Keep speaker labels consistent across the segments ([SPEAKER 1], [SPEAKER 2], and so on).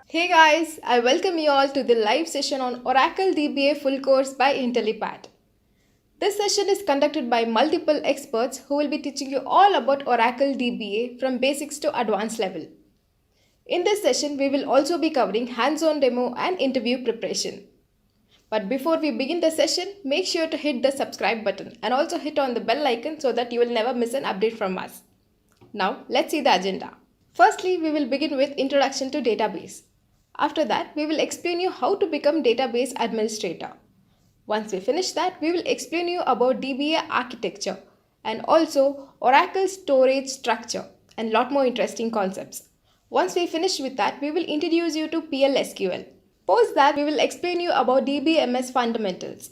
[SPEAKER 1] Hey guys, I welcome you all to the live session on Oracle DBA full course by IntelliPad. This session is conducted by multiple experts who will be teaching you all about Oracle DBA from basics to advanced level. In this session, we will also be covering hands-on demo and interview preparation. But before we begin the session, make sure to hit the subscribe button and also hit on the bell icon so that you will never miss an update from us. Now, let's see the agenda. Firstly, we will begin with Introduction to Database. After that, we will explain you how to become database administrator. Once we finish that, we will explain you about DBA architecture and also Oracle storage structure and lot more interesting concepts. Once we finish with that, we will introduce you to PL/SQL. Post that, we will explain you about DBMS fundamentals.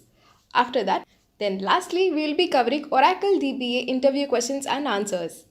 [SPEAKER 1] After that, then lastly, we will be covering Oracle DBA interview questions and answers.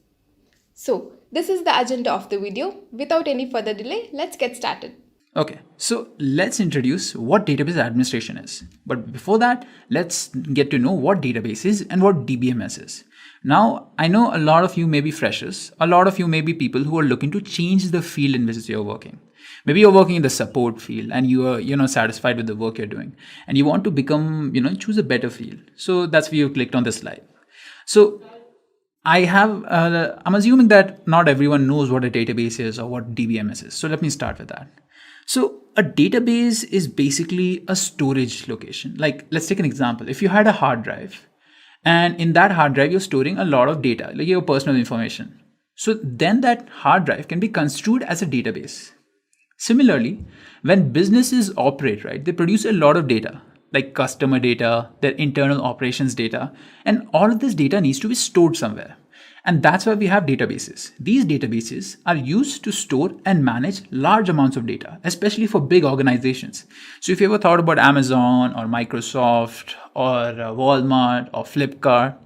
[SPEAKER 1] So, this is the agenda of the video. Without any further delay, let's get started.
[SPEAKER 2] Okay, so let's introduce what database administration is. But before that, let's get to know what database is and what DBMS is. Now, I know a lot of you may be freshers. A lot of you may be people who are looking to change the field in which you're working. Maybe you're working in the support field and you are, satisfied with the work you're doing. And you want to become, choose a better field. So that's why you clicked on this slide. So I'm assuming that not everyone knows what a database is or what DBMS is. So let me start with that. So a database is basically a storage location. Like, let's take an example. If you had a hard drive and in that hard drive, you're storing a lot of data, like your personal information. So then that hard drive can be construed as a database. Similarly, when businesses operate, right, they produce a lot of data, like customer data, their internal operations data, and all of this data needs to be stored somewhere. And that's why we have databases. These databases are used to store and manage large amounts of data, especially for big organizations. So if you ever thought about Amazon or Microsoft or Walmart or Flipkart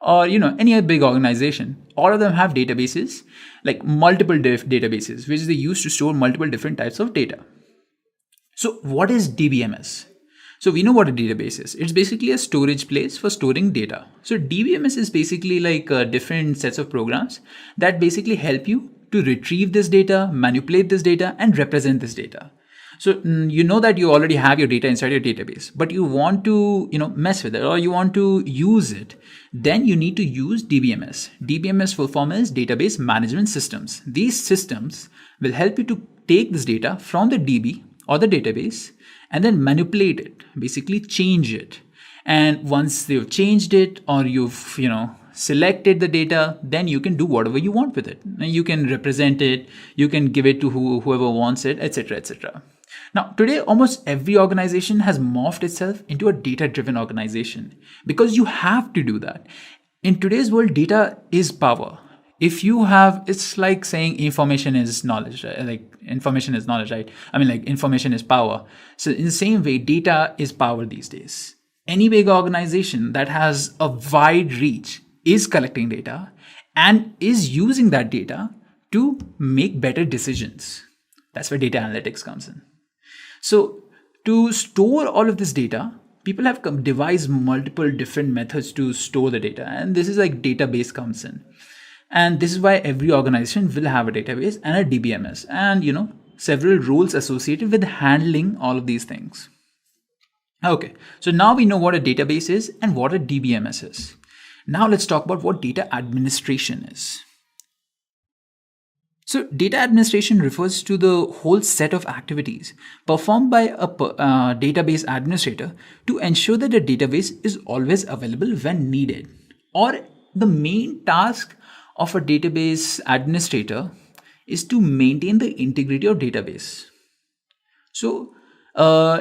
[SPEAKER 2] or any other big organization, all of them have databases, like multiple databases, which they use to store multiple different types of data. So what is DBMS? So we know what a database is. It's basically a storage place for storing data. So DBMS is basically like different sets of programs that basically help you to retrieve this data, manipulate this data, and represent this data. So you know that you already have your data inside your database, but you want to mess with it or you want to use it. Then you need to use DBMS. DBMS full form is Database Management Systems. These systems will help you to take this data from the DB or the database and then manipulate it, basically change it. And once you've changed it or you've selected the data, then you can do whatever you want with it. You can represent it, you can give it to whoever wants it, etc., etc. Now, today, almost every organization has morphed itself into a data-driven organization because you have to do that. In today's world, data is power. If you have, it's like saying information is knowledge, right? Like information is knowledge, right? I mean, like information is power. So in the same way, data is power these days. Any big organization that has a wide reach is collecting data and is using that data to make better decisions. That's where data analytics comes in. So to store all of this data, people have devised multiple different methods to store the data. And this is like database comes in. And this is why every organization will have a database and a DBMS and several rules associated with handling all of these things. Okay, so now we know what a database is and what a DBMS is. Now let's talk about what data administration is. So data administration refers to the whole set of activities performed by a database administrator to ensure that the database is always available when needed. Or the main task of a database administrator is to maintain the integrity of database. So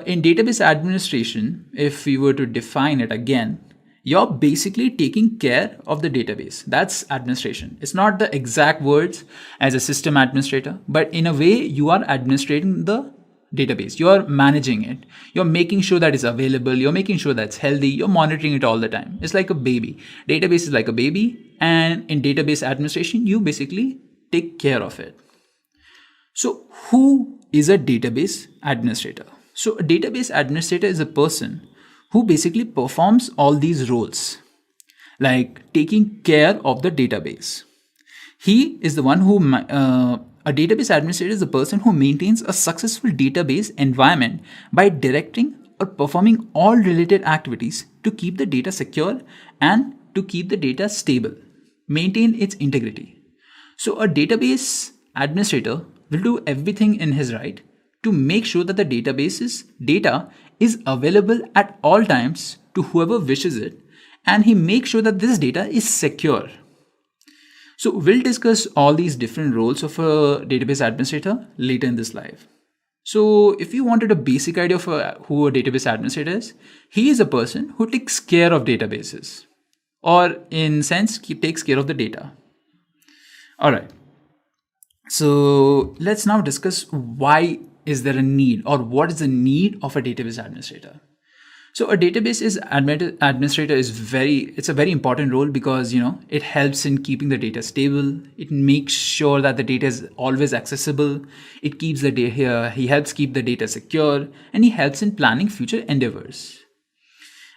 [SPEAKER 2] in database administration, if we were to define it again, you're basically taking care of the database. That's administration. It's not the exact words as a system administrator, but in a way you are administrating the database. You're managing it. You're making sure that it's available. You're making sure that's healthy. You're monitoring it all the time. It's like a baby. Database is like a baby. And in database administration, you basically take care of it. So who is a database administrator? So a database administrator is a person who basically performs all these roles, like taking care of the database. He is the one who A database administrator is a person who maintains a successful database environment by directing or performing all related activities to keep the data secure and to keep the data stable, maintain its integrity. So, a database administrator will do everything in his right to make sure that the database's data is available at all times to whoever wishes it, and he makes sure that this data is secure. So we'll discuss all these different roles of a database administrator later in this live. So if you wanted a basic idea of who a database administrator is, he is a person who takes care of databases, or in sense, he takes care of the data. All right. So let's now discuss why is there a need, or what is the need of a database administrator. So a database administrator is it's a very important role because it helps in keeping the data stable. It makes sure that the data is always accessible. It keeps the data. He helps keep the data secure, and he helps in planning future endeavors.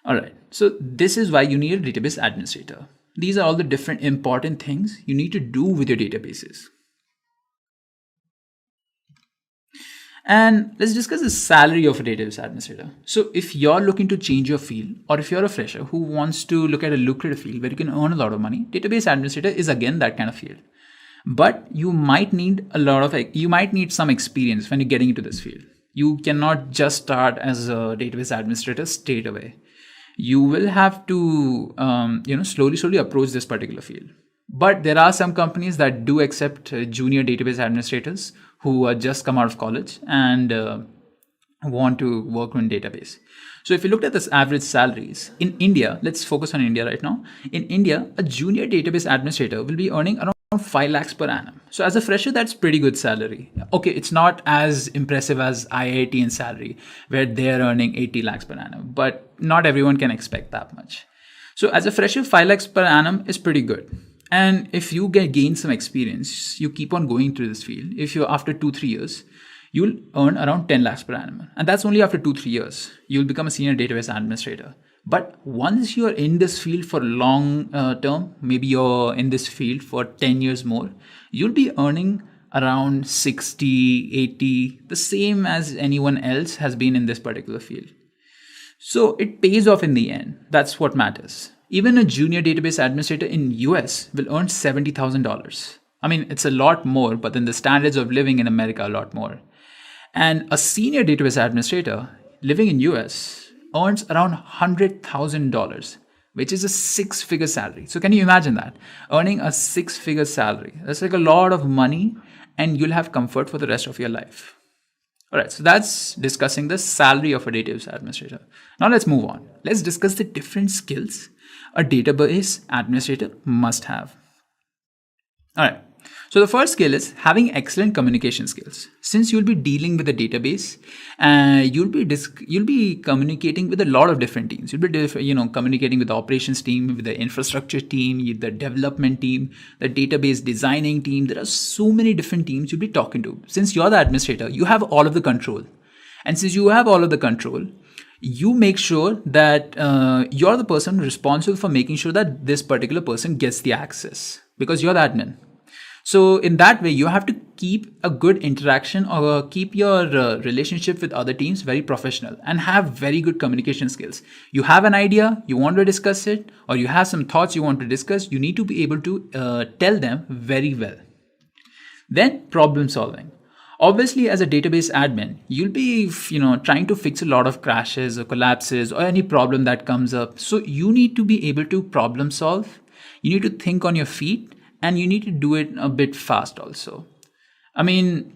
[SPEAKER 2] All right. So this is why you need a database administrator. These are all the different important things you need to do with your databases. And let's discuss the salary of a database administrator. So if you're looking to change your field, or if you're a fresher who wants to look at a lucrative field where you can earn a lot of money, database administrator is again that kind of field. But you might need some experience when you're getting into this field. You cannot just start as a database administrator straight away. You will have to slowly approach this particular field. But there are some companies that do accept junior database administrators who are just come out of college and want to work on database. So if you looked at this average salaries in India, let's focus on India right now. In India, a junior database administrator will be earning around 5 lakhs per annum. So as a fresher, that's pretty good salary. Okay, it's not as impressive as IIT salary, where they're earning 80 lakhs per annum, but not everyone can expect that much. So as a fresher, 5 lakhs per annum is pretty good. And if you gain some experience, you keep on going through this field. If you're after 2-3 years, you'll earn around 10 lakhs per annum. And that's only after 2-3 years. You'll become a senior database administrator. But once you're in this field for long term, maybe you're in this field for 10 years more, you'll be earning around 60, 80, the same as anyone else has been in this particular field. So it pays off in the end. That's what matters. Even a junior database administrator in US will earn $70,000. I mean, it's a lot more, but then the standards of living in America are a lot more. And a senior database administrator living in US earns around $100,000, which is a 6-figure salary. So can you imagine that? Earning a 6-figure salary. That's like a lot of money, and you'll have comfort for the rest of your life. All right, so that's discussing the salary of a database administrator. Now let's move on. Let's discuss the different skills a database administrator must have. All right. So the first skill is having excellent communication skills. Since you'll be dealing with a database, you'll be communicating with a lot of different teams. You'll be communicating with the operations team, with the infrastructure team, the development team, the database designing team. There are so many different teams you'll be talking to. Since you're the administrator, you have all of the control. And since you have all of the control, you make sure that you're the person responsible for making sure that this particular person gets the access, because you're the admin. So in that way, you have to keep a good interaction, or keep your relationship with other teams very professional, and have very good communication skills. You have an idea, you want to discuss it, or you have some thoughts you want to discuss, you need to be able to tell them very well. Then problem solving. Obviously, as a database admin, you'll be trying to fix a lot of crashes or collapses or any problem that comes up. So you need to be able to problem solve. You need to think on your feet, and you need to do it a bit fast also. I mean,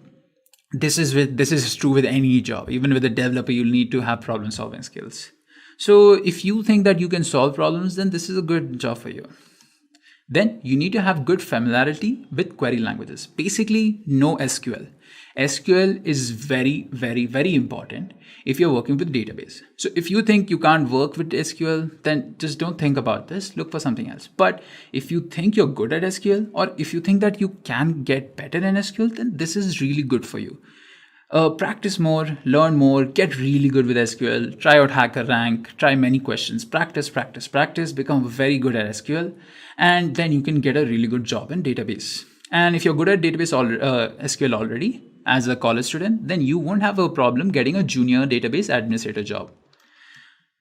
[SPEAKER 2] this is true with any job. Even with a developer, you'll need to have problem solving skills. So if you think that you can solve problems, then this is a good job for you. Then you need to have good familiarity with query languages. Basically, know SQL. SQL is very, very, very important if you're working with database. So if you think you can't work with SQL, then just don't think about this. Look for something else. But if you think you're good at SQL, or if you think that you can get better in SQL, then this is really good for you. Practice more, learn more, get really good with SQL, try out HackerRank, try many questions, practice, become very good at SQL, and then you can get a really good job in database. And if you're good at SQL already as a college student, then you won't have a problem getting a junior database administrator job.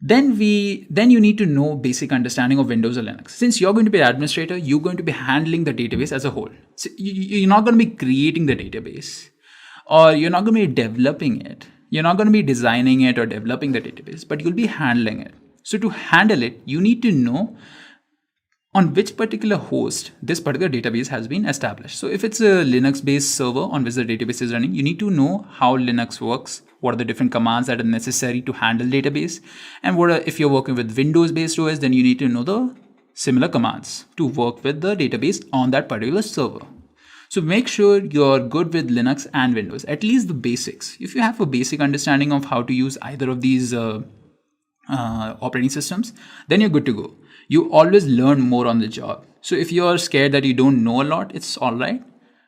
[SPEAKER 2] Then you need to know basic understanding of Windows or Linux. Since you're going to be an administrator, you're going to be handling the database as a whole. So you're not going to be creating the database, or you're not going to be developing it. You're not going to be designing it or developing the database, but you'll be handling it. So to handle it, you need to know on which particular host this particular database has been established. So if it's a Linux-based server on which the database is running, you need to know how Linux works, what are the different commands that are necessary to handle database, and if you're working with Windows-based OS, then you need to know the similar commands to work with the database on that particular server. So make sure you're good with Linux and Windows, at least the basics. If you have a basic understanding of how to use either of these operating systems, then you're good to go. You always learn more on the job. So if you're scared that you don't know a lot, it's all right.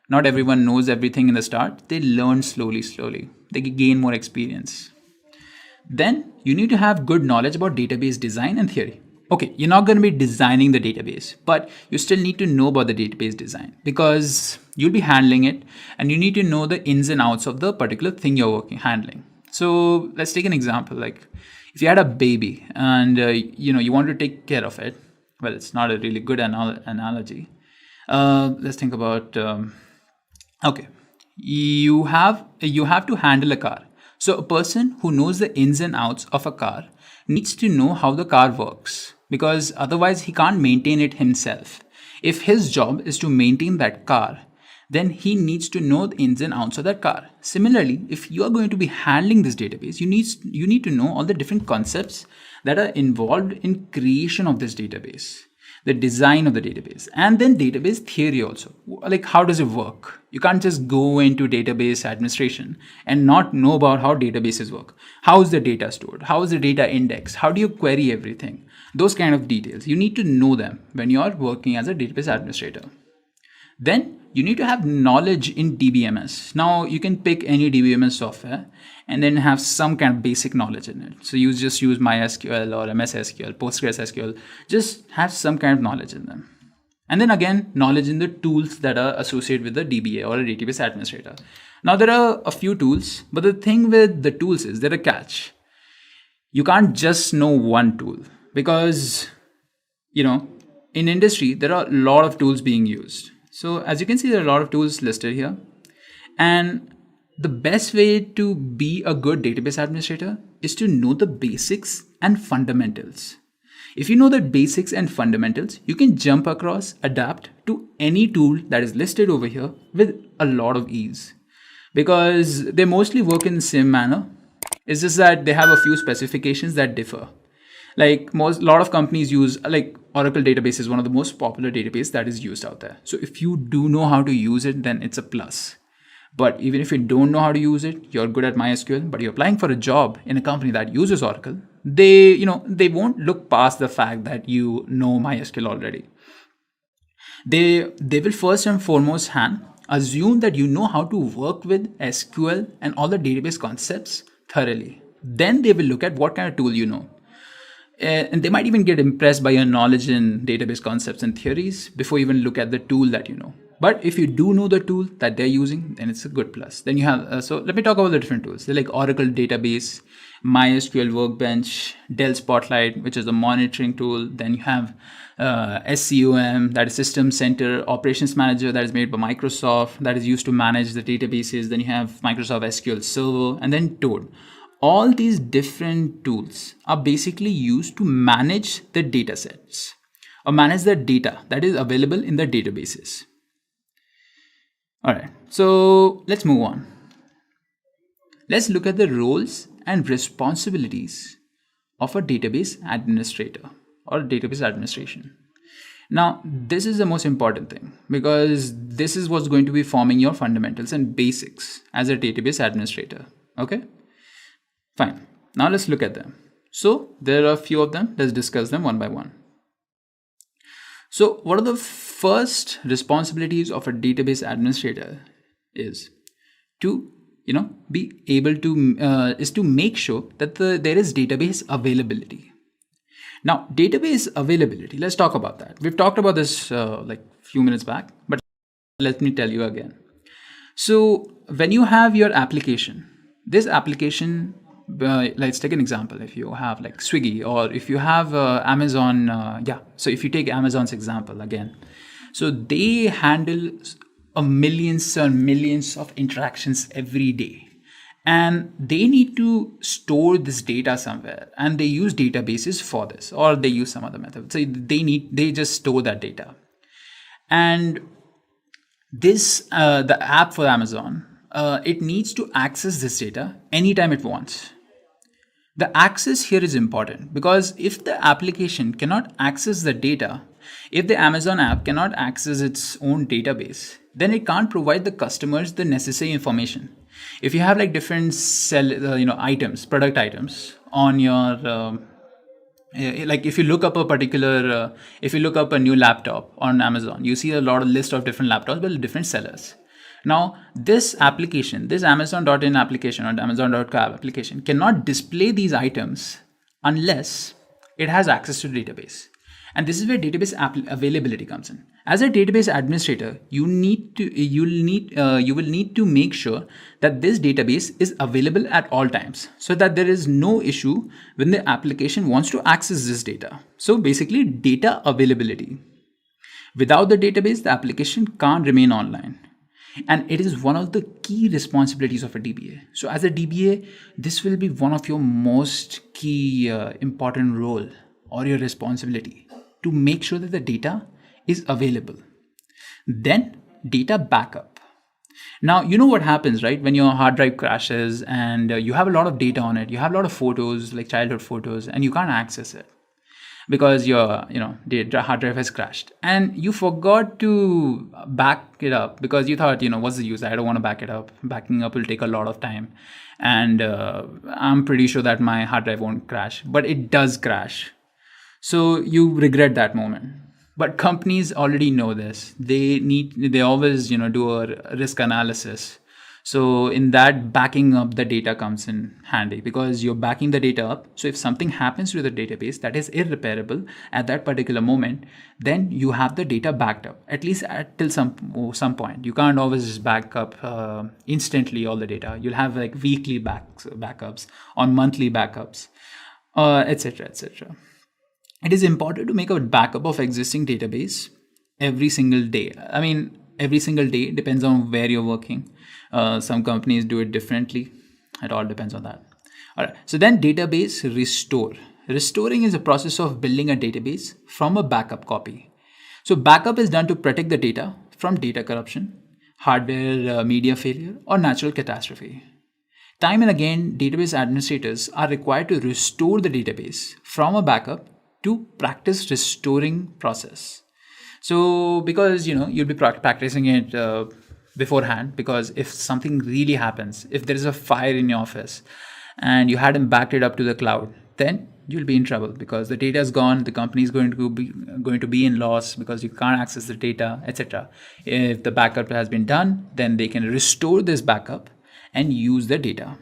[SPEAKER 2] Not everyone knows everything in the start. They learn slowly. They gain more experience. Then you need to have good knowledge about database design and theory. Okay, you're not going to be designing the database, but you still need to know about the database design because you'll be handling it, and you need to know the ins and outs of the particular thing you're handling. So let's take an example. Like if you had a baby and you want to take care of it, well, it's not a really good analogy. Let's think about okay, you have to handle a car. So a person who knows the ins and outs of a car needs to know how the car works, because otherwise he can't maintain it himself. If his job is to maintain that car, then he needs to know the ins and outs of that car. Similarly, if you are going to be handling this database, you need to know all the different concepts that are involved in creation of this database, the design of the database, and then database theory also. Like how does it work? You can't just go into database administration and not know about how databases work. How is the data stored? How is the data indexed? How do you query everything? Those kind of details. You need to know them when you are working as a database administrator. Then you need to have knowledge in DBMS. Now you can pick any DBMS software and then have some kind of basic knowledge in it. So you just use MySQL or MS SQL, PostgreSQL, just have some kind of knowledge in them. And then again, knowledge in the tools that are associated with the DBA or a database administrator. Now there are a few tools, but the thing with the tools is there a catch. You can't just know one tool because, in industry, there are a lot of tools being used. So as you can see, there are a lot of tools listed here. And the best way to be a good database administrator is to know the basics and fundamentals. If you know the basics and fundamentals, you can jump across, adapt to any tool that is listed over here with a lot of ease. Because they mostly work in the same manner. It's just that they have a few specifications that differ. Like a lot of companies use, like Oracle database is one of the most popular database that is used out there. So if you do know how to use it, then it's a plus. But even if you don't know how to use it, you're good at MySQL, but you're applying for a job in a company that uses Oracle, they won't look past the fact that you know MySQL already. They will first and foremost assume that you know how to work with SQL and all the database concepts thoroughly. Then they will look at what kind of tool you know. And they might even get impressed by your knowledge in database concepts and theories before you even look at the tool that you know. But if you do know the tool that they're using, then it's a good plus. Then you have, so let me talk about the different tools. They're like Oracle Database, MySQL Workbench, Dell Spotlight, which is the monitoring tool. Then you have SCOM, that is System Center Operations Manager, that is made by Microsoft, that is used to manage the databases. Then you have Microsoft SQL Server, and then Toad. All these different tools are basically used to manage the data sets or manage the data that is available in the databases. All right, so let's move on. Let's look at the roles and responsibilities of a database administrator or database administration. Now, this is the most important thing because this is what's going to be forming your fundamentals and basics as a database administrator. Okay, fine. Now let's look at them. So there are a few of them. Let's discuss them one by one. So what are the first responsibilities of a database administrator is to be able to is to make sure that there is database availability. Now, database availability, let's talk about that. We've talked about this like few minutes back, but Let me tell you again. So when you have your application, this application, let's take an example. If you have like Swiggy, or if you have Amazon, so if you take Amazon's example again, so they handle millions and millions of interactions every day, and they need to store this data somewhere, and they use databases for this, or they use some other method. So they just store that data. And this the app for Amazon, it needs to access this data anytime it wants. The access here is important, because if the application cannot access the data, if the Amazon app cannot access its own database, then it can't provide the customers the necessary information. If you have like different items, product items on your like if you look up a particular if you look up a new laptop on Amazon, you see a lot of list of different laptops by different sellers. Now this application, this Amazon.in application or Amazon.co application, cannot display these items unless it has access to the database. And this is where database availability comes in. As a database administrator, you will need to make sure that this database is available at all times, so that there is no issue when the application wants to access this data. So basically, data availability. Without the database, the application can't remain online. And it is one of the key responsibilities of a DBA. So as a DBA, this will be one of your most key important role or your responsibility, to make sure that the data is available. Then data backup. Now, you know what happens, right? When your hard drive crashes and you have a lot of data on it, you have a lot of photos, like childhood photos, and you can't access it because your the hard drive has crashed, and you forgot to back it up because you thought, what's the use? I don't want to back it up. Backing up will take a lot of time, and I'm pretty sure that my hard drive won't crash, but it does crash. So you regret that moment. But companies already know this. They always do a risk analysis. So in that, backing up the data comes in handy, because you're backing the data up. So if something happens to the database that is irreparable at that particular moment, then you have the data backed up, at least till some point. You can't always just back up instantly all the data. You'll have like weekly backups, on monthly backups, etc., etc. It is important to make a backup of existing database every single day. I mean, every single day depends on where you're working. Some companies do it differently. It all depends on that. All right. So then database restore. Restoring is a process of building a database from a backup copy. So backup is done to protect the data from data corruption, hardware media failure, or natural catastrophe. Time and again, database administrators are required to restore the database from a backup to practice restoring process. So because you'll be practicing it beforehand, because if something really happens, if there is a fire in your office and you hadn't backed it up to the cloud, then you'll be in trouble, because the data is gone, the company is going to be in loss because you can't access the data, etc. If the backup has been done, then they can restore this backup and use the data.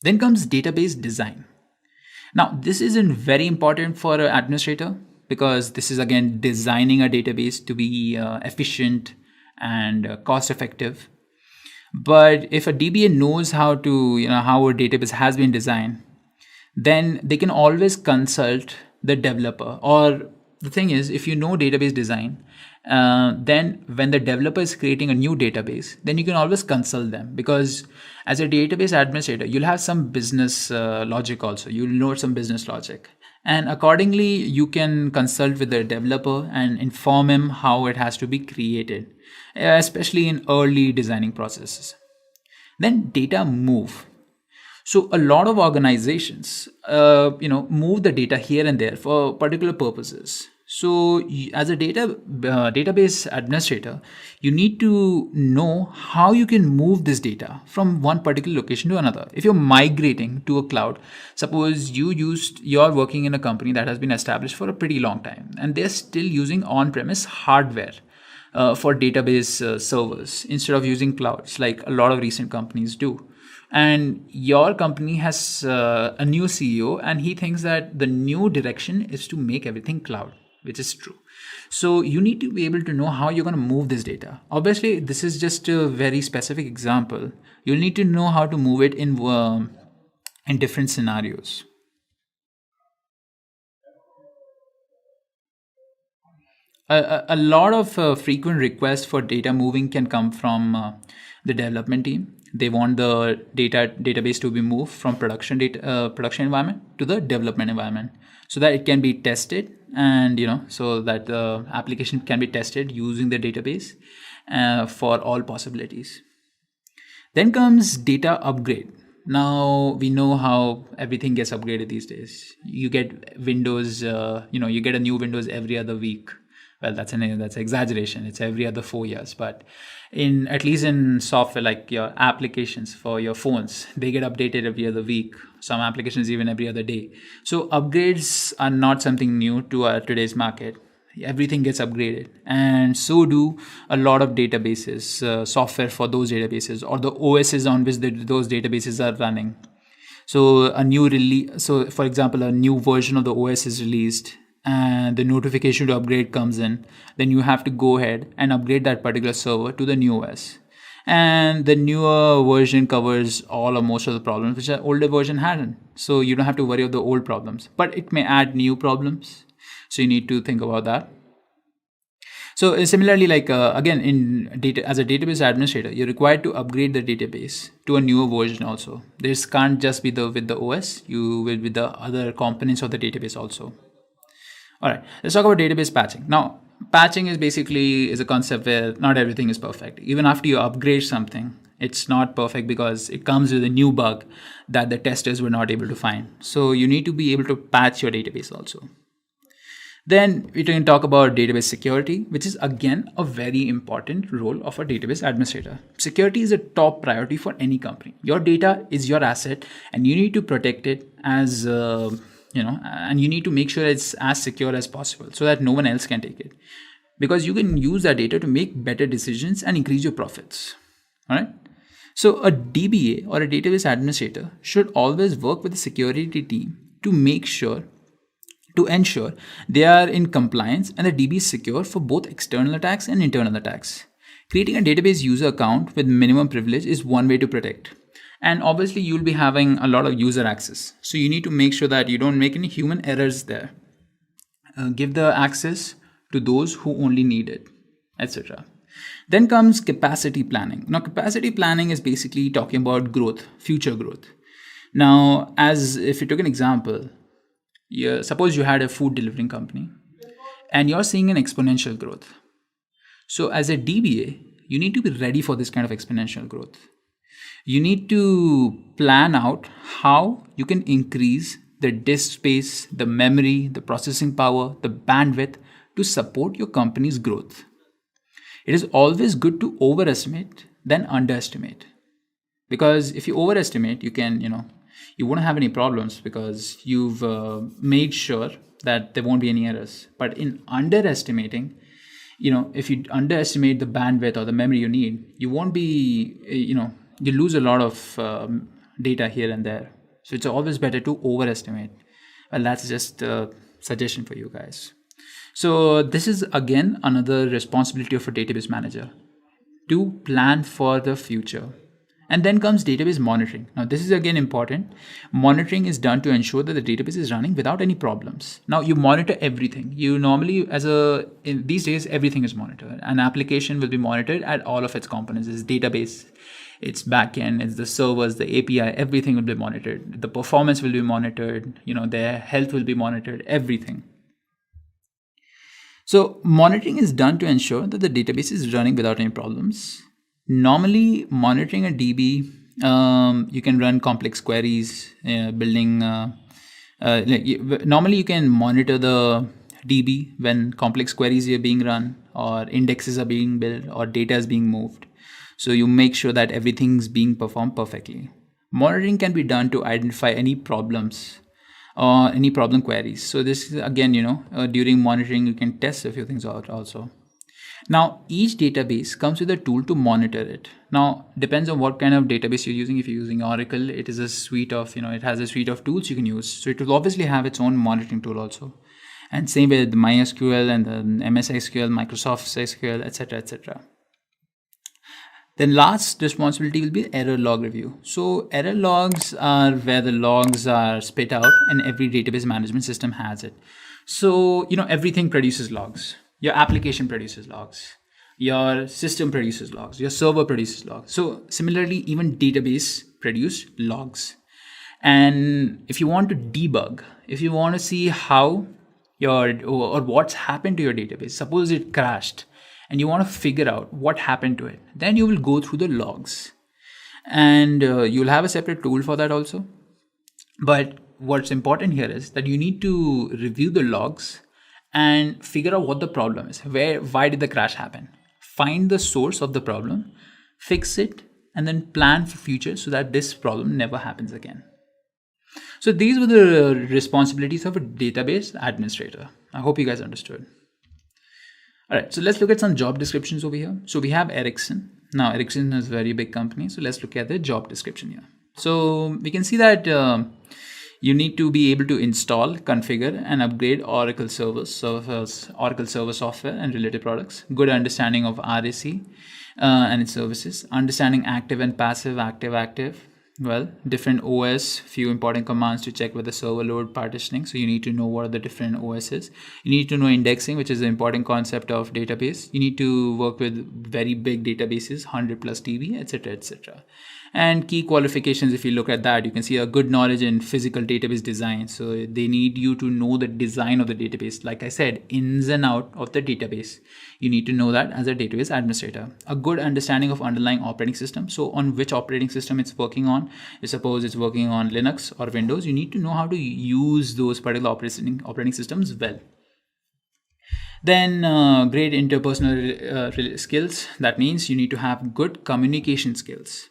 [SPEAKER 2] Then comes database design. Now, this isn't very important for an administrator, because this is again designing a database to be efficient and cost effective. But if a DBA knows how a database has been designed, then they can always consult the developer. Or the thing is, if you know database design, then when the developer is creating a new database, then you can always consult them, because as a database administrator, you'll have some business logic also. You'll know some business logic. And accordingly, you can consult with the developer and inform him how it has to be created, especially in early designing processes. Then data move. So a lot of organizations, move the data here and there for particular purposes. So as a database administrator, you need to know how you can move this data from one particular location to another. If you're migrating to a cloud, suppose you're working in a company that has been established for a pretty long time, and they're still using on-premise hardware for database servers instead of using clouds, like a lot of recent companies do. And your company has a new CEO, and he thinks that the new direction is to make everything cloud, which is true. So you need to be able to know how you're going to move this data. Obviously, this is just a very specific example. You'll need to know how to move it in different scenarios. A lot of frequent requests for data moving can come from the development team. They want the database to be moved from production environment to the development environment, so that it can be tested, and so that the application can be tested using the database for all possibilities. Then comes data upgrade. Now we know how everything gets upgraded these days. You get Windows, you get a new Windows every other week. Well, that's exaggeration. It's every other 4 years, but in at least in software like your applications for your phones, they get updated every other week. Some applications even every other day. So upgrades are not something new to today's market. Everything gets upgraded, and so do a lot of databases, software for those databases, or the OSs on which those databases are running. So a new release, so for example, a new version of the OS is released, and the notification to upgrade comes in. Then you have to go ahead and upgrade that particular server to the new OS. And the newer version covers all or most of the problems which the older version hadn't. So you don't have to worry about the old problems, but it may add new problems. So you need to think about that. So similarly, like again, in data as a database administrator, you're required to upgrade the database to a newer version also. This can't just be with the OS, you will with the other components of the database also. All right, let's talk about database patching. Now, patching is a concept where not everything is perfect. Even after you upgrade something, it's not perfect because it comes with a new bug that the testers were not able to find. So you need to be able to patch your database also. Then we can talk about database security, which is again a very important role of a database administrator. Security is a top priority for any company. Your data is your asset, and you need to protect it as and you need to make sure it's as secure as possible so that no one else can take it. Because you can use that data to make better decisions and increase your profits. All right. So a DBA or a database administrator should always work with the security team to ensure they are in compliance and the DB is secure for both external attacks and internal attacks. Creating a database user account with minimum privilege is one way to protect. And obviously, you'll be having a lot of user access. So you need to make sure that you don't make any human errors there. Give the access to those who only need it, etc. Then comes capacity planning. Now, capacity planning is basically talking about growth, future growth. Now, as if you took an example, suppose you had a food delivering company and you're seeing an exponential growth. So as a DBA, you need to be ready for this kind of exponential growth. You need to plan out how you can increase the disk space, the memory, the processing power, the bandwidth to support your company's growth. It is always good to overestimate than underestimate. Because if you overestimate, you won't have any problems because you've made sure that there won't be any errors. But in underestimating, if you underestimate the bandwidth or the memory you need, you won't be, you lose a lot of data here and there. So it's always better to overestimate. Well, that's just a suggestion for you guys. So this is again another responsibility of a database manager to plan for the future. And then comes database monitoring. Now, this is again important. Monitoring is done to ensure that the database is running without any problems. Now, you monitor everything. You normally, these days, everything is monitored. An application will be monitored at all of its components. Its database, its backend, it's the servers, the API, everything will be monitored. The performance will be monitored. Their health will be monitored. Everything. So, monitoring is done to ensure that the database is running without any problems. Normally, monitoring a DB, you can run complex queries, normally, you can monitor the DB when complex queries are being run, or indexes are being built, or data is being moved. So you make sure that everything's being performed perfectly. Monitoring can be done to identify any problems or any problem queries. So this is again, during monitoring, you can test a few things out also. Now, each database comes with a tool to monitor it. Now, depends on what kind of database you're using. If you're using Oracle, it has a suite of tools you can use. So it will obviously have its own monitoring tool also. And same with MySQL and then MS SQL, Microsoft SQL, etc., etc. Then last responsibility will be error log review. So error logs are where the logs are spit out, and every database management system has it. So everything produces logs. Your application produces logs. Your system produces logs. Your server produces logs. So similarly, even database produce logs. And if you want to debug, if you want to see how or what's happened to your database, suppose it crashed and you want to figure out what happened to it, then you will go through the logs, and you'll have a separate tool for that also. But what's important here is that you need to review the logs and figure out what the problem is. Why did the crash happen? Find the source of the problem, fix it, and then plan for future so that this problem never happens again. So these were the responsibilities of a database administrator. I hope you guys understood. All right, so let's look at some job descriptions over here. So we have Ericsson. Now, Ericsson is a very big company. So let's look at the job description here. So we can see that you need to be able to install, configure, and upgrade Oracle server software and related products. Good understanding of RAC and its services. Understanding active and passive, active. Well, different OS, few important commands to check with the server load partitioning. So you need to know what are the different OSs. You need to know indexing, which is an important concept of database. You need to work with very big databases, 100 plus TB, etc., etc. And key qualifications, if you look at that, you can see a good knowledge in physical database design. So they need you to know the design of the database. Like I said, ins and out of the database. You need to know that as a database administrator. A good understanding of underlying operating system. So on which operating system it's working on. Suppose it's working on Linux or Windows, you need to know how to use those particular operating systems well. Then great interpersonal skills. That means you need to have good communication skills.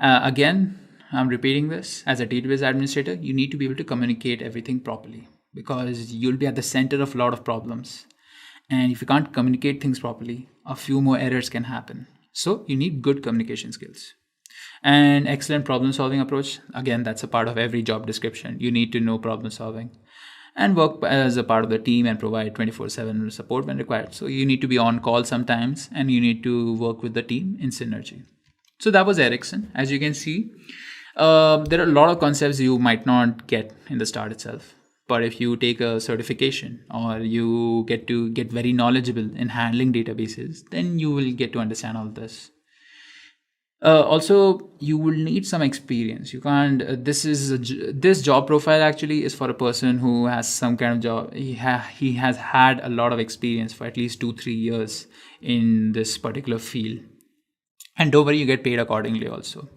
[SPEAKER 2] Again, I'm repeating this. As a database administrator, you need to be able to communicate everything properly, because you'll be at the center of a lot of problems. And if you can't communicate things properly, a few more errors can happen. So you need good communication skills. And excellent problem solving approach. Again, that's a part of every job description. You need to know problem solving and work as a part of the team and provide 24/7 support when required. So you need to be on call sometimes, and you need to work with the team in synergy. So that was Ericsson. As you can see, there are a lot of concepts you might not get in the start itself. But if you take a certification or you get very knowledgeable in handling databases, then you will get to understand all this. Also, you will need some experience. You can't. This job profile actually is for a person who has some kind of job. He has had a lot of experience for at least 2-3 years in this particular field. And don't worry, you get paid accordingly also.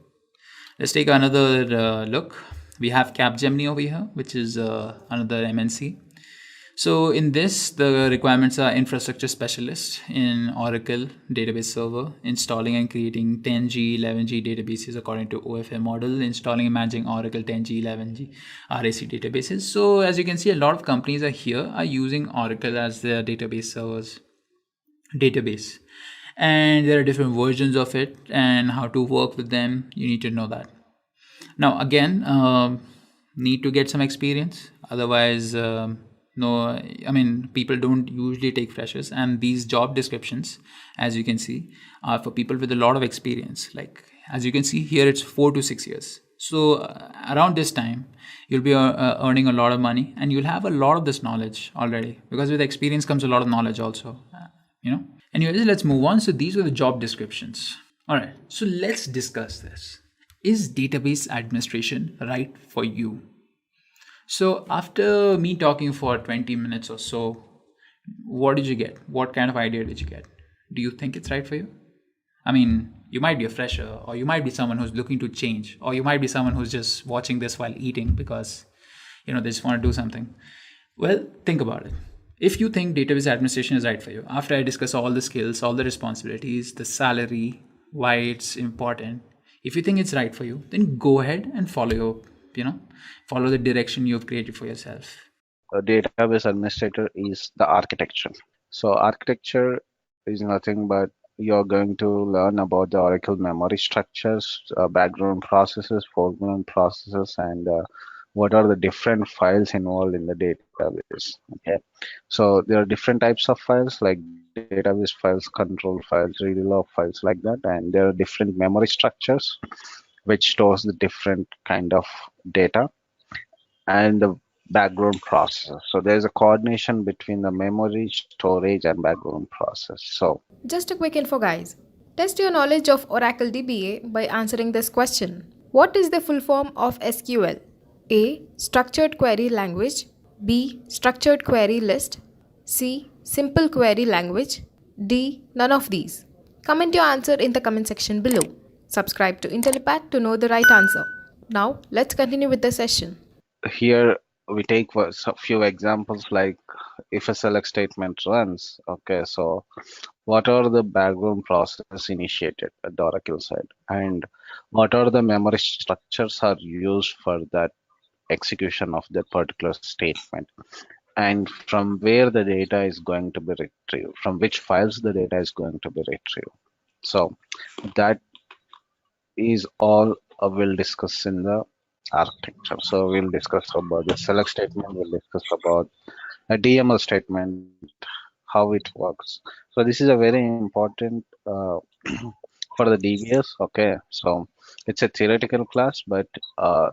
[SPEAKER 2] Let's take another look. We have Capgemini over here, which is another MNC. So in this, the requirements are infrastructure specialist in Oracle database server, installing and creating 10G, 11G databases according to OFM model, installing and managing Oracle 10G, 11G RAC databases. So as you can see, a lot of companies are using Oracle as their database. And there are different versions of it, and how to work with them. You need to know that. Now, again, need to get some experience. Otherwise, people don't usually take freshers, and these job descriptions, as you can see, are for people with a lot of experience. Like, as you can see here, it's 4 to 6 years. So around this time, you'll be earning a lot of money, and you'll have a lot of this knowledge already, because with experience comes a lot of knowledge also, Anyways, let's move on. So these were the job descriptions. All right, so let's discuss this. Is database administration right for you? So after me talking for 20 minutes or so, what did you get? What kind of idea did you get? Do you think it's right for you? I mean, you might be a fresher, or you might be someone who's looking to change, or you might be someone who's just watching this while eating because, they just want to do something. Well, think about it. If you think database administration is right for you, after I discuss all the skills, all the responsibilities, the salary, why it's important, if you think it's right for you, then go ahead and follow the direction you've created for yourself.
[SPEAKER 3] A database administrator is the architecture. So architecture is nothing but you're going to learn about the Oracle memory structures, background processes, foreground processes, and what are the different files involved in the database. Okay, so there are different types of files like database files, control files, read log files like that, and there are different memory structures which stores the different kind of data and the background processor. So there's a coordination between the memory, storage, and background process. So
[SPEAKER 1] Just a quick info, guys. Test your knowledge of Oracle DBA by answering this question. What is the full form of SQL? A. Structured Query Language. B. Structured Query List. C. Simple Query Language. D. None of these. Comment your answer in the comment section below. Subscribe to IntelliPad to know the right answer. Now, let's continue with the session.
[SPEAKER 3] here we take a few examples like if a select statement runs. Okay, so what are the background processes initiated at the Oracle side, and what are the memory structures are used for that execution of that particular statement, and from where the data is going to be retrieved, from which files the data is going to be retrieved. So that is all we'll discuss in the architecture. So we'll discuss about the select statement, we'll discuss about a DML statement, how it works. So this is a very important for the DBS. Okay, so it's a theoretical class, but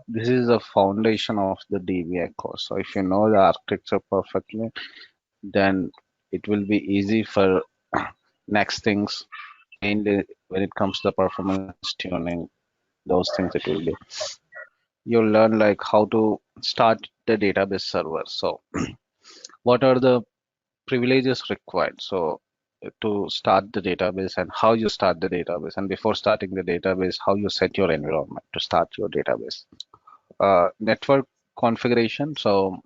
[SPEAKER 3] this is the foundation of the DBA course. So if you know the architecture perfectly, then it will be easy for next things, mainly when it comes to the performance tuning, those things it will be. You'll learn like how to start the database server. So what are the privileges required? So to start the database and how you start the database, and before starting the database, how you set your environment to start your database. Network configuration. So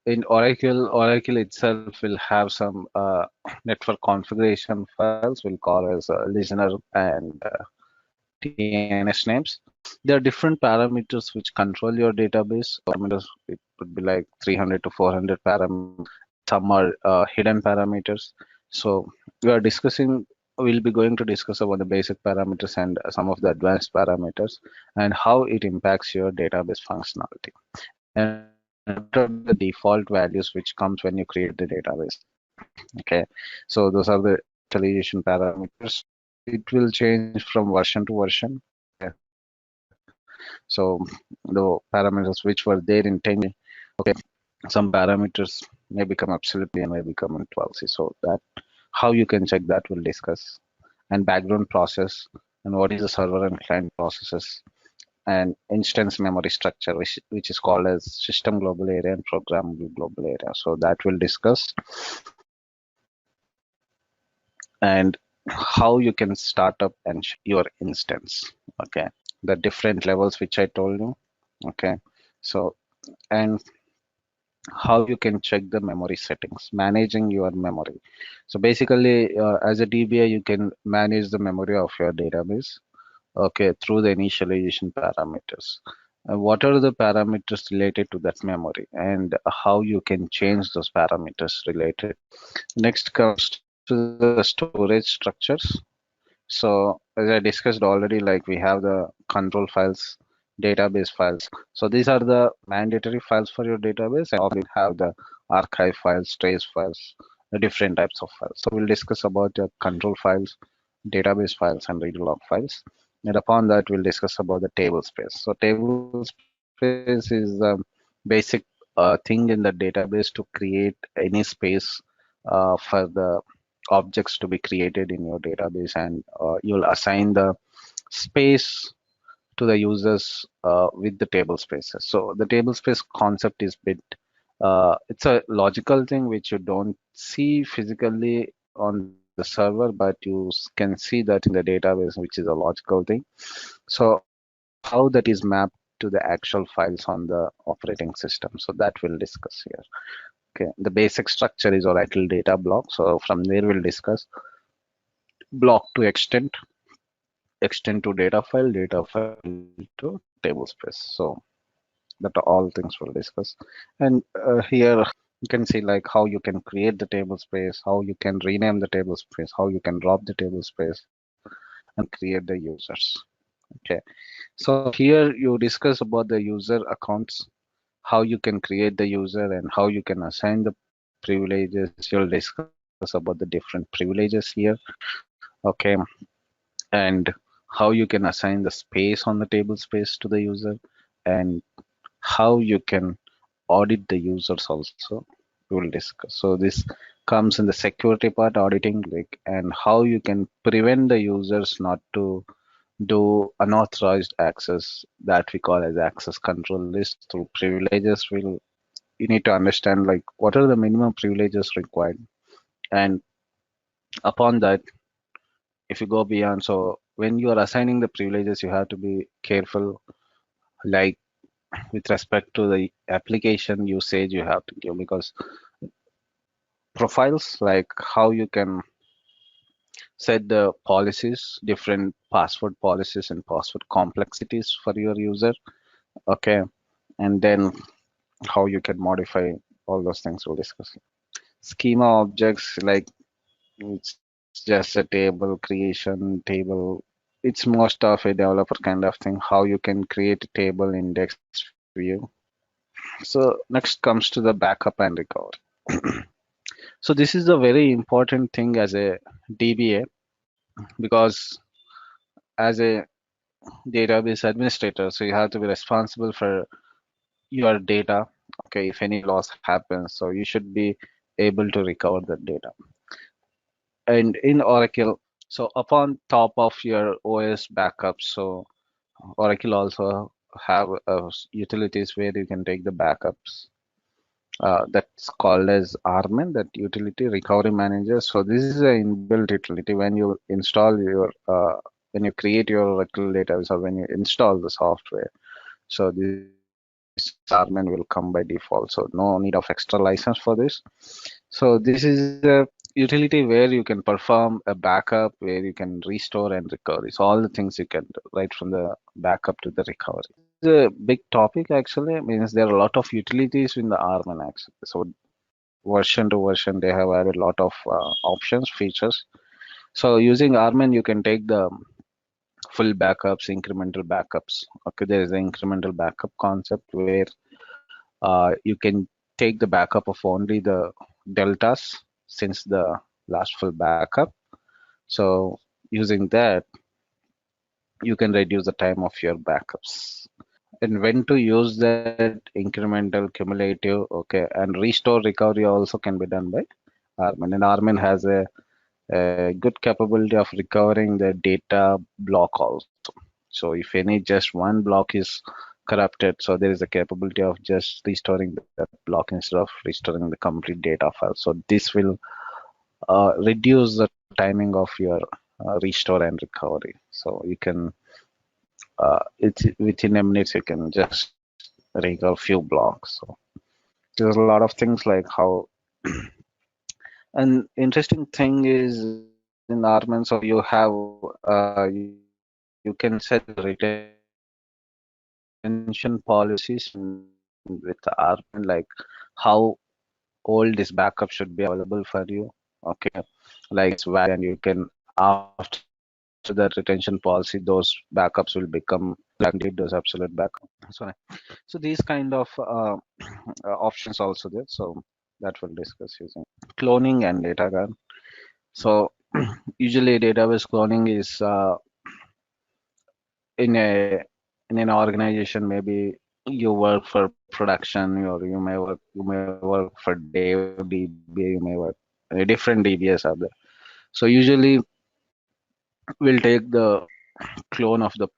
[SPEAKER 3] in Oracle itself will have some network configuration files we'll call as listener and DNS names. There are different parameters which control your database. Parameters, it would be like 300 to 400 parameters. Some are hidden parameters. So we'll be going to discuss about the basic parameters and some of the advanced parameters and how it impacts your database functionality. And what are the default values which comes when you create the database. Okay, so those are the initialization parameters. It will change from version to version. Okay, so the parameters which were there in 10, okay, some parameters may become absolutely and may become in 12c. So that how you can check that we'll discuss, and background process, and what is the server and client processes, and instance memory structure, which is called as system global area and programmable global area. So that we'll discuss, and how you can start up and your instance. Okay, the different levels which I told you. Okay, so and how you can check the memory settings, managing your memory. So basically, as a DBA, you can manage the memory of your database, okay, through the initialization parameters. What are the parameters related to that memory, and how you can change those parameters related. Next comes to the storage structures. So as I discussed already, like we have the control files, database files. So these are the mandatory files for your database, and also have the archive files, trace files, the different types of files. So we'll discuss about the control files, database files, and read log files. And upon that, we'll discuss about the table space. So table space is the basic thing in the database to create any space for the objects to be created in your database, and you'll assign the space to the users with the table spaces. So the table space concept is bit it's a logical thing which you don't see physically on the server, but you can see that in the database, which is a logical thing. So how that is mapped to the actual files on the operating system. So that we'll discuss here. Okay, the basic structure is Oracle data block. So from there we'll discuss block to extend to data file to table space. So that are all things we'll discuss. And here you can see like how you can create the table space, how you can rename the table space, how you can drop the table space, and create the users. Okay, so here you discuss about the user accounts, how you can create the user and how you can assign the privileges. You'll discuss about the different privileges here. Okay, and how you can assign the space on the table space to the user, and how you can audit the users also. We will discuss. So this comes in the security part, auditing, like, and how you can prevent the users not to do unauthorized access, that we call as access control list through privileges. Will You need to understand like what are the minimum privileges required, and upon that, if you go beyond, so when you are assigning the privileges, you have to be careful, like with respect to the application usage you have to give, because profiles, like how you can set the policies, different password policies and password complexities for your user. Okay, and then how you can modify all those things we'll discuss. Schema objects, like it's just a table creation, table. It's most of a developer kind of thing, how you can create a table index view. So next comes to the backup and recovery. So this is a very important thing as a DBA, because as a database administrator, so you have to be responsible for your data. Okay, if any loss happens, so you should be able to recover the data. And in Oracle, so upon top of your OS backups, so Oracle also have utilities where you can take the backups. That's called as RMAN, that utility recovery manager. So this is an inbuilt utility when you install your when you create your Oracle database or when you install the software. So this RMAN will come by default. So no need of extra license for this. So this is a utility where you can perform a backup, where you can restore and recovery. So all the things you can do, right from the backup to the recovery. This is a big topic actually. Means there are a lot of utilities in the RMAN actually. So version to version, they have added a lot of options, features. So using RMAN, you can take the full backups, incremental backups. Okay, there is an incremental backup concept where you can take the backup of only the deltas since the last full backup. So using that, you can reduce the time of your backups. And when to use that incremental, cumulative, okay, and restore recovery also can be done by Armin. And Armin has a good capability of recovering the data block also. So if any just one block is corrupted, so there is a capability of just restoring that block instead of restoring the complete data file. So this will reduce the timing of your restore and recovery. So you can it's within a minute you can just recover few blocks. So there's a lot of things like how. An interesting thing is in Arman, so you have you can set the retention policies with Arman, like how old this backup should be available for you. Okay, like it's valid and you can after that retention policy, those backups will become absolute backup. So you can delete those absolute backup. So these kind of options also there. So that we'll discuss using cloning and data guard. So usually database cloning is in a in an organization. Maybe you work for production, or you may work for dev DBA, you may work different DBAs are there. So usually we'll take the clone of the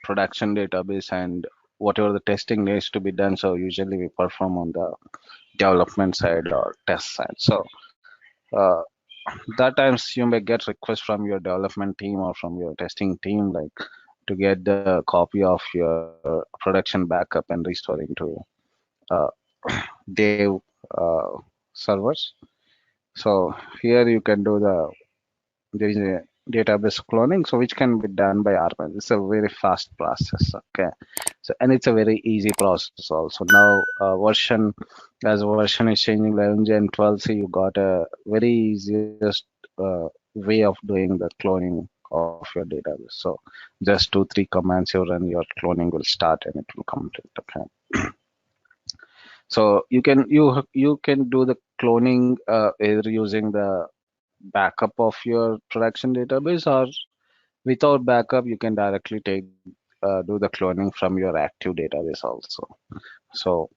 [SPEAKER 3] production database, and whatever the testing needs to be done, so usually we perform on the development side or test side. So uh, that times you may get requests from your development team or from your testing team, like to get the copy of your production backup and restoring to uh, dev servers. So here you can do there is a database cloning, so which can be done by Arman. It's a very fast process. Okay, so and it's a very easy process also. Now version, as version is changing 11 and 12, so you got a very easiest way of doing the cloning of your database. So just 2-3 commands you run, your cloning will start and it will complete. Okay. So you can do the cloning either using the backup of your production database, or without backup you can directly do the cloning from your active database also. So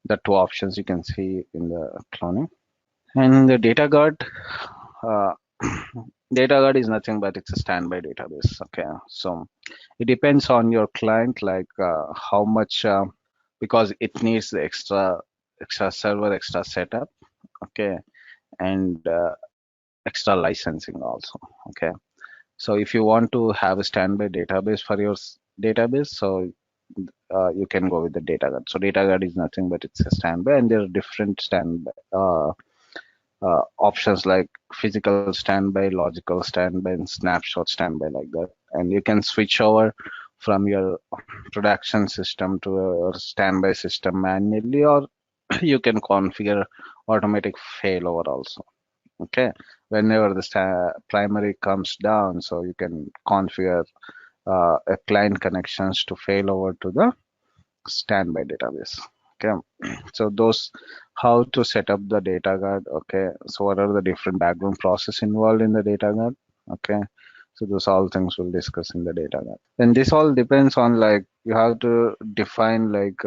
[SPEAKER 3] the two options you can see in the cloning. And the data guard, uh, data guard is nothing but it's a standby database. Okay, so it depends on your client, like how much, because it needs the extra server, extra setup. Okay, and extra licensing also. Okay, so if you want to have a standby database for your database, so you can go with the data guard. So data guard is nothing but it's a standby, and there are different standby options like physical standby, logical standby, and snapshot standby, like that. And you can switch over from your production system to a standby system manually, or you can configure automatic failover also. Okay, whenever the primary comes down, so you can configure a client connections to fail over to the standby database. Okay, so those, how to set up the data guard. Okay, so what are the different background process involved in the data guard. Okay, so those all things we'll discuss in the data guard. And this all depends on, like, you have to define like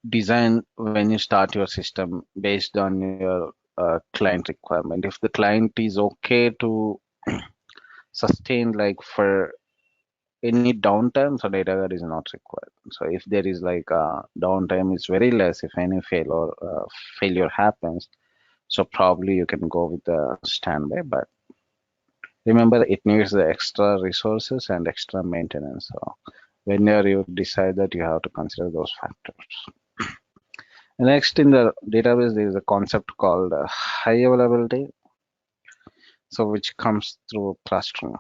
[SPEAKER 3] design when you start your system based on your client requirement. If the client is okay to sustain like for any downtime, so data guard is not required. So if there is like downtime is very less, if any failure happens, so probably you can go with the standby. But remember, it needs the extra resources and extra maintenance. So whenever you decide that, you have to consider those factors. Next, in the database, there is a concept called high availability, so which comes through clustering.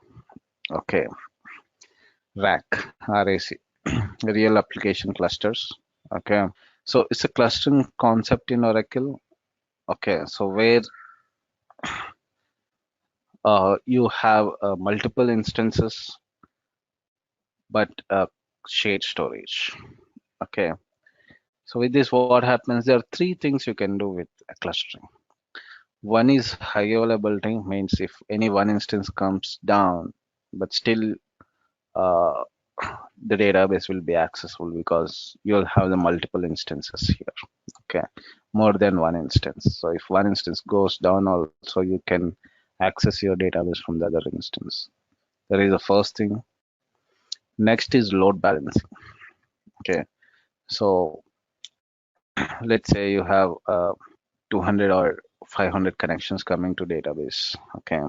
[SPEAKER 3] Okay, RAC, real application clusters. Okay, so it's a clustering concept in Oracle. Okay, so where you have multiple instances, but shared storage. Okay, so with this, what happens? There are three things you can do with clustering. One is high availability, means if any one instance comes down, but still uh, the database will be accessible because you'll have the multiple instances here. Okay, more than one instance. So if one instance goes down, also you can access your database from the other instance. That is the first thing. Next is load balancing. Okay, so let's say you have 200 or 500 connections coming to database. Okay,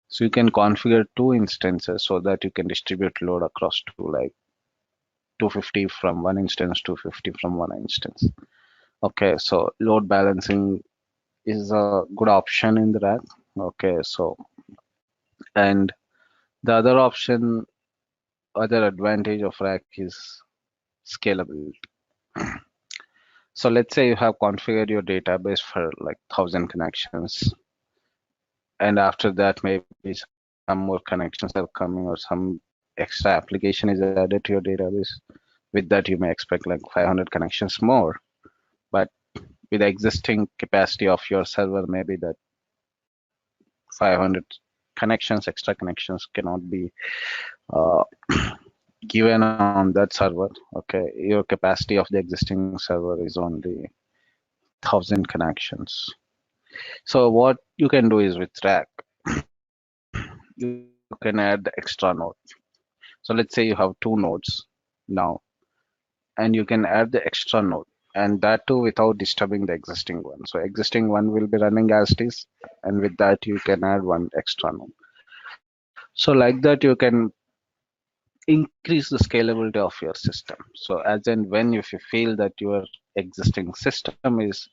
[SPEAKER 3] so you can configure two instances so that you can distribute load across to like 250 from one instance, 250 from one instance. Okay, so load balancing is a good option in the rack. Okay, so, and the other option, other advantage of rack is scalability. So let's say you have configured your database for like 1,000 connections, and after that maybe some more connections are coming, or some extra application is added to your database. With that, you may expect like 500 connections more, but with the existing capacity of your server, maybe that 500 connections, extra connections cannot be uh, given on that server. Okay, your capacity of the existing server is only 1,000 connections. So what you can do is with rack, you can add the extra node. So let's say you have two nodes now, and you can add the extra node, and that too without disturbing the existing one. So existing one will be running as it is, and with that you can add one extra node. So like that you can increase the scalability of your system. So as and when, if you feel that your existing system is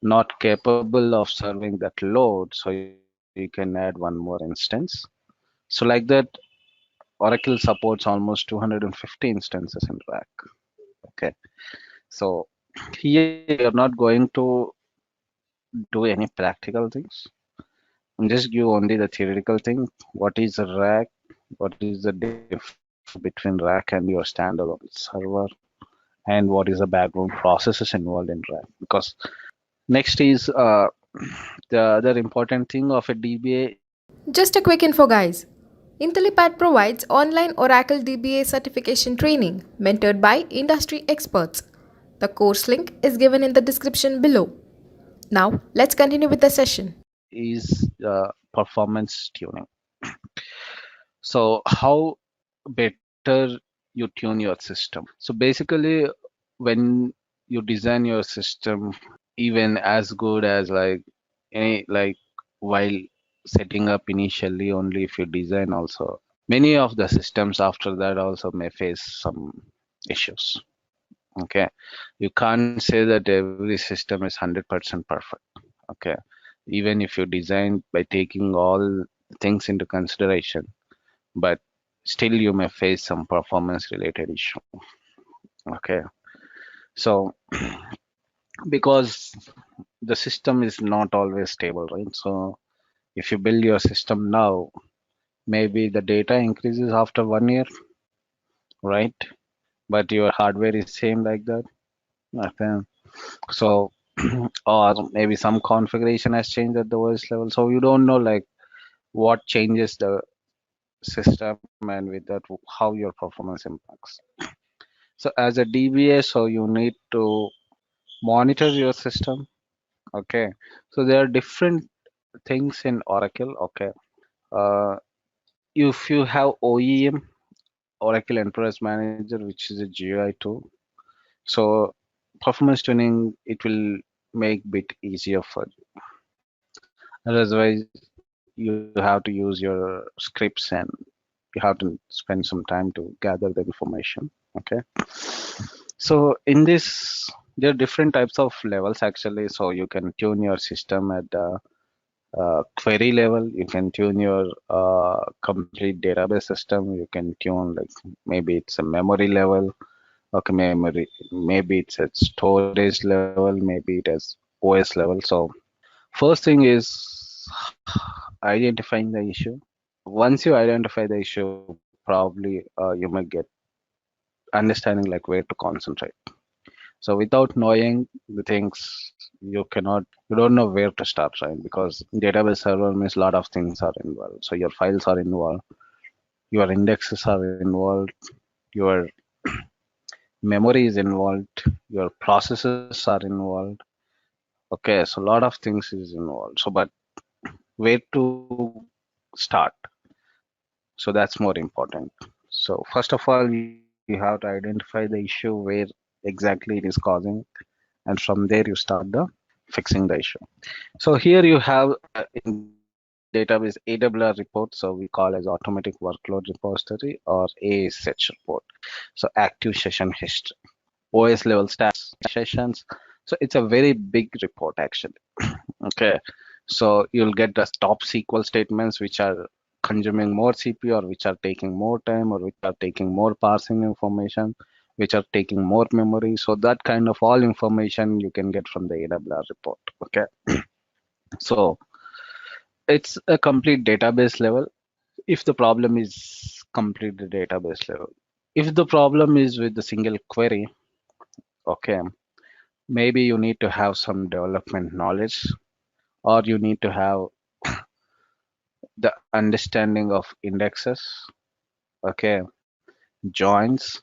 [SPEAKER 3] not capable of serving that load, so you can add one more instance. So like that, Oracle supports almost 250 instances in rack. Okay, so here you're not going to do any practical things. just give only the theoretical thing. What is a rack? What is the difference between rack and your standalone server? And what is the background processes involved in rack? Because next is the other important thing of a DBA.
[SPEAKER 1] Just a quick info, guys. IntelliPad provides online Oracle DBA certification training mentored by industry experts. The course link is given in the description below. Now, let's continue with the session.
[SPEAKER 3] Is performance tuning. So how better you tune your system? So basically, when you design your system, even as good as like any like while setting up initially, only if you design also, many of the systems after that also may face some issues. Okay, you can't say that every system is 100% perfect. Okay, even if you design by taking all things into consideration, but still you may face some performance related issue. Okay, so because the system is not always stable, right? So if you build your system now, maybe the data increases after 1 year, right? But your hardware is same like that. Okay. So or maybe some configuration has changed at the OS level. So you don't know like what changes the system and with that how your performance impacts. So as a DBA, so you need to monitor your system. Okay. So there are different things in Oracle. Okay. Uh, if you have OEM, Oracle Enterprise Manager, which is a GUI tool, so performance tuning it will make bit easier for you. Otherwise, you have to use your scripts and you have to spend some time to gather the information. Okay. So in this, there are different types of levels actually. So you can tune your system at the query level. You can tune your complete database system. You can tune like maybe it's a memory level. Okay, memory. Maybe it's at storage level. Maybe it has OS level. So first thing is identifying the issue. Once you identify the issue, probably you might get understanding like where to concentrate. So without knowing the things, you don't know where to start, right? Because database server means a lot of things are involved. So your files are involved, your indexes are involved, your memory is involved, your processes are involved. Okay, so a lot of things is involved. So, but where to start? So that's more important. So first of all, you have to identify the issue where exactly it is causing, and from there you start the fixing the issue. So here you have in database AWR report, so we call as automatic workload repository or ASH report. So active session history, OS level stats, sessions. So it's a very big report actually. Okay, so you'll get the top SQL statements which are consuming more CPU or which are taking more time or which are taking more parsing information, which are taking more memory. So that kind of all information you can get from the AWR report. Okay, so it's a complete database level. If the problem is complete the database level, if the problem is with the single query, okay, maybe you need to have some development knowledge or you need to have the understanding of indexes, okay, joins,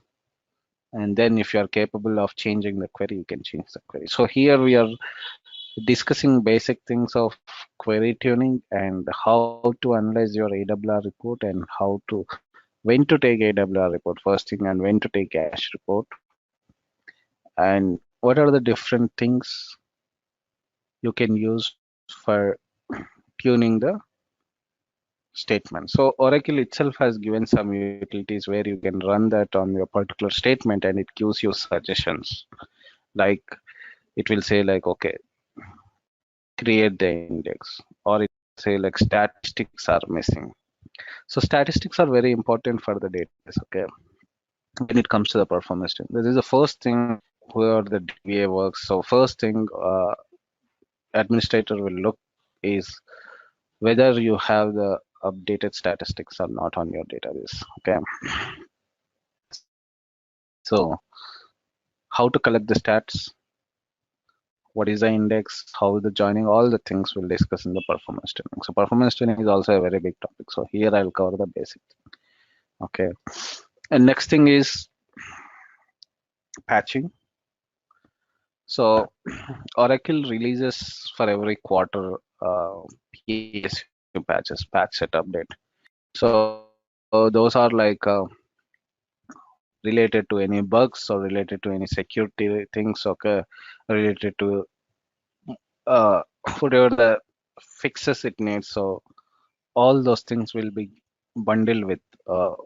[SPEAKER 3] and then if you are capable of changing the query, you can change the query. So here we are discussing basic things of query tuning and how to analyze your AWR report and how to when to take AWR report first thing and when to take cache report and what are the different things you can use for tuning the statement. So Oracle itself has given some utilities where you can run that on your particular statement and it gives you suggestions. Like it will say like, okay, create the index, or it will say like statistics are missing. So statistics are very important for the database, okay? When it comes to the performance thing. This is the first thing where the DBA works. So first thing administrator will look is whether you have the updated statistics or not on your database. Okay, so how to collect the stats, what is the index, how is the joining, all the things we'll discuss in the performance tuning. So performance tuning is also a very big topic. So here I'll cover the basic thing. Okay, and next thing is patching. So Oracle releases for every quarter PSU patches, patch set update. So those are like related to any bugs or related to any security things, okay, related to uh, whatever the fixes it needs. So all those things will be bundled with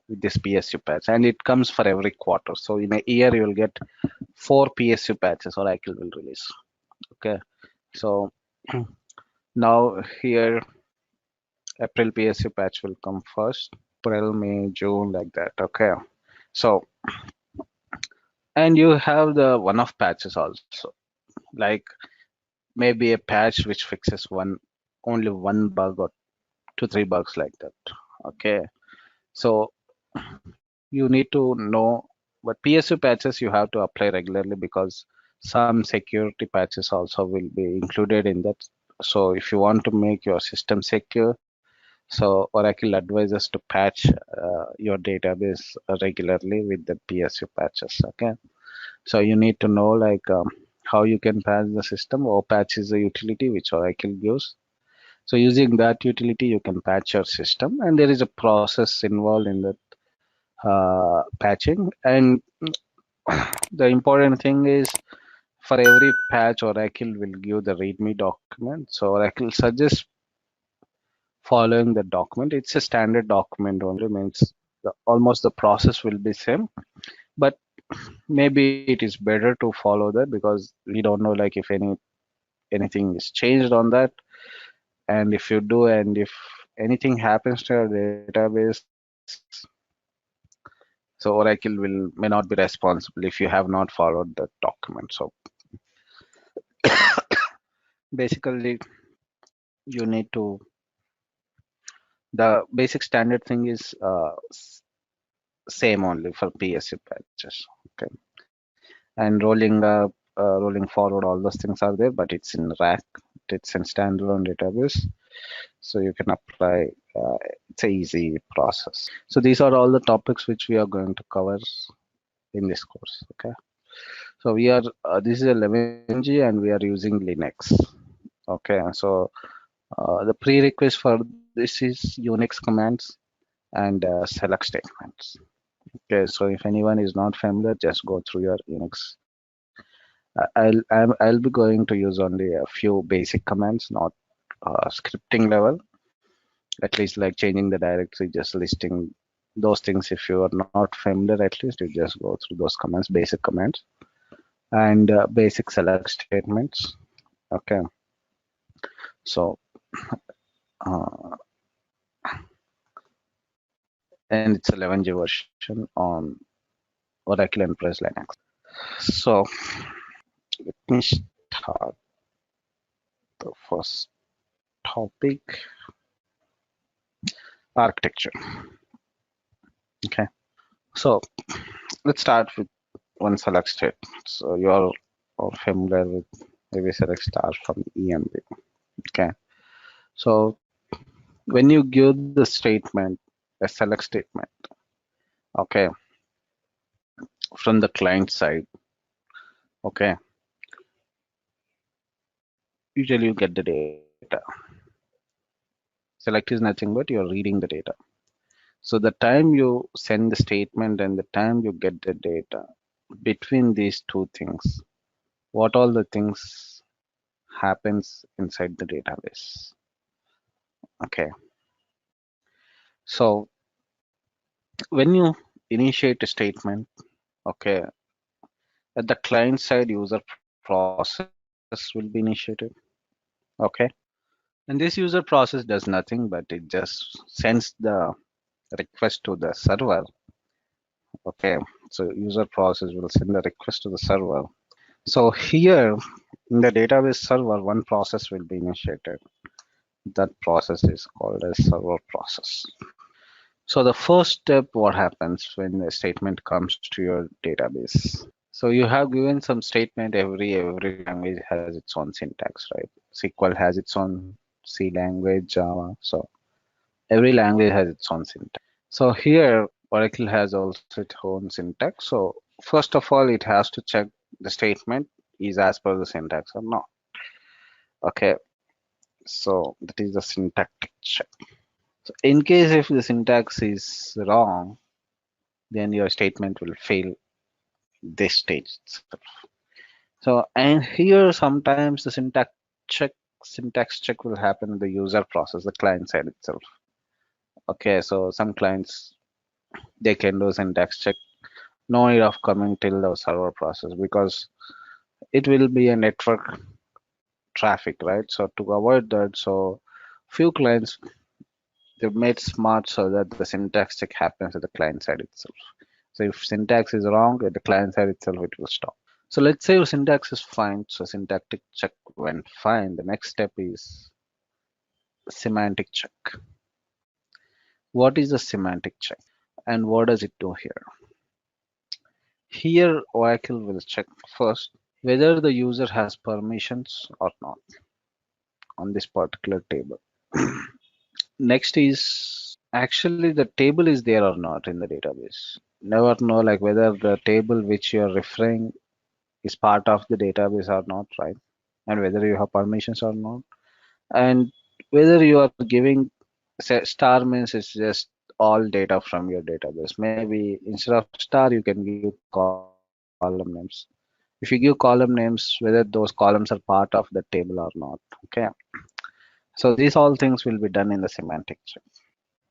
[SPEAKER 3] this PSU patch, and it comes for every quarter. So in a year, you will get 4 PSU patches Oracle will release. Okay, so now here April PSU patch will come first. April, May, June, like that. Okay, so and you have the one-off patches also, like maybe a patch which fixes only one bug or 2 3 bugs like that. Okay, so you need to know, but PSU patches you have to apply regularly because some security patches also will be included in that. So if you want to make your system secure, so Oracle advises to patch your database regularly with the PSU patches. Okay, so you need to know like how you can patch the system. OPatch is a utility which Oracle gives. So using that utility, you can patch your system, and there is a process involved in that patching. And the important thing is for every patch, Oracle will give the README document. So Oracle suggests following the document. It's a standard document only, means almost the process will be same, but maybe it is better to follow that because we don't know like if anything is changed on that, and if you do, and if anything happens to your database, so Oracle may not be responsible if you have not followed the document. So basically, you need to, the basic standard thing is same only for PSU patches. Okay, and rolling up, rolling forward, all those things are there, but it's in rack, it's in standalone database, so you can apply. It's a easy process. So these are all the topics which we are going to cover in this course. Okay, so we are this is 11G and we are using Linux. Okay, so the prerequisite for this is Unix commands and select statements. Okay, so if anyone is not familiar, just go through your Unix. I'll be going to use only a few basic commands, not scripting level. At least like changing the directory, just listing those things. If you are not familiar, at least you just go through those commands, basic commands, and basic select statements. Okay, so uh, and it's 11G version on Oracle Enterprise Linux. So let me start the first topic, architecture. Okay, so let's start with one select statement. So you are all familiar with maybe select star from EMB. Okay, so when you give the statement, a select statement, okay, from the client side, okay, usually you get the data. Select is nothing but you're reading the data. So the time you send the statement and the time you get the data, between these two things, what all the things happens inside the database. Okay, so when you initiate a statement, okay, at the client side, user process will be initiated. Okay, and this user process does nothing but it just sends the request to the server. Okay, so user process will send the request to the server. So here in the database server, one process will be initiated. That process is called as server process. So the first step, what happens when a statement comes to your database? So you have given some statement, every language has its own syntax, right? SQL has its own, C language, Java. So every language has its own syntax. So here Oracle has also its own syntax. So first of all, it has to check the statement is as per the syntax or not. Okay, so that is the syntactic check. So in case if the syntax is wrong, then your statement will fail this stage itself. So and here sometimes the syntax check will happen in the user process, the client side itself. Okay, so some clients they can do syntax check, no need of coming till the server process because it will be a network traffic, right? So to avoid that, so few clients they've made smart so that the syntax check happens at the client side itself. So if syntax is wrong at the client side itself, it will stop. So let's say your syntax is fine. So syntactic check went fine. The next step is semantic check. What is the semantic check and what does it do here? Here Oracle will check first whether the user has permissions or not on this particular table. Next is actually the table is there or not in the database. Never know like whether the table which you are referring is part of the database or not, right? And whether you have permissions or not. And whether you are giving star means it's just all data from your database. Maybe instead of star, you can give column names. If you give column names, whether those columns are part of the table or not. Okay. So these all things will be done in the semantic check.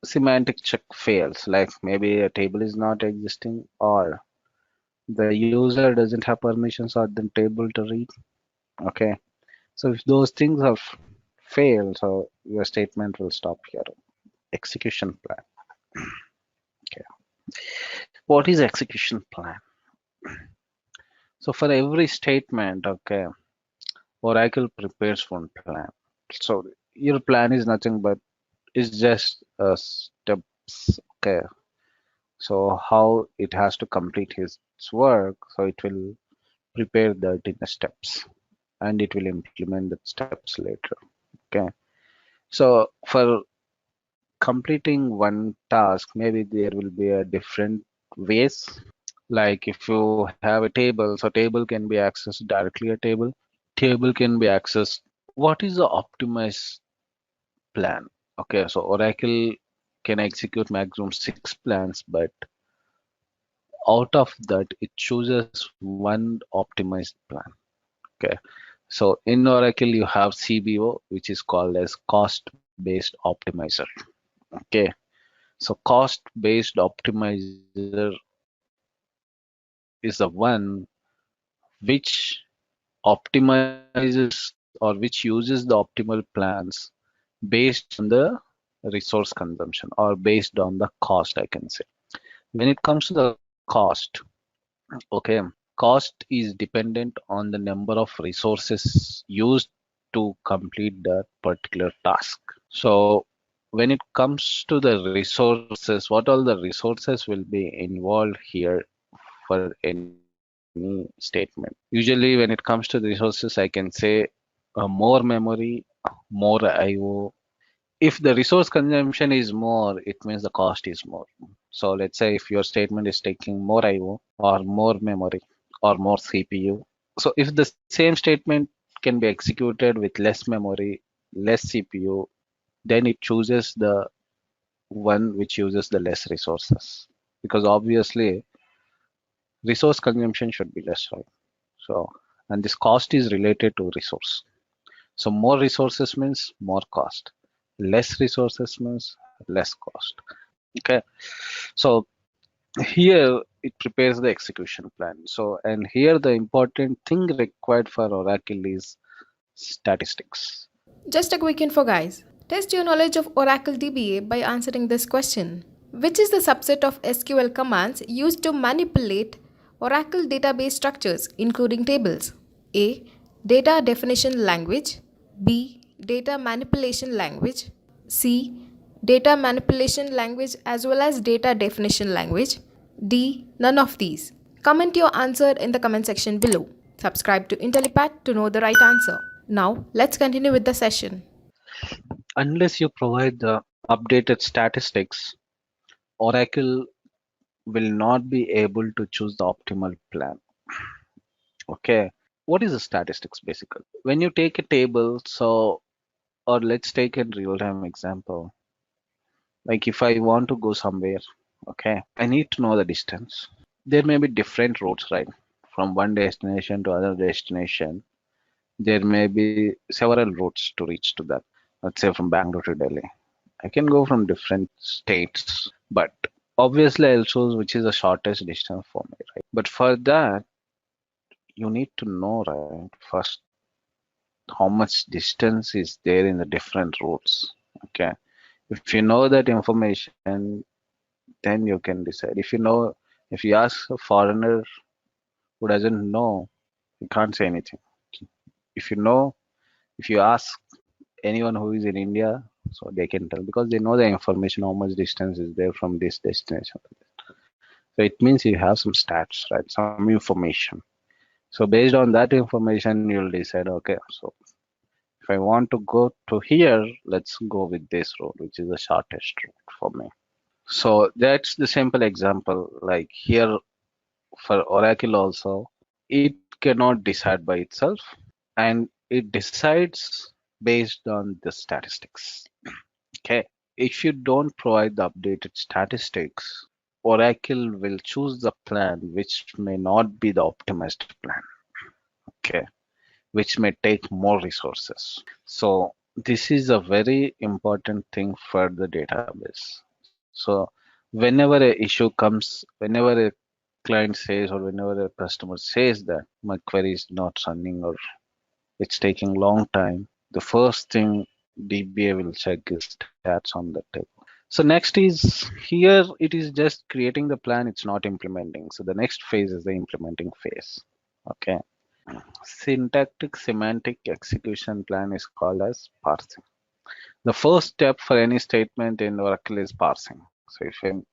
[SPEAKER 3] Semantic check fails, like maybe a table is not existing or the user doesn't have permissions or the table to read. Okay. So if those things have failed, so your statement will stop here. Execution plan. Okay. What is execution plan? So for every statement, okay, Oracle prepares one plan. So your plan is nothing but it's just steps. Okay. So how it has to complete his work. So it will prepare that in the steps and it will implement the steps later. Okay. So for completing one task, maybe there will be a different ways. Like if you have a table, so table can be accessed directly a table. Table can be accessed. What is the optimized plan? Okay, so Oracle can execute maximum 6 plans, but out of that, it chooses one optimized plan. Okay, so in Oracle, you have CBO, which is called as cost-based optimizer. Okay, so cost-based optimizer is the one which optimizes or which uses the optimal plans based on the resource consumption or based on the cost, I can say. When it comes to the cost, okay, cost is dependent on the number of resources used to complete that particular task. So when it comes to the resources, what all the resources will be involved here for any statement? Usually when it comes to the resources, I can say more memory, more IO. If the resource consumption is more, it means the cost is more. So let's say if your statement is taking more IO or more memory or more CPU. So if the same statement can be executed with less memory, less CPU, then it chooses the one which uses the less resources. Because obviously resource consumption should be less, right? So, and this cost is related to resource. So more resources means more cost. Less resources means less cost. Okay. So here it prepares the execution plan. So, and here the important thing required for Oracle is statistics.
[SPEAKER 1] Just a quick info, guys. Test your knowledge of Oracle DBA by answering this question. Which is the subset of SQL commands used to manipulate Oracle database structures, including tables? A. Data definition language. B. data manipulation language, C. Data manipulation language as well as data definition language, D. None of these. Comment your answer in the comment section below. Subscribe to IntelliPad to know the right answer. Now, let's continue with the session.
[SPEAKER 3] Unless you provide the updated statistics, Oracle will not be able to choose the optimal plan. Okay, what is the statistics basically? When you take a table, or let's take a real-time example. Like if I want to go somewhere, okay, I need to know the distance. There may be different routes, right? From one destination to other destination, there may be several routes to reach to that. Let's say from Bangalore to Delhi. I can go from different states, but obviously I'll choose which is the shortest distance for me, right? But for that, you need to know, right, first how much distance is there in the different routes. Okay. If you know that information, then you can decide. If you ask a foreigner who doesn't know, you can't say anything. If you know, if you ask anyone who is in India, so they can tell because they know the information, how much distance is there from this destination. So it means you have some stats, right? Some information. So based on that information, you'll decide, okay, so if I want to go to here, let's go with this road, which is the shortest route for me. So that's the simple example. Like here for Oracle also, it cannot decide by itself and it decides based on the statistics. Okay. If you don't provide the updated statistics, Oracle will choose the plan which may not be the optimized plan. Okay. Which may take more resources. So this is a very important thing for the database. So whenever a issue comes, whenever a client says or whenever a customer says that my query is not running or it's taking long time, the first thing DBA will check is stats on the table. So next is here it is just creating the plan, it's not implementing. So the next phase is the implementing phase. Okay. Syntactic semantic execution plan is called as parsing. The first step for any statement in Oracle is parsing. So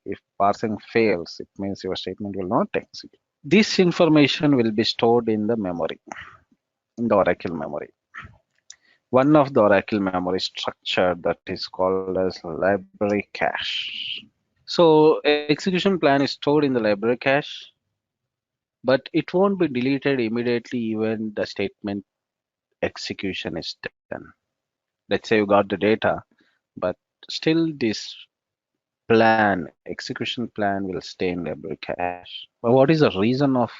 [SPEAKER 3] if parsing fails, it means your statement will not execute. This information will be stored in the memory, in the Oracle memory. One of the Oracle memory structure that is called as library cache. So execution plan is stored in the library cache, but it won't be deleted immediately even the statement execution is done. Let's say you got the data, but still this execution plan will stay in library cache. But what is the reason of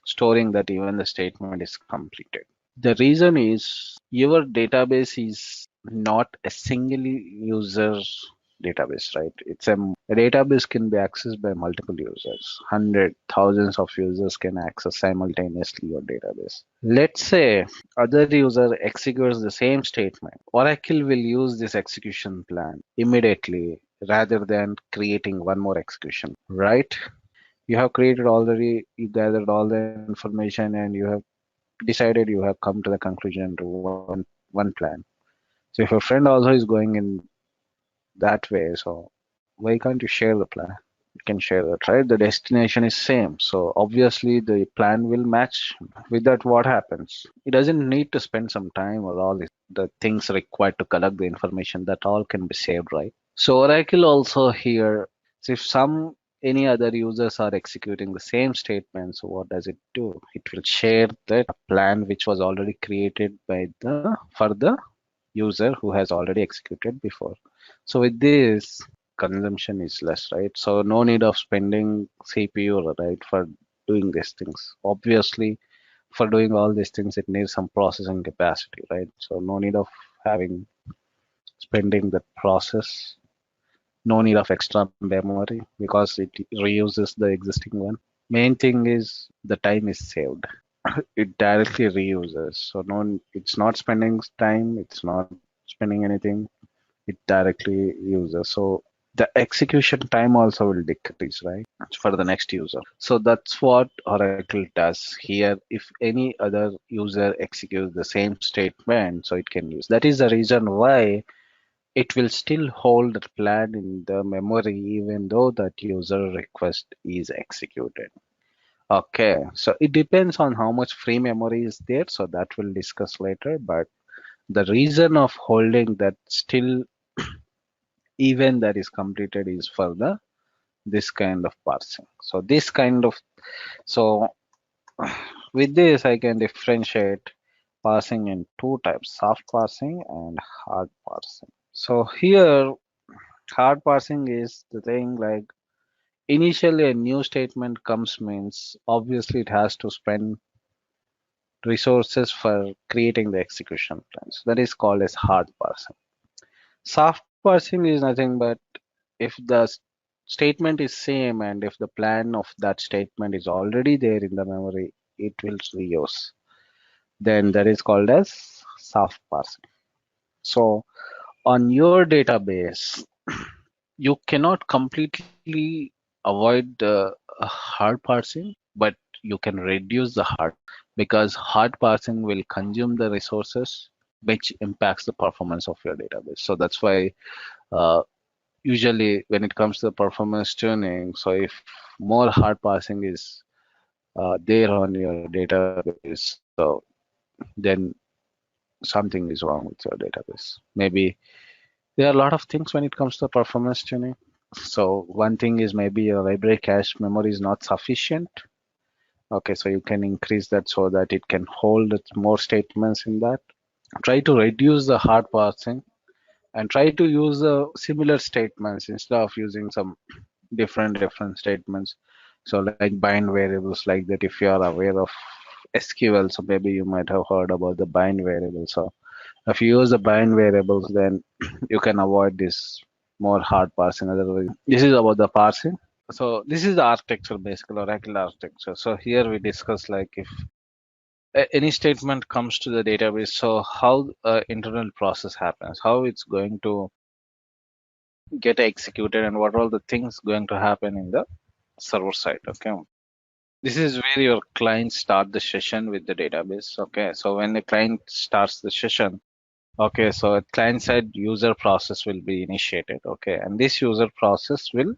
[SPEAKER 3] storing that even the statement is completed? The reason is your database is not a single user database, right? A database can be accessed by multiple users. Hundred, thousands of users can access simultaneously your database. Let's say other user executes the same statement. Oracle will use this execution plan immediately rather than creating one more execution, right? You have created already, you gathered all the information and you have decided, you have come to the conclusion to one plan. So if your friend also is going in that way, so why can't you share the plan? You can share that, right? The destination is same, so obviously the plan will match. With that, what happens? It doesn't need to spend some time or all the things required to collect the information. That all can be saved, right? So Oracle also here, so if any other users are executing the same statement, so what does it do? It will share that plan which was already created for the user who has already executed before. So with this, consumption is less, right? So no need of spending CPU, right, for doing these things. Obviously, for doing all these things, it needs some processing capacity, right? So no need of spending that process. No need of extra memory because it reuses the existing one. Main thing is the time is saved. It directly reuses. So it's not spending time. It's not spending anything. It directly uses. So the execution time also will decrease, right? For the next user. So that's what Oracle does here. If any other user executes the same statement, so it can use. That is the reason why it will still hold the plan in the memory even though that user request is executed. Okay, so it depends on how much free memory is there, so that we'll discuss later. But the reason of holding that still event that is completed is for the this kind of parsing. So this kind of so with this I can differentiate parsing in two types: soft parsing and hard parsing. So here hard parsing is the thing like initially a new statement comes means obviously it has to spend resources for creating the execution plans. That is called as hard parsing. Soft parsing is nothing but if the statement is same and if the plan of that statement is already there in the memory, it will reuse. Then that is called as soft parsing. So on your database, you cannot completely avoid the hard parsing, but you can reduce the hard because hard parsing will consume the resources which impacts the performance of your database. So that's why uh, usually when it comes to the performance tuning, so if more hard parsing is there on your database, so then something is wrong with your database. Maybe there are a lot of things when it comes to performance tuning. So one thing is maybe your library cache memory is not sufficient. Okay, so you can increase that so that it can hold more statements in that. Try to reduce the hard parsing and try to use similar statements instead of using some different statements. So like bind variables like that. If you are aware of SQL, so maybe you might have heard about the bind variables. So if you use the bind variables, then you can avoid this more hard parsing. Otherwise, this is about the parsing. So this is the architecture, basically Oracle architecture. So here we discuss like if any statement comes to the database, so how internal process happens, how it's going to get executed, and what are all the things going to happen in the server side. Okay, this is where your client start the session with the database. Okay, so when the client starts the session, okay, so at client side user process will be initiated. Okay, and this user process will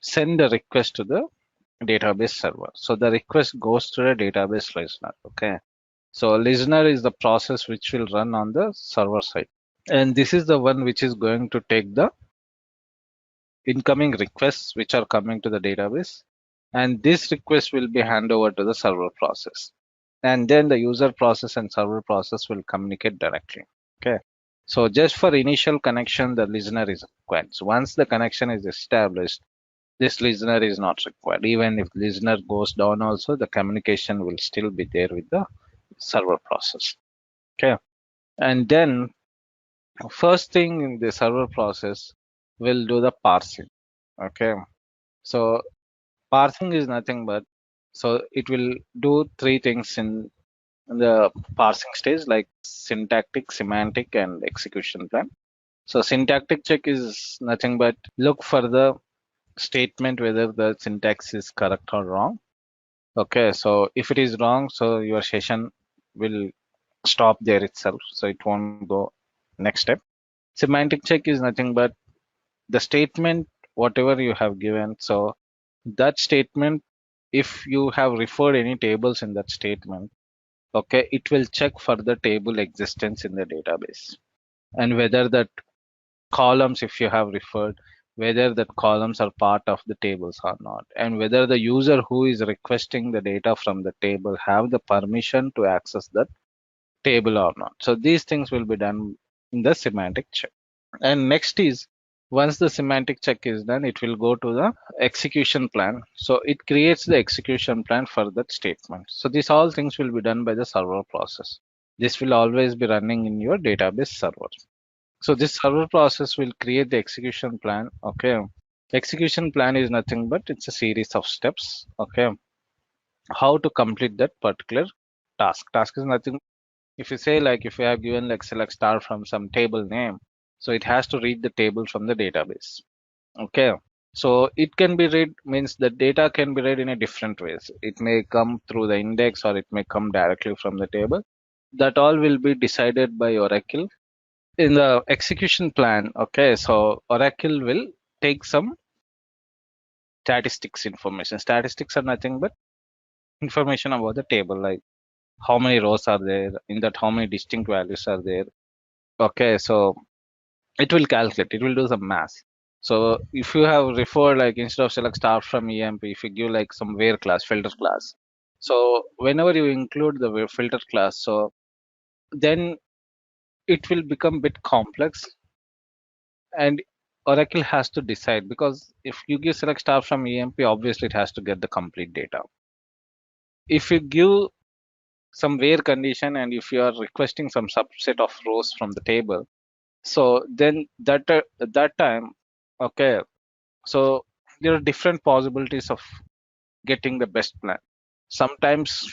[SPEAKER 3] send the request to the database server. So the request goes to the database listener. Okay, so listener is the process which will run on the server side, and this is the one which is going to take the incoming requests which are coming to the database, and this request will be handed over to the server process, and then the user process and server process will communicate directly. Okay, so just for initial connection the listener is required. So once the connection is established, this listener is not required. Even if listener goes down also, the communication will still be there with the server process. Okay, and then first thing in the server process will do the parsing. Okay, so parsing is nothing but, so it will do three things in the parsing stage, like syntactic, semantic, and execution plan. So syntactic check is nothing but look for the statement whether the syntax is correct or wrong. Okay, so if it is wrong, so your session will stop there itself, so it won't go next step. Semantic check is nothing but the statement whatever you have given, so that statement, if you have referred any tables in that statement, okay, it will check for the table existence in the database, and whether that columns, if you have referred, whether that columns are part of the tables or not, and whether the user who is requesting the data from the table have the permission to access that table or not. So these things will be done in the semantic check. And next is, once the semantic check is done, it will go to the execution plan. So it creates the execution plan for that statement. So these all things will be done by the server process. This will always be running in your database server. So this server process will create the execution plan. Okay, execution plan is nothing but it's a series of steps. Okay, how to complete that particular task is nothing. If you say like, if you have given like select star from some table name, so it has to read the table from the database. Okay. So it can be read means the data can be read in a different ways. It may come through the index or it may come directly from the table. That all will be decided by Oracle in the execution plan. Okay. So Oracle will take some statistics information. Statistics are nothing but information about the table, like how many rows are there, in that how many distinct values are there. Okay. So it will calculate, it will do some math. So if you have referred, like instead of select start from emp, if you give like some where class, filter class, so whenever you include the filter class, so then it will become bit complex, and Oracle has to decide, because if you give select start from emp, obviously it has to get the complete data. If you give some where condition and if you are requesting some subset of rows from the table, so then that time, okay, so there are different possibilities of getting the best plan. Sometimes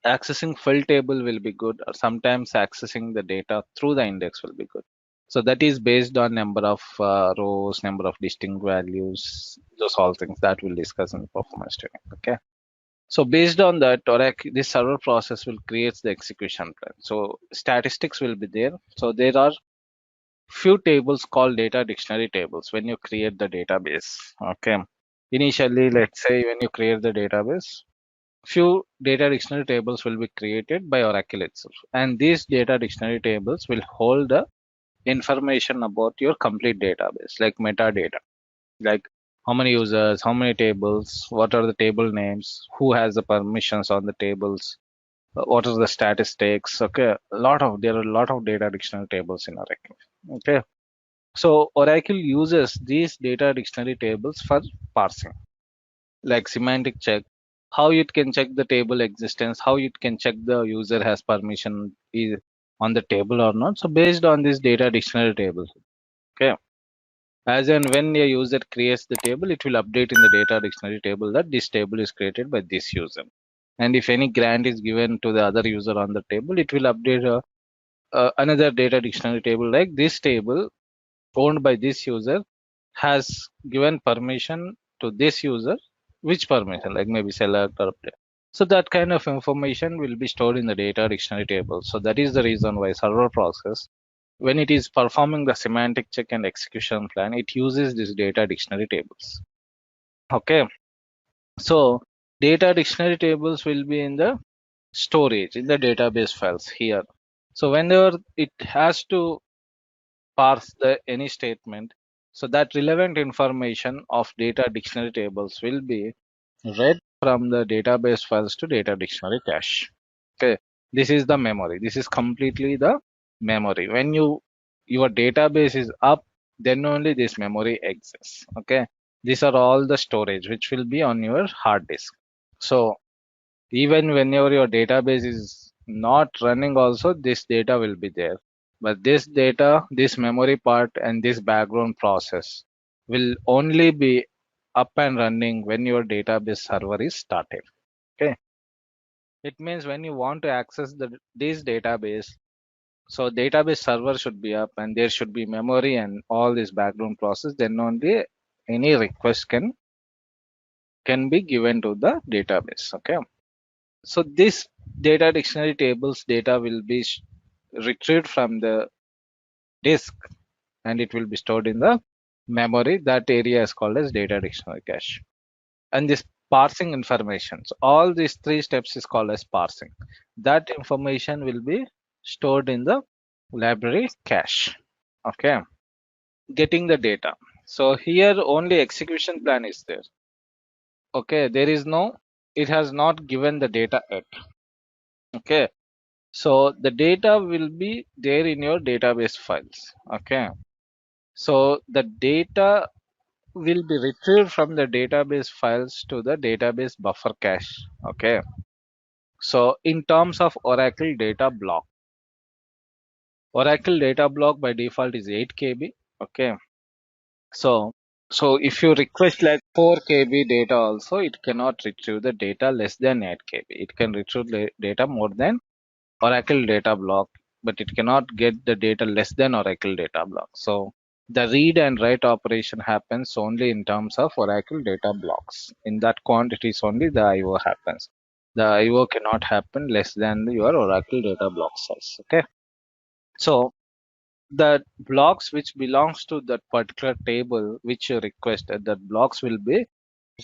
[SPEAKER 3] accessing full table will be good, or sometimes accessing the data through the index will be good. So that is based on number of rows, number of distinct values, those all things that we'll discuss in performance tuning. Okay. So based on that, Oracle, this server process will create the execution plan. So statistics will be there. So there are few tables called data dictionary tables when you create the database. Okay. Initially, let's say when you create the database, few data dictionary tables will be created by Oracle itself. And these data dictionary tables will hold the information about your complete database, like metadata, like how many users, how many tables, what are the table names, who has the permissions on the tables, what are the statistics. Okay. There are a lot of data dictionary tables in Oracle. Okay. So Oracle uses these data dictionary tables for parsing, like semantic check, how it can check the table existence, how it can check the user has permission on the table or not. So based on this data dictionary tables, okay, as and when a user creates the table, it will update in the data dictionary table that this table is created by this user. And if any grant is given to the other user on the table, it will update another data dictionary table, like this table owned by this user has given permission to this user, which permission, like maybe select or update. So that kind of information will be stored in the data dictionary table. So that is the reason why server process, when it is performing the semantic check and execution plan, it uses these data dictionary tables. Okay. So data dictionary tables will be in the storage in the database files here. So whenever it has to parse the any statement, so that relevant information of data dictionary tables will be read from the database files to data dictionary cache. Okay, this is the memory. This is completely the memory. When your database is up, then only this memory exists. Okay, these are all the storage which will be on your hard disk. So even whenever your database is not running also, this data will be there. But this data, this memory part and this background process will only be up and running when your database server is started. Okay. It means when you want to access this database, so database server should be up and there should be memory and all this background process, then only any request can be given to the database. Okay. So this data dictionary tables data will be retrieved from the disk and it will be stored in the memory. That area is called as data dictionary cache. And this parsing information, so all these three steps is called as parsing. That information will be stored in the library cache. Okay, getting the data. So here only execution plan is there. Okay, there is no, it has not given the data yet. Okay, so the data will be there in your database files. Okay, so the data will be retrieved from the database files to the database buffer cache. Okay, so in terms of Oracle data block, Oracle data block by default is 8 KB. Okay, so if you request like 4 KB data also, it cannot retrieve the data less than 8 KB. It can retrieve the data more than Oracle data block, but it cannot get the data less than Oracle data block. So The read and write operation happens only in terms of Oracle data blocks. In that quantities only the IO happens. The IO cannot happen less than your Oracle data block size. Okay. So the blocks which belongs to that particular table which you requested, that blocks will be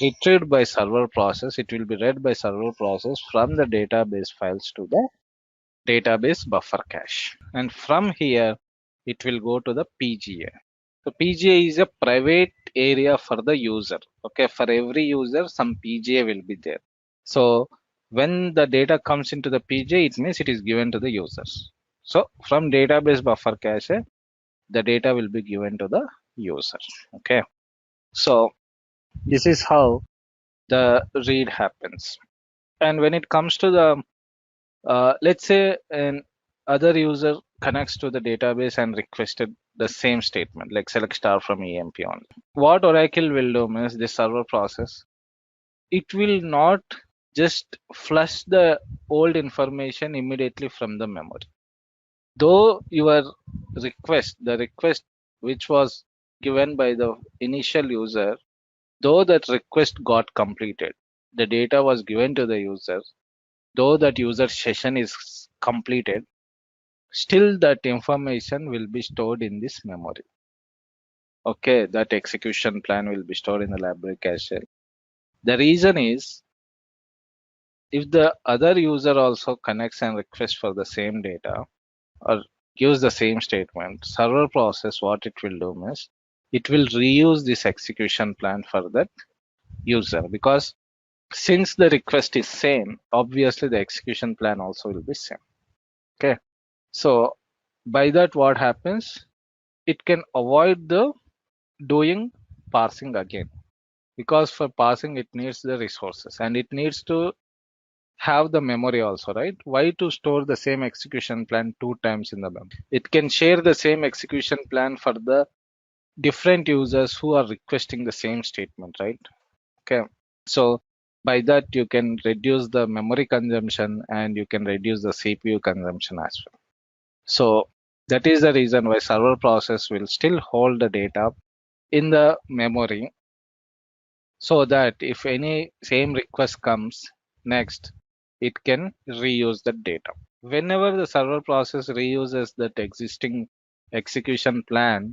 [SPEAKER 3] retrieved by server process. It will be read by server process from the database files to the database buffer cache. And from here, it will go to the PGA. So PGA is a private area for the user. Okay, for every user, some PGA will be there. So when the data comes into the PGA, it means it is given to the users. So from database buffer cache, the data will be given to the user. Okay, so this is how the read happens. And when it comes to the let's say an other user connects to the database and requested the same statement, like select star from EMP only. What Oracle will do is this server process, it will not just flush the old information immediately from the memory. Though your request, the request which was given by the initial user, though that request got completed, the data was given to the user, though that user session is completed, still that information will be stored in this memory. Okay, that execution plan will be stored in the library cache. The reason is, if the other user also connects and requests for the same data or gives the same statement, server process, what it will do is it will reuse this execution plan for that user, because since the request is same, obviously the execution plan also will be same. Okay, so by that what happens, it can avoid the doing parsing again, because for parsing it needs the resources and it needs to have the memory also, right? Why to store the same execution plan two times in the memory? It can share the same execution plan for the different users who are requesting the same statement, right? Okay, so by that you can reduce the memory consumption and you can reduce the CPU consumption as well. So that is the reason why server process will still hold the data in the memory, so that if any same request comes next, it can reuse the data. Whenever the server process reuses that existing execution plan,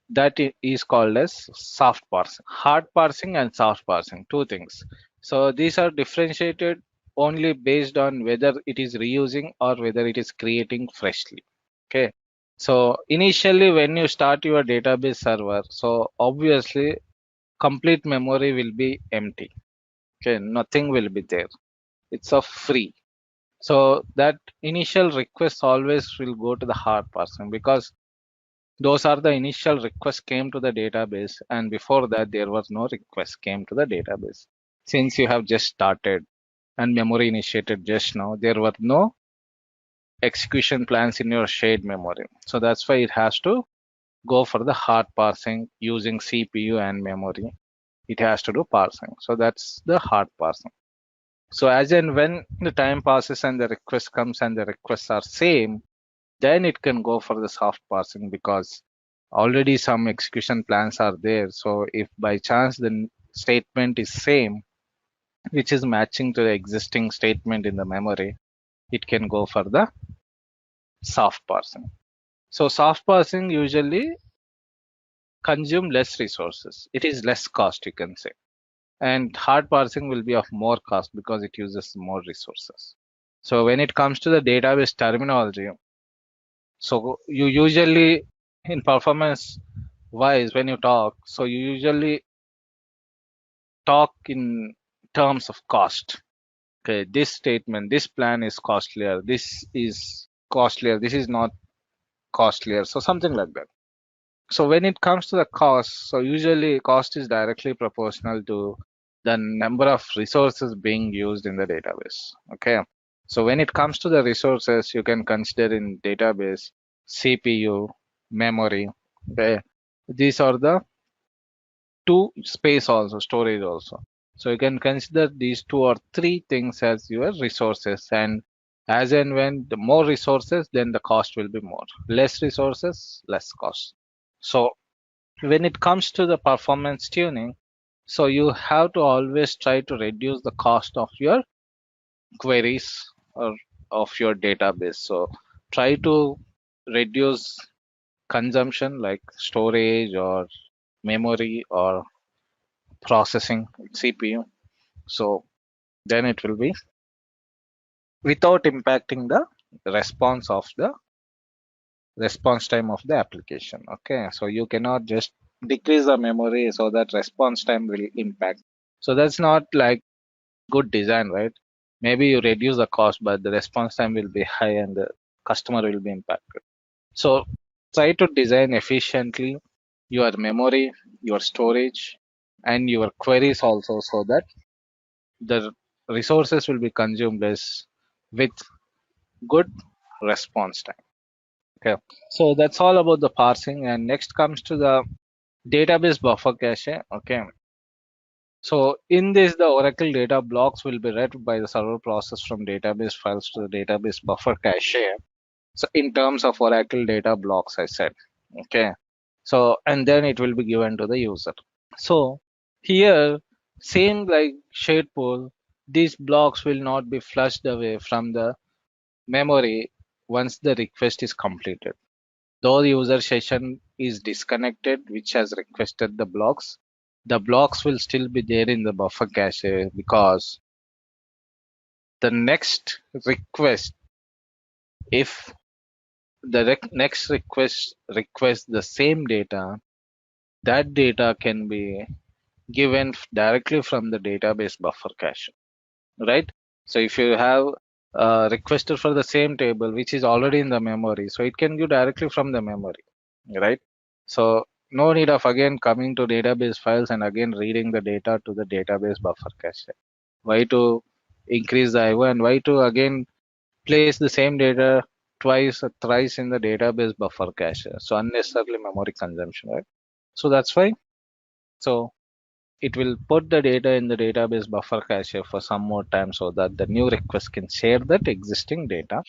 [SPEAKER 3] that is called as soft parsing. Hard parsing and soft parsing, two things. So these are differentiated only based on whether it is reusing or whether it is creating freshly. Okay, so initially when you start your database server, so obviously complete memory will be empty. Okay, nothing will be there. It's a free. So that initial request always will go to the hard parsing, because those are the initial requests came to the database, and before that there was no request came to the database. Since you have just started and memory initiated just now, there were no execution plans in your shared memory. So that's why it has to go for the hard parsing using CPU and memory. It has to do parsing. So that's the hard parsing. So as and when the time passes and the request comes and the requests are same, then it can go for the soft parsing, because already some execution plans are there. So if by chance the statement is same, which is matching to the existing statement in the memory, it can go for the soft parsing. So soft parsing usually consume less resources. It is less cost, you can say. And hard parsing will be of more cost because it uses more resources. So when it comes to the database terminology, so you usually, in performance wise, when you talk, so you usually talk in terms of cost. Okay, this statement, this plan is costlier, this is costlier, this is not costlier, so something like that. So when it comes to the cost, so usually cost is directly proportional to the number of resources being used in the database. Okay, so when it comes to the resources, you can consider in database CPU, memory. Okay, these are the two, space also, storage also. So you can consider these two or three things as your resources, and as and when the more resources, then the cost will be more. Less resources, less cost. So when it comes to the performance tuning, so you have to always try to reduce the cost of your queries or of your database. So try to reduce consumption like storage or memory or processing CPU. So then it will be without impacting the response of the response time of the application. Okay, so you cannot just decrease the memory so that response time will impact. So that's not like good design, right? Maybe you reduce the cost, but the response time will be high and the customer will be impacted. So try to design efficiently your memory, your storage, and your queries also, so that the resources will be consumed less with good response time. Okay, so that's all about the parsing. And next comes to the database buffer cache. Okay, so in this, the Oracle data blocks will be read by the server process from database files to the database buffer cache. So in terms of Oracle data blocks, I said, okay. So, and then it will be given to the user. So here, same like shared pool, these blocks will not be flushed away from the memory once the request is completed. Though the user session is disconnected, which has requested the blocks will still be there in the buffer cache because the next request, if the next request the same data, that data can be given directly from the database buffer cache, right? So if you have requested for the same table which is already in the memory, so it can give directly from the memory, right? So no need of again coming to database files and again reading the data to the database buffer cache. Why to increase the IO and why to again place the same data twice or thrice in the database buffer cache? So unnecessarily memory consumption, right? So that's why. So it will put the data in the database buffer cache for some more time so that the new request can share that existing data,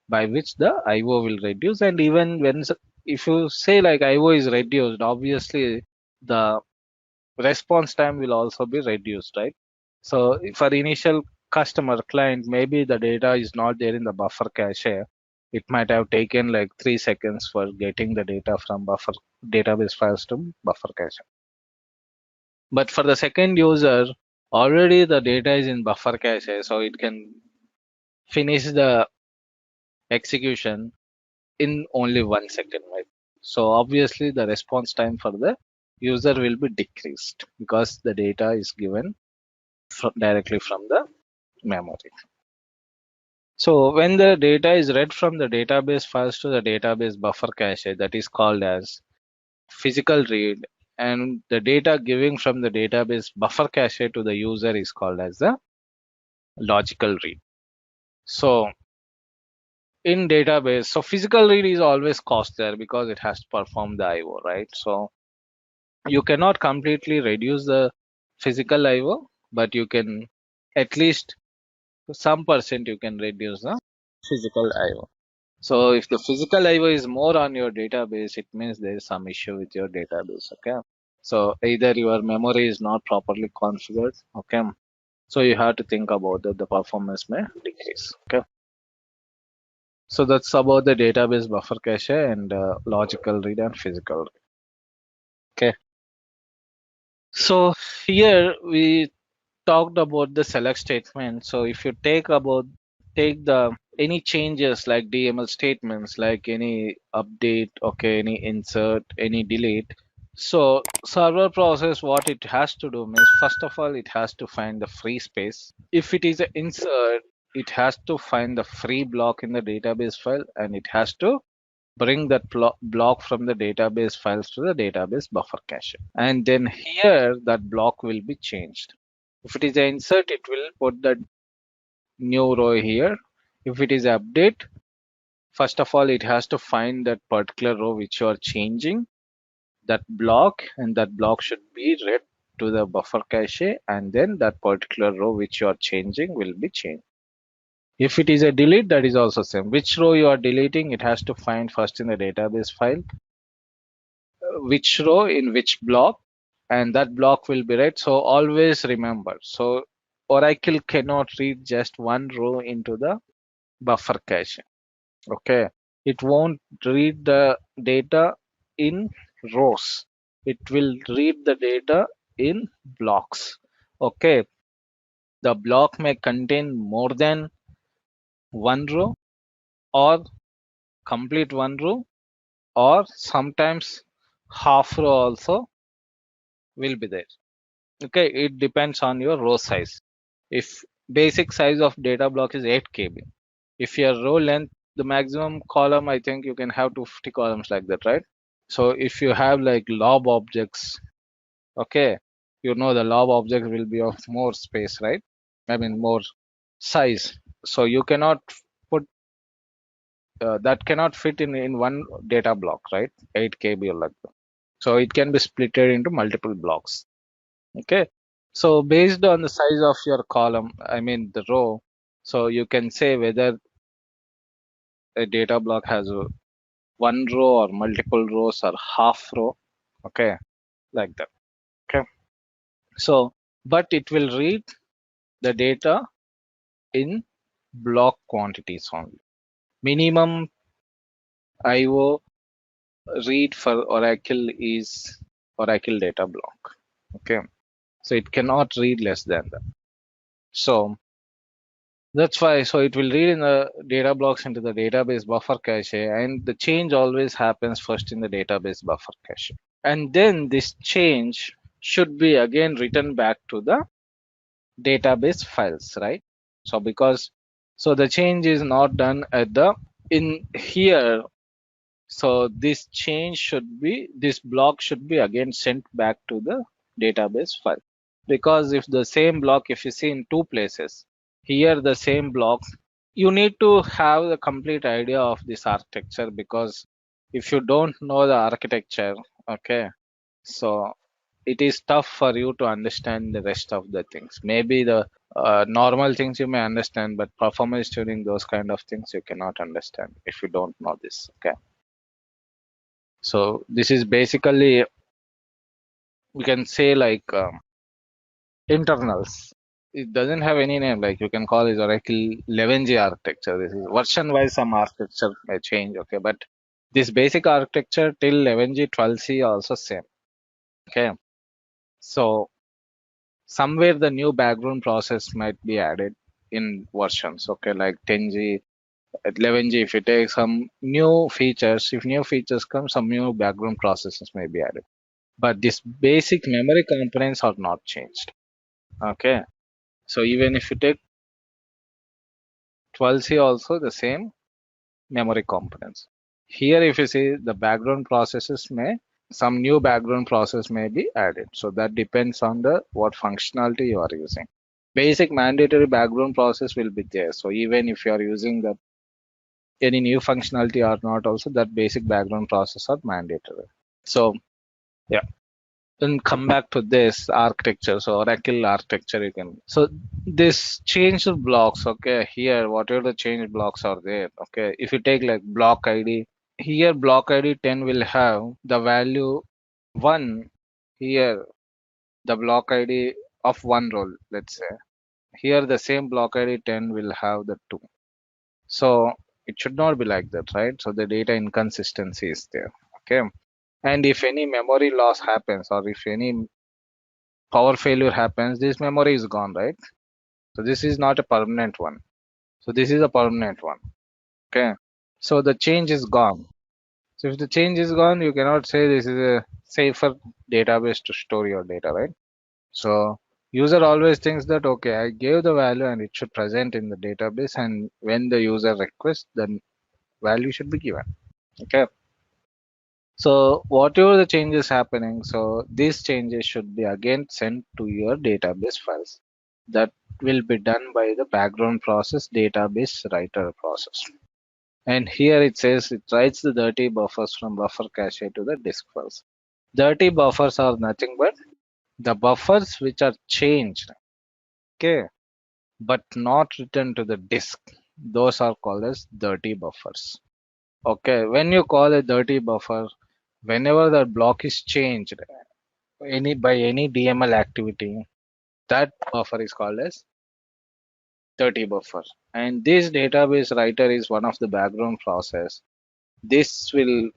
[SPEAKER 3] by which the IO will reduce. And even when if you say like IO is reduced, obviously the response time will also be reduced, right? So for initial customer client, maybe the data is not there in the buffer cache. It might have taken like 3 seconds for getting the data from buffer database files to buffer cache. But for the second user, already the data is in buffer cache, so it can finish the execution in only 1 second, right? So obviously the response time for the user will be decreased because the data is given directly from the memory. So when the data is read from the database files to the database buffer cache, that is called as physical read, and the data giving from the database buffer cache to the user is called as the logical read. So in database, so physical read is always cost there because it has to perform the IO, right? So you cannot completely reduce the physical IO, but you can at least some percent you can reduce the physical IO. So if the physical IO is more on your database, it means there is some issue with your database. Okay. So either your memory is not properly configured. Okay. So you have to think about that the performance may decrease. Okay. So that's about the database buffer cache and logical read and physical read. Okay. So here we talked about the select statement. So if you take the any changes like DML statements, like any update, okay, any insert, any delete. So server process, what it has to do means, first of all, it has to find the free space. If it is an insert, it has to find the free block in the database file, and it has to bring that block from the database files to the database buffer cache. And then here that block will be changed. If it is an insert, it will put the new row here. If it is update, first of all, it has to find that particular row which you are changing, that block, and that block should be read to the buffer cache, and then that particular row which you are changing will be changed. If it is a delete, that is also same. Which row you are deleting, it has to find first in the database file which row in which block, and that block will be read. So always remember. So Oracle cannot read just one row into the buffer cache. Okay, it won't read the data in rows. It will read the data in blocks. Okay, the block may contain more than one row or complete one row, or sometimes half row also will be there. Okay, it depends on your row size. If basic size of data block is 8 KB, if your row length, the maximum column, I think you can have 250 columns like that, right? So if you have like lob objects, okay, you know the lob object will be of more space, right? I mean more size. So you cannot put that cannot fit in one data block, right? 8 KB or like that. So it can be splitted into multiple blocks. Okay, so based on the size of your column, I mean the row, so you can say whether a data block has one row or multiple rows or half row. Okay, like that. Okay, so but it will read the data in block quantities only. Minimum IO read for Oracle is Oracle data block. Okay, so it cannot read less than that. So that's why, so it will read in the data blocks into the database buffer cache, and the change always happens first in the database buffer cache. And then this change should be again written back to the database files, right? So because, so the change is not done at the, in here, so this change should be, this block should be again sent back to the database file. Because if the same block, if you see in two places, here the same block, you need to have the complete idea of this architecture, because if you don't know the architecture, okay, so it is tough for you to understand the rest of the things. Maybe the normal things you may understand, but performance tuning, those kind of things you cannot understand if you don't know this. Okay, so this is basically, we can say like internals. It doesn't have any name, like you can call it Oracle 11G architecture. This is version wise, some architecture may change, okay, but this basic architecture till 11G 12C also same. Okay, so somewhere the new background process might be added in versions, okay, like 10G, 11G. If you take some new features, if new features come, some new background processes may be added, but this basic memory components are not changed. Okay, so even if you take 12C also the same memory components. Here if you see the background processes, may some new background process may be added, so that depends on the what functionality you are using. Basic mandatory background process will be there, so even if you are using the any new functionality or not, also that basic background process are mandatory. So yeah, then come back to this architecture. So Oracle architecture, you can, so this change of blocks, okay, here whatever the change blocks are there, okay, if you take like block ID, here block ID 10 will have the value 1. Here the block ID of one row, let's say, here the same block ID 10 will have the 2. So it should not be like that, right? So the data inconsistency is there. Okay, and if any memory loss happens, or if any power failure happens, this memory is gone, right? So this is not a permanent one. So this is a permanent one. Okay, so the change is gone. So if the change is gone, you cannot say this is a safer database to store your data, right? So user always thinks that, okay, I gave the value and it should present in the database, and when the user requests, then value should be given. Okay, so whatever the changes happening, so these changes should be again sent to your database files. That will be done by the background process, database writer process. And here it says it writes the dirty buffers from buffer cache to the disk files. Dirty buffers are nothing but the buffers which are changed, okay, but not written to the disk. Those are called as dirty buffers. Okay, when you call a dirty buffer, Whenever that block is changed by any DML activity, that buffer is called as dirty buffer. And this database writer is one of the background process. This will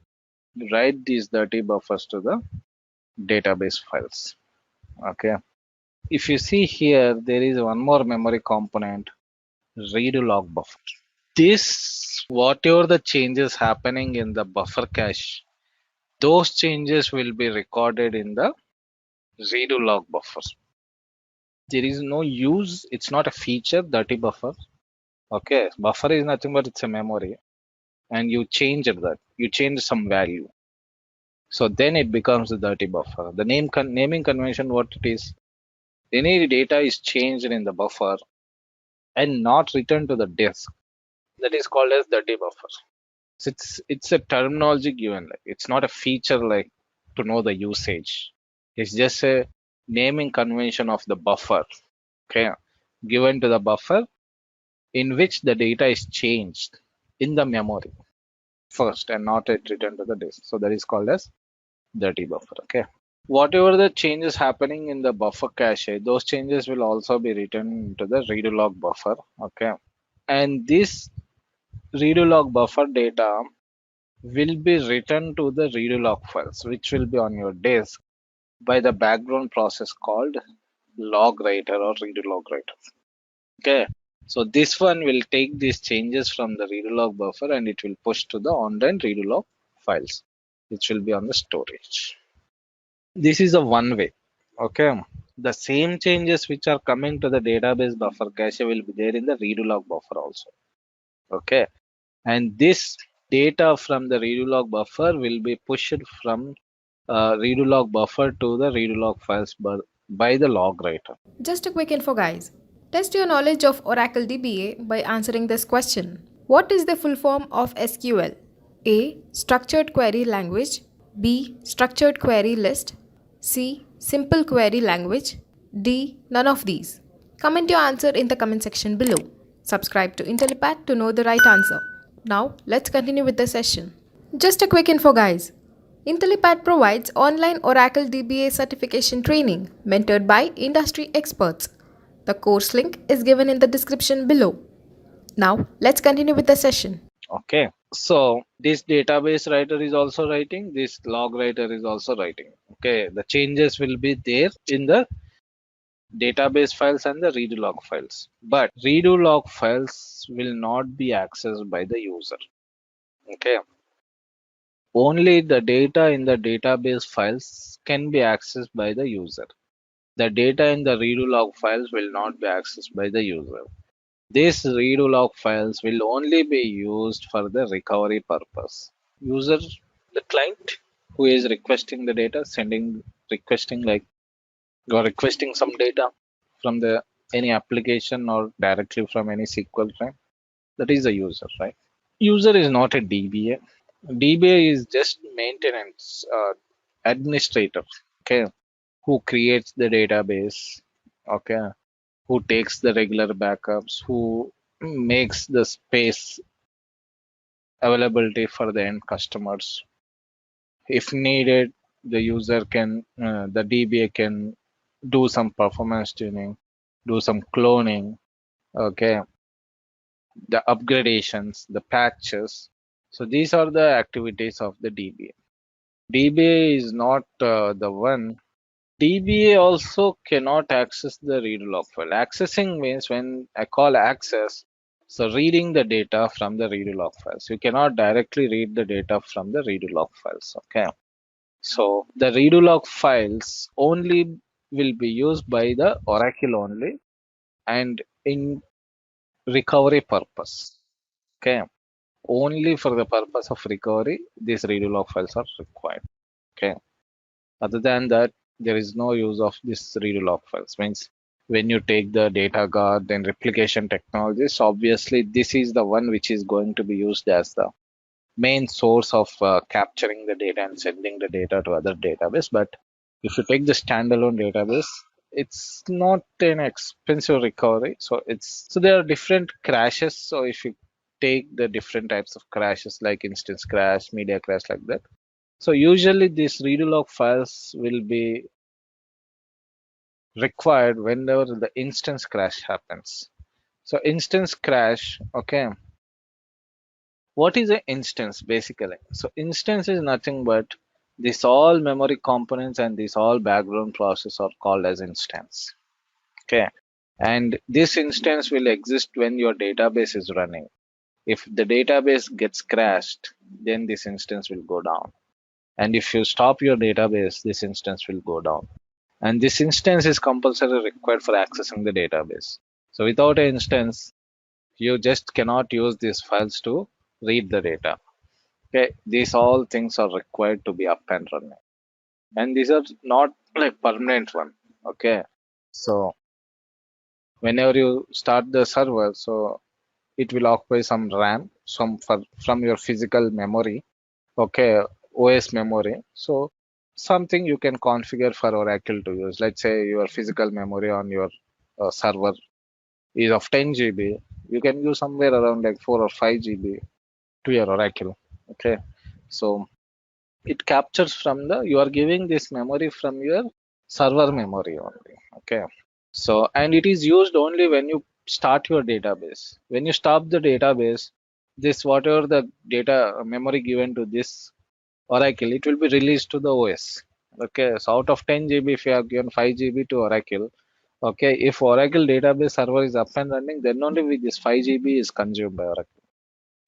[SPEAKER 3] write these dirty buffers to the database files. Okay. If you see here, there is one more memory component, read log buffer. This, whatever the changes happening in the buffer cache, those changes will be recorded in the redo log buffer. There is no use, it's not a feature, dirty buffer. Okay, buffer is nothing but it's a memory, and you change that, you change some value. So then it becomes a dirty buffer. The naming convention, what it is, any data is changed in the buffer and not returned to the disk, that is called as dirty buffer. So it's a terminology given, like it's not a feature like to know the usage. It's just a naming convention of the buffer, okay, given to the buffer in which the data is changed in the memory first and not it returned to the disk. So that is called as dirty buffer. Okay. Whatever the changes happening in the buffer cache, those changes will also be written to the redo log buffer. Okay. And this redo log buffer data will be written to the redo log files, which will be on your disk by the background process called log writer or redo log writer. Okay. So this one will take these changes from the redo log buffer and it will push to the online redo log files, which will be on the storage. This is a one way. Okay. The same changes which are coming to the database buffer cache will be there in the redo log buffer also. Okay. And this data from the redo log buffer will be pushed from redo log buffer to the redo log files by the log writer.
[SPEAKER 1] Just a quick info, guys. Test your knowledge of Oracle DBA by answering this question. What is the full form of SQL? A. Structured Query Language. B. Structured Query List. C. Simple Query Language. D. None of these. Comment your answer in the comment section below. Subscribe to IntelliPad to know the right answer. Now, let's continue with the session. Just a quick info, guys. IntelliPad provides online Oracle DBA certification training mentored by industry experts. The course link is given in the description below. Now, let's continue with the session.
[SPEAKER 3] Okay. So this database writer is also writing, this log writer is also writing. Okay. The changes will be there in the database files and the redo log files. But redo log files will not be accessed by the user. Okay. Only the data in the database files can be accessed by the user. The data in the redo log files will not be accessed by the user. These redo log files will only be used for the recovery purpose. User, the client who is requesting the data, requesting like you're requesting some data from the any application or directly from any SQL client. That is the user, right? User is not a DBA. DBA is just maintenance administrator, okay, who creates the database, okay, who takes the regular backups, who makes the space availability for the end customers. If needed, the user can, the DBA can do some performance tuning, do some cloning, okay, the upgradations, the patches. So these are the activities of the DBA. DBA is not the one. DBA also cannot access the read log file. Accessing means when I call access, so reading the data from the read log files. You cannot directly read the data from the read log files. Okay. So the read log files only will be used by the Oracle only and in recovery purpose. Okay. Only for the purpose of recovery, these read log files are required. Okay. Other than that, there is no use of this read log files. Means when you take the data guard and replication technologies, obviously this is the one which is going to be used as the main source of capturing the data and sending the data to other database. But if you take the standalone database, it's not an expensive recovery. So there are different crashes. So if you take the different types of crashes like instance crash, media crash like that, So usually these redo log files will be required whenever the instance crash happens. So instance crash, okay. What is an instance basically? So instance is nothing but this all memory components and this all background process are called as instance. Okay. And this instance will exist when your database is running. If the database gets crashed, then this instance will go down. And if you stop your database, this instance will go down. And this instance is compulsory required for accessing the database. So without an instance, you just cannot use these files to read the data. Okay, these all things are required to be up and running. And these are not like permanent one. Okay. So whenever you start the server, so it will occupy some RAM, from your physical memory, okay, OS memory. So something you can configure for Oracle to use. Let's say your physical memory on your server is of 10 GB. You can use somewhere around like 4 or 5 GB to your Oracle. Okay, so it captures from the you are giving this memory from your server memory only. Okay, so and it is used only when you start your database. When you stop the database, this whatever the data memory given to this Oracle, it will be released to the OS. Okay, so out of 10 GB, if you have given 5 GB to Oracle, okay, if Oracle database server is up and running, then only with this 5 GB is consumed by Oracle.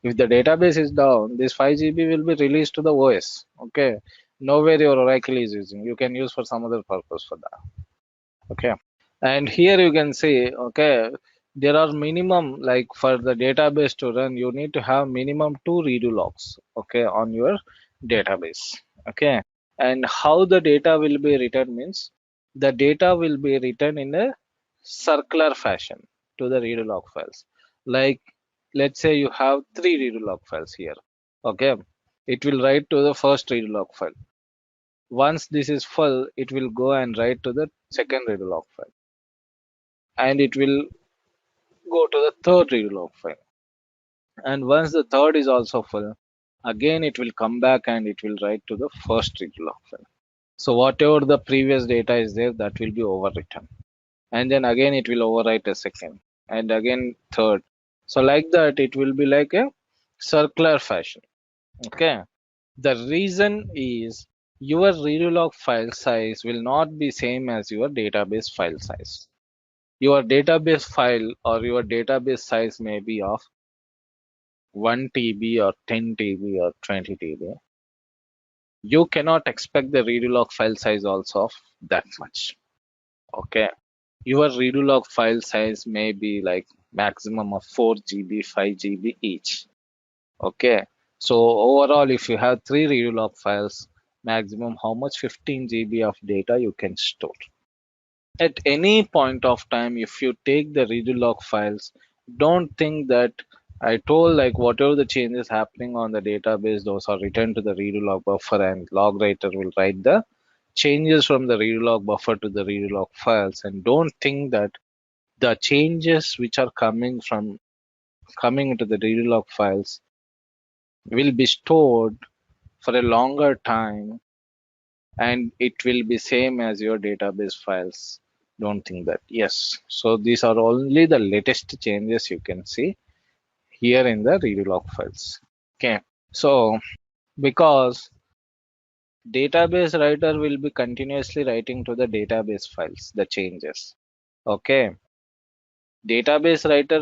[SPEAKER 3] If the database is down, this 5 GB will be released to the OS. Okay, nowhere your Oracle is using. You can use for some other purpose for that. Okay, and here you can see, okay, there are minimum like for the database to run, you need to have minimum 2 redo logs, okay, on your database. Okay, and how the data will be written means the data will be written in a circular fashion to the redo log files. Like let's say you have 3 redo log files here. Okay, it will write to the first redo log file. Once this is full, it will go and write to the second redo log file, and it will go to the third redo log file. And once the third is also full, again it will come back and it will write to the first redo log file. So whatever the previous data is there, that will be overwritten. And then again it will overwrite a second, and again third. So like that, it will be like a circular fashion. Okay. The reason is your redo log file size will not be same as your database file size. Your database file or your database size may be of 1 TB or 10 TB or 20 TB. You cannot expect the redo log file size also of that much. Okay. Your redo log file size may be like maximum of 4 GB, 5 GB each. Okay. So overall, if you have 3 redo log files, maximum how much? 15 GB of data you can store. At any point of time, if you take the redo log files, don't think that I told like whatever the changes happening on the database, those are returned to the redo log buffer, and log writer will write the changes from the redo log buffer to the redo log files. And don't think that the changes which are coming into the redo log files will be stored for a longer time and it will be same as your database files. Don't think that. Yes, so these are only the latest changes you can see here in the redo log files. Okay, so because database writer will be continuously writing to the database files the changes. Okay, database writer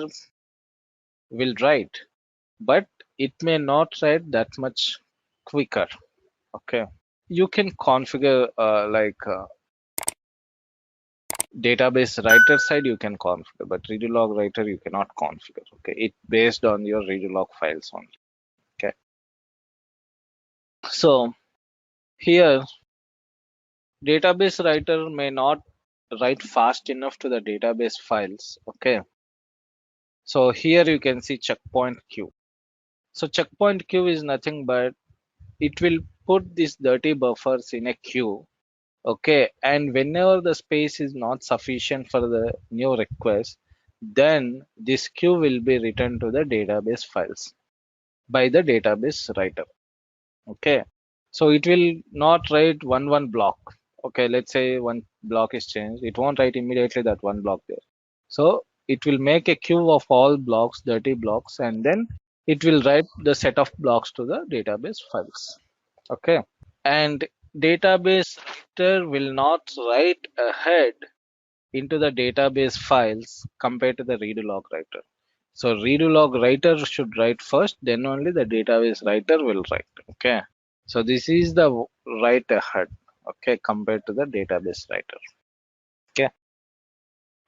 [SPEAKER 3] will write, but it may not write that much quicker. Okay, you can configure database writer side you can configure, but redo log writer you cannot configure. Okay, it based on your redo log files only. Okay, so here database writer may not write fast enough to the database files. Okay, so here you can see checkpoint queue. So checkpoint queue is nothing but it will put these dirty buffers in a queue. Okay, and whenever the space is not sufficient for the new request, then this queue will be returned to the database files by the database writer. Okay, So it will not write one block. Okay, let's say one block is changed. It won't write immediately that one block there. So it will make a queue of all blocks, dirty blocks, and then it will write the set of blocks to the database files. Okay. And database writer will not write ahead into the database files compared to the redo log writer. So redo log writer should write first, then only the database writer will write. Okay. So this is the write ahead. Okay, compared to the database writer. Okay.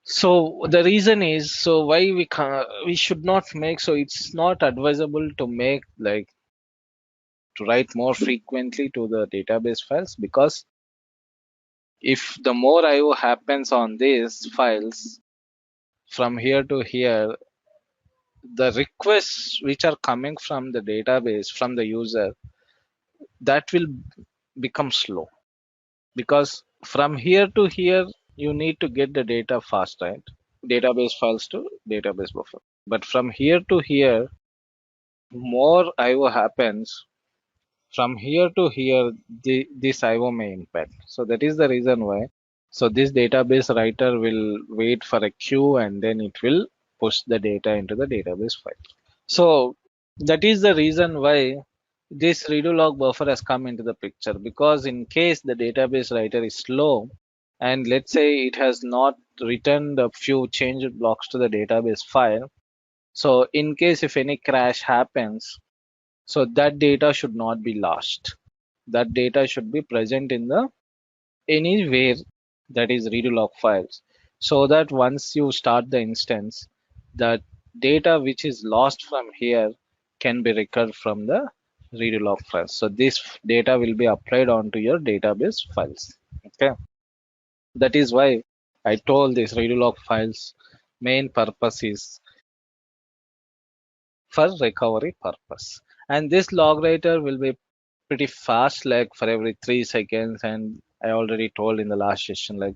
[SPEAKER 3] So the reason is, so why we should not make, so it's not advisable to make like to write more frequently to the database files, because if the more IO happens on these files from here to here, the requests which are coming from the database from the user, that will become slow, because from here to here you need to get the data fast, right? Database files to database buffer. But from here to here, more IO happens. From here to here, this IO may impact. So that is the reason why. So this database writer will wait for a queue and then it will push the data into the database file. So that is the reason why this redo log buffer has come into the picture, because in case the database writer is slow and let's say it has not returned a few changed blocks to the database file. So in case if any crash happens, so that data should not be lost. That data should be present in the anywhere, that is redo log files, so that once you start the instance, that data which is lost from here can be recovered from the redo log files. So this data will be applied onto your database files. Okay, that is why I told this redo log files main purpose is for recovery purpose. And this log writer will be pretty fast, like for every 3 seconds. And I already told in the last session, like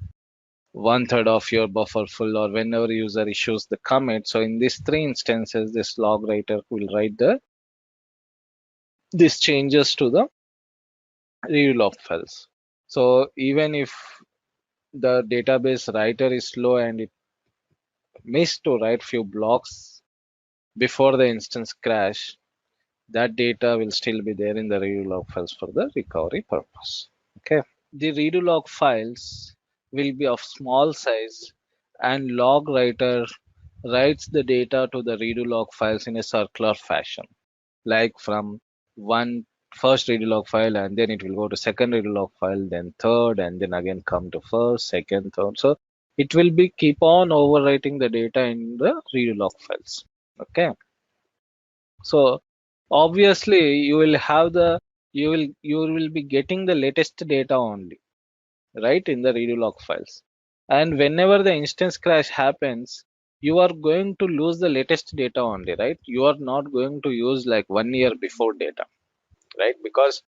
[SPEAKER 3] 1/3 of your buffer full, or whenever user issues the commit. So in these three instances, this log writer will write these changes to the redo log files. So even if the database writer is slow and it missed to write few blocks before the instance crash, that data will still be there in the redo log files for the recovery purpose. Okay. The redo log files will be of small size, and log writer writes the data to the redo log files in a circular fashion, like from one first redo log file, and then it will go to second redo log file, then third, and then again come to first, second, third. So it will be keep on overwriting the data in the redo log files. Okay. So obviously you will be getting the latest data only, right, in the redo log files. And whenever the instance crash happens, you are going to lose the latest data only, right? You are not going to use like 1 year before data, right? Because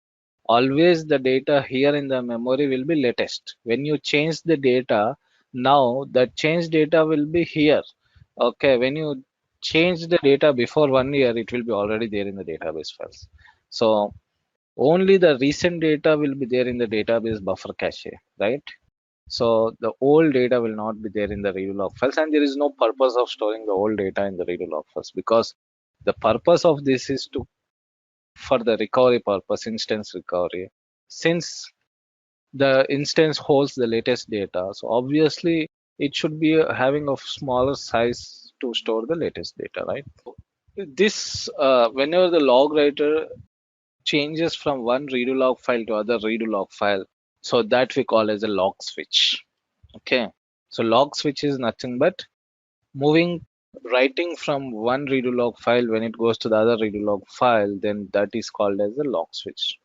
[SPEAKER 3] always the data here in the memory will be latest. When you change the data, now that changed data will be here. Okay, when you change the data before 1 year, it will be already there in the database files. So only the recent data will be there in the database buffer cache, right? So the old data will not be there in the redo log files, and there is no purpose of storing the old data in the redo log files, because the purpose of this is to for the recovery purpose, instance recovery. Since the instance holds the latest data, so obviously it should be having a smaller size to store the latest data, right? This whenever the log writer changes from one redo log file to other redo log file, so that we call as a log switch. Okay, so log switch is nothing but moving writing from one redo log file when it goes to the other redo log file, then that is called as a log switch.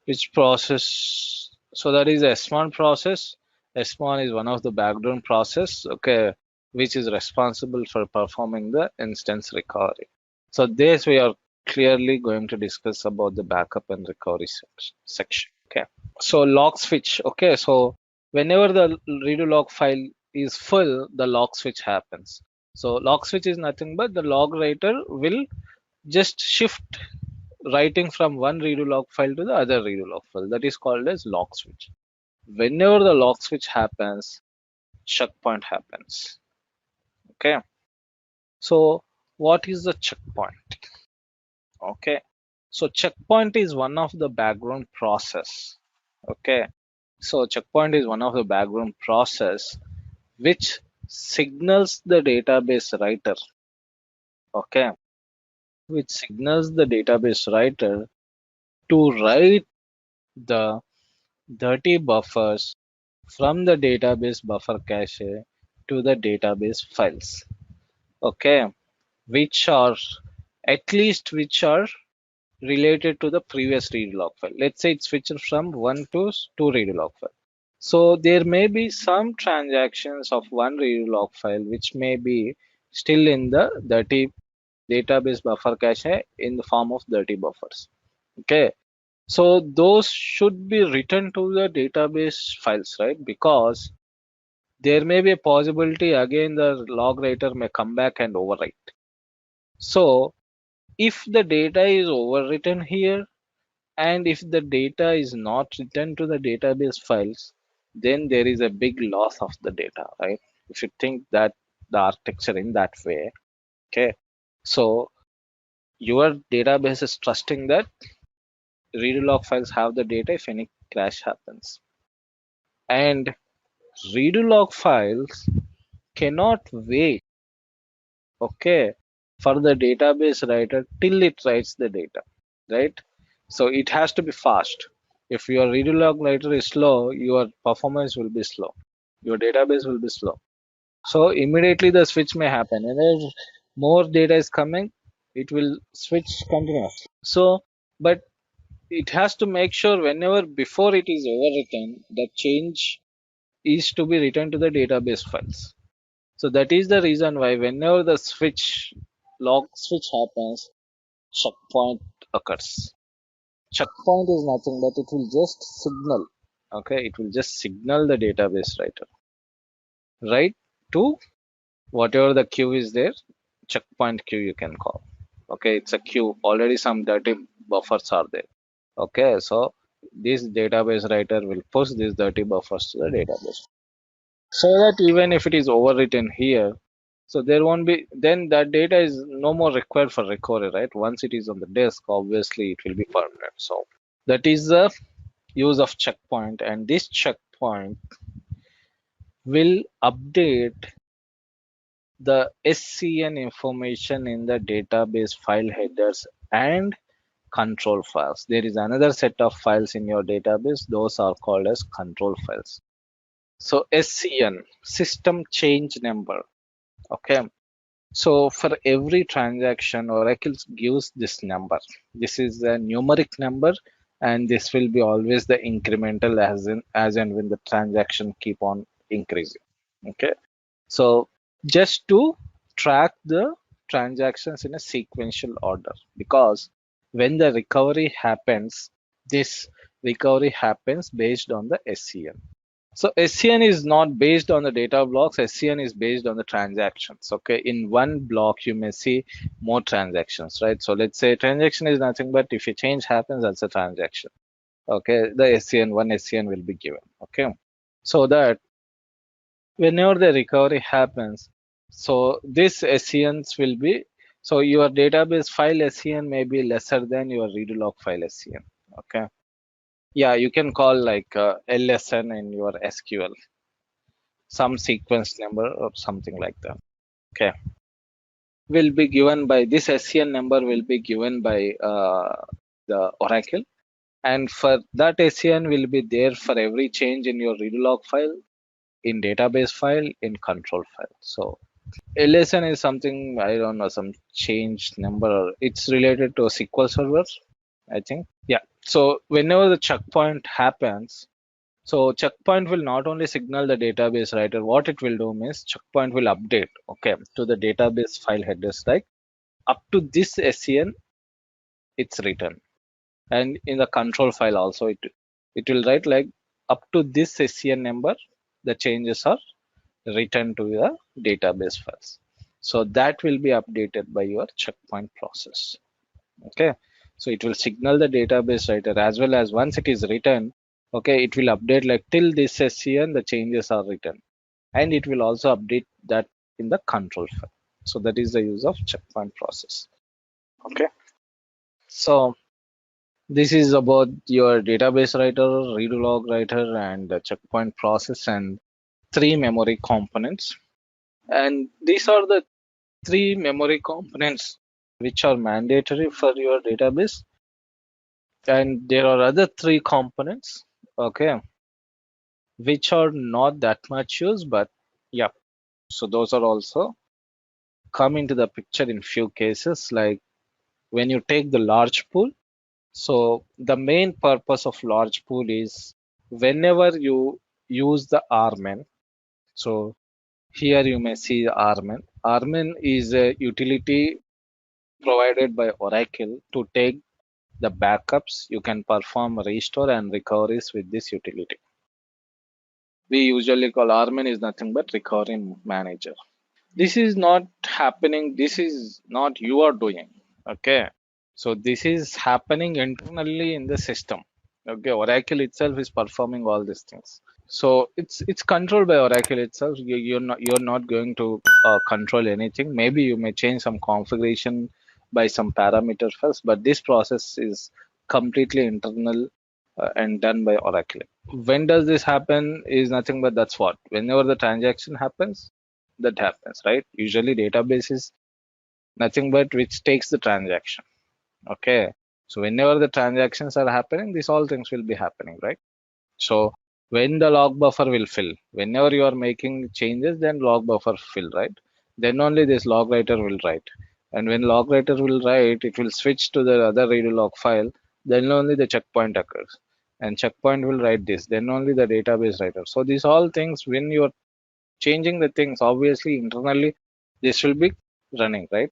[SPEAKER 3] Which process? So that is S1 process. S1 is one of the background process, okay, which is responsible for performing the instance recovery. So this we are clearly going to discuss about the backup and recovery section. Okay. So log switch. Okay. So whenever the redo log file is full, the log switch happens. So log switch is nothing but the log writer will just shift writing from one redo log file to the other redo log file. That is called as log switch. Whenever the log switch happens, checkpoint happens. Okay. So what is the checkpoint? Okay. So checkpoint is one of the background process. Okay. So checkpoint is one of the background process which signals the database writer. Okay. Which signals the database writer to write the dirty buffers from the database buffer cache to the database files. Okay. Which are which are related to the previous read log file. Let's say it's switched from 1 to 2 read log file. So there may be some transactions of one read log file which may be still in the dirty database buffer cache in the form of dirty buffers. Okay. So those should be written to the database files, right? Because there may be a possibility again the log writer may come back and overwrite. So if the data is overwritten here, and if the data is not written to the database files, then there is a big loss of the data, right? If you think that the architecture in that way, okay. So your database is trusting that read log files have the data if any crash happens. And read log files cannot wait, okay, for the database writer till it writes the data, right? So it has to be fast. If your read log writer is slow, your performance will be slow. Your database will be slow. So immediately the switch may happen. And if more data is coming, it will switch continuously. So, but it has to make sure whenever before it is overwritten, the change is to be written to the database files. So that is the reason why whenever the log switch happens, checkpoint occurs. Checkpoint is nothing but it will just signal, okay, it will just signal the database writer, right, to whatever the queue is there, checkpoint queue you can call. Okay, it's a queue, already some dirty buffers are there. Okay, so this database writer will push these dirty buffers to the database so that even if it is overwritten here, so there won't be, then that data is no more required for recovery, right? Once it is on the disk, obviously it will be permanent. So that is the use of checkpoint, and this checkpoint will update the SCN information in the database file headers and control files. There is another set of files in your database, those are called as control files. So SCN, system change number. Okay, so for every transaction, Oracle gives this number. This is a numeric number, and this will be always the incremental as and when the transaction keep on increasing. Okay, so just to track the transactions in a sequential order, because when the recovery happens, this recovery happens based on the SCN. So SCN is not based on the data blocks. SCN is based on the transactions. Okay, in one block you may see more transactions, right? So let's say transaction is nothing but if a change happens, that's a transaction. Okay, the one SCN will be given. Okay, so that whenever the recovery happens, so this SCNs will be, so your database file SCN may be lesser than your read log file SCN. Okay, yeah, you can call like LSN in your SQL, some sequence number or something like that. Okay, will be given by this SCN number will be given by the Oracle, and for that SCN will be there for every change in your read log file, in database file, in control file. So LSN is something, I don't know, some change number. It's related to a SQL server, I think. Yeah. So whenever the checkpoint happens, so checkpoint will not only signal the database writer, what it will do means checkpoint will update, okay, to the database file headers, like up to this SCN, it's written. And in the control file also, it will write like up to this SCN number, the changes are written to the database files. So that will be updated by your checkpoint process. Okay. So it will signal the database writer as well as once it is written, okay, it will update like till this session the changes are written, and it will also update that in the control file. So that is the use of checkpoint process. Okay. So this is about your database writer, redo log writer, and the checkpoint process and three memory components. And these are the three memory components which are mandatory for your database. And there are other three components, okay, which are not that much used, but yeah. So those are also come into the picture in few cases, like when you take the large pool. So the main purpose of large pool is whenever you use the RMN. So here you may see RMN. RMN is a utility provided by Oracle to take the backups. You can perform restore and recoveries with this utility. We usually call RMN is nothing but recovery manager. This is not happening. This is not you are doing. Okay. So this is happening internally in the system. Okay. Oracle itself is performing all these things. So it's controlled by Oracle itself. You're not going to control anything. Maybe you may change some configuration by some parameter first, but this process is completely internal and done by Oracle. When does this happen? Is nothing but that's what. Whenever the transaction happens, that happens, right? Usually database is nothing but which takes the transaction. Okay. So whenever the transactions are happening, these all things will be happening, right? So when the log buffer will fill, whenever you are making changes, then log buffer fill, right? Then only this log writer will write. And when log writer will write, it will switch to the other redo log file. Then only the checkpoint occurs. And checkpoint will write this. Then only the database writer. So these all things, when you are changing the things, obviously internally, this will be running, right?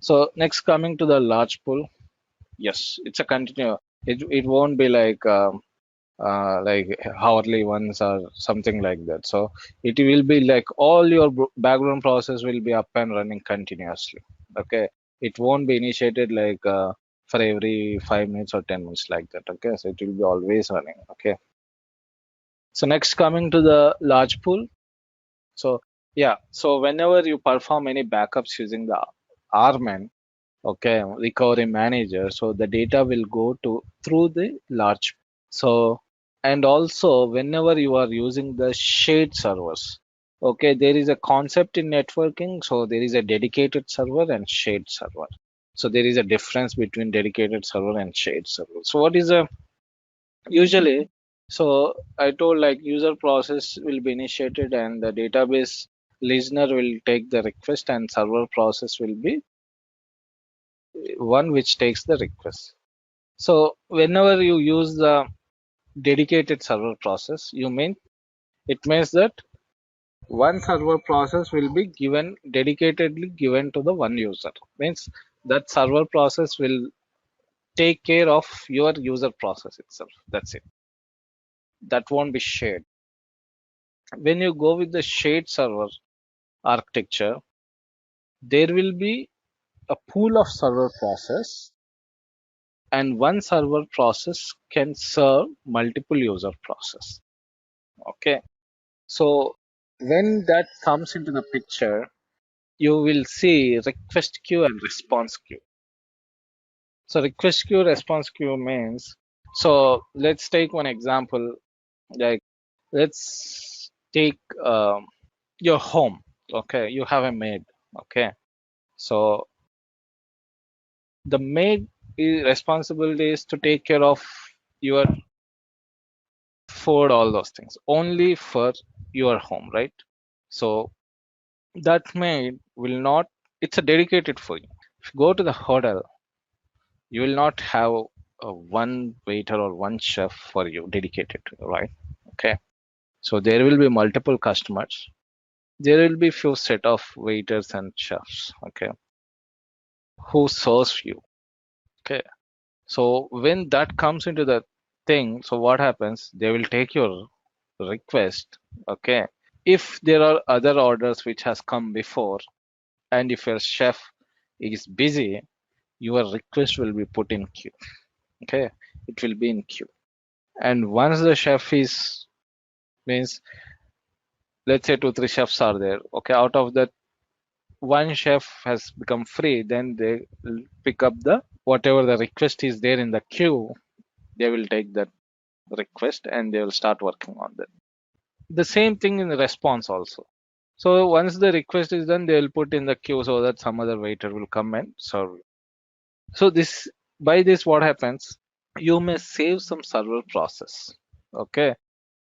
[SPEAKER 3] So next coming to the large pool. Yes, it's a continue. It won't be like hourly ones or something like that. So it will be like all your background process will be up and running continuously. Okay, it won't be initiated like for every 5 minutes or 10 minutes like that. Okay, so it will be always running. Okay. So next coming to the large pool. So yeah, so whenever you perform any backups using the RMAN, okay, recovery manager, so the data will go to through the large. So and also whenever you are using the shared servers, okay, there is a concept in networking. So there is a dedicated server and shared server. So there is a difference between dedicated server and shared server. So what is a usually? So I told like user process will be initiated and the database listener will take the request and server process will be one which takes the request. So whenever you use the dedicated server process, it means that one server process will be given dedicatedly given to the one user. Means that server process will take care of your user process itself. That's it. That won't be shared. When you go with the shared server architecture, there will be a pool of server process and one server process can serve multiple user process. Okay. So when that comes into the picture, you will see request queue and response queue. So request queue, response queue means, so let's take one example, like let's take your home. Okay, you have a maid. Okay, so the maid responsibility is to take care of your food, all those things, only for your home, right? So that maid will not, it's a dedicated for you. If you go to the hotel, you will not have one waiter or one chef for you dedicated to you, right? Okay. So there will be multiple customers. There will be few set of waiters and chefs, okay, who serves you. Okay. So when that comes into the thing, so what happens? They will take your request. Okay. If there are other orders which has come before, and if your chef is busy, your request will be put in queue. Okay, it will be in queue. And once the chef is, means, let's say 2 3 chefs are there. Okay, out of that, one chef has become free, then they will pick up the whatever the request is there in the queue. They will take that request and they will start working on that. The same thing in the response also. So once the request is done, they will put in the queue so that some other waiter will come and serve you. So this, by this, what happens? You may save some server process. Okay,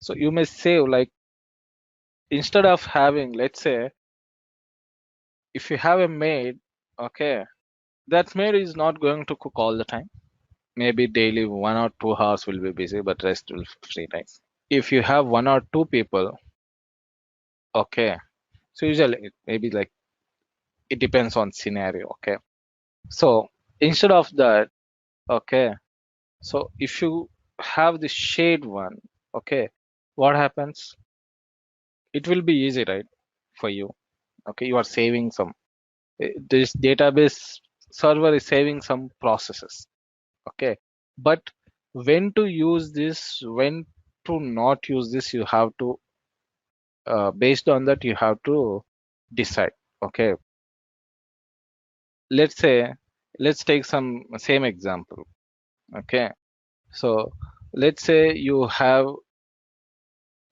[SPEAKER 3] so you may save, like, instead of having, let's say, if you have a maid, okay, that maid is not going to cook all the time. Maybe daily 1 or 2 hours will be busy, but rest will be free time. If you have 1 or 2 people, okay, so usually maybe like, it depends on scenario. Okay, so instead of that, okay, so if you have the shade one, okay, what happens? It will be easy, right, for you. Okay, you are saving some, this database server is saving some processes. Okay, but when to use this, when to not use this, you have to, based on that, you have to decide. Okay, let's say, let's take some same example. Okay, so let's say you have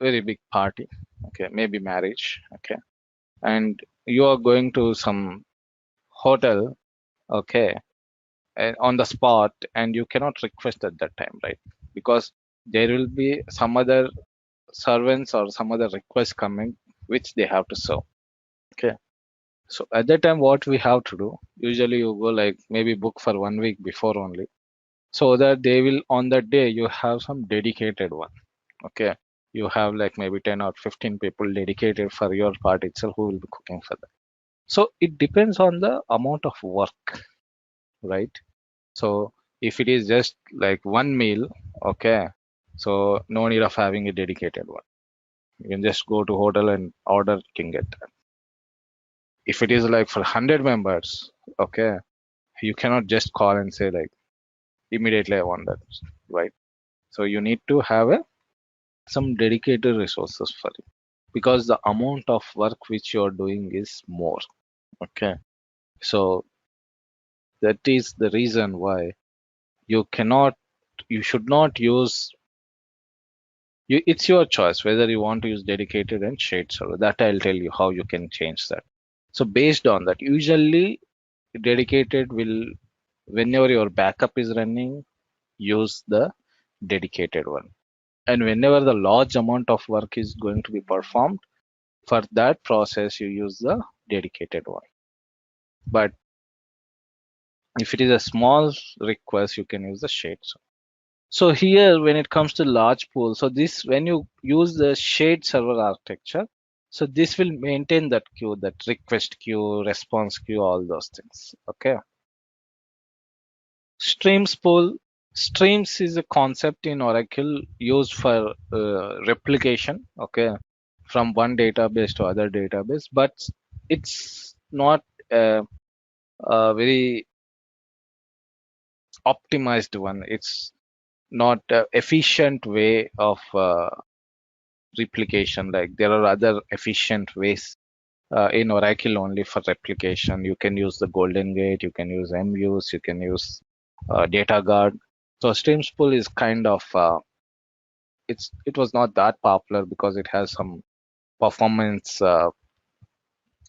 [SPEAKER 3] very big party. Okay, maybe marriage. Okay, and you are going to some hotel. Okay, and on the spot, and you cannot request at that time, right? Because there will be some other servants or some other requests coming which they have to serve. Okay, so at that time, what we have to do, usually you go like maybe book for 1 week before only, so that they will, on that day you have some dedicated one. Okay, you have like maybe 10 or 15 people dedicated for your part itself who will be cooking for that. So it depends on the amount of work, right? So if it is just like one meal, okay, so no need of having a dedicated one. You can just go to hotel and order, you can get that. If it is like for 100 members, okay, you cannot just call and say like immediately I want that, right? So you need to have some dedicated resources for it, because the amount of work which you are doing is more. Okay, so that is the reason why you cannot, you should not use, it's your choice whether you want to use dedicated and shared server. That I'll tell you how you can change that. So based on that, usually dedicated will, whenever your backup is running, use the dedicated one. And whenever the large amount of work is going to be performed, for that process you use the dedicated one. But if it is a small request, you can use the shared server. So here, when it comes to large pool, so this, when you use the shared server architecture, so this will maintain that queue, that request queue, response queue, all those things. Okay. Streams pool. Streams is a concept in Oracle used for replication. Okay, from one database to other database, but it's not a very optimized one. It's not a efficient way of replication. Like, there are other efficient ways in Oracle only for replication. You can use the Golden Gate, you can use MUs, you can use Data Guard. So Streams pool is kind of it was not that popular because it has some performance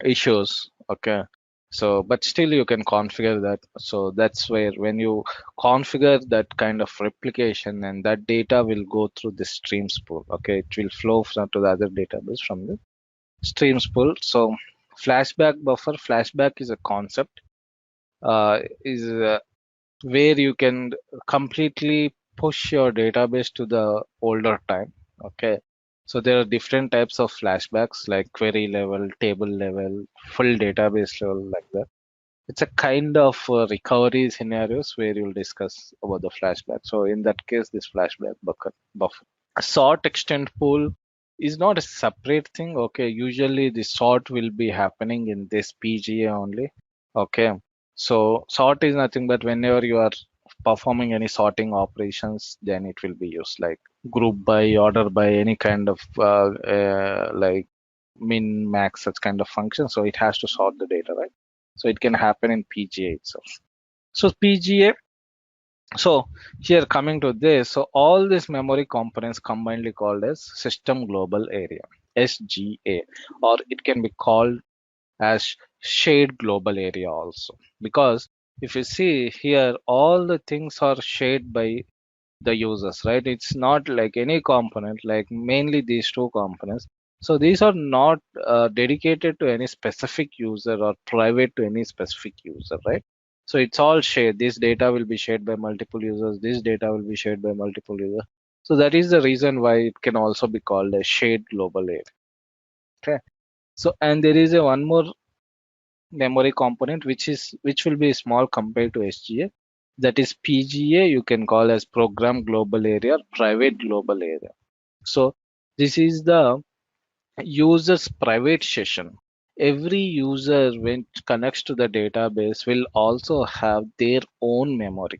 [SPEAKER 3] issues. Okay, so but still you can configure that. So that's where, when you configure that kind of replication, and that data will go through the Streams pool. Okay, it will flow from to the other database from the Streams pool. So flashback buffer, flashback is a concept, is where you can completely push your database to the older time. Okay, so there are different types of flashbacks, like query level, table level, full database level, like that. It's a kind of recovery scenarios where you'll discuss about the flashback. So in that case, this flashback bucket buffer. A sort extend pool is not a separate thing. Okay, usually the sort will be happening in this PGA only. Okay, So sort is nothing but whenever you are performing any sorting operations, then it will be used like group by, order by, any kind of like min, max, such kind of function. So it has to sort the data, right? So it can happen in PGA itself. So PGA, so here coming to this, so all these memory components combinedly called as System Global Area, SGA, or it can be called as shared global area also. Because if you see here, all the things are shared by the users, right? It's not like any component, like mainly these two components. So these are not dedicated to any specific user or private to any specific user, right? So it's all shared. This data will be shared by multiple users. This data will be shared by multiple users. So that is the reason why it can also be called a shared global area. Okay. So and there is a one more memory component which will be small compared to SGA. That is PGA. You can call as program global area, private global area. So this is the user's private session. Every user when it connects to the database will also have their own memory,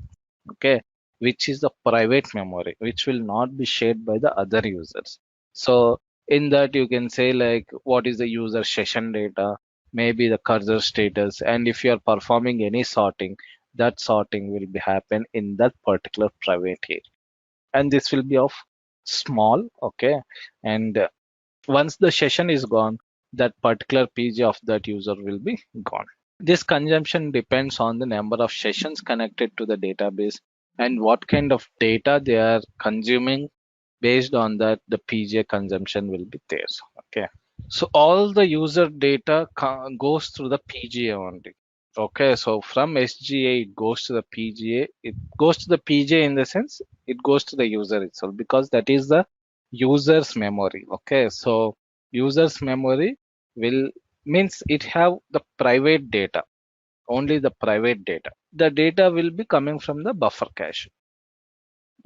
[SPEAKER 3] okay, which is the private memory, which will not be shared by the other users. So in that you can say like what is the user session data, maybe the cursor status, and if you are performing any sorting, that sorting will be happen in that particular private area, and this will be of small, okay, and once the session is gone, that particular pg of that user will be gone. This consumption depends on the number of sessions connected to the database and what kind of data they are consuming. Based on that, the pga consumption will be there. Okay, so all the user data goes through the PGA only. Okay, so from SGA it goes to the PGA. It goes to the PGA in the sense it goes to the user itself because that is the user's memory. Okay, so user's memory will means it have the private data, only the private data. The data will be coming from the buffer cache.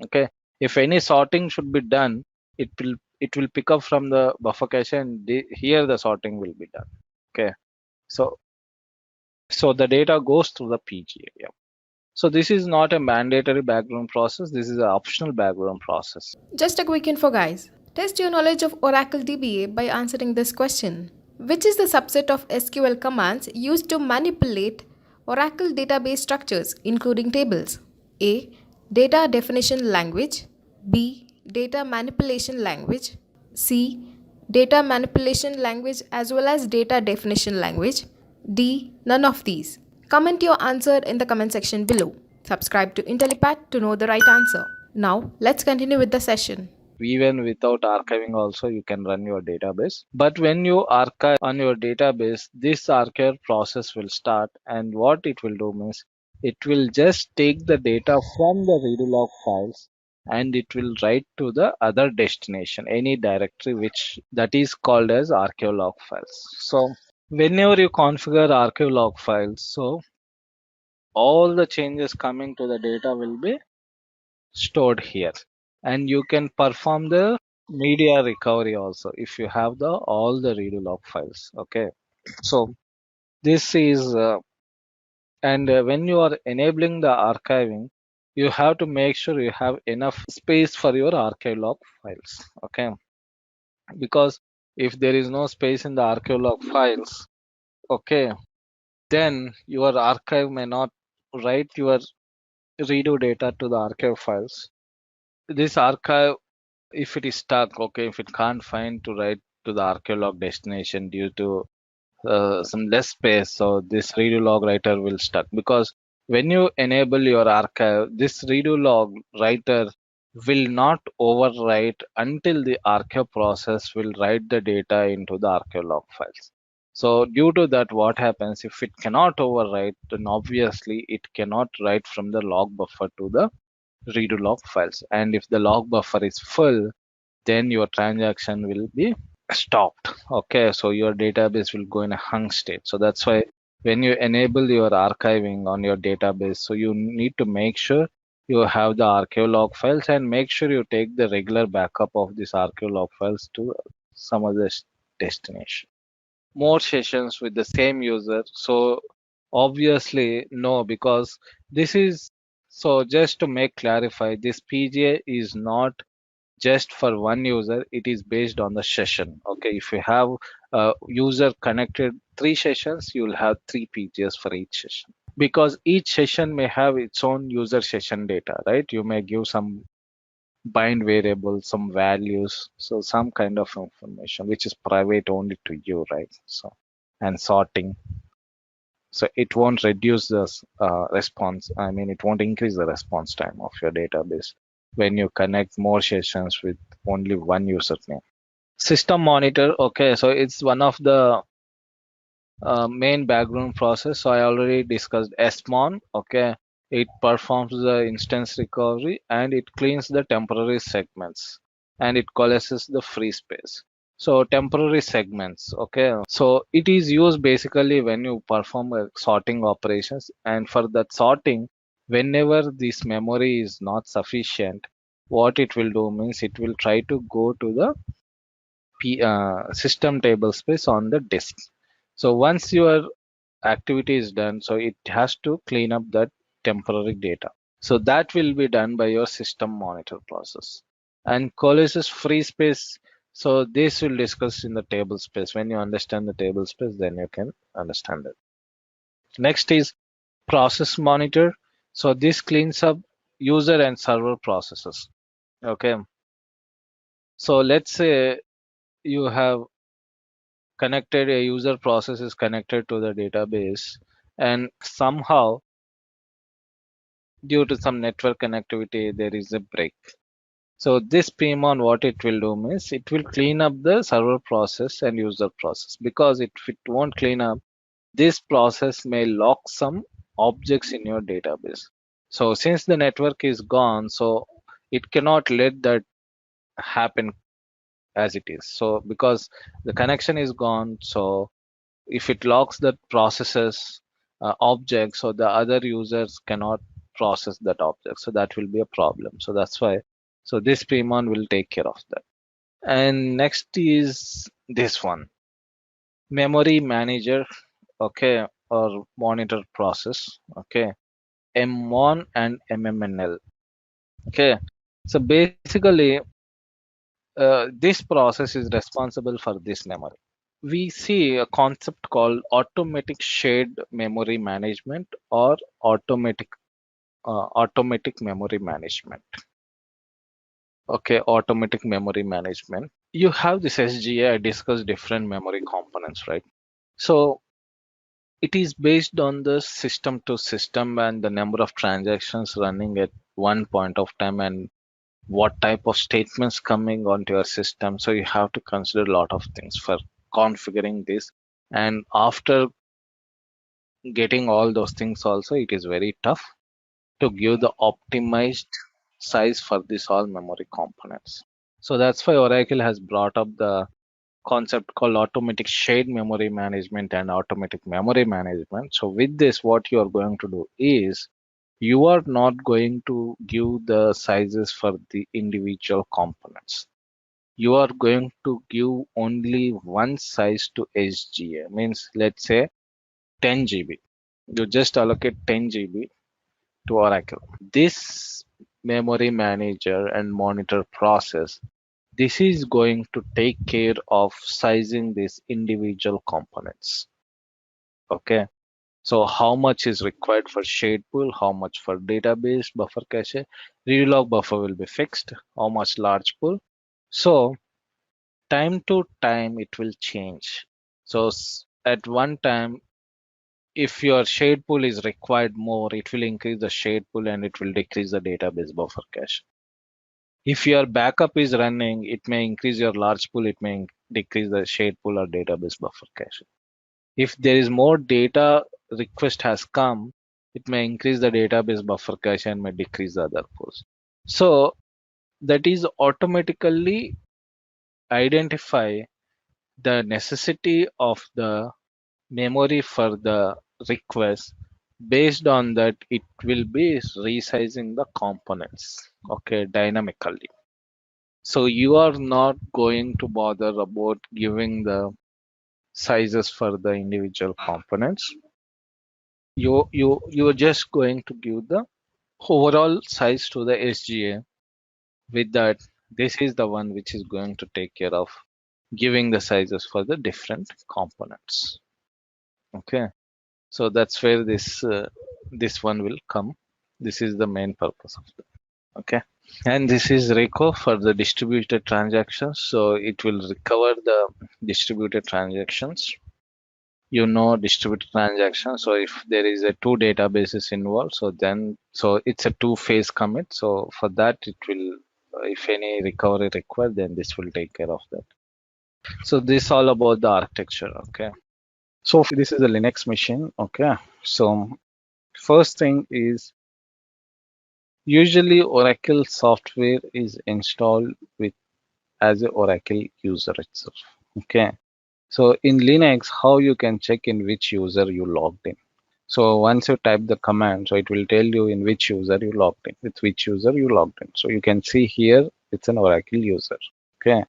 [SPEAKER 3] Okay, if any sorting should be done, it will pick up from the buffer cache and here the sorting will be done. Okay, so the data goes through the PGA. Yeah. So this is not a mandatory background process. This is an optional background process.
[SPEAKER 1] Just a quick info, guys. Test your knowledge of Oracle DBA by answering this question. Which is the subset of SQL commands used to manipulate Oracle database structures, including tables? A. Data definition language. B. Data manipulation language. C. Data manipulation language as well as data definition language. D. None of these. Comment your answer in the comment section below. Subscribe to IntelliPad to know the right answer. Now, let's continue with the session.
[SPEAKER 3] Even without archiving also you can run your database. But when you archive on your database, this archive process will start, and what it will do means it will just take the data from the redo log files and it will write to the other destination, any directory which that is called as archive log files. So whenever you configure archive log files, so all the changes coming to the data will be stored here, and you can perform the media recovery also if you have the all the redo log files. Okay, so this is and when you are enabling the archiving, you have to make sure you have enough space for your archive log files. Okay, because if there is no space in the archive log files, okay, then your archive may not write your redo data to the archive files. This archive, if it is stuck, okay, if it can't find to write to the archeolog destination due to some less space, so this redo log writer will stuck. Because when you enable your archive, this redo log writer will not overwrite until the archive process will write the data into the archeolog files. So due to that, what happens if it cannot overwrite, then obviously it cannot write from the log buffer to the redo log files, and if the log buffer is full, then your transaction will be stopped. Okay, so your database will go in a hung state. So that's why when you enable your archiving on your database, so you need to make sure you have the archive log files and make sure you take the regular backup of this archive log files to some other destination. More sessions with the same user, so
[SPEAKER 4] Obviously, no, because this is so just to make clarify, this PGA is not just for one user, it is based on the session. Okay, if you have a user connected 3 sessions, you'll have 3 PGAs for each session. Because each session may have its own user session data, right? You may give some bind variable, some values, so some kind of information which is private only to you, right? So, and sorting. So it won't reduce the response. I mean, it won't increase the response time of your database when you connect more sessions with only one username. System monitor, okay, so it's one of the main background process. So I already discussed SMON. Okay, it performs the instance recovery and it cleans the temporary segments and it coalesces the free space. So temporary segments, okay, so it is used basically when you perform sorting operations, and for that sorting, whenever this memory is not sufficient, what it will do means it will try to go to the system table space on the disk. So once your activity is done, so it has to clean up that temporary data. So that will be done by your system monitor process. And coalesces free space. So this will discuss in the table space. When you understand the table space, then you can understand it. Next is process monitor. So this cleans up user and server processes. Okay. So let's say you have connected a user process is connected to the database, and somehow due to some network connectivity there is a break. So this pmon, what it will do means it will clean up the server process and user process, because if it won't clean up, this process may lock some objects in your database. So since the network is gone, so it cannot let that happen as it is. So because the connection is gone, so if it locks the processes object, so the other users cannot process that object, so that will be a problem. So that's why, so this pmon will take care of that. And next is this one, memory manager, okay, or monitor process, okay, m1 and mmnl. Okay, so basically this process is responsible for this memory. We see a concept called automatic shared memory management or automatic memory management. Okay, automatic memory management. You have this SGA. I discussed different memory components, right? So it is based on the system to system and the number of transactions running at one point of time and what type of statements coming onto your system. So you have to consider a lot of things for configuring this. And after getting all those things also, it is very tough to give the optimized size for this all memory components. So that's why Oracle has brought up the concept called automatic shared memory management and automatic memory management. So with this, what you are going to do is you are not going to give the sizes for the individual components. You are going to give only one size to SGA. Means let's say 10 GB. You just allocate 10 GB to Oracle. This memory manager and monitor process, this is going to take care of sizing these individual components. Okay. So how much is required for shade pool, how much for database buffer cache, relog buffer will be fixed, how much large pool. So time to time it will change. So at one time, if your shade pool is required more, it will increase the shade pool and it will decrease the database buffer cache. If your backup is running, it may increase your large pool, it may decrease the shade pool or database buffer cache. If there is more data request has come, it may increase the database buffer cache and may decrease the other pools. So that is automatically identify the necessity of the memory for the request. Based on that, it will be resizing the components, okay, dynamically. So you are not going to bother about giving the sizes for the individual components. you're just going to give the overall size to the SGA. With that, this is the one which is going to take care of giving the sizes for the different components. Okay, so that's where this one will come. This is the main purpose of it. Okay, and this is RICO for the distributed transactions. So it will recover the distributed transactions. You know, distributed transactions. So if there is a two databases involved, so it's a two-phase commit. So for that, it will, if any recovery required, then this will take care of that. So this all about the architecture. Okay. So this is a Linux machine. Okay. So first thing is, usually Oracle software is installed with as a Oracle user itself. Okay. So in Linux, how you can check in which user you logged in. So once you type the command, so it will tell you in which user you logged in, with which user you logged in. So you can see here it's an Oracle user. Okay.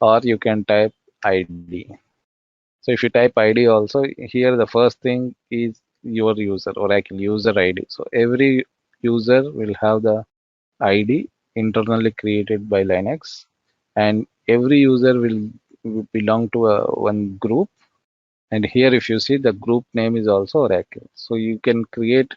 [SPEAKER 4] Or you can type ID. So if you type ID also, here the first thing is your user, Oracle user ID. So every user will have the ID internally created by Linux, and every user will belong to one group. And here if you see, the group name is also Oracle. So you can create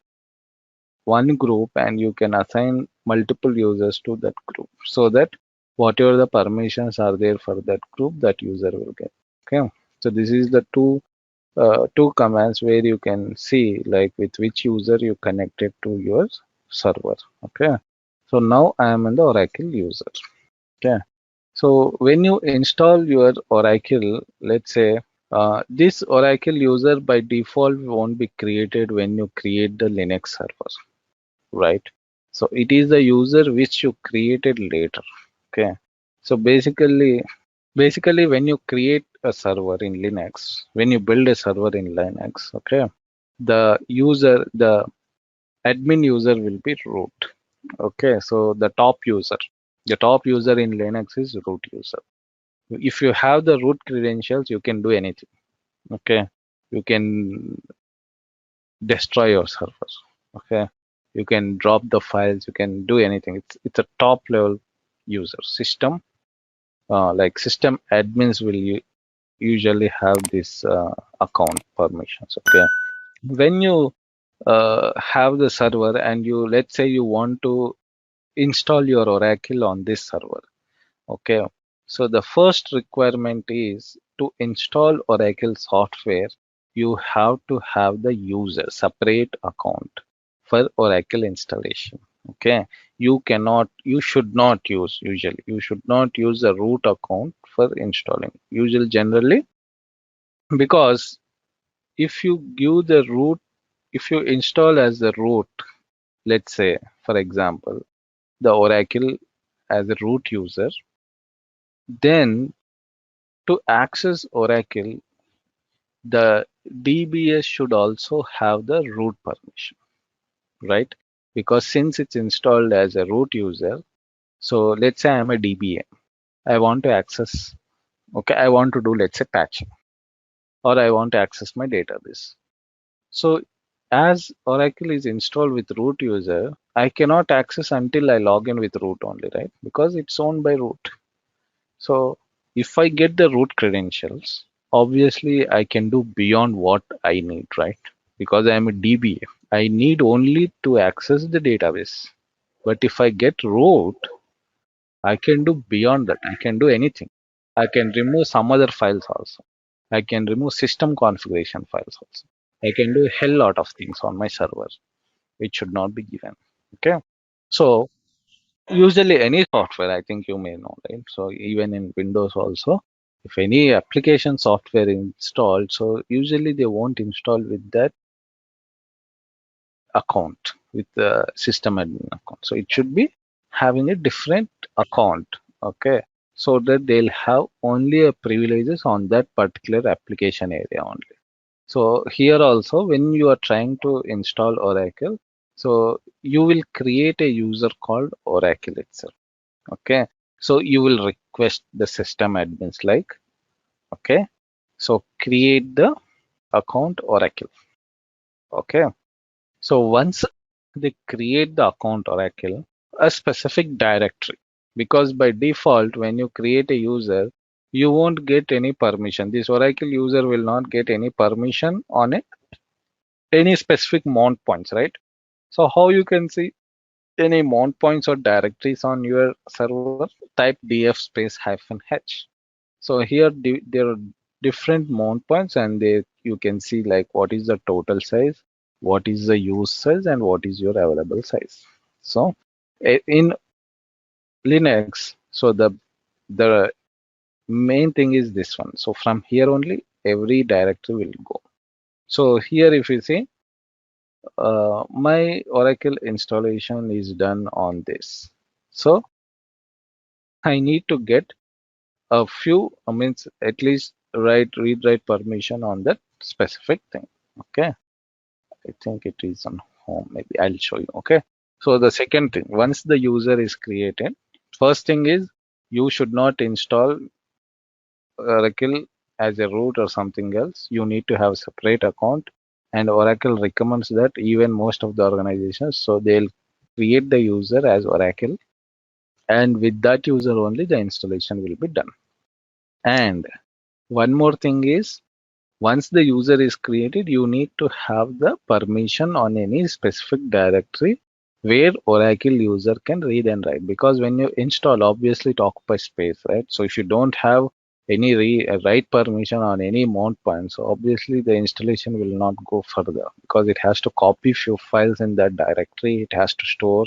[SPEAKER 4] one group and you can assign multiple users to that group, so that whatever the permissions are there for that group, that user will get. Okay, so this is the two commands where you can see like with which user you connected to your server. Okay, so now I am in the Oracle user. Okay, so when you install your Oracle, let's say this Oracle user by default won't be created when you create the Linux server, right? So it is the user which you created later. Okay, so basically when you create a server in Linux, when you build a server in Linux, okay, the admin user will be root. Okay, so the top user in Linux is root user. If you have the root credentials, you can do anything. Okay, you can destroy your server. Okay, you can drop the files, you can do anything. It's a top level user system. Like system admins will usually have this account permissions. Okay, when you have the server and you, let's say you want to install your Oracle on this server. Okay, so the first requirement is to install Oracle software. You have to have the user separate account for Oracle installation. Okay, you should not use, usually you should not use the root account for installing, usually generally, because if you give the root, if you install as the root, let's say for example the Oracle as a root user, then to access Oracle, the DBA should also have the root permission, right? Because since it's installed as a root user, so let's say I'm a DBA, I want to access, okay, I want to do, let's say, patching, or I want to access my database. So as Oracle is installed with root user, I cannot access until I log in with root only, right? Because it's owned by root. So if I get the root credentials, obviously I can do beyond what I need, right? Because I am a DBA, I need only to access the database. But if I get root, I can do beyond that. I can do anything. I can remove some other files also. I can remove system configuration files also. I can do a hell lot of things on my server, which should not be given. Okay. So usually any software, I think you may know, right? So even in Windows also, if any application software installed, so usually they won't install with that account, with the system admin account. So it should be having a different account. Okay, so that they'll have only a privileges on that particular application area only. So here also, when you are trying to install Oracle, so you will create a user called Oracle itself. Okay, so you will request the system admins like, okay, so create the account Oracle. Okay,
[SPEAKER 3] So once they create the account Oracle, a specific directory, because by default, when you create a user, you won't get any permission. This Oracle user will not get any permission on any specific mount points, right? So how you can see any mount points or directories on your server? Type df space -h. So here there are different mount points, and you can see like what is the total size, what is the use size, and what is your available size. So in Linux, so the main thing is this one. So from here only every directory will go. So here if you see, my Oracle installation is done on this. So I need to get a few, means at least read write permission on that specific thing. Okay, I think it is on home. Maybe I'll show you. Okay, so the second thing, once the user is created, first thing is you should not install Oracle as a root or something else. You need to have separate account, and Oracle recommends that even most of the organizations, so they'll create the user as Oracle, and with that user only the installation will be done. And one more thing is, once the user is created, you need to have the permission on any specific directory where Oracle user can read and write. Because when you install, obviously it occupies space, right? So if you don't have any write permission on any mount point, so obviously the installation will not go further, because it has to copy few files in that directory. It has to store,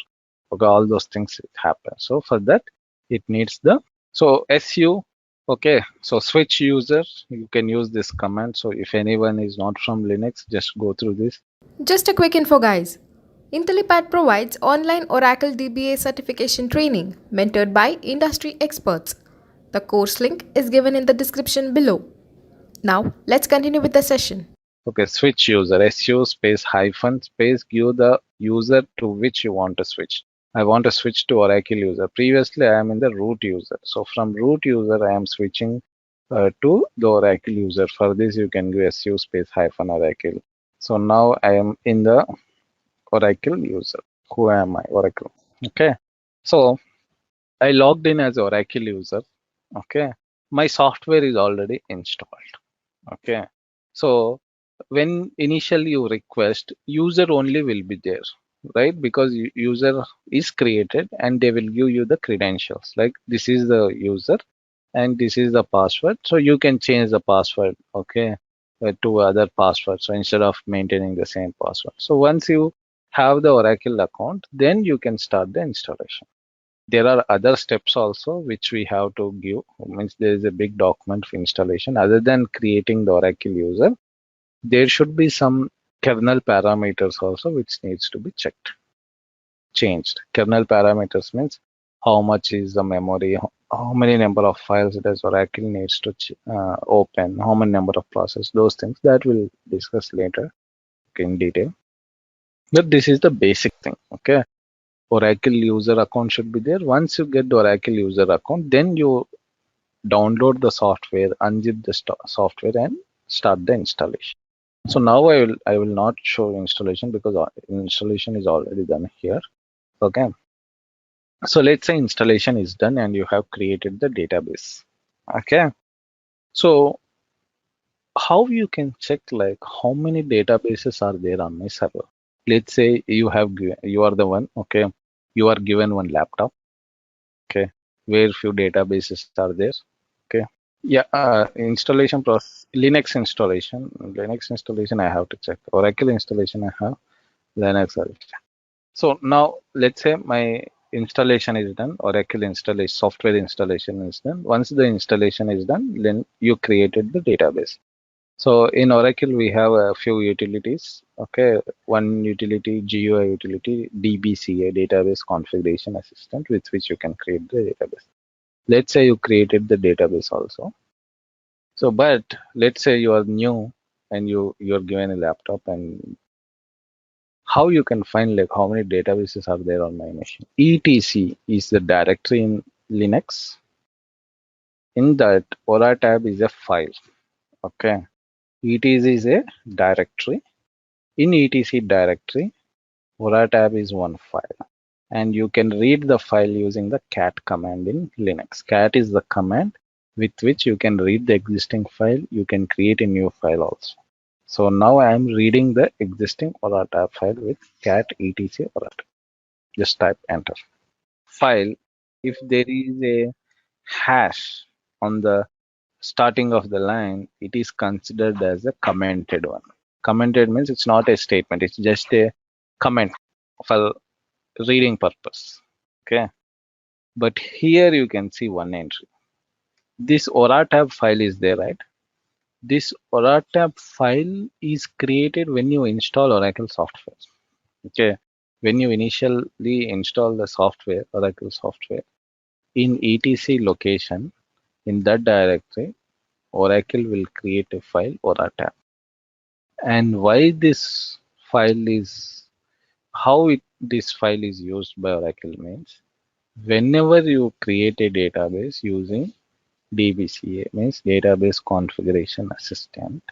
[SPEAKER 3] okay, all those things happen. So for that, it needs the, so SU. Okay, so switch user, you can use this command. So if anyone is not from Linux, just go through this.
[SPEAKER 1] Just a quick info, guys. IntelliPad provides online Oracle DBA certification training mentored by industry experts. The course link is given in the description below. Now, let's continue with the session.
[SPEAKER 3] Okay, switch user, SU space hyphen space, give the user to which you want to switch. I want to switch to Oracle user. Previously, I am in the root user. So from root user, I am switching to the Oracle user. For this, you can give SU space hyphen Oracle. So now I am in the Oracle user. Who am I? Oracle. Okay. So I logged in as Oracle user. Okay. My software is already installed. Okay. So when initially you request, user only will be there, right? Because user is created and they will give you the credentials. Like this is the user and this is the password. So you can change the password, okay, to other passwords. So instead of maintaining the same password. So once you have the Oracle account, then you can start the installation. There are other steps also which we have to give. Means there is a big document for installation. Other than creating the Oracle user, there should be some kernel parameters also which needs to be changed. Kernel parameters means how much is the memory, how many number of files does Oracle needs to open, how many number of process, those things that we'll discuss later in detail. But this is the basic thing. Okay, Oracle user account should be there. Once you get the Oracle user account, then you download the software, unzip the software, and start the installation. So now I will not show installation because installation is already done here. Okay. So let's say installation is done and you have created the database. Okay. So how you can check like how many databases are there on my server? Let's say you are the one. Okay. You are given one laptop. Okay. Where few databases are there. Okay. Yeah, installation process, Linux installation, I have to check. Oracle installation, I have. Linux. So now let's say my installation is done, Oracle installation, software installation is done. Once the installation is done, then you created the database. So in Oracle, we have a few utilities. Okay, one utility, GUI utility, DBCA, Database Configuration Assistant, with which you can create the database. Let's say you created the database also. So, but let's say you are new and you're given a laptop, and how you can find like how many databases are there on my machine. etc is the directory in Linux. In that, ora tab is a file. Okay, etc is a directory. In etc directory, ORATab is one file, and you can read the file using the cat command in Linux. Cat is the command with which you can read the existing file. You can create a new file also. So now I am reading the existing ORATab file with cat etc ORATab. Just type enter. File, if there is a hash on the starting of the line, it is considered as a commented one. Commented means it's not a statement, it's just a comment for reading purpose. Okay. But here you can see one entry. This ORATab file is there, right? This ORATab file is created when you install Oracle software. Okay. When you initially install the software, Oracle software, in etc location, in that directory, Oracle will create a file ORATab. And why this file is, this file is used by Oracle means, whenever you create a database using DBCA, means database configuration assistant,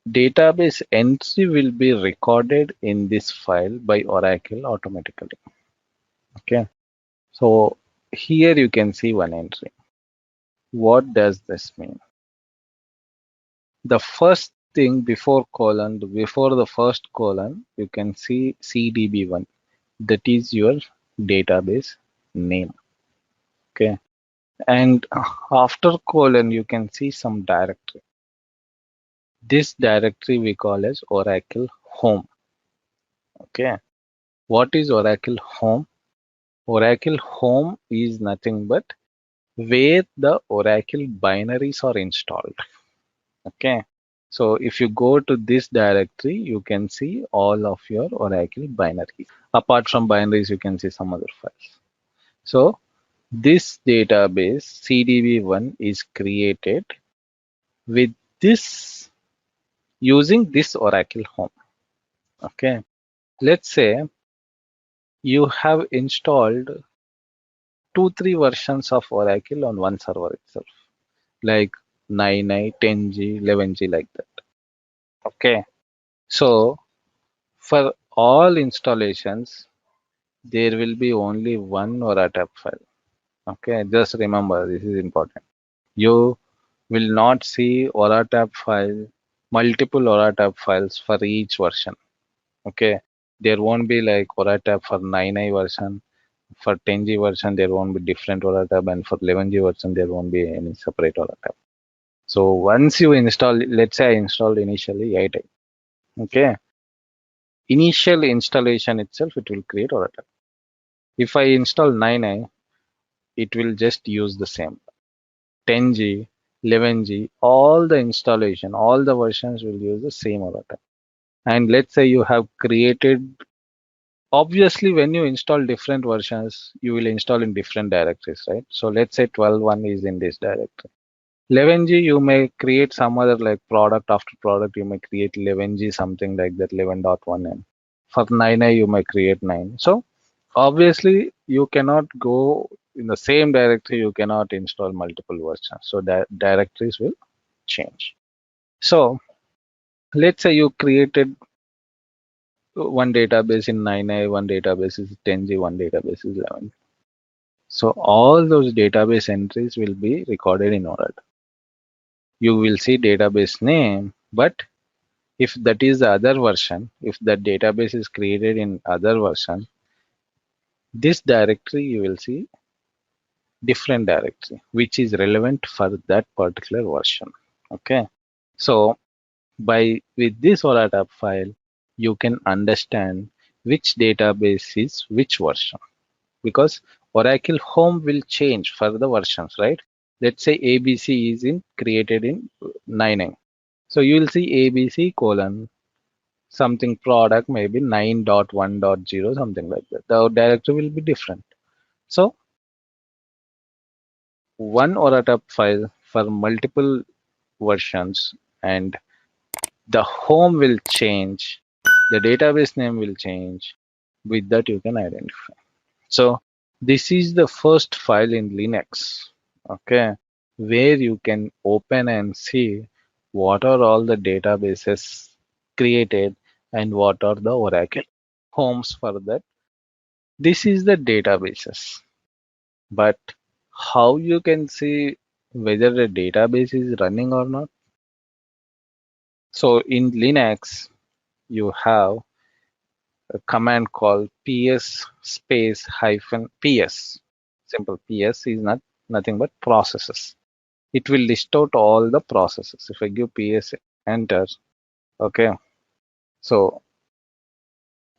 [SPEAKER 3] database entry will be recorded in this file by Oracle automatically. Okay, so here you can see one entry. What does this mean? The first thing before the first colon, you can see CDB1. That is your database name. Okay, and after colon, you can see some directory. This directory we call as Oracle Home. Okay, what is Oracle Home? Oracle Home is nothing but where the Oracle binaries are installed. Okay, so if you go to this directory, you can see all of your Oracle binaries. Apart from binaries, you can see some other files. So this database CDB1 is created with this, using this Oracle Home. Okay, let's say you have installed 2-3 versions of Oracle on one server itself, like 9i, 10g, 11g, like that. Okay, so for all installations, there will be only one ORATab file. Okay, just remember, this is important. You will not see ORATab file, multiple ORATab files for each version. Okay, there won't be like ORATab for 9i version, for 10g version there won't be different ORATab, and for 11g version there won't be any separate ORATab. So once you install, let's say I installed initially 8i. Okay, initial installation itself it will create ORATab. If I install 9i, it will just use the same. 10g, 11g, all the installation, all the versions will use the same ORATab. And let's say you have created, obviously when you install different versions, you will install in different directories, right? So let's say 12.1 is in this directory. 11g, you may create some other, like product after product, you may create 11g, something like that, 11.1, and for 9i you may create 9. So obviously you cannot go in the same directory, you cannot install multiple versions, so that directories will change. So let's say you created one database in 9i, one database is 10g, one database is 11. So all those database entries will be recorded in order. You will see database name, but if that is the other version, if that database is created in other version, this directory you will see different directory which is relevant for that particular version. Okay, so with this ORATab file, you can understand which database is which version, because Oracle Home will change for the versions, right? Let's say ABC is created in 9i. So you will see ABC colon something product, maybe 9.1.0, something like that. The directory will be different. So one ORATab file for multiple versions, and the home will change, the database name will change. With that you can identify. So this is the first file in Linux, okay, where you can open and see what are all the databases created and what are the Oracle homes for that. This is the databases. But how you can see whether the database is running or not? So in Linux, you have a command called ps space hyphen ps. Simple ps is nothing but processes. It will list out all the processes. If I give ps enter, okay, so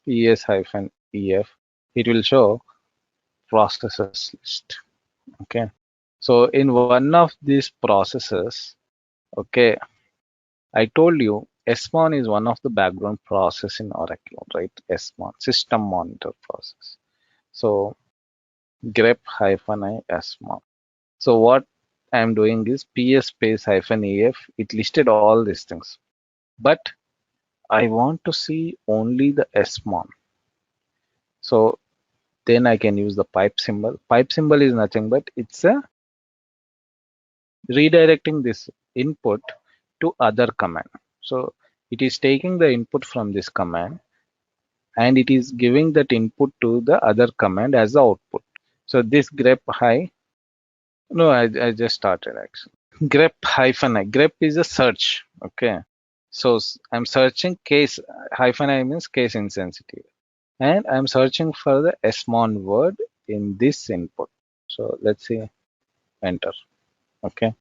[SPEAKER 3] ps hyphen ef, it will show processes list. Okay, so in one of these processes, okay, I told you SMON is one of the background process in Oracle, right? SMON, system monitor process. So grep hyphen I SMON. So what I'm doing is ps space hyphen ef. It listed all these things, but I want to see only the SMON. So then I can use the pipe symbol. Pipe symbol is nothing but it's a redirecting this input to other command. So it is taking the input from this command and it is giving that input to the other command as the output. So this grep high, no, I just started actually. Grep hyphen I, grep is a search. Okay. So I'm searching case, hyphen I means case insensitive. And I'm searching for the SMON word in this input. So let's see, enter. Okay.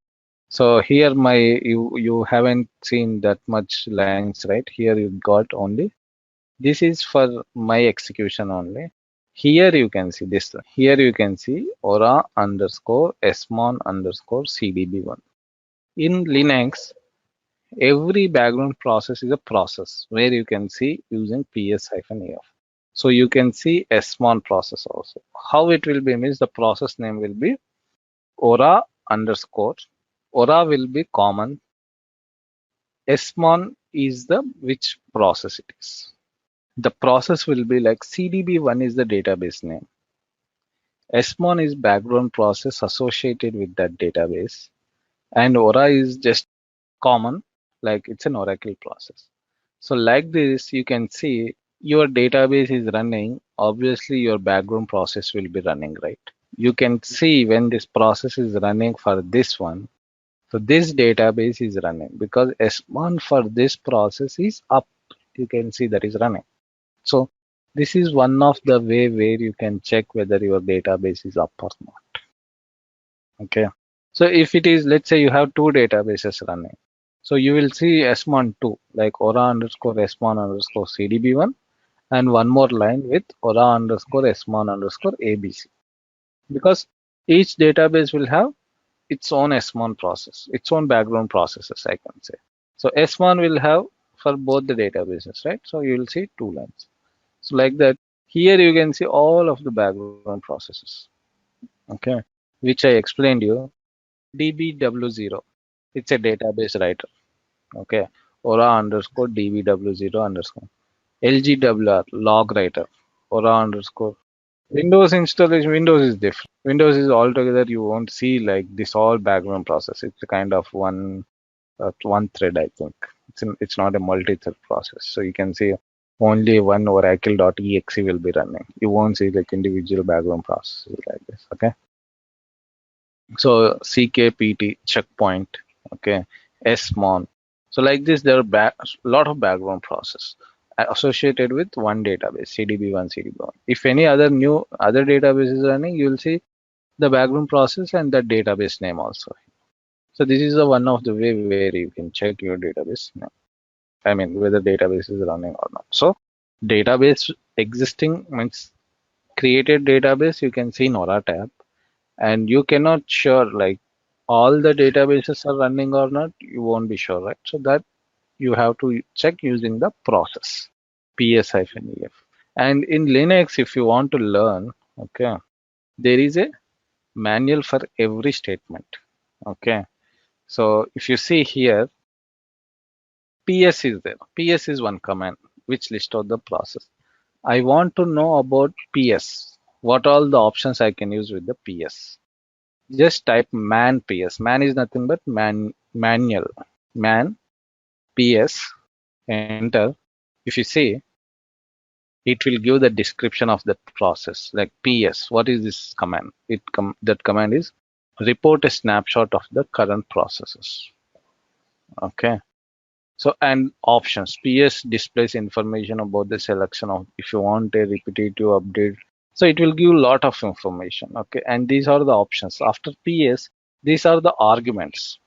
[SPEAKER 3] So here you haven't seen that much lines, right? Here you got only, this is for my execution only. Here you can see this. Here you can see aura underscore smon underscore cdb1. In Linux, every background process is a process where you can see using ps-af. So you can see smon process also. How it will be means the process name will be aura underscore. Aura will be common. Smon is the which process it is. The process will be like cdb1 is the database name. SMON is background process associated with that database. And Aura is just common, like it's an Oracle process. So like this, you can see your database is running. Obviously, your background process will be running, right? You can see when this process is running for this one. So this database is running because S1 for this process is up. You can see that is running. So this is one of the way where you can check whether your database is up or not. Okay. So if it is, let's say you have two databases running. So you will see SMON2 like aura underscore SMON underscore CDB1 and one more line with aura underscore SMON underscore ABC. Because each database will have its own SMON process, its own background processes, I can say. So SMON will have for both the databases, right? So you will see two lines. So like that, here you can see all of the background processes, okay, which I explained you. DBW0, it's a database writer, okay, aura underscore DBW0 underscore. LGWR, log writer, aura underscore. Windows installation, Windows is different. Windows is altogether, you won't see like this all background process. It's a kind of one thread, I think. It's not a multi-thread process. So you can see only one oracle.exe will be running. You won't see like individual background processes like this. Okay. So CKPT checkpoint. Okay. SMON. So like this, there are a lot of background process associated with one database, CDB1, CDB1. If any other database is running, you will see the background process and the database name also. So this is one of the way where you can check your database name. I mean, whether database is running or not. So database existing means created database, you can see in Aura tab, and you cannot sure like all the databases are running or not. You won't be sure, right? So that you have to check using the process ps-ef. And in Linux, if you want to learn, okay, there is a manual for every statement. Okay, so if you see here, ps is there. Ps is one command which lists out the process. I want to know about ps. What all the options I can use with the ps? Just type man ps. Man is nothing but manual. Man ps. Enter. If you see, it will give the description of that process. Like PS, what is this command? That command is report a snapshot of the current processes. Okay. So, and options. PS displays information about the selection of if you want a repetitive update. So it will give a lot of information. Okay. And these are the options. After PS, these are the arguments.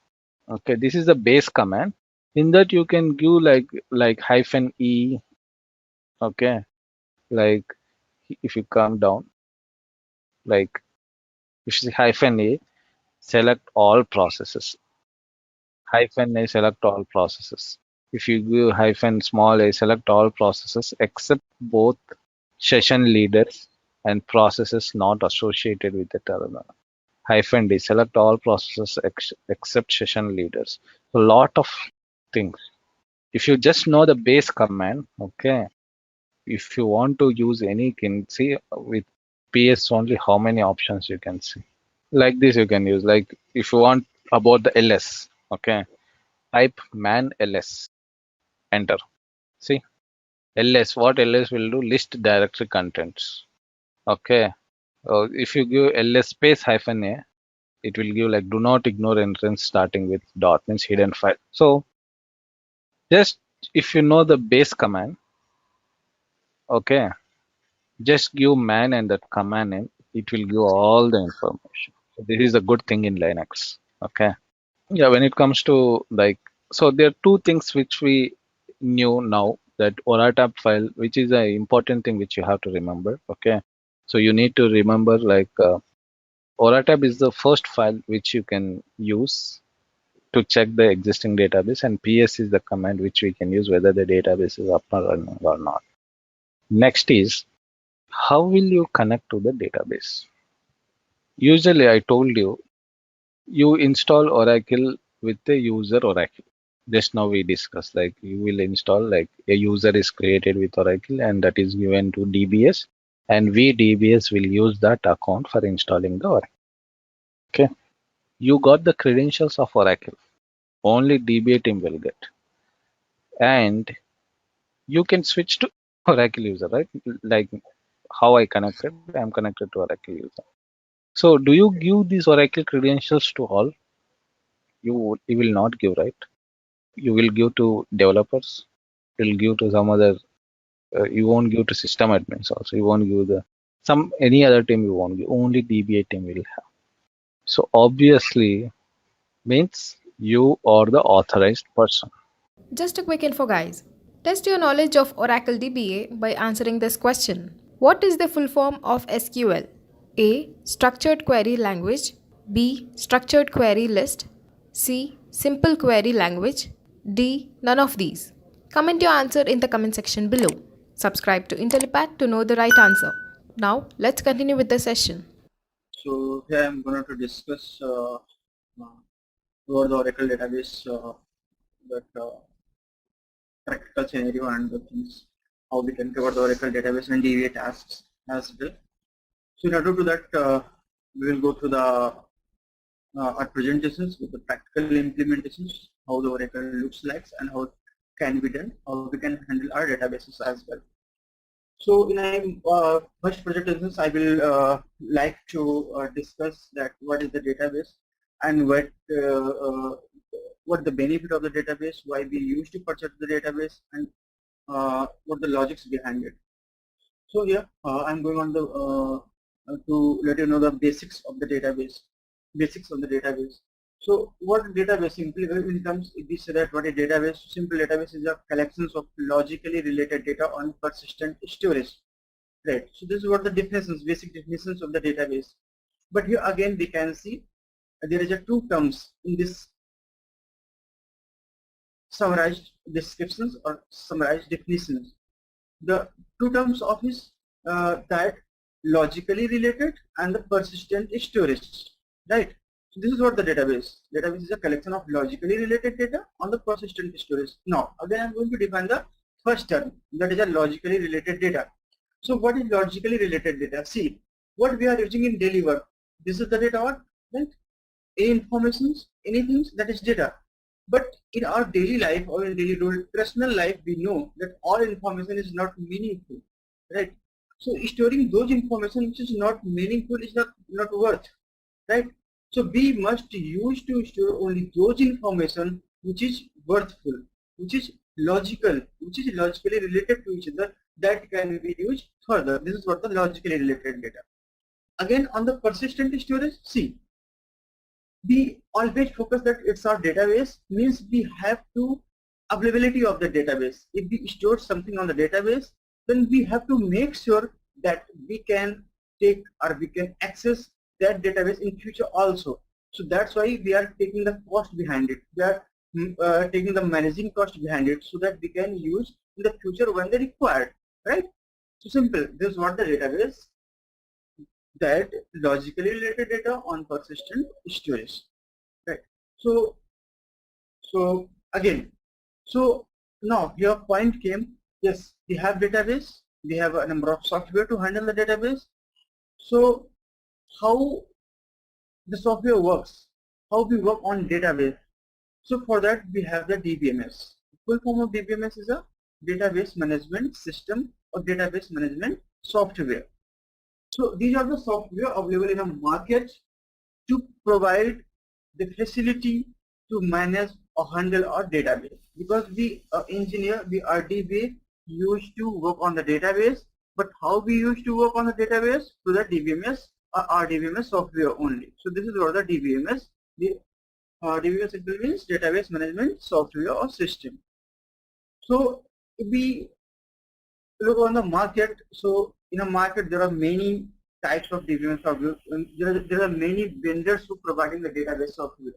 [SPEAKER 3] Okay. This is the base command. In that you can give like hyphen E. Okay. Like if you come down, like if you see hyphen A, select all processes. Hyphen A, select all processes. If you give hyphen small a, select all processes except both session leaders and processes not associated with the terminal. Hyphen D, select all processes except session leaders. A lot of things. If you just know the base command, okay, if you want to use any, can see with PS only how many options you can see. Like this you can use, like if you want about the ls, okay, type man ls, enter. See, ls, what ls will do, list directory contents. Okay, if you give ls space hyphen a, it will give like do not ignore entrance starting with dot, means hidden file. So just if you know the base command, okay, just give man and that command name, it will give all the information. So this is a good thing in Linux. Okay. Yeah, when it comes to like, so there are two things which we knew now, that ORATAP file, which is an important thing which you have to remember. Okay. So you need to remember like ORATAP is the first file which you can use to check the existing database, and PS is the command which we can use whether the database is up and running or not. Next is, how will you connect to the database? Usually I told you, you install Oracle with the user Oracle. Just now we discussed, like you will install, like a user is created with Oracle and that is given to DBS, and we DBS will use that account for installing the Oracle. Okay. You got the credentials of Oracle. Only DBA team will get. And you can switch to Oracle user, right? Like how I connected, I'm connected to Oracle user. So do you give these Oracle credentials to all? You will not give, right? You will give to developers. You'll give to some other. You won't give to system admins also. You won't give the some any other team. You won't give. Only DBA team will have. So obviously means you are the authorized person.
[SPEAKER 1] Just a quick info, guys. Test your knowledge of Oracle DBA by answering this question. What is the full form of SQL? A. Structured Query Language. B. Structured Query List. C. Simple Query Language. D. None of these. Comment your answer in the comment section below. Subscribe to IntelliPad to know the right answer. Now, let's continue with the session.
[SPEAKER 5] So here I'm going to discuss about the Oracle database, that practical scenario and the things, how we can cover the Oracle database and DBA tasks as well. So in order to that, we will go through the our presentations with the practical implementations, how the Oracle looks like and how it can be done, how we can handle our databases as well. So in my first presentation, I will like to discuss that what is the database and what the benefit of the database, why we used to purchase the database, and what the logics behind it. So yeah, I'm going on the to let you know the basics of the database. So what database, simply in terms, if we say that what a database, simple database is a collections of logically related data on persistent storage. Right. So this is what the definitions, basic definitions of the database. But here again we can see there is a two terms in this summarized descriptions or summarized definitions. The two terms of is that logically related and the persistent storage. Right. So this is what the database. Database is a collection of logically related data on the persistent storage. Now again I'm going to define the first term, that is a logically related data. So what is logically related data? See, what we are using in daily work, this is the data, what? Right? Any informations, anything, that is data. But in our daily life or in daily personal life, we know that all information is not meaningful. right? So storing those information which is not meaningful is not worth, right? So we must use to store only those information which is worthful, which is logical, which is logically related to each other, that can be used further. This is what the logically related data. Again, on the persistent storage, see, we always focus that it's our database, means we have to availability of the database. If we store something on the database, then we have to make sure that we can take or we can access that database in future also. So that's why we are taking the cost behind it. We are taking the managing cost behind it so that we can use in the future when they required, right? So simple. This is what the database, that logically related data on persistent storage, right? So again, so now your point came, yes, we have database, we have a number of software to handle the database. So how the software works, how we work on database? So for that we have the DBMS. Full form of DBMS is a database management system or database management software. So these are the software available in a market to provide the facility to manage or handle our database, because we engineer, we are DBA, used to work on the database. But how we used to work on the database? Through the DBMS or RDBMS software only. So this is what the DBMS. The DBMS simply means database management software or system. So we look on the market. So in a market there are many types of DBMS software. There are many vendors who providing the database software.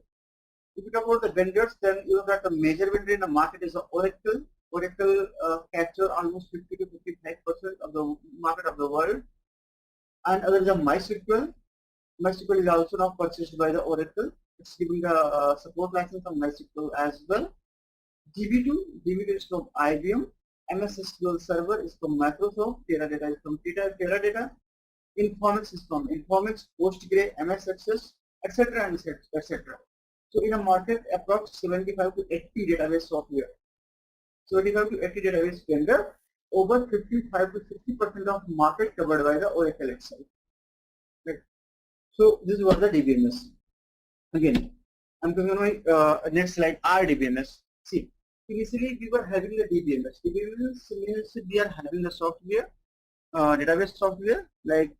[SPEAKER 5] If you talk about the vendors, then you know that the major vendor in the market is Oracle. Oracle capture almost 50 to 55% of the market of the world. And other than MySQL. MySQL is also now purchased by the Oracle. It's giving the support license on MySQL as well. DB2 is from IBM. MS SQL Server is from Microsoft. Teradata is from Teradata. Informix is from Informix, Postgre, MS Access, etc. and etc. So in a market, approx 75 to 80 database software. 75 to 80 database vendor, over 55 to 60% of market covered by the Oracle itself. Right. So this was the DBMS. Again, I'm going to my next slide, RDBMS. See, initially we were having the DBMS. DBMS means we are having the software, database software like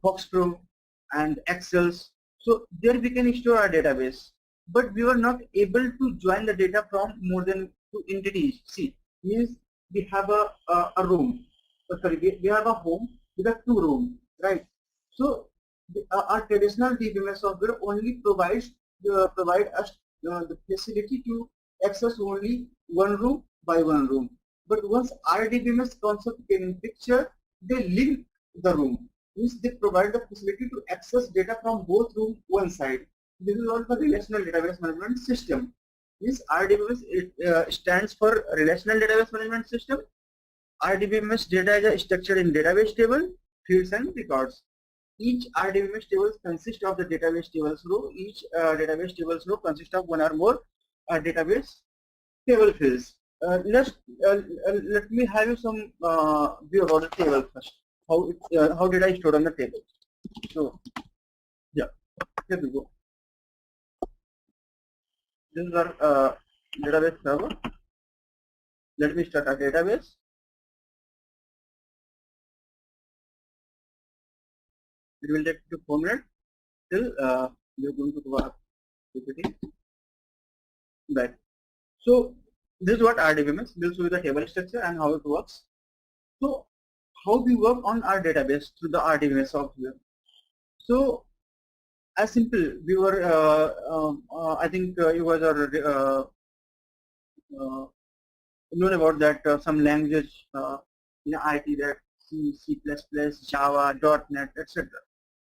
[SPEAKER 5] Foxpro and Excels. So there we can store our database, but we were not able to join the data from more than 2 entities. See, means we have a room. Sorry, we have a home with a 2 rooms, right? So our traditional DBMS software only provides provide us the facility to access only 1 room by 1 room. But once RDBMS concept came in picture, they link the room. Means they provide the facility to access data from both rooms one side. This is also the relational database management system. This RDBMS stands for relational database management system. RDBMS data is structured in database table, fields and records. Each RDBMS table consists of the database tables row. Each database tables row consists of 1 or more database table fields. Let me have you some view about the table first. How did I store on the table? So yeah, here we go. This is our database server. Let me start our database. It will take 4 minutes till we are going to do our PPT. Back. So this is what RDBMS will show you the table structure and how it works. So how we work on our database through the RDBMS software. So as simple, we were I think you guys are known about that some language in IT, that C, C++, Java, .NET, etc.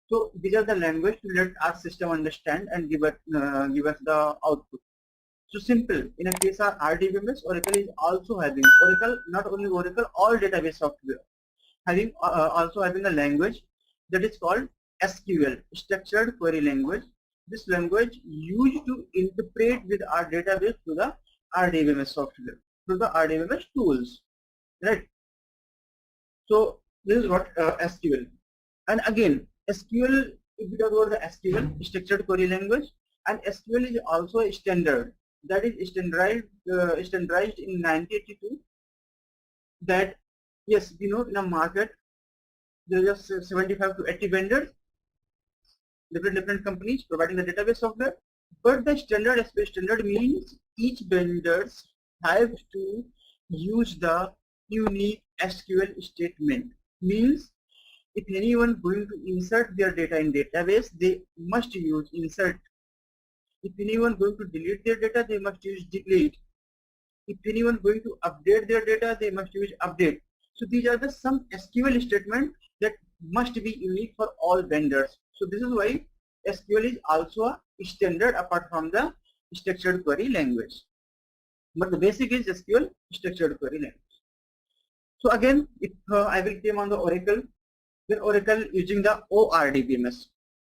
[SPEAKER 5] So these are the language to let our system understand and give us the output. So simple, in a case of RDBMS, Oracle is also having, not only Oracle, all database software having also having a language that is called SQL, structured query language. This language used to interpret with our database to the RDBMS software, through the RDBMS tools. right? So this is what SQL. And again, SQL, if we talk about the SQL, structured query language, and SQL is also a standard that is standardized in 1982. That, yes, we know in a market there are just 75 to 80 vendors, different companies providing the database software. But the standard means each vendors have to use the unique SQL statement. Means if anyone going to insert their data in database, they must use insert. If anyone going to delete their data, they must use delete. If anyone going to update their data, they must use update. So these are the some SQL statement that must be unique for all vendors. So this is why SQL is also a standard apart from the structured query language. But the basic is SQL structured query language. So again, if I will came on the Oracle, then Oracle using the ORDBMS,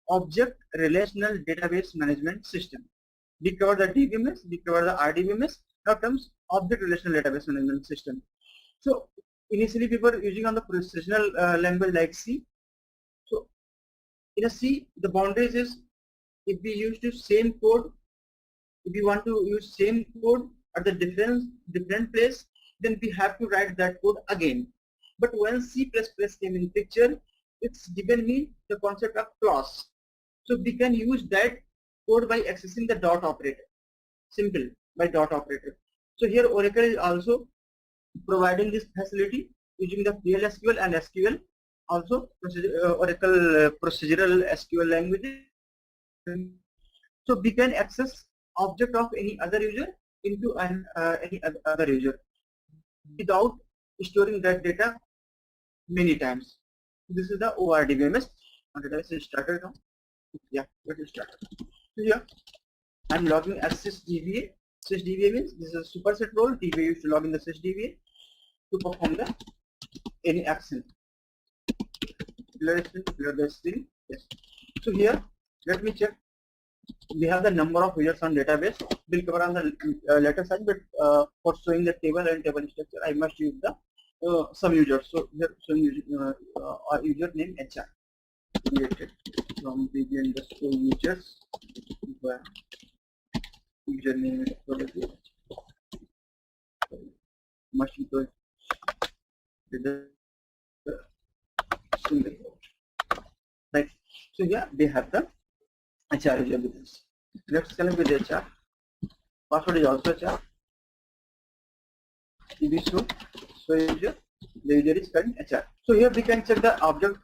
[SPEAKER 5] Object Relational Database Management System. We cover the DBMS, we cover the RDBMS. Now comes Object Relational Database Management System. So initially people were using on the processional language like C. So in a C, the boundaries is if we use the same code, if we want to use same code at the different place, then we have to write that code again. But when C++ came in picture, it's given me the concept of clause. So we can use that code by accessing the dot operator. Simple, by dot operator. So here Oracle is also providing this facility using the PLSQL and SQL. Also Oracle procedural SQL languages. So we can access object of any other user into any other user without storing that data many times. This is the ORDBMS. Database is started now. Yeah, let us start. So here I'm logging as sysdba. Sysdba means this is a superset role. DBA used to log in the sysdba to perform the any action. Clear the string. Yes. So here, let me check. We have the number of users on database. We'll cover on the later side, but for showing the table and table structure, I must use the some users. So here showing user name HR created from DB underscore users. Username is probably must equal to the single quote. Right. So yeah, they have the HR user with us. Let's connect with HR. Password is also HR. DB show user. The user is current HR. So here we can check the object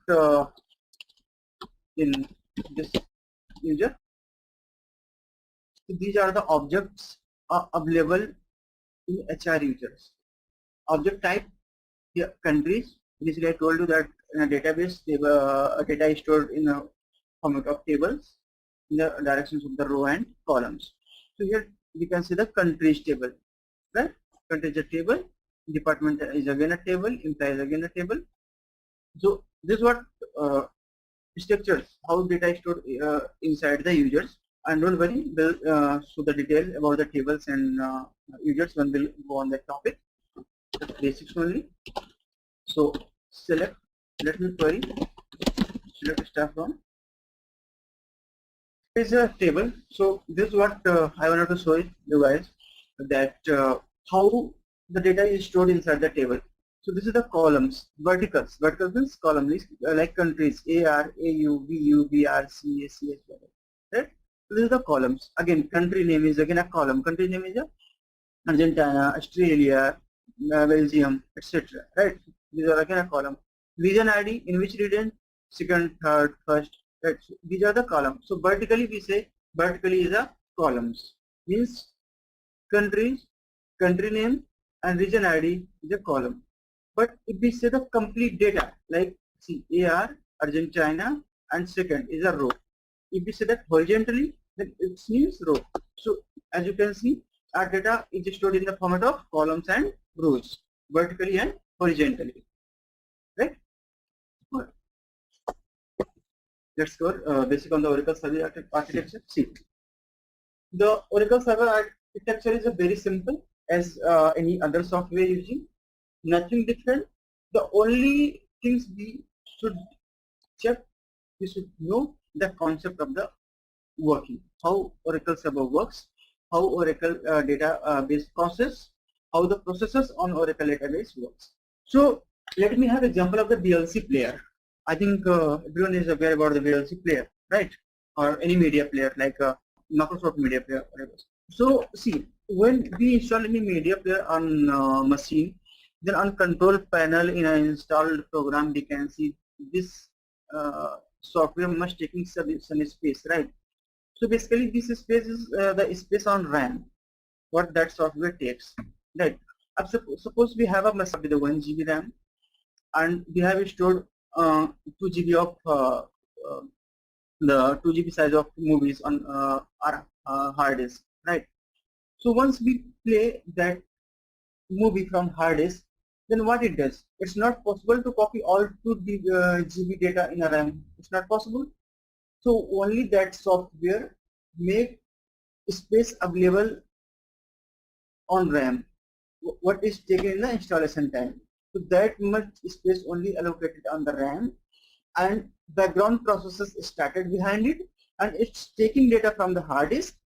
[SPEAKER 5] in this user. So these are the objects available in HR users. Object type, here countries. Initially I told you that in a database data is stored in a format of tables in the directions of the row and columns. So here we can see the countries table, right? Country is a table, department is again a table, employee is again a table. So this is what structures how data is stored inside the users. And don't worry, we'll show the details about the tables and users when we'll go on that topic. The basics only. So select, let me query, select start from. This is a table. So this is what I wanted to show you guys, that how the data is stored inside the table. So this is the columns, verticals. Verticals means columns like countries, AR, AU, BU, BR, CA, CH, right? So this is the columns. Again, country name is again a column. Country name is Argentina, Australia, Belgium, etc. Right? These are again a column. Region ID, in which region? Second, third, first. Right? So these are the columns. So vertically we say vertically is a columns. Means countries, country name and region ID is a column. But if we say the complete data like see AR, Argentina and second is a row. If we say that horizontally, then it means row. So as you can see, our data is stored in the format of columns and rows, vertically and horizontally, right? Let's go basic on the Oracle Server architecture. See, the Oracle Server architecture is a very simple as any other software using. nothing different. The only things we should check, we should know the concept of the working, how Oracle Server works, how Oracle database process, how the processes on Oracle database works. So let me have example of the VLC player. I think everyone is aware about the VLC player, right? Or any media player like Microsoft Media Player, whatever. So see, when we install any media player on machine, then on control panel in an installed program, we can see this software must taking some space, right? So basically, this space is the space on RAM, what that software takes, right? Suppose we have a machine with a 1 GB RAM, and we have stored 2 GB of the 2 GB size of movies on our hard disk, right? So once we play that movie from hard disk, then what it does? It's not possible to copy all 2 GB data in a RAM. It's not possible. So only that software make space available on RAM. What is taken in the installation time. So that much space only allocated on the RAM, and background processes started behind it, and it's taking data from the hard disk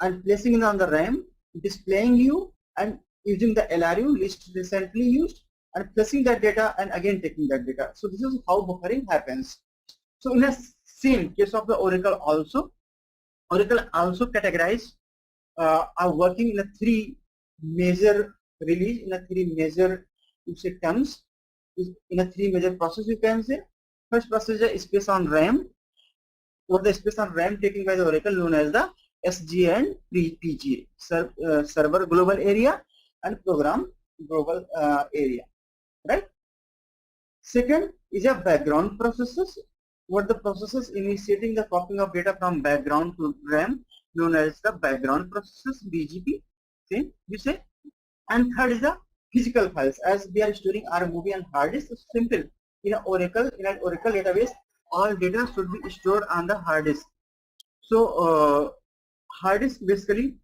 [SPEAKER 5] and placing it on the RAM, displaying you and using the LRU, list recently used, and placing that data and again taking that data. So this is how buffering happens. So in the same case of the Oracle also categorize are working in a 3 major release, in a 3 major terms, in a 3 major process you can say. First process is space on RAM, or the space on RAM taken by the Oracle known as the SG and PG, server global area and program global area, right? Second is a background processes, what the processes initiating the copying of data from background to RAM known as the background processes, BGP, same you say. And third is the physical files, as we are storing our movie on hard disk. It's simple. In an Oracle database, all data should be stored on the hard disk. So hard disk basically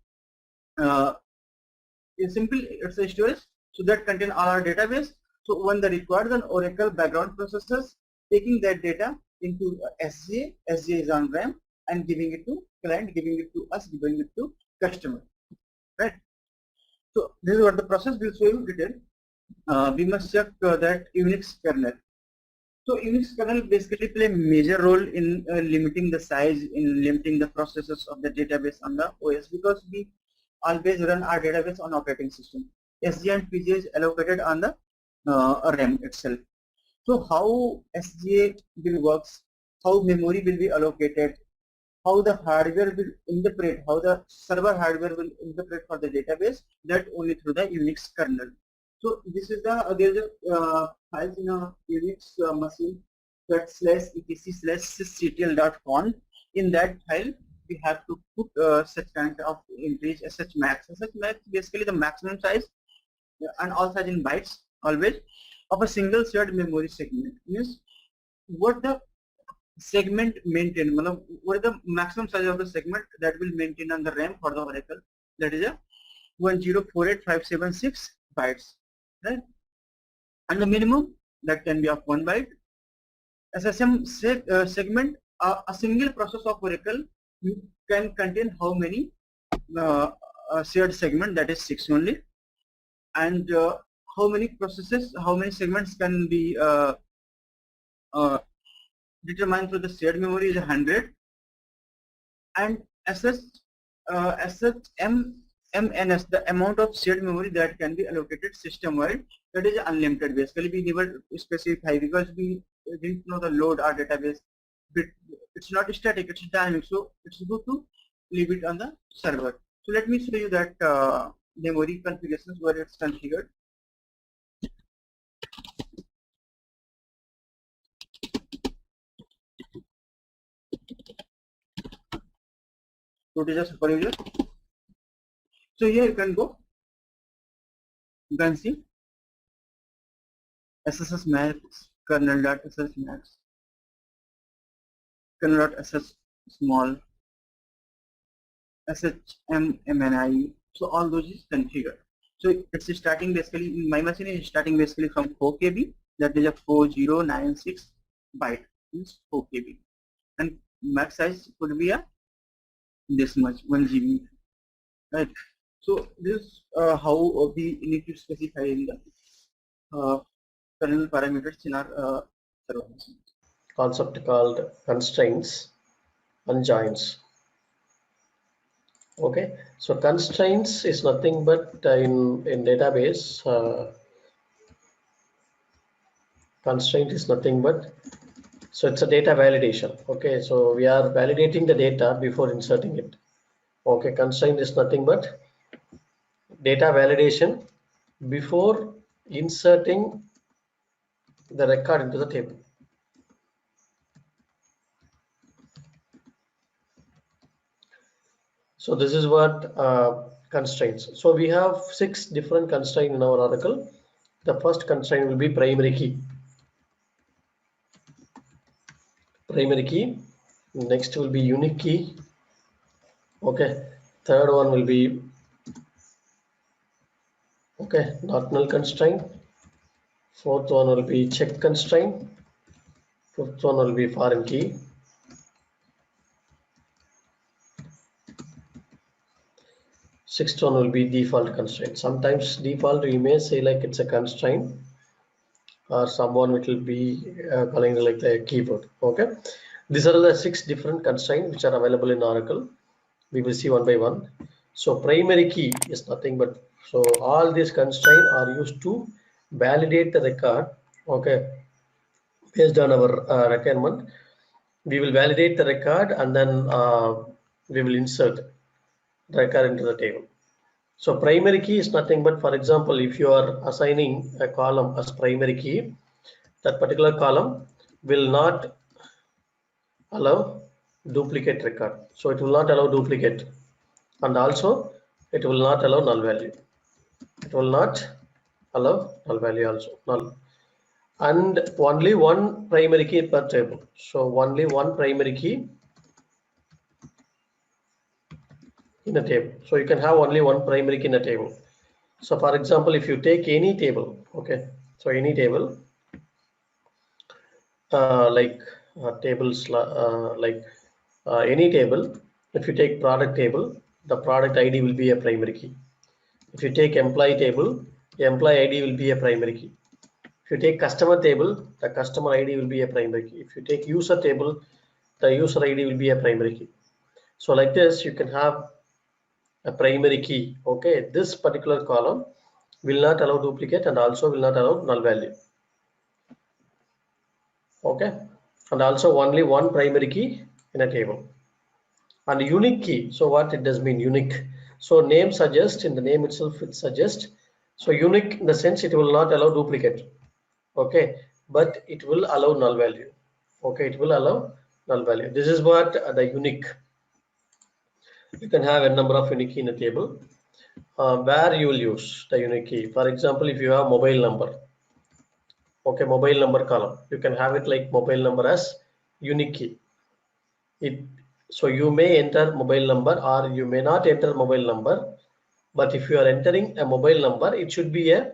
[SPEAKER 5] is simple. It's a storage, so that contain all our database. So when the required, then Oracle background processes taking that data into SJ is on RAM, and giving it to client, giving it to us, giving it to customer, right? So this is what the process will show you detail. We must check that Unix kernel. So Unix kernel basically play a major role in limiting the size, in limiting the processes of the database on the OS, because we always run our database on operating system. SG and PG is allocated on the RAM itself. So how SGA will works, how memory will be allocated, how the hardware will interpret, how the server hardware will interpret for the database, that only through the Unix kernel. So this is the there's a files in a Unix machine that /etc/sysctl.conf. In that file we have to put such kind of entries, such max. Such max basically the maximum size and all size in bytes always of a single shared memory segment. Means what the segment maintain, what is the maximum size of the segment that will maintain on the RAM for the Oracle, that is a 1048576 bytes, right? And the minimum that can be of 1 byte. SSM segment, a single process of Oracle can contain how many shared segment, that is 6 only, and how many processes, how many segments can be determined through the shared memory is 100, and MNS, the amount of shared memory that can be allocated system wide, that is unlimited. Basically we never specify because we didn't know the load our database, but it's not static, it's dynamic, so it's good to leave it on the server. So let me show you that memory configurations where it's configured. So it is a super user. So here you can go, you can see SSS max, kernel.ss max, kernel.ss small, shmmni. So all those is configured. So it's starting basically, in my machine is starting basically from 4 KB, that is a 4096 byte, is 4 KB, and max size could be a this much, 1 GB, right? So this how we need to specify in the kernel parameters in our server machine.
[SPEAKER 6] Concept called constraints and joins. Okay, so constraints is nothing but in database, constraint is nothing but, so it's a data validation. Okay, so we are validating the data before inserting it. Okay, constraint is nothing but data validation before inserting the record into the table. So this is what constraints. So we have 6 different constraints in our Oracle. The first constraint will be primary key. Primary key. Next will be unique key. Okay. Third one will be not null constraint. Fourth one will be check constraint. Fifth one will be foreign key. Sixth one will be default constraint. Sometimes default you may say like it's a constraint, or someone it will be calling like the keyboard. Okay, these are the 6 different constraints which are available in Oracle. We will see one by one. So primary key is nothing but, so all these constraints are used to validate the record. Okay, based on our requirement, we will validate the record and then we will insert record into the table. So primary key is nothing but, for example, if you are assigning a column as primary key, that particular column will not allow duplicate record. So it will not allow duplicate, and also it will not allow null value. It will not allow null value also, null. And only one primary key per table. So only one primary key in a table. So you can have only one primary key in a table. So for example, if you take any table, okay, so any table, tables like any table, if you take product table, the product ID will be a primary key. If you take employee table, the employee ID will be a primary key. If you take customer table, the customer ID will be a primary key. If you take user table, the user ID will be a primary key. So like this, you can have a primary key. Okay, this particular column will not allow duplicate and also will not allow null value. Okay, and also only one primary key in a table. And unique key, so what it does mean unique? So name suggests, in the name itself it suggests, so unique in the sense it will not allow duplicate. Okay, but it will allow null value. Okay, it will allow null value. This is what the unique. You can have a number of unique key in a table where you will use the unique key. For example, if you have mobile number, okay, mobile number column, you can have it like mobile number as unique key. So you may enter mobile number or you may not enter mobile number, but if you are entering a mobile number, it should be a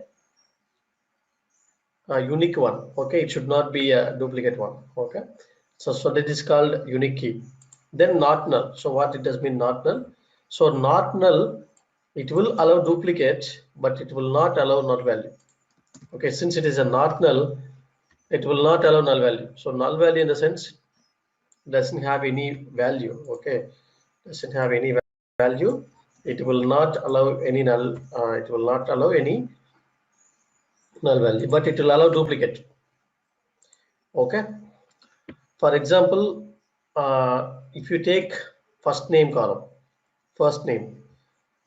[SPEAKER 6] unique one. Okay, it should not be a duplicate one. Okay, so that is called unique key. Then not null. So what it does mean not null? So not null, it will allow duplicate, but it will not allow null value. Okay, since it is a not null, it will not allow null value. So null value in the sense doesn't have any value. Okay, doesn't have any value. It will not allow any null. It will not allow any null value, but it will allow duplicate. Okay, for example, if you take first name column, first name,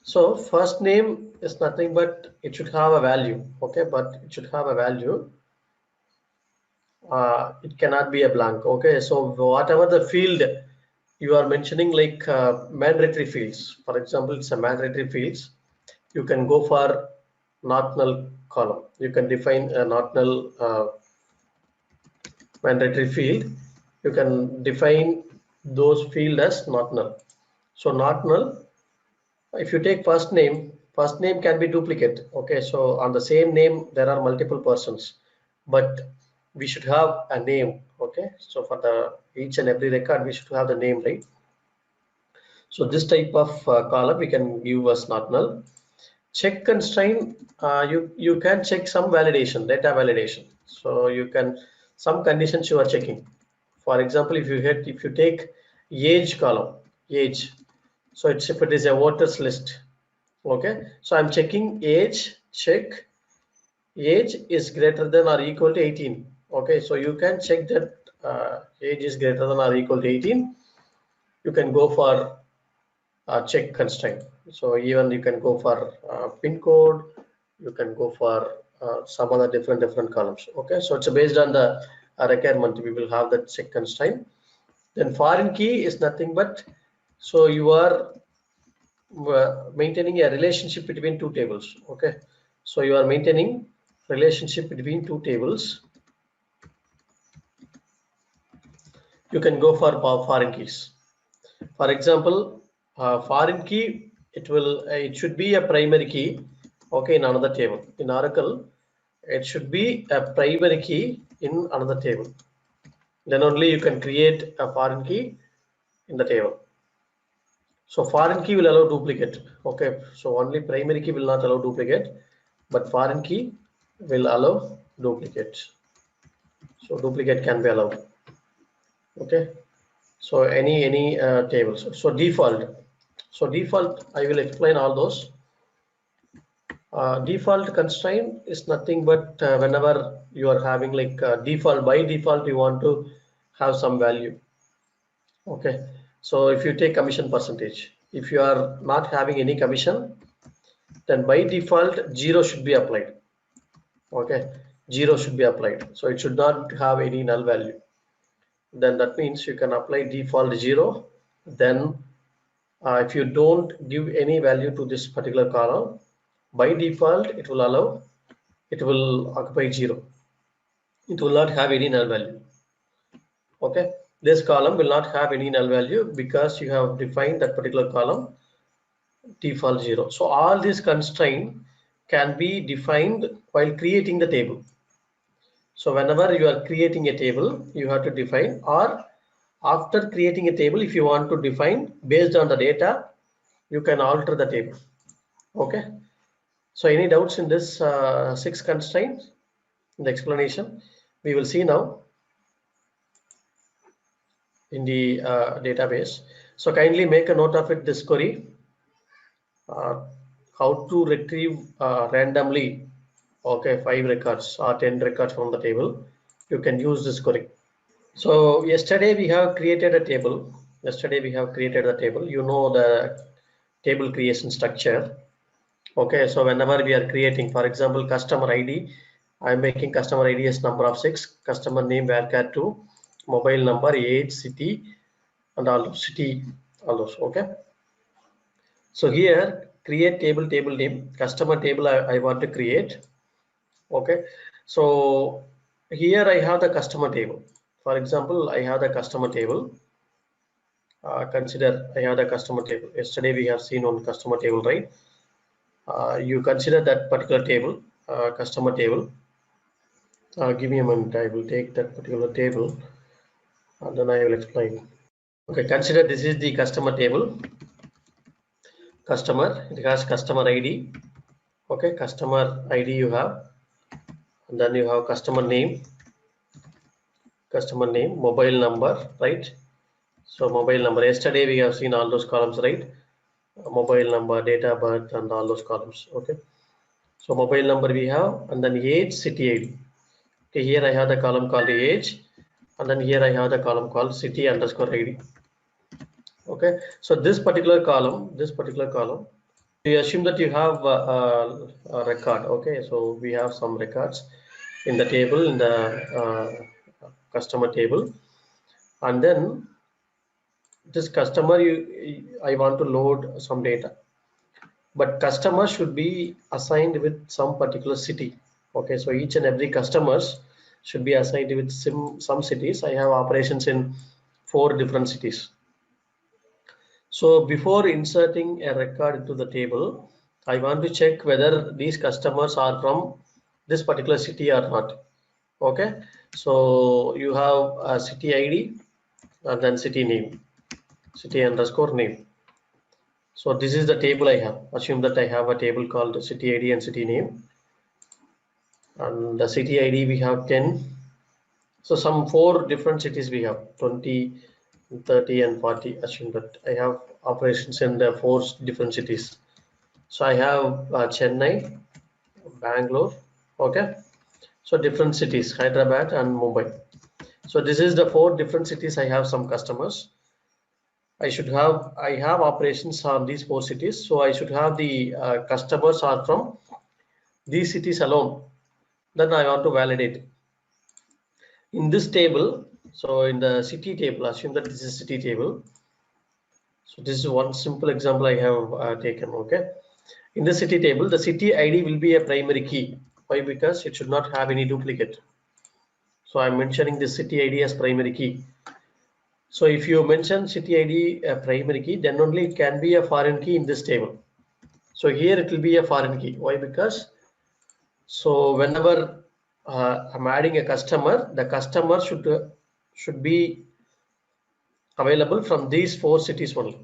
[SPEAKER 6] so first name is nothing but it should have a value. Okay, but it should have a value. It cannot be a blank. Okay, so whatever the field you are mentioning, like mandatory fields, for example, it's a mandatory fields, you can go for not null column. You can define a not null mandatory field. You can define those field as not null. So not null, if you take first name first name can be duplicate. Okay, so on the same name there are multiple persons, but we should have a name. Okay, so for the each and every record we should have the name, right? So this type of column we can give as not null. Check constraint, you can check some validation, data validation. So you can, some conditions you are checking. For example, if you take age column, age, so it's if it is a voters list. Okay, so I'm checking age, check age is greater than or equal to 18. Okay, so you can check that age is greater than or equal to 18. You can go for check constraint. So even you can go for pin code, you can go for some other different columns. Okay, so it's based on the requirement. We will have that check constraint. Then foreign key is nothing but, so you are maintaining a relationship between two tables. Okay, so you are maintaining relationship between two tables. You can go for foreign keys. For example, foreign key, it should be a primary key. Okay, in another table. In Oracle, it should be a primary key in another table. Then only you can create a foreign key in the table. So foreign key will allow duplicate. Okay, so only primary key will not allow duplicate, but foreign key will allow duplicate. So duplicate can be allowed. Okay, so any tables. So default. So default, I will explain all those. Default constraint is nothing but whenever you are having like default, by default you want to have some value. Okay, so if you take commission percentage, if you are not having any commission, then by default 0 should be applied. Okay, 0 should be applied, so it should not have any null value. Then that means you can apply default 0. Then if you don't give any value to this particular column, by default it will allow, it will occupy 0. It will not have any null value. Okay, this column will not have any null value because you have defined that particular column default 0. So all these constraints can be defined while creating the table. So whenever you are creating a table, you have to define, or after creating a table, if you want to define based on the data, you can alter the table. Okay, so any doubts in this 6 constraints in the explanation? We will see now in the database. So kindly make a note of it, this query, how to retrieve randomly, okay, 5 records or 10 records from the table. You can use this query. So yesterday we have created a table. You know the table creation structure. Okay, so whenever we are creating, for example, customer ID, I'm making customer ID as number of 6, customer name varchar 2, mobile number, age, city, and all those. Okay, so here create table name, customer table I want to create. Okay, so here I have the customer table. For example, I have the customer table. Consider I have the customer table. Yesterday we have seen on customer table, right? You consider that particular table, customer table. Give me a moment, I will take that particular table and then I will explain. Okay, consider this is the customer table. Customer, it has customer ID. Okay, customer ID you have, and then you have customer name, mobile number, right? So mobile number, yesterday we have seen all those columns, right? Mobile number, date of birth, and all those columns. Okay, so mobile number we have, and then age, city ID. Okay, here I have the column called age, and then here I have the column called city underscore ID. Okay, so this particular column, we assume that you have a record. Okay, so we have some records in the table, in the customer table, and then this customer, I want to load some data, but customer should be assigned with some particular city. Okay, so each and every customers should be assigned with some cities. I have operations in 4 different cities. So before inserting a record into the table, I want to check whether these customers are from this particular city or not. Okay, so you have a city ID and then city name, city underscore name. So this is the table I have. Assume that I have a table called city ID and city name, and the city ID we have 10. So some 4 different cities we have 20, 30 and 40. Assume that I have operations in the 4 different cities. So I have Chennai, Bangalore, okay. So different cities, Hyderabad and Mumbai. So this is the 4 different cities. I have some customers. I have operations on these 4 cities. So I should have the customers are from these cities alone. Then I want to validate in this table. So in the city table, assume that this is city table. So this is one simple example I have taken. Okay. In the city table, the city ID will be a primary key. Why? Because it should not have any duplicate. So I'm mentioning the city ID as primary key. So if you mention city ID a primary key, then only it can be a foreign key in this table. So here it will be a foreign key. Why? Because so whenever I'm adding a customer, the customer should be available from these 4 cities only.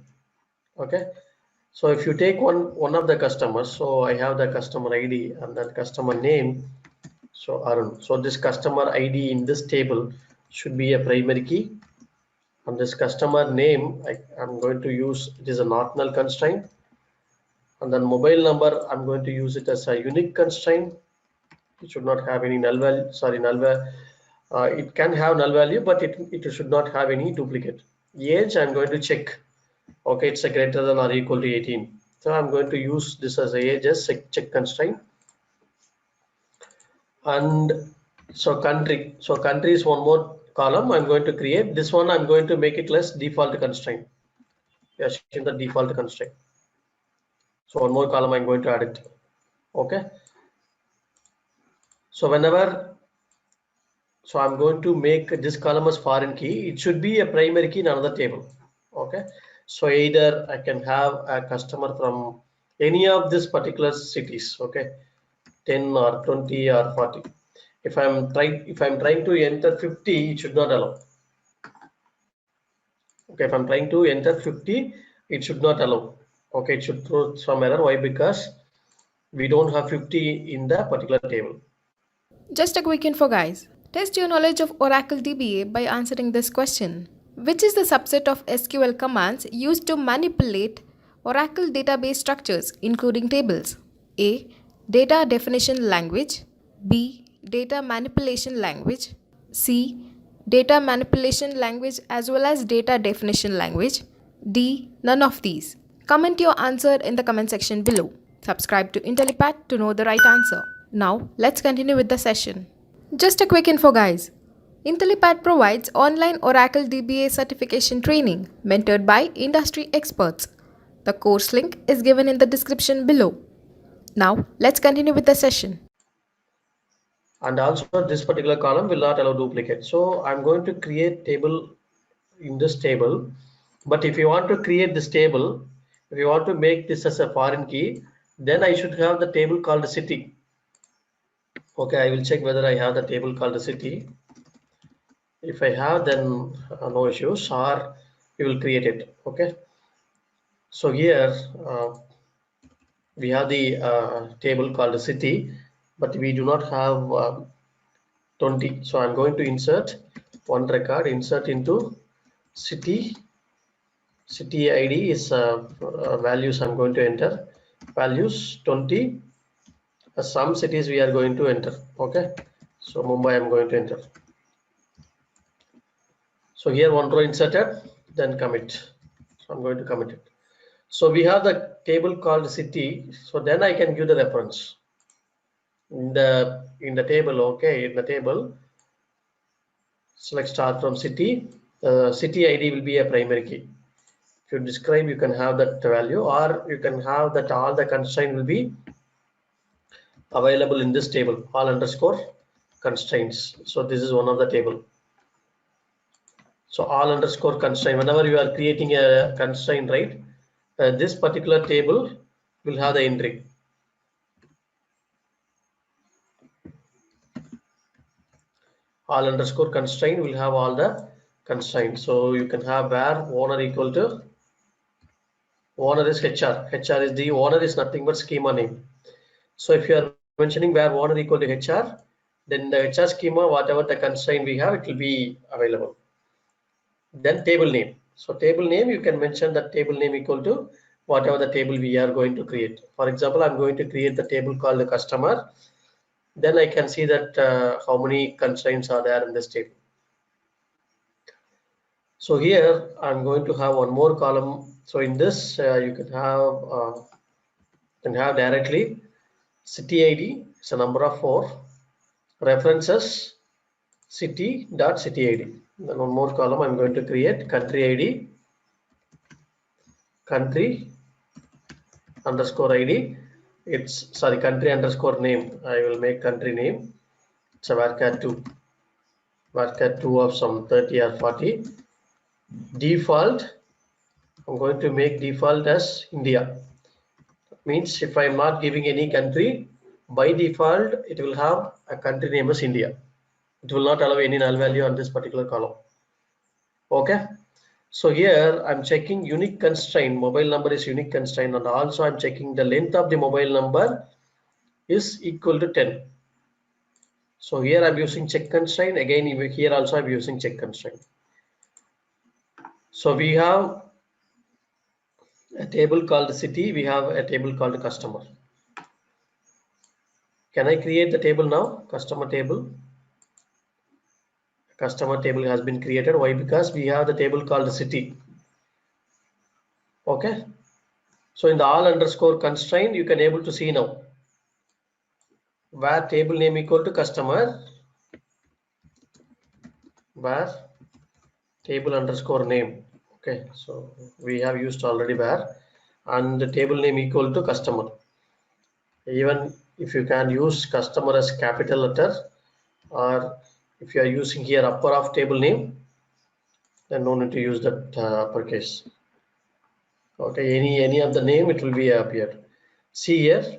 [SPEAKER 6] Okay. So if you take one of the customers, so I have the customer ID and then customer name. So Arun. So this customer ID in this table should be a primary key. And this customer name, I'm going to use it is a not null constraint. And then mobile number, I'm going to use it as a unique constraint. It should not have any null value. Sorry, null value. It can have null value, but it should not have any duplicate. Age, I'm going to check. Okay, it's a greater than or equal to 18. So I'm going to use this as a age as check constraint. And so country. So country is one more column I'm going to create. This one I'm going to make it less default constraint. Yes, in the default constraint. So one more column I'm going to add it. Okay. So so I'm going to make this column as foreign key. It should be a primary key in another table. Okay. So either I can have a customer from any of these particular cities. Okay. 10 or 20 or 40. If I'm trying to enter 50, it should not allow. Okay, if I'm trying to enter 50, it should not allow. Okay, it should throw some error. Why? Because we don't have 50 in the particular table.
[SPEAKER 1] Just a quick info, guys. Test your knowledge of Oracle DBA by answering this question. Which is the subset of SQL commands used to manipulate Oracle database structures, including tables? A. Data definition language. B. Data manipulation language. C. Data manipulation language as well as data definition language. D. None of these. Comment your answer in the comment section below. Subscribe to IntelliPad to know the right answer. Now, let's continue with the session. Just a quick info, guys. IntelliPad provides online Oracle DBA certification training mentored by industry experts. The course link is given in the description below. Now, let's continue with the session.
[SPEAKER 6] And also this particular column will not allow duplicate. So I'm going to create table in this table. But if you want to create this table, if you want to make this as a foreign key, then I should have the table called city. Okay, I will check whether I have the table called city. If I have, then no issues, or we will create it. Okay. So here we have the table called city, but we do not have 20. So I'm going to insert one record, insert into city. City ID is values I'm going to enter. Values 20. Some cities we are going to enter. Okay. So Mumbai I'm going to enter. So here one row inserted, then commit. So I'm going to commit it. So we have the table called city. So then I can give the reference in the table. Okay, in the table, select start from city. City ID will be a primary key. If you describe, you can have that value, or you can have that all the constraint will be available in this table, all underscore constraints. So this is one of the table. So all underscore constraint. Whenever you are creating a constraint, right? This particular table will have the entry. All underscore constraint will have all the constraints. So you can have where owner equal to owner is HR. HR is the owner is nothing but schema name. So if you are mentioning where owner equal to HR, then the HR schema, whatever the constraint we have, it will be available. Then table name. So table name, you can mention that table name equal to whatever the table we are going to create. For example, I'm going to create the table called the customer. Then I can see that how many constraints are there in this table. So here I'm going to have one more column. So in this you can have directly city ID. It's a number of 4 references city.city ID. Then one more column I'm going to create country ID, country underscore ID. It's sorry, country underscore name. I will make country name. It's a varchar 2 of some 30 or 40. Default, I'm going to make default as India. Means if I'm not giving any country, by default it will have a country name as India. It will not allow any null value on this particular column. Okay. So here I'm checking unique constraint, mobile number is unique constraint, and also I'm checking the length of the mobile number is equal to 10. So here I'm using check constraint, again here also I'm using check constraint. So we have a table called city, we have a table called customer. Can I create the table now? Customer table. Customer table has been created. Why? Because we have the table called city. Okay. So in the all underscore constraint, you can able to see now where table name equal to customer, where table underscore name. Okay, so we have used already where, and the table name equal to customer. Even if you can use customer as capital letter, or if you are using here upper of table name, then no need to use that uppercase. Okay, any of the name it will be appeared. See here,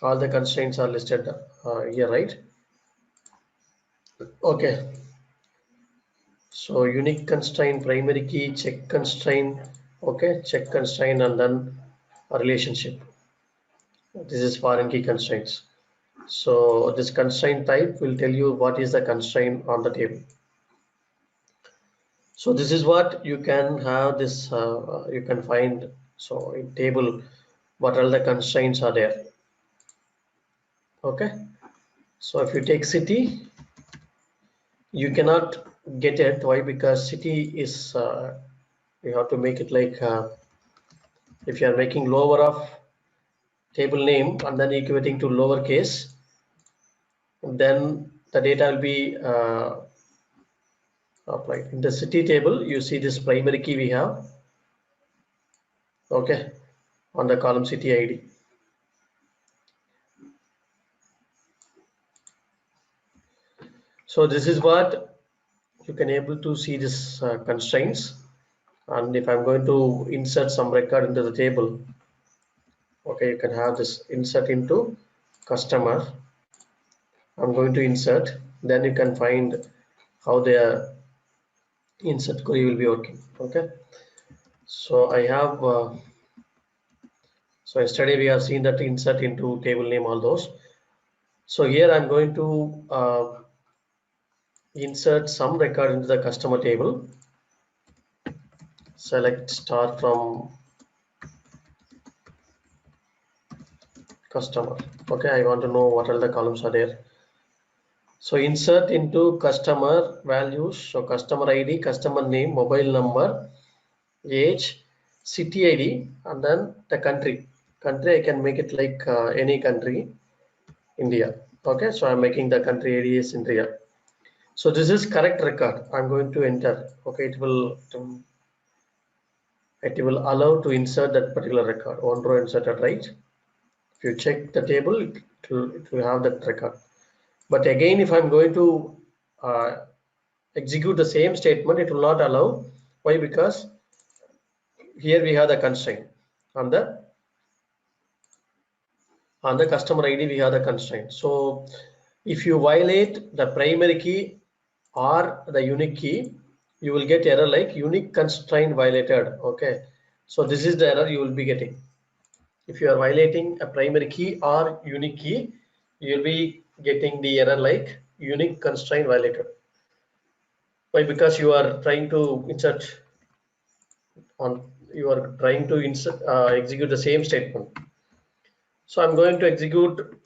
[SPEAKER 6] all the constraints are listed here, right? Okay, so unique constraint, primary key, check constraint. Okay, check constraint, and then a relationship. This is foreign key constraints. So this constraint type will tell you what is the constraint on the table. So this is what you can have this, you can find, so in table, what all the constraints are there. Okay, so if you take city, you cannot get it. Why? Because city is, you have to make it like, if you are making lower of table name and then equating to lowercase, then the data will be applied. In the city table, you see this primary key we have, okay, on the column city ID. So this is what you can able to see this constraints. And if I'm going to insert some record into the table, okay, you can have this insert into customer. I'm going to insert, then you can find how the insert query will be working. Okay, so I have so yesterday we have seen that insert into table name, all those. So here I'm going to insert some record into the customer table. Select start from customer. Okay, I want to know what all the columns are there. So insert into customer values. So customer ID, customer name, mobile number, age, city ID, and then the country. Country I can make it like any country, India. Okay, so I'm making the country ID is India. So this is correct record. I'm going to enter. Okay, it will allow to insert that particular record. One row inserted, right? If you check the table, it will have that record. But again, if I'm going to execute the same statement, it will not allow. Why? Because here we have the constraint on the On the customer ID, we have the constraint. So if you violate the primary key or the unique key, you will get error like unique constraint violated. Okay, so this is the error you will be getting. If you are violating a primary key or unique key, you will be getting the error like unique constraint violated. Why? Because you are trying to insert on, you are trying to insert, execute the same statement. So I'm going to execute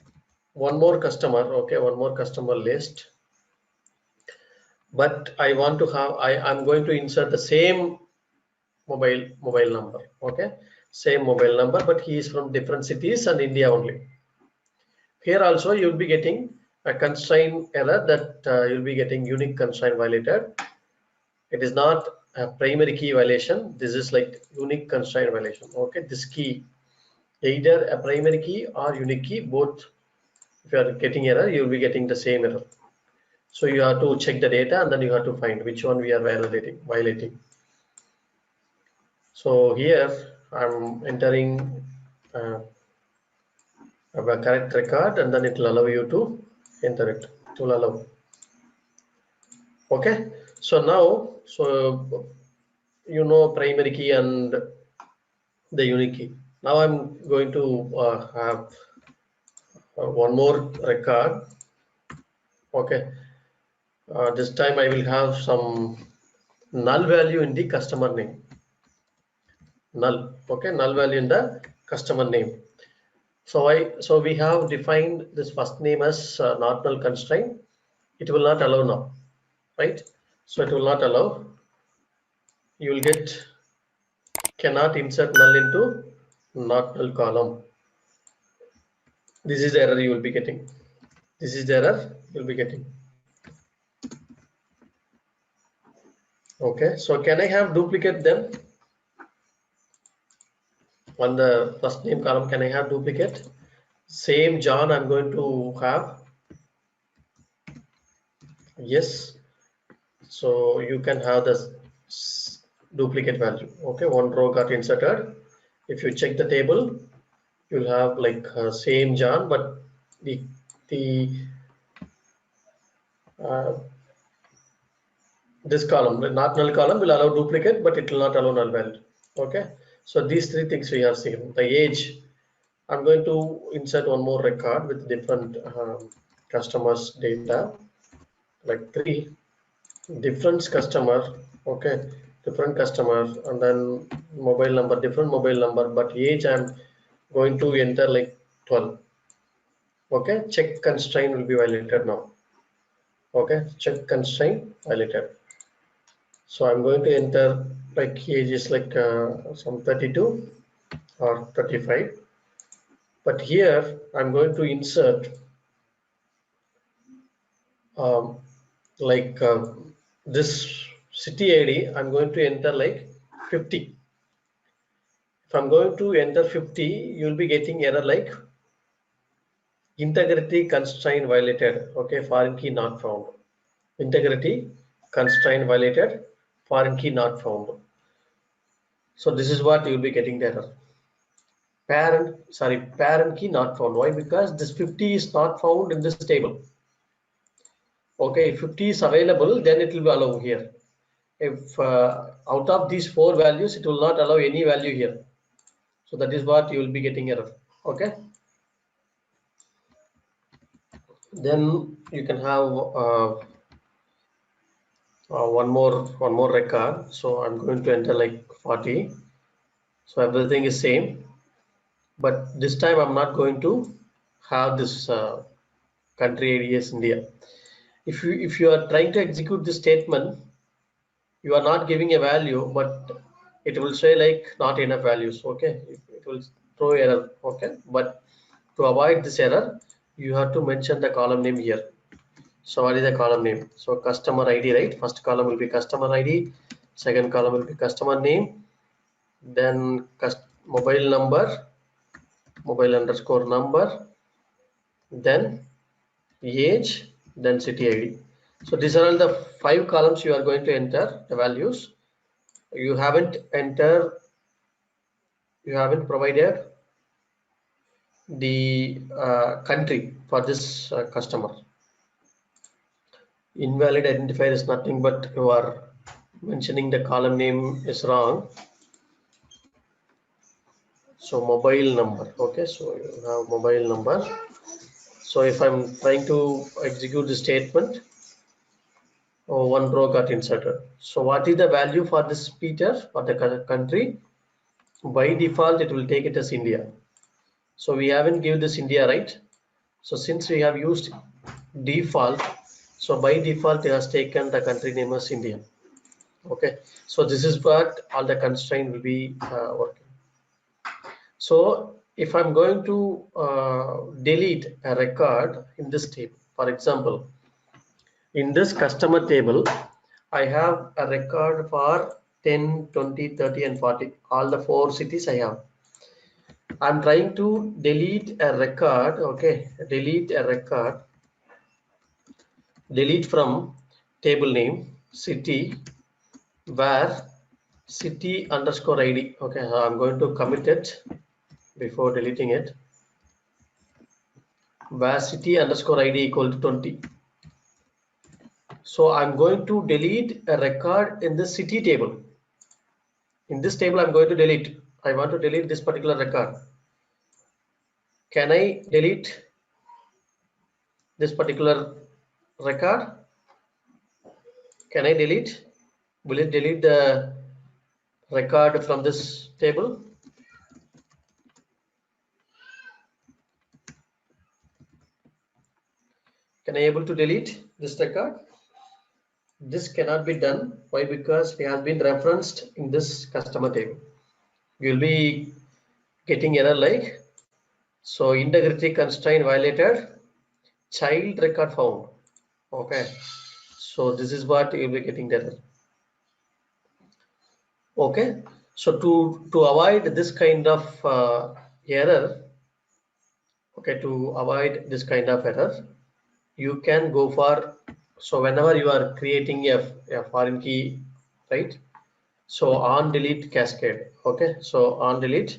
[SPEAKER 6] one more customer. Okay, one more customer list, but I want to have, I'm going to insert the same mobile number. Okay, same mobile number, but he is from different cities and India only. Here also you'll be getting a constraint error that you'll be getting unique constraint violated. It is not a primary key violation. This is like unique constraint violation. Okay, this key, either a primary key or unique key, both. If you are getting error, you will be getting the same error. So you have to check the data and then you have to find which one we are violating. So here I'm entering a correct record and then it will allow you to enter it. It will allow. Okay. So now, so you know primary key and the unique key. Now I'm going to have one more record. Okay. This time I will have some null value in the customer name. Null. Okay, null value in the customer name. So we have defined this first name as not null constraint. It will not allow now, right? So it will not allow. You will get cannot insert null into not null column. This is the error you will be getting. This is the error you will be getting. Okay, so can I have duplicate then? On the first name column, can I have duplicate? Same John I'm going to have. Yes, so you can have the duplicate value. Okay, one row got inserted. If you check the table, you'll have like same John, but the uh, this column, the not null column, will allow duplicate, but it will not allow null value. Okay, so these three things we have seen. The age, I'm going to insert one more record with different customers data, like three different customer. Okay, different customer, and then mobile number, different mobile number, but age I'm going to enter like 12. Okay, check constraint will be violated now. Okay, check constraint violated. So I'm going to enter like age is like some 32 or 35, but here I'm going to insert um, like this city ID. I'm going to enter like 50. If I'm going to enter 50, you'll be getting error like integrity constraint violated. Okay, foreign key not found. Integrity constraint violated, foreign key not found. So this is what you'll be getting the error. Parent key not found. Why? Because this 50 is not found in this table. Okay, if 50 is available, then it will be allowed here. If out of these four values, it will not allow any value here. So that is what you will be getting error. Okay. Then you can have one more record. So I'm going to enter like 40. So everything is same, but this time I'm not going to have this country ID as India. If you are trying to execute this statement, you are not giving a value, but it will say like not enough values. Okay, it will throw error. Okay, but to avoid this error, you have to mention the column name here. So what is the column name? So customer ID, right? First column will be customer ID, second column will be customer name, then mobile number, mobile underscore number, then age, then city ID. So these are all the 5 columns you are going to enter the values. You haven't provided the country for this customer. Invalid identifier is nothing but you are mentioning the column name is wrong. So mobile number, okay, so you have mobile number. So if I'm trying to execute the statement, one row got inserted. So what is the value for this Peter for the country? By default, it will take it as India. So we haven't given this India, right? So since we have used default, so by default, it has taken the country name as India. Okay, so this is what all the constraint will be working. So if I'm going to delete a record in this table, for example, in this customer table, I have a record for 10, 20, 30, and 40, all the 4 cities I have. I'm trying to delete a record, okay, delete a record, delete from table name, city, where city underscore ID, okay, I'm going to commit it before deleting it, where city underscore ID equal to 20. So I'm going to delete a record in the city table. In this table, I'm going to delete. I want to delete this particular record. Can I delete this particular record? Can I delete? Will it delete the record from this table? Can I able to delete this record? This cannot be done. Why? Because it has been referenced in this customer table. You'll be getting error like, so integrity constraint violated, child record found. Okay, so this is what you'll be getting the error. Okay, so to avoid this kind of error, okay, to avoid this kind of error, you can go for, so whenever you are creating a foreign key, right, so on delete cascade, okay, so on delete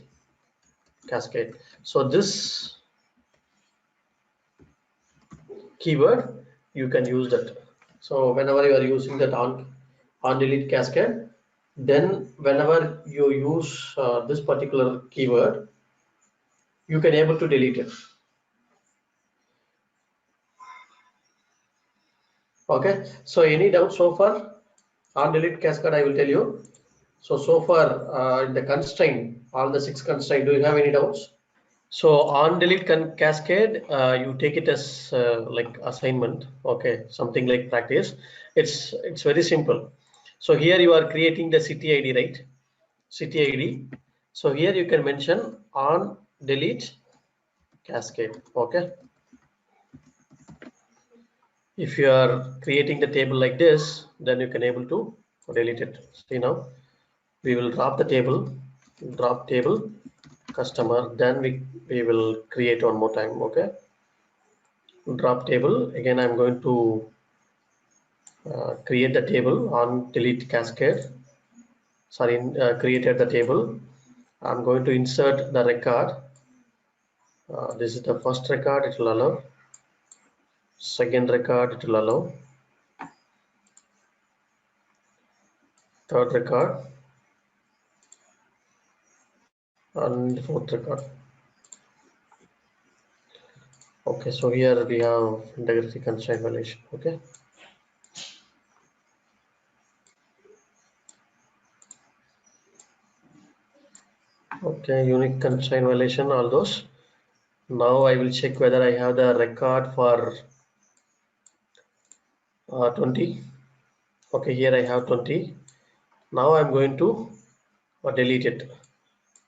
[SPEAKER 6] cascade, so this keyword you can use that. So whenever you are using that on delete cascade, then whenever you use this particular keyword, you can able to delete it. Okay, so any doubt so far on delete cascade? I will tell you. So far in the constraint, all the 6 constraints, do you have any doubts? So on delete cascade, you take it as like assignment, okay, something like practice. It's very simple. So here you are creating the city ID, right? City ID. So here you can mention on delete cascade, okay. If you are creating the table like this, then you can able to delete it. See now, we will drop the table, drop table customer, then we will create one more time, okay. Drop table again. I'm going to create the table on delete cascade. Sorry, created the table. I'm going to insert the record. This is the first record, it will allow. Second record, it will allow. Third record and fourth record. Okay, so here we have integrity constraint violation. Okay. Okay, unique constraint violation, all those. Now I will check whether I have the record for 20. Okay, here I have 20. Now I'm going to delete it.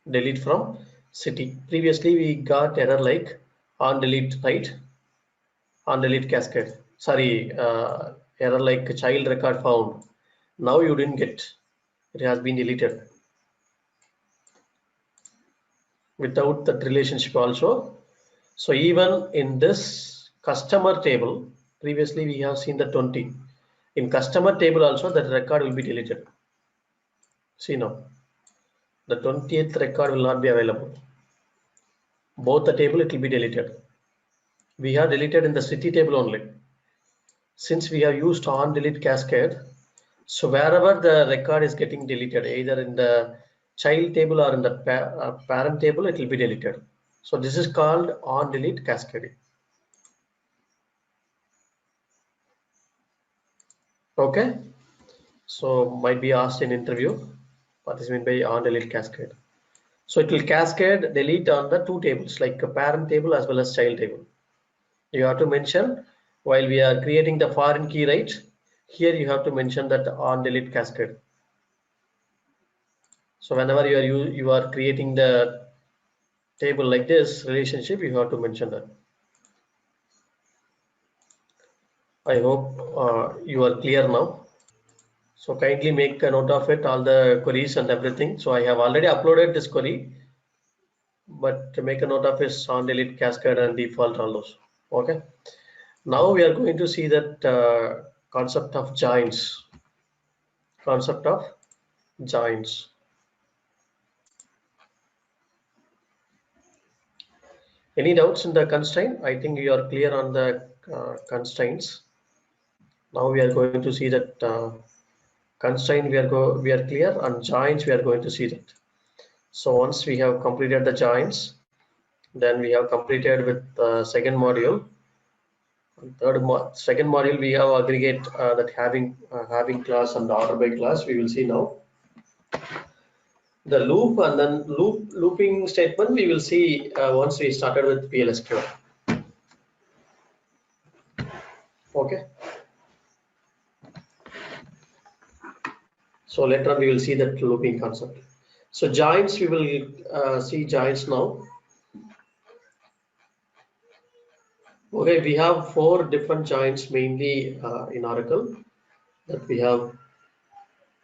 [SPEAKER 6] Delete from city. Previously we got error like on delete, right? On delete cascade. Sorry, error like child record found. Now you didn't get. It has been deleted. Without that relationship also. So even in this customer table, previously we have seen the 20. In customer table also that record will be deleted. See now, the 20th record will not be available. both the table it will be deleted. We have deleted in the city table only. Since we have used on delete cascade, so wherever the record is getting deleted, either in the child table or in the parent table, it will be deleted. So this is called on delete cascading. Okay, so might be asked in interview, what is meant by on delete cascade. So it will cascade delete on the two tables, like a parent table as well as child table. You have to mention while we are creating the foreign key, right? Here you have to mention that on delete cascade. So whenever you are creating the table like this relationship, you have to mention that. I hope you are clear now. So kindly make a note of it, all the queries and everything. So I have already uploaded this query, but to make a note of is on delete cascade and default all those. Okay. Now we are going to see that concept of joins. Concept of joins. Any doubts in the constraint? I think you are clear on the constraints. Now we are going to see that constraint we are clear, and joins we are going to see that. So once we have completed the joins, then we have completed with second module. Second module we have aggregate that having class and order by class. We will see now the loop, and then looping statement we will see once we started with PLSQL. Okay. So later on we will see that looping concept. So joins, we will see joins now. Okay, we have 4 different joins mainly in Oracle that we have.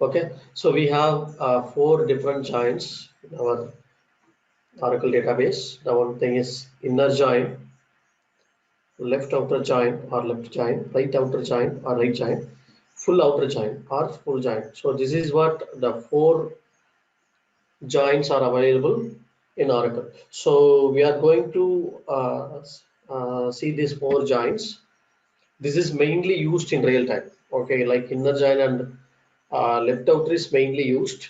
[SPEAKER 6] Okay, so we have 4 different joins in our Oracle database. The one thing is inner join, left outer join or left join, right outer join or right join, full outer join or full join. So this is what the 4 joins are available in Oracle. So we are going to see these 4 joins. This is mainly used in real time. Okay, like inner join and left outer is mainly used.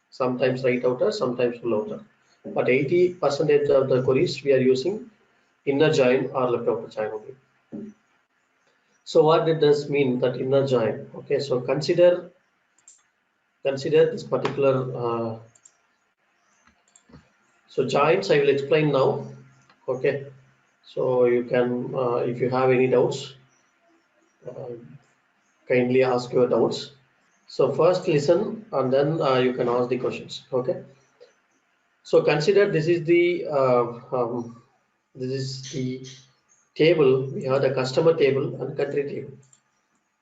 [SPEAKER 6] Sometimes right outer, sometimes full outer. But 80% of the queries we are using inner join or left outer join only. So what did this mean, that inner join? Okay, so consider this particular so joins I will explain now. Okay, so you can if you have any doubts, kindly ask your doubts. So first listen and then you can ask the questions. Okay, so consider this is the table. We have the customer table and country table.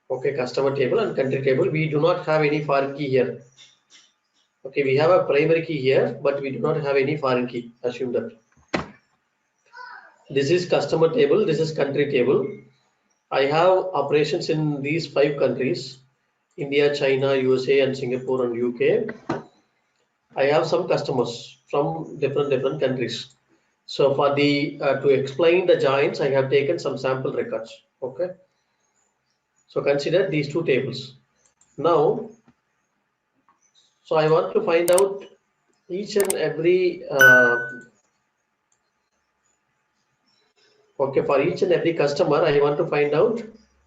[SPEAKER 6] Okay, customer table and country table. We do not have any foreign key here. Okay, we have a primary key here, but we do not have any foreign key. Assume that. This is customer table, this is country table. I have operations in these 5 countries: India, China, USA, and Singapore and UK. I have some customers from different countries. So for the to explain the joins, I have taken some sample records. Okay. So consider these 2 tables. Now, so I want to find out each and every okay, for each and every customer, I want to find out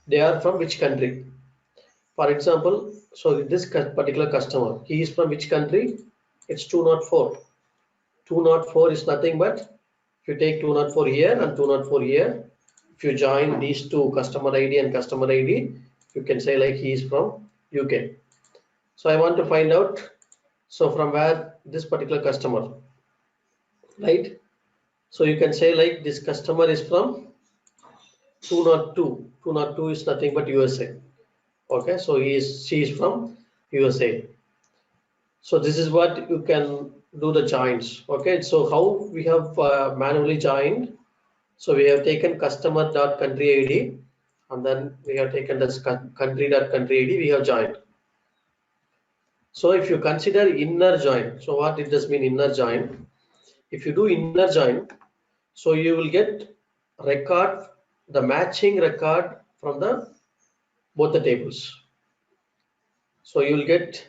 [SPEAKER 6] they are from which country. For example, so this particular customer, he is from which country? It's 204. 204 is nothing but, if you take 204 here and 204 here, if you join these 2, customer ID and customer ID, you can say like he is from UK. So I want to find out, so from where this particular customer, right? So you can say like this customer is from 202. 202 is nothing but USA. Okay, so she is from USA. So this is what you can do the joins. Okay, so how we have manually joined? So we have taken customer.country ID, and then we have taken this country.country ID, we have joined. So if you consider inner join, so what it does mean inner join? If you do inner join, So you will get record, the matching record from the both the tables. So you will get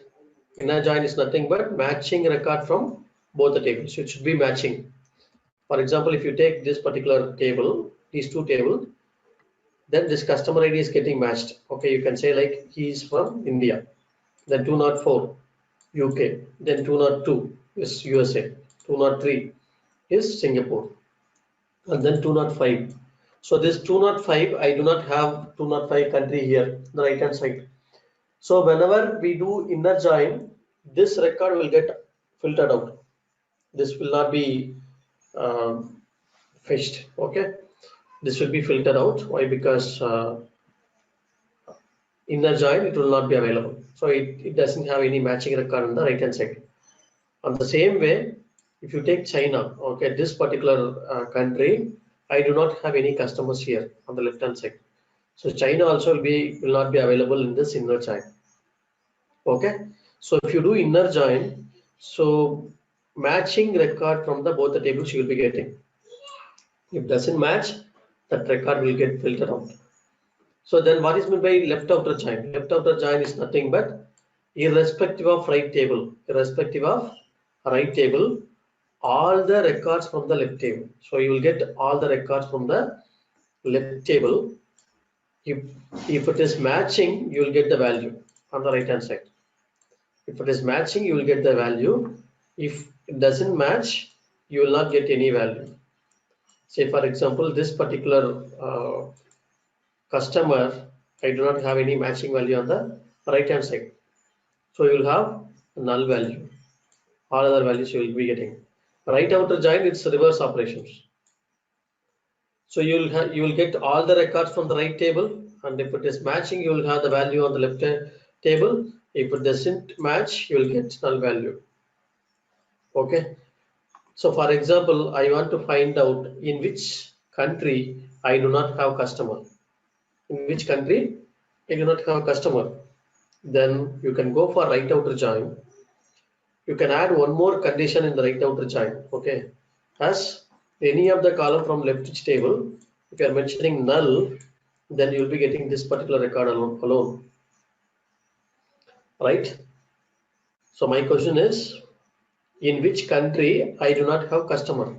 [SPEAKER 6] inner join is nothing but matching record from both the tables. It should be matching. For example, if you take this particular table, these two tables, then this customer ID is getting matched. Okay, you can say like he is from India, then 204 UK, then 202 is USA, 203 is Singapore, and then 205. So this 205, I do not have 205 country here, the right hand side. So whenever we do inner join, this record will get filtered out. This will not be fetched. Okay, this will be filtered out. Why? Because inner join, it will not be available. So it doesn't have any matching record on the right hand side. On the same way, if you take China, okay, this particular country, I do not have any customers here on the left hand side. So China also will not be available in this inner join. Okay, so if you do inner join, so matching record from the both the tables you will be getting. If doesn't match, that record will get filtered out. So then what is meant by left outer join? Left outer join is nothing but irrespective of right table, all the records from the left table. So you will get all the records from the left table. If it is matching, you will get the value on the right hand side. If it is matching, you will get the value. If it doesn't match, you will not get any value. Say for example, this particular customer, I do not have any matching value on the right hand side. So you will have null value. All other values you will be getting. Right outer join, it's reverse operations. So you will get all the records from the right table, and if it is matching, you will have the value on the left table. If it doesn't match, you will get null value. Okay. So for example, I want to find out in which country I do not have customer. In which country I do not have customer. Then you can go for right outer join. You can add one more condition in the right outer join. Okay, as any of the column from left table, if you are mentioning null, then you will be getting this particular record alone. Right? So my question is, in which country I do not have customer?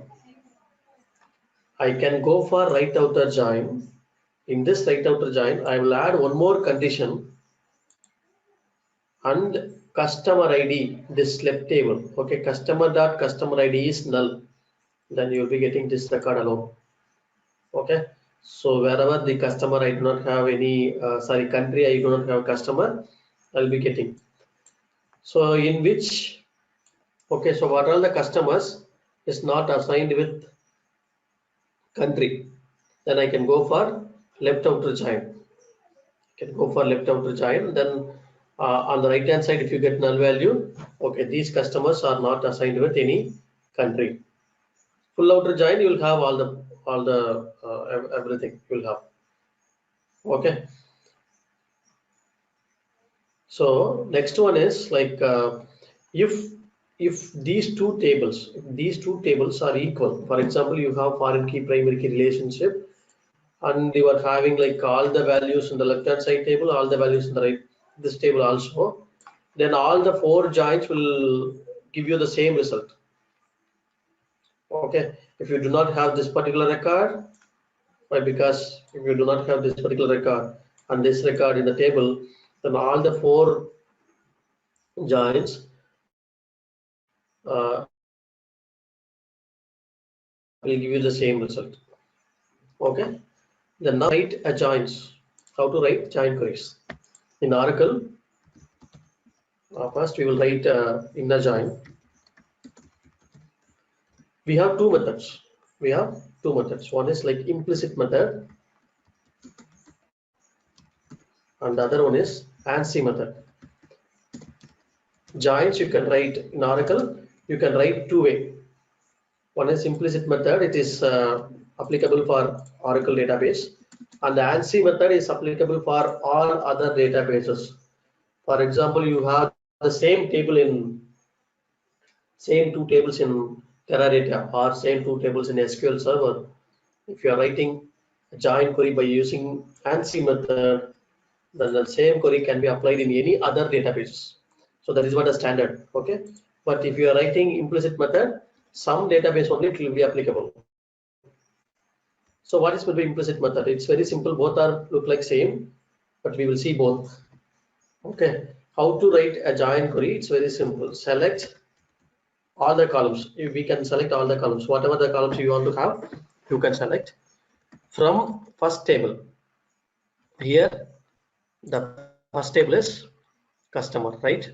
[SPEAKER 6] I can go for right outer join. In this right outer join, I will add one more condition and customer ID, this left table. Okay, customer ID is null. Then you will be getting this record alone. Okay, so wherever the customer I do not have any country I do not have customer, I'll be getting. So in which, okay, so what are the customers is not assigned with country, then I can go for left outer join. Then on the right hand side, if you get null value, okay, these customers are not assigned with any country. Full outer join, you will have all the everything you will have. Okay, so next one is like if these two tables are equal. For example, you have foreign key primary key relationship, and you are having like all the values in the left hand side table, all the values in the right this table also, then all the four joins will give you the same result. Okay, if you do not have this particular record, why? Because if you do not have this particular record and this record in the table, then all the four joins will give you the same result. Okay, then now write a joins. How to write join queries in Oracle? First we will write inner join. We have two methods. One is like implicit method, and the other one is ANSI method. Joins you can write in Oracle. You can write two way. One is implicit method. It is applicable for Oracle database, and the ANSI method is applicable for all other databases. For example, you have the same two tables in Teradata or same two tables in SQL Server. If you are writing a join query by using ANSI method, then the same query can be applied in any other databases. So that is what a standard. Okay. But if you are writing implicit method, some database only it will be applicable. So what is going to be implicit method? It's very simple. Both are look like same, but we will see both. Okay. How to write a join query? It's very simple. Select all the columns. If we can select all the columns, whatever the columns you want to have, you can select from first table. Here, the first table is customer, right?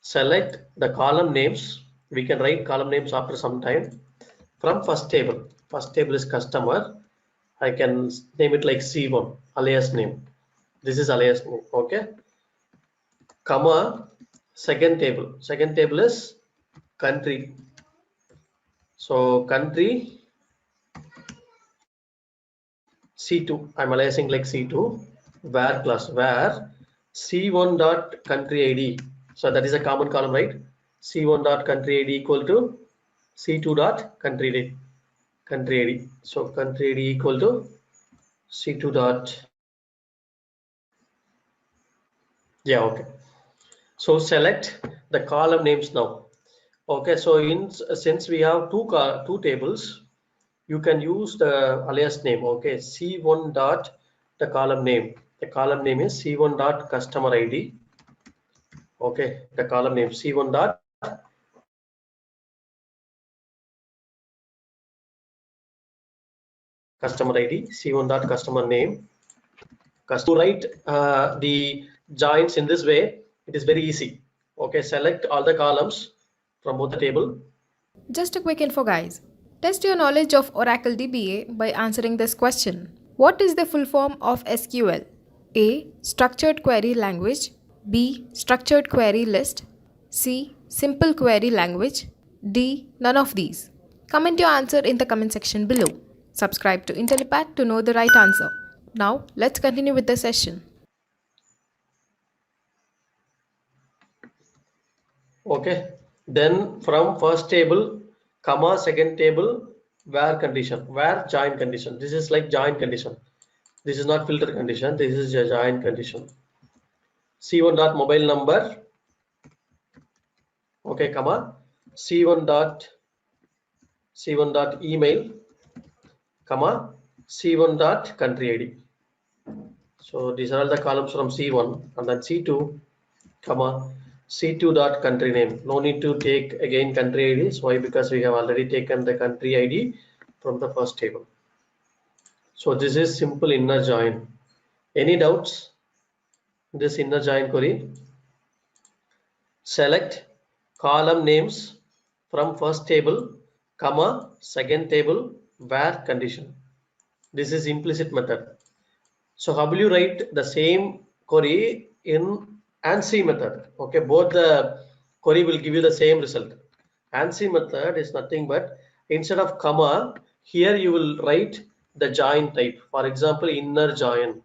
[SPEAKER 6] Select the column names. We can write column names after some time. From first table is customer. I can name it like C1, alias name. This is alias name, okay? Comma, second table is country. So country C2, I'm aliasing like C2, where class, where C1 dot country ID. So that is a common column, right? C1 dot country ID equal to C2 dot country ID. So country ID equal to C2 dot, yeah, okay. So select the column names now. Okay, so since we have two tables, you can use the alias name. Okay, C1 dot the column name. The column name is C1 dot customer ID. Okay, the column name C1 dot customer ID, C1 dot customer name. To write the joins in this way, it is very easy. Okay, select all the columns from both the table.
[SPEAKER 1] Just a quick info, guys. Test your knowledge of Oracle DBA by answering this question. What is the full form of SQL? A. Structured Query Language. B. Structured Query List. C. Simple Query Language. D. None of these. Comment your answer in the comment section below. Subscribe to IntelliPad to know the right answer. Now, let's continue with the session.
[SPEAKER 6] Okay, then from first table, comma, second table, where condition, where join condition. This is like join condition. This is not filter condition. This is a join condition. C1 dot mobile number. Okay, comma, C1 dot email, comma, C1 dot country ID. So these are all the columns from C1, and then C2, comma, C2 dot country name. No need to take again country IDs. Why? Because we have already taken the country ID from the first table. So this is simple inner join. Any doubts? This inner join query. Select column names from first table, comma, second table, where condition. This is implicit method. So how will you write the same query in ANSI method? Okay, both the query will give you the same result. ANSI method is nothing but instead of comma, here you will write the join type. For example, inner join.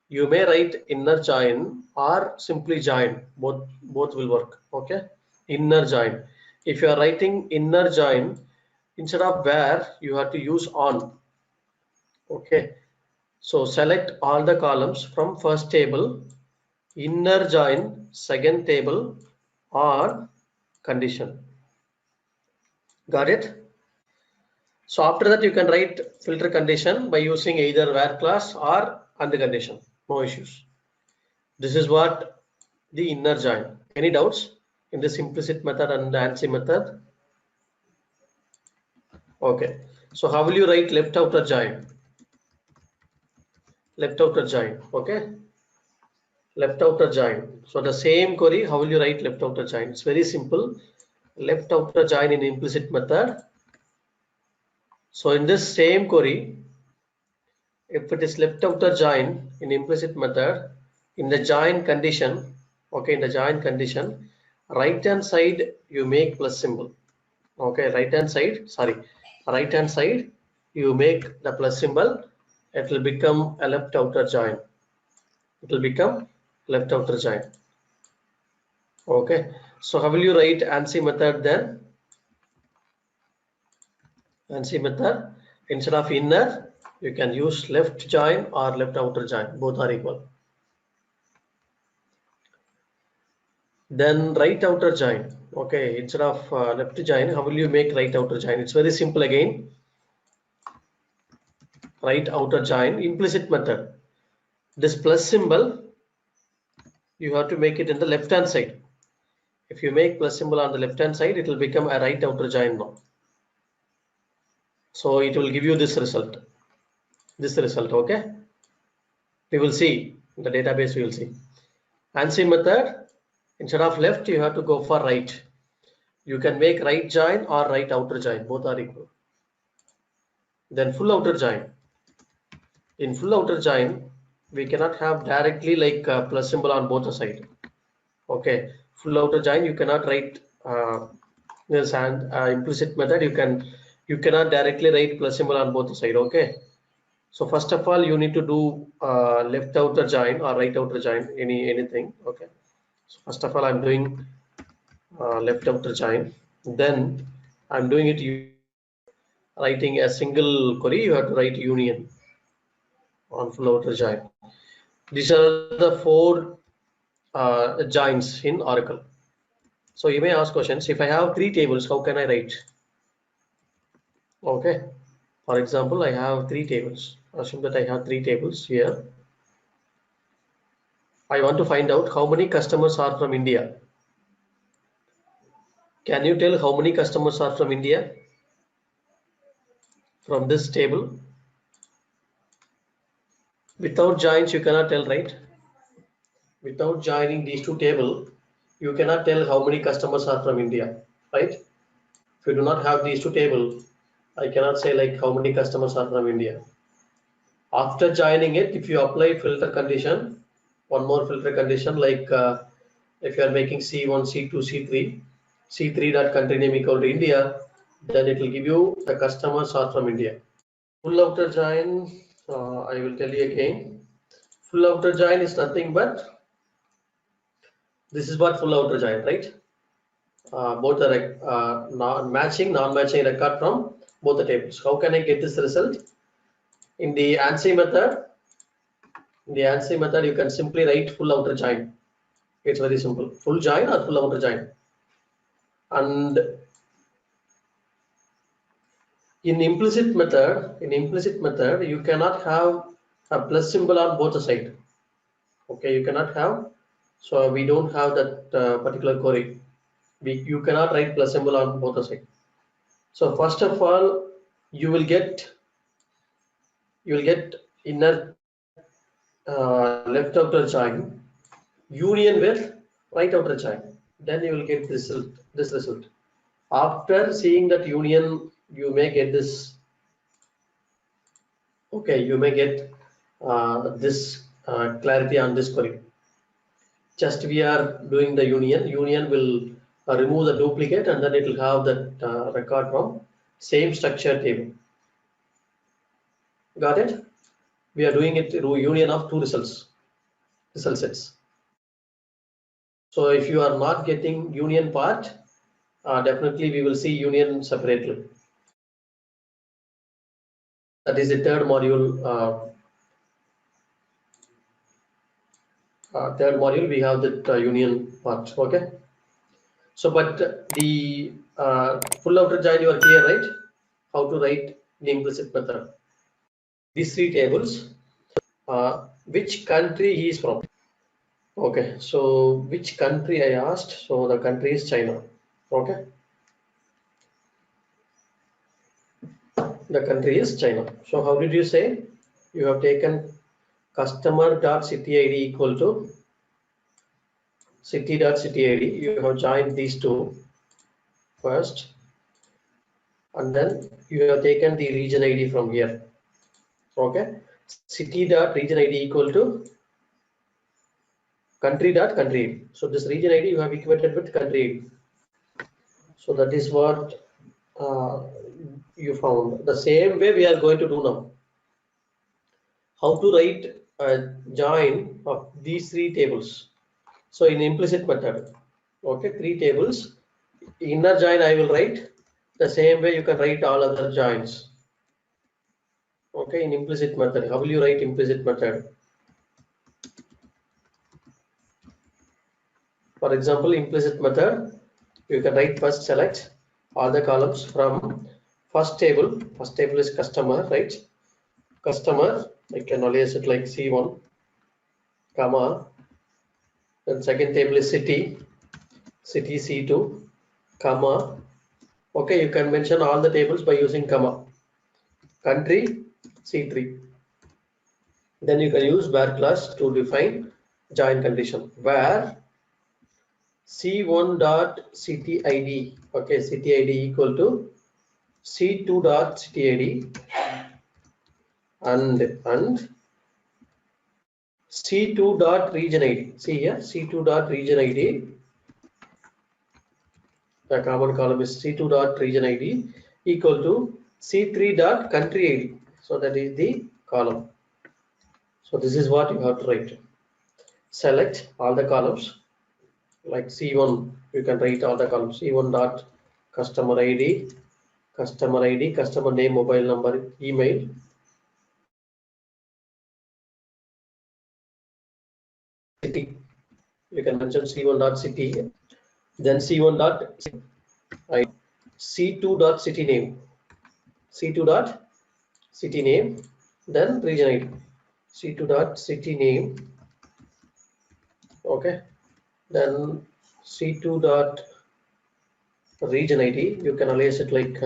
[SPEAKER 6] You may write inner join or simply join. Both will work. Okay, inner join. If you are writing inner join, instead of where, you have to use on. Okay, so select all the columns from first table, inner join, second table, on condition. Got it? So after that, you can write filter condition by using either where class or and the condition. No issues. This is what the inner join. Any doubts in this implicit method and the ANSI method? Okay. So how will you write left outer join? Left outer join. Okay. Left outer join. So the same query, how will you write left outer join? It's very simple. Left outer join in implicit method. So in this same query, if it is left outer join in implicit method, in the join condition, okay, in the join condition, right hand side you make plus symbol. Okay, right hand side you make the plus symbol. It will become a left outer join. It will become left outer join. Okay, so how will you write ANSI method then? ANSI method, instead of inner, you can use left join or left outer join. Both are equal. Then right outer join. Okay, instead of left join, how will you make right outer join? It's very simple again. Right outer join, implicit method. This plus symbol, you have to make it in the left hand side. If you make plus symbol on the left hand side, it will become a right outer join now. So it will give you this result. Okay. We will see in the database. We will see. ANSI method, instead of left, you have to go for right. You can make right join or right outer join. Both are equal. Then full outer join. In full outer join, we cannot have directly like plus symbol on both the side. Okay, full outer join, you cannot write this and implicit method. You cannot directly write plus symbol on both the side. Okay, so first of all, you need to do left outer join or right outer join, anything. Okay, so first of all, I'm doing left outer join. Then I'm doing it writing a single query. You have to write union on full outer join. These are the 4 joins in Oracle. So you may ask questions, if I have 3 tables, how can I write? Okay, for example, I have 3 tables. Assume that I have 3 tables here. I want to find out how many customers are from India. Can you tell how many customers are from India from this table? Without joins, you cannot tell, right? Without joining these 2 tables, you cannot tell how many customers are from India, right? If you do not have these 2 tables, I cannot say like how many customers are from India. After joining it, if you apply filter condition, one more filter condition, like if you are making C1, C2, C3, C3 dot country name equal to India, then it will give you the customers are from India. Full outer join, I will tell you again. Full outer join is nothing but this is what full outer join, right? Both are non-matching record from both the tables. How can I get this result? In the ANSI method, you can simply write full outer join. It's very simple. Full join or full outer join. And in implicit method, you cannot have a plus symbol on both the side. Okay, you cannot have. So we don't have that particular query. You cannot write plus symbol on both the side. So first of all, you will get inner left outer join union with right outer join. Then you will get this result. After seeing that union, you may get this. Okay, you may get this clarity on this query. Just we are doing the union. Union will remove the duplicate, and then it will have that record from same structure table. Got it? We are doing it through union of 2 result sets. So if you are not getting union part, definitely we will see union separately. That is the third module. We have the union part. Okay. So, but the full outer join you are clear, right? How to write the implicit method. These 3 tables. Which country he is from? Okay. So which country I asked? So the country is China. Okay. The country is China. So how did you say? You have taken customer.city ID equal to city.city ID. You have joined these 2 first, and then you have taken the region ID from here. Okay, city.region ID equal to country.country ID. So this region ID you have equated with country ID. So that is what you found. The same way we are going to do now. How to write a join of these 3 tables. So in implicit method, okay, 3 tables. Inner join I will write The same way you can write all other joins. Okay, in implicit method. How will you write implicit method? For example, implicit method, you can write first select all the columns from first table. First table is customer, right? Customer, I can alias it like C1, comma. Then second table is city, city C2, comma. Okay, you can mention all the tables by using comma. Country C3. Then you can use where clause to define join condition. Where C1 dot city ID, okay, city ID equal to C2 dot city ID and C2 dot region ID. See here, C2 dot region ID. The common column is C2 dot region ID equal to C3 dot country ID. So that is the column. So this is what you have to write. Select all the columns like C1. You can write all the columns. C1 dot customer ID, customer name, mobile number, email. City. You can mention C1 dot city, then C1 dot C2 dot city name, C2 dot city name, then region ID, C2 dot city name, okay, then C2 dot region ID. You can alias it like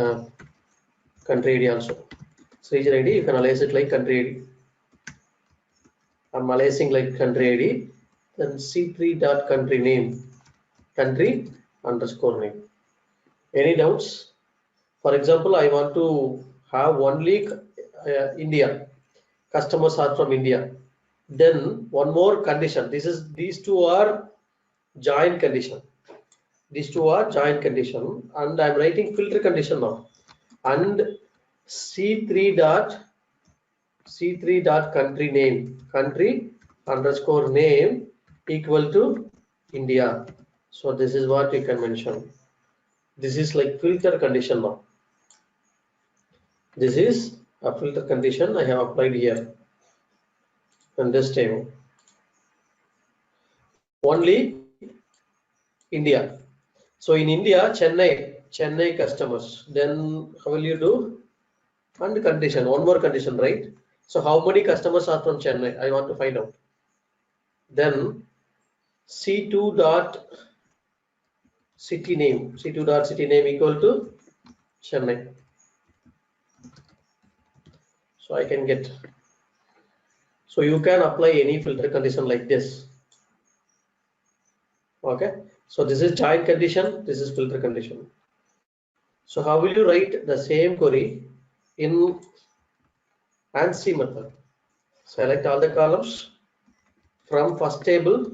[SPEAKER 6] country ID also. So region ID you can alias it like country ID. I'm aliasing like country ID. Then C3 dot country name, country underscore name. Any doubts? For example, I want to have only India. Customers are from India. Then one more condition. These two are joint condition. These two are joint condition, and I'm writing filter condition now. And C3 dot country name, country underscore name equal to India. So this is what you can mention. This is like filter condition now. This is a filter condition I have applied here in this table. Only India. So in India, Chennai customers. Then how will you do? And condition, one more condition, right? So how many customers are from Chennai? I want to find out. Then C2 dot city name, C2 dot city name equal to Chennai. So I can get. So you can apply any filter condition like this. Okay. So this is join condition. This is filter condition. So how will you write the same query in ANSI method? Select all the columns from first table.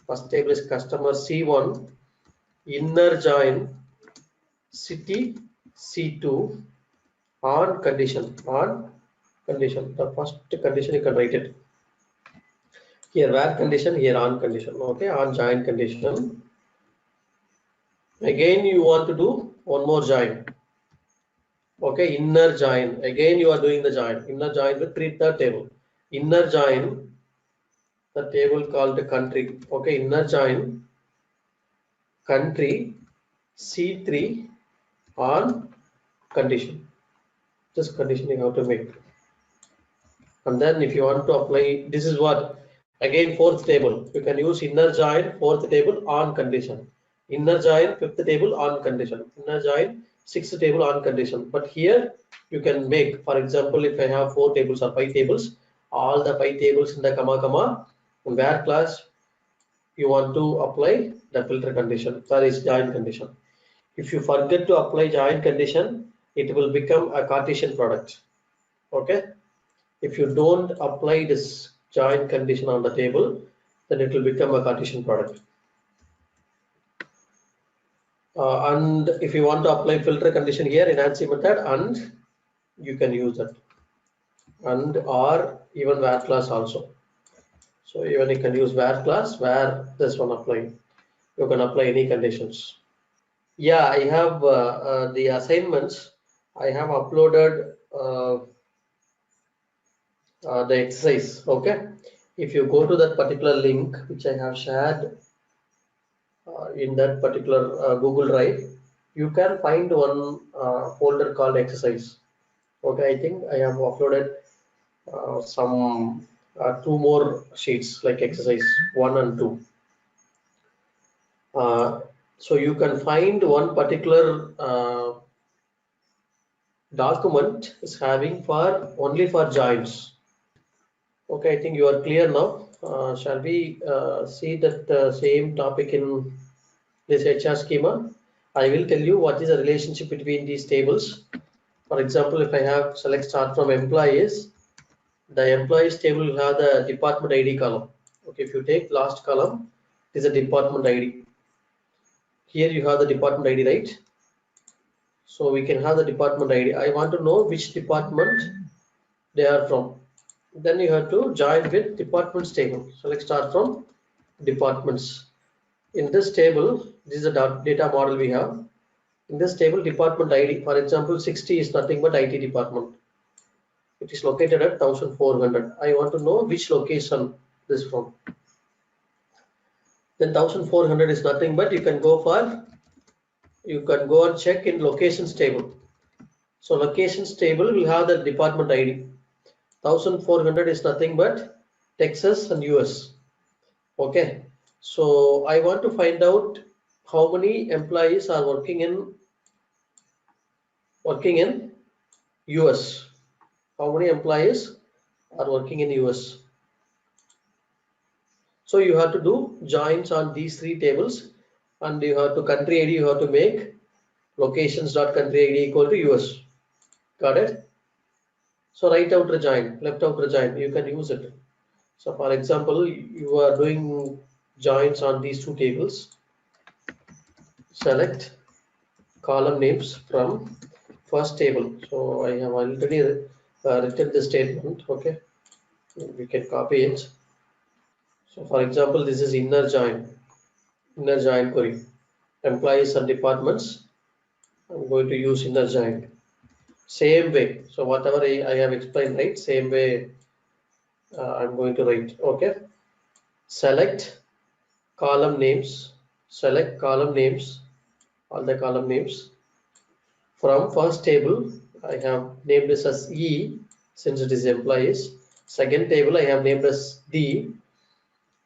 [SPEAKER 6] First table is customer C1, inner join city C2 on condition. The first condition you can write it here, where condition, here on condition. Okay, on join condition. Again you want to do one more join. Okay, inner join. Again you are doing the join. Inner join with third table. Inner join the table called the country. Okay, inner join country C3 on condition. This condition you have to make. And then if you want to apply, this is what, again fourth table. You can use inner join fourth table on condition. Inner join fifth table on condition. Inner join sixth table on condition. But here you can make, for example, if I have 4 tables or 5 tables, all the 5 tables in the comma, where class you want to apply the filter condition, that is join condition. If you forget to apply join condition, it will become a Cartesian product. Okay. If you don't apply this join condition on the table, then it will become a Cartesian product. And if you want to apply filter condition here in ANSI method, and you can use that, and or even where class also. So even you can use where class where this one applying. You can apply any conditions. Yeah, I have the assignments. I have uploaded the exercise. Okay, if you go to that particular link which I have shared in that particular Google Drive, you can find one folder called exercise. Okay, I think I have uploaded some two more sheets like exercise 1 and 2. So you can find one particular document is having for only for joins. Okay, I think you are clear now. Shall we see that same topic in this HR schema? I will tell you what is the relationship between these tables. For example, if I have select start from employees, the employees table will have the department ID column. Okay, if you take last column, it is a department ID. Here you have the department ID, right? So we can have the department ID. I want to know which department they are from. Then you have to join with departments table. So let's start from departments. In this table, this is a data model we have. In this table, department ID, for example, 60 is nothing but IT department. It is located at 1400. I want to know which location this from. Then 1400 is nothing but you can go and check in locations table. So locations table will have the department ID. 1400 is nothing but Texas and US. Okay, so I want to find out how many employees are working in US. How many employees are working in US? So you have to do joins on these three tables, and you have to country ID. You have to make locations.country ID equal to US. Got it? So right outer join, left outer join, you can use it. So for example, you are doing joins on these two tables. Select column names from first table. So I have already written the statement. Okay, we can copy it. So for example, this is inner join query. Employees and departments. I'm going to use inner join. Same way. So whatever I have explained, right? Same way I'm going to write. Okay. Select column names. Select column names. All the column names from first table. I have named this as E since it is employees. Second table I have named as D,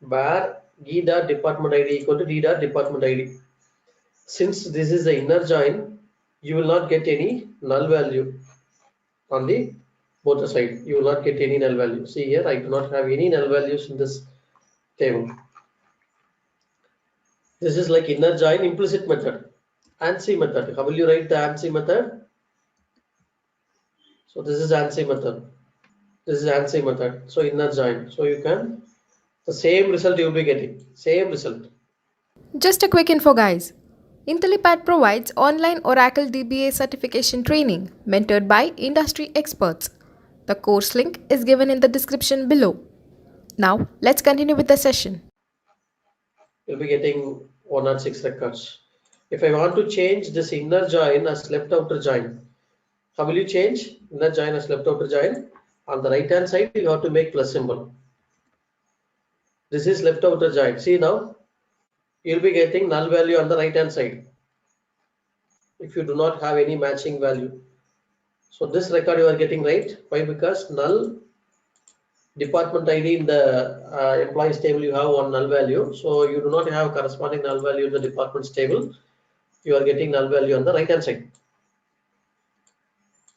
[SPEAKER 6] where D dot department ID equal to D dot department ID. Since this is the inner join, you will not get any null value on the both the side. You will not get any null value. See here, I do not have any null values in this table. This is like inner join implicit method. ANSI method. How will you write the ANSI method? So this is ANSI method. This is ANSI method. So inner join. So you can the same result you will be getting. Same result.
[SPEAKER 1] Just a quick info, guys. IntelliPad provides online Oracle DBA certification training mentored by industry experts. The course link is given in the description below. Now, let's continue with the session.
[SPEAKER 6] You'll be getting 106 records. If I want to change this inner join as left outer join, how will you change inner join as left outer join? On the right hand side, you have to make plus symbol. This is left outer join. See now, you'll be getting null value on the right hand side if you do not have any matching value. So this record you are getting right. Why? Because null department ID in the employees table you have one null value. So you do not have corresponding null value in the departments table. You are getting null value on the right hand side.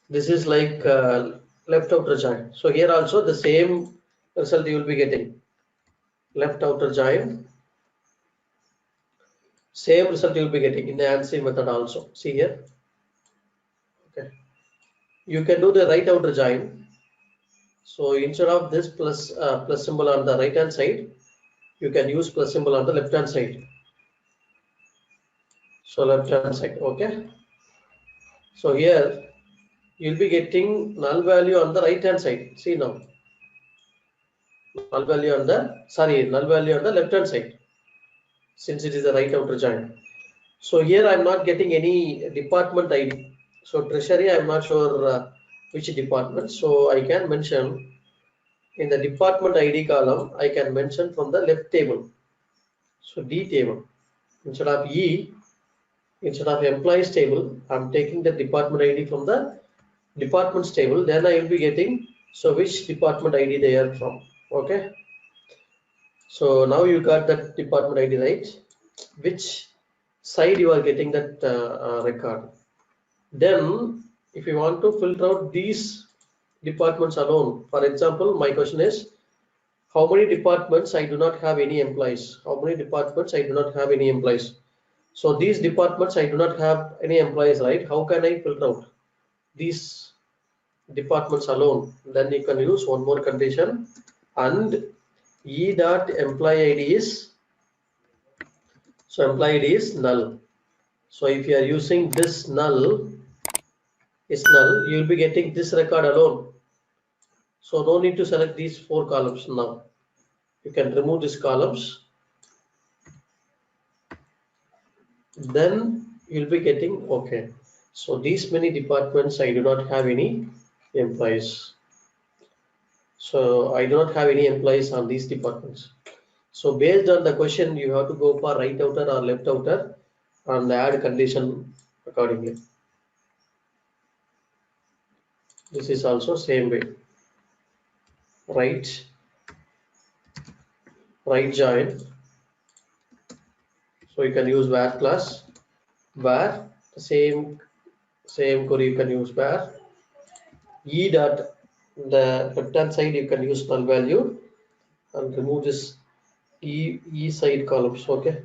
[SPEAKER 6] This is like left outer join. So here also the same result you will be getting. Left outer join. Same result you will be getting in the ANSI method also. See here. Okay. You can do the right outer join. So instead of this plus symbol on the right hand side, you can use plus symbol on the left hand side. So left hand side. Okay. So here you'll be getting null value on the right hand side. See now. Null value on the left hand side since it is the right outer join. So here I'm not getting any department ID. So treasury, I'm not sure which department. So I can mention in the department ID column, I can mention from the left table. So D table. Instead of E, instead of employees table, I'm taking the department ID from the departments table. Then I will be getting, so which department ID they are from. Okay. So now you got that department ID, right? Which side you are getting that record. Then if you want to filter out these departments alone, for example, my question is, how many departments I do not have any employees? How many departments I do not have any employees? So these departments I do not have any employees, right? How can I filter out these departments alone? Then you can use one more condition, and e dot employee ID is, so employee ID is null. So if you are using this null is null, you will be getting this record alone. So no need to select these 4 columns now. You can remove these columns. Then you'll be getting, okay. So these many departments, I do not have any employees. So I do not have any employees on these departments. So based on the question, you have to go for right outer or left outer and add condition accordingly. This is also same way. Right join. So you can use where class, where the same query you can use where e dot, the left hand side you can use null value and remove this e side columns. Okay,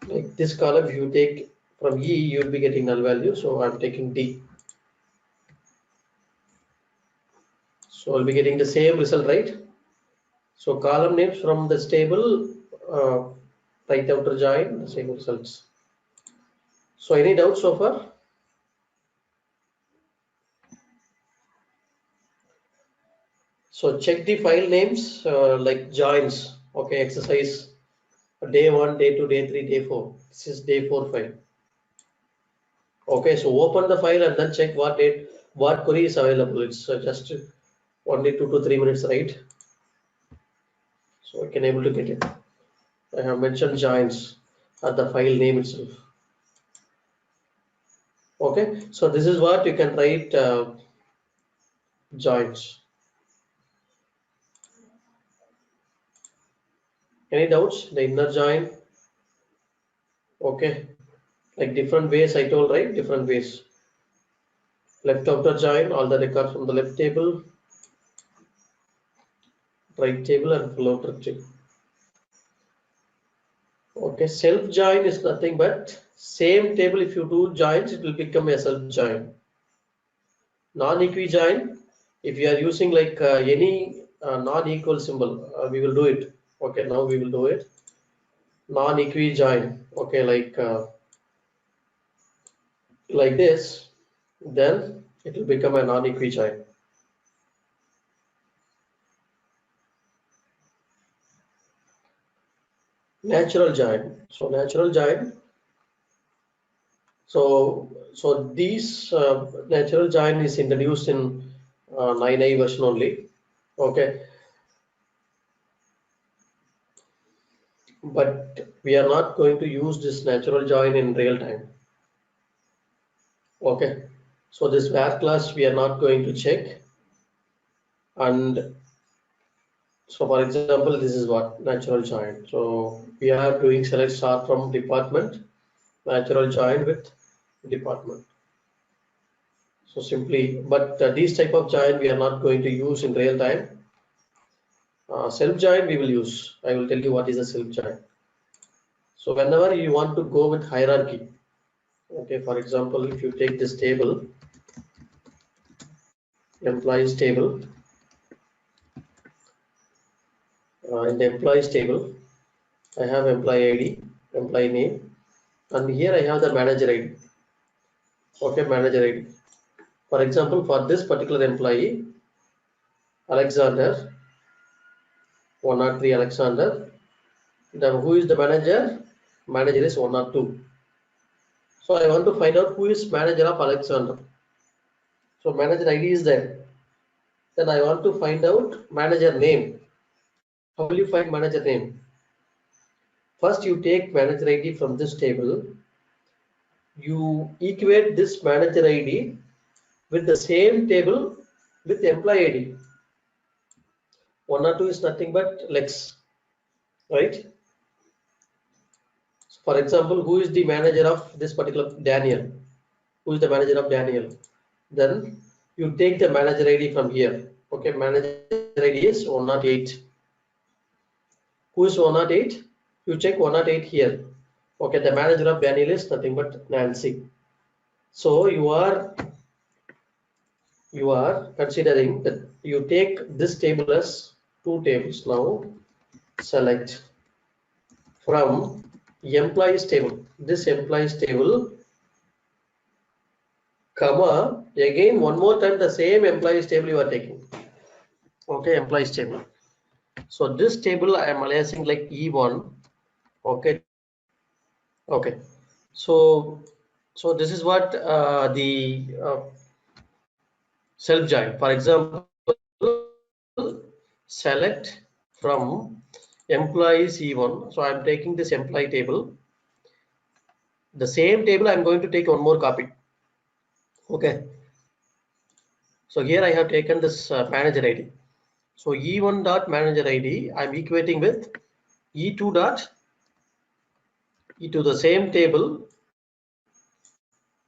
[SPEAKER 6] like this column, if you take from e, you will be getting null value. So I'm taking d. So I'll be getting the same result, right? So column names from this table, right outer join, the same results. So any doubts so far? So check the file names like joins. Okay, exercise day 1, day 2, day 3, day 4. This is day 4 file. Okay, so open the file and then check what date, what query is available. It's just only 2 to 3 minutes, right? So I can able to get it. I have mentioned joins at the file name itself. Okay, so this is what you can write joins. Any doubts? The inner join. Okay, like different ways I told, right? Different ways. Left outer join, all the records from the left table, right table, and full outer table. Okay, self join is nothing but same table. If you do joins, it will become a self join. Non-equi join, if you are using like any non-equal symbol, we will do it. Okay, now we will do it. Non-equi join. Okay, like this, then it will become a non-equi join. Natural join. So natural join. So these natural join is introduced in 9i version only. Okay, but we are not going to use this natural join in real time. Okay, so this where class we are not going to check. And so for example, this is what natural join. So we are doing select star from department, natural join with department. So simply, but these type of join we are not going to use in real time. Self join we will use. I will tell you what is a self join. So whenever you want to go with hierarchy, okay, for example, if you take this table, employees table, in the employees table, I have employee ID, employee name, and here I have the manager ID. Okay, manager ID. For example, for this particular employee, Alexander, 103 Alexander, then who is the manager? Manager is 102. So I want to find out who is manager of Alexander. So manager ID is there. Then I want to find out manager name. How will you find manager name? First you take manager ID from this table. You equate this manager ID with the same table with employee ID. 1 or 2 is nothing but Lex, right? For example, who is the manager of this particular Daniel? Who is the manager of Daniel? Then you take the manager ID from here. Okay, manager ID is 108. Who is 108? You check 108 here. Okay, the manager of Daniel is nothing but Nancy. So you are considering that you take this table as 2 tables. Now select from employees table. This employees table, comma, again one more time the same employees table you are taking. Okay, employees table. So this table I am aliasing like E1. Okay. Okay. So this is what the self join. For example, select from employees E1. So I'm taking this employee table. The same table I'm going to take one more copy. Okay. So here I have taken this manager ID. So E1 dot manager ID I'm equating with E2 dot to the same table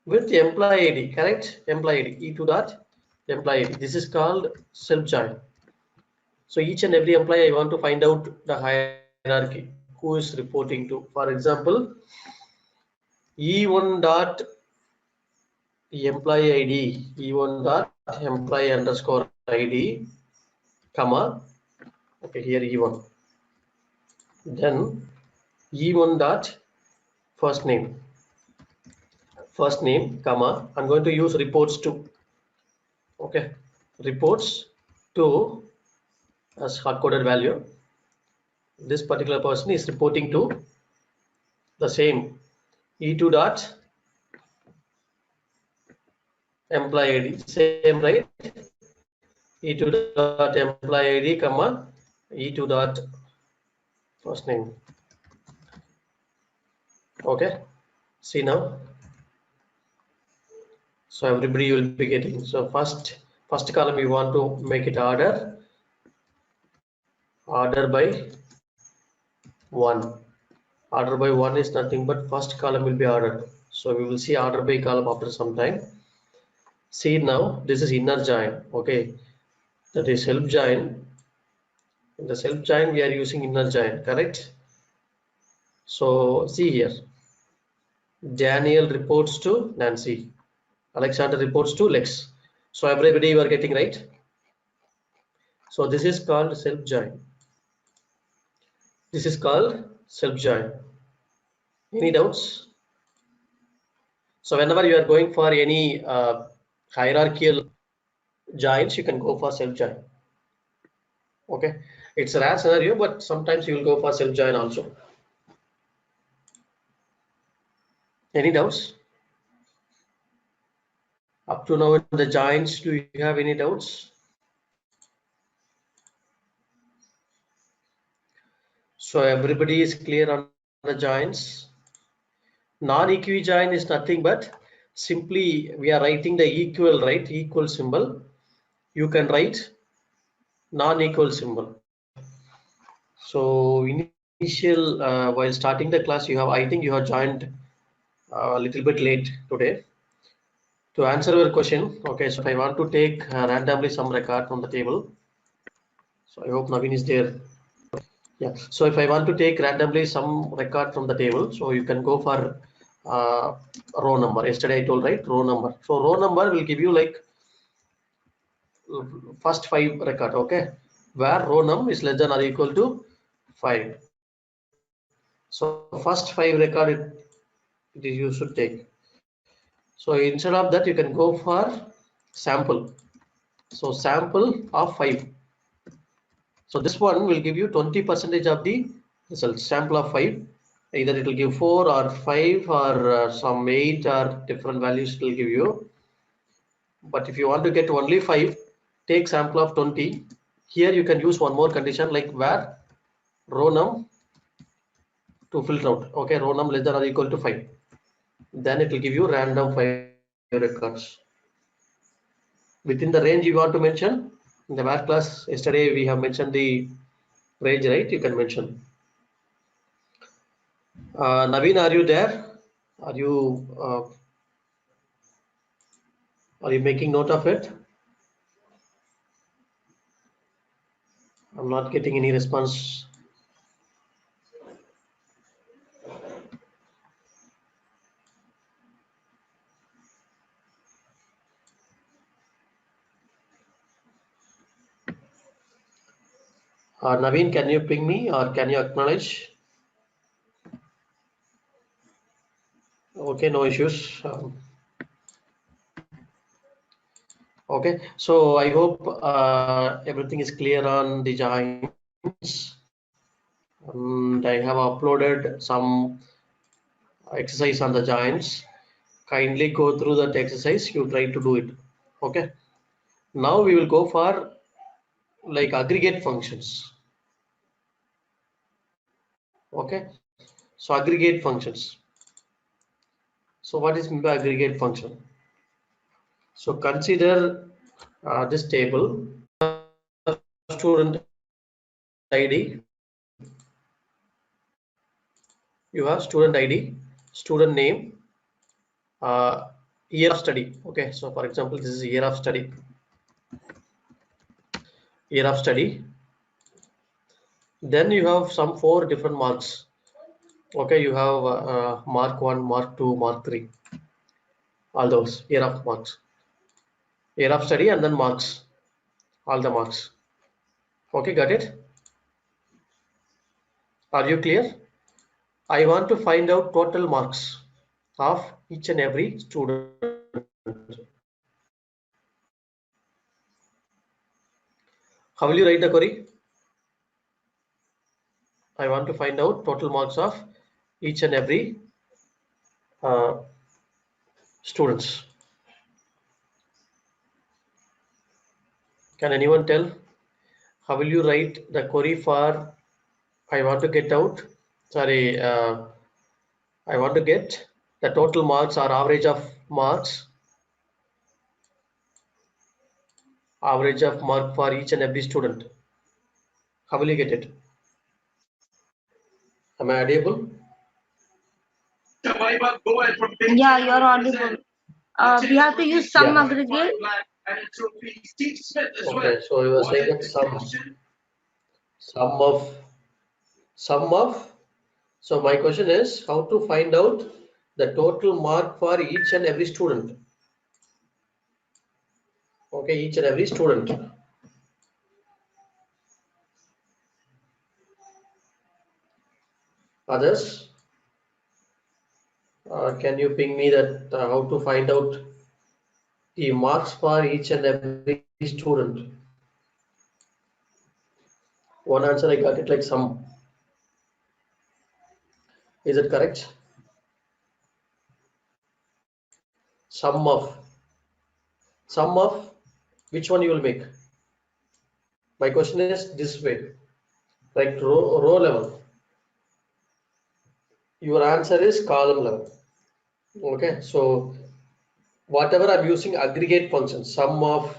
[SPEAKER 6] with employee ID, correct? Employee ID, E2 dot employee ID. This is called self join. So each and every employee I want to find out the hierarchy, who is reporting to. For example, E1 dot employee ID, E1 dot employee underscore ID, comma, okay, here E1. Then E1 dot first name, comma, I'm going to use reports to. Okay, reports to as hard-coded value. This particular person is reporting to the same E2 dot employee ID, same, right? E2 dot employee ID, comma, E2 dot first name. Okay, see now. So everybody will be getting. So first column you want to make it order by 1. Order by 1 is nothing but first column will be ordered. So we will see order by column after some time. See now, this is inner join. Okay, that is self join. In the self join we are using inner join, correct? So see here, Daniel reports to Nancy, Alexander reports to Lex. So everybody you are getting, right? So this is called self join. This is called self join. Any doubts? So whenever you are going for any hierarchical joins, you can go for self join. Okay, it's a rare scenario, but sometimes you will go for self join also. Any doubts? Up to now in the joins, do you have any doubts? So everybody is clear on the joins. Non-equi join is nothing but simply we are writing the equal, right? Equal symbol. You can write non-equal symbol. So initial while starting the class, I think you have joined a little bit late today. To answer your question, okay, so if I want to take randomly some record from the table, so I hope Naveen is there. Yeah, so if I want to take randomly some record from the table, so you can go for row number. Yesterday I told, right, row number. So row number will give you like first 5 record, okay, where row num is less than or equal to 5. So first 5 record you should take. So instead of that, you can go for sample. So sample of 5. So this one will give you 20% of the result. Sample of 5. Either it will give 4 or 5 or some 8 or different values it will give you. But if you want to get only 5, take sample of 20. Here you can use one more condition like where row num to filter out. Okay, row num less than or equal to 5. Then it will give you random 5 records. Within the range you want to mention, in the math class yesterday we have mentioned the range, right? You can mention. Naveen, are you there? Are you uh, are you making note of it? I'm not getting any response. Naveen, can you ping me or can you acknowledge? Okay, no issues. Okay, so I hope everything is clear on the joins. And I have uploaded some exercise on the joins. Kindly go through that exercise. You try to do it. Okay. Now we will go for like aggregate functions. Okay. So aggregate functions. So what is meant by aggregate function? So consider this table. Student ID. You have student ID, student name, year of study. Okay. So for example, this is year of study. Year of study. Then you have some 4 different marks. Okay, you have mark 1, mark 2, mark 3, all those year of marks, year of study, and then marks, all the marks. Okay, got it? Are you clear? I want to find out total marks of each and every student. How will you write the query? I want to find out total marks of each and every uh, students. Can anyone tell? How will you write the query for I want to get out? Sorry, I want to get the total marks or average of marks, average of mark for each and every student. How will you get it? Am I audible?
[SPEAKER 7] Yeah, you're audible. We have to use some
[SPEAKER 6] Yeah.
[SPEAKER 7] aggregate.
[SPEAKER 6] Okay, so you were saying that sum of, sum of. So my question is how to find out the total mark for each and every student. Okay, each and every student. Others, can you ping me that how to find out the marks for each and every student? One answer I got it like sum. Is it correct? Sum of. Sum of which one you will make? My question is this way, like row level. Your answer is column level. Okay, so whatever I'm using aggregate function, sum of.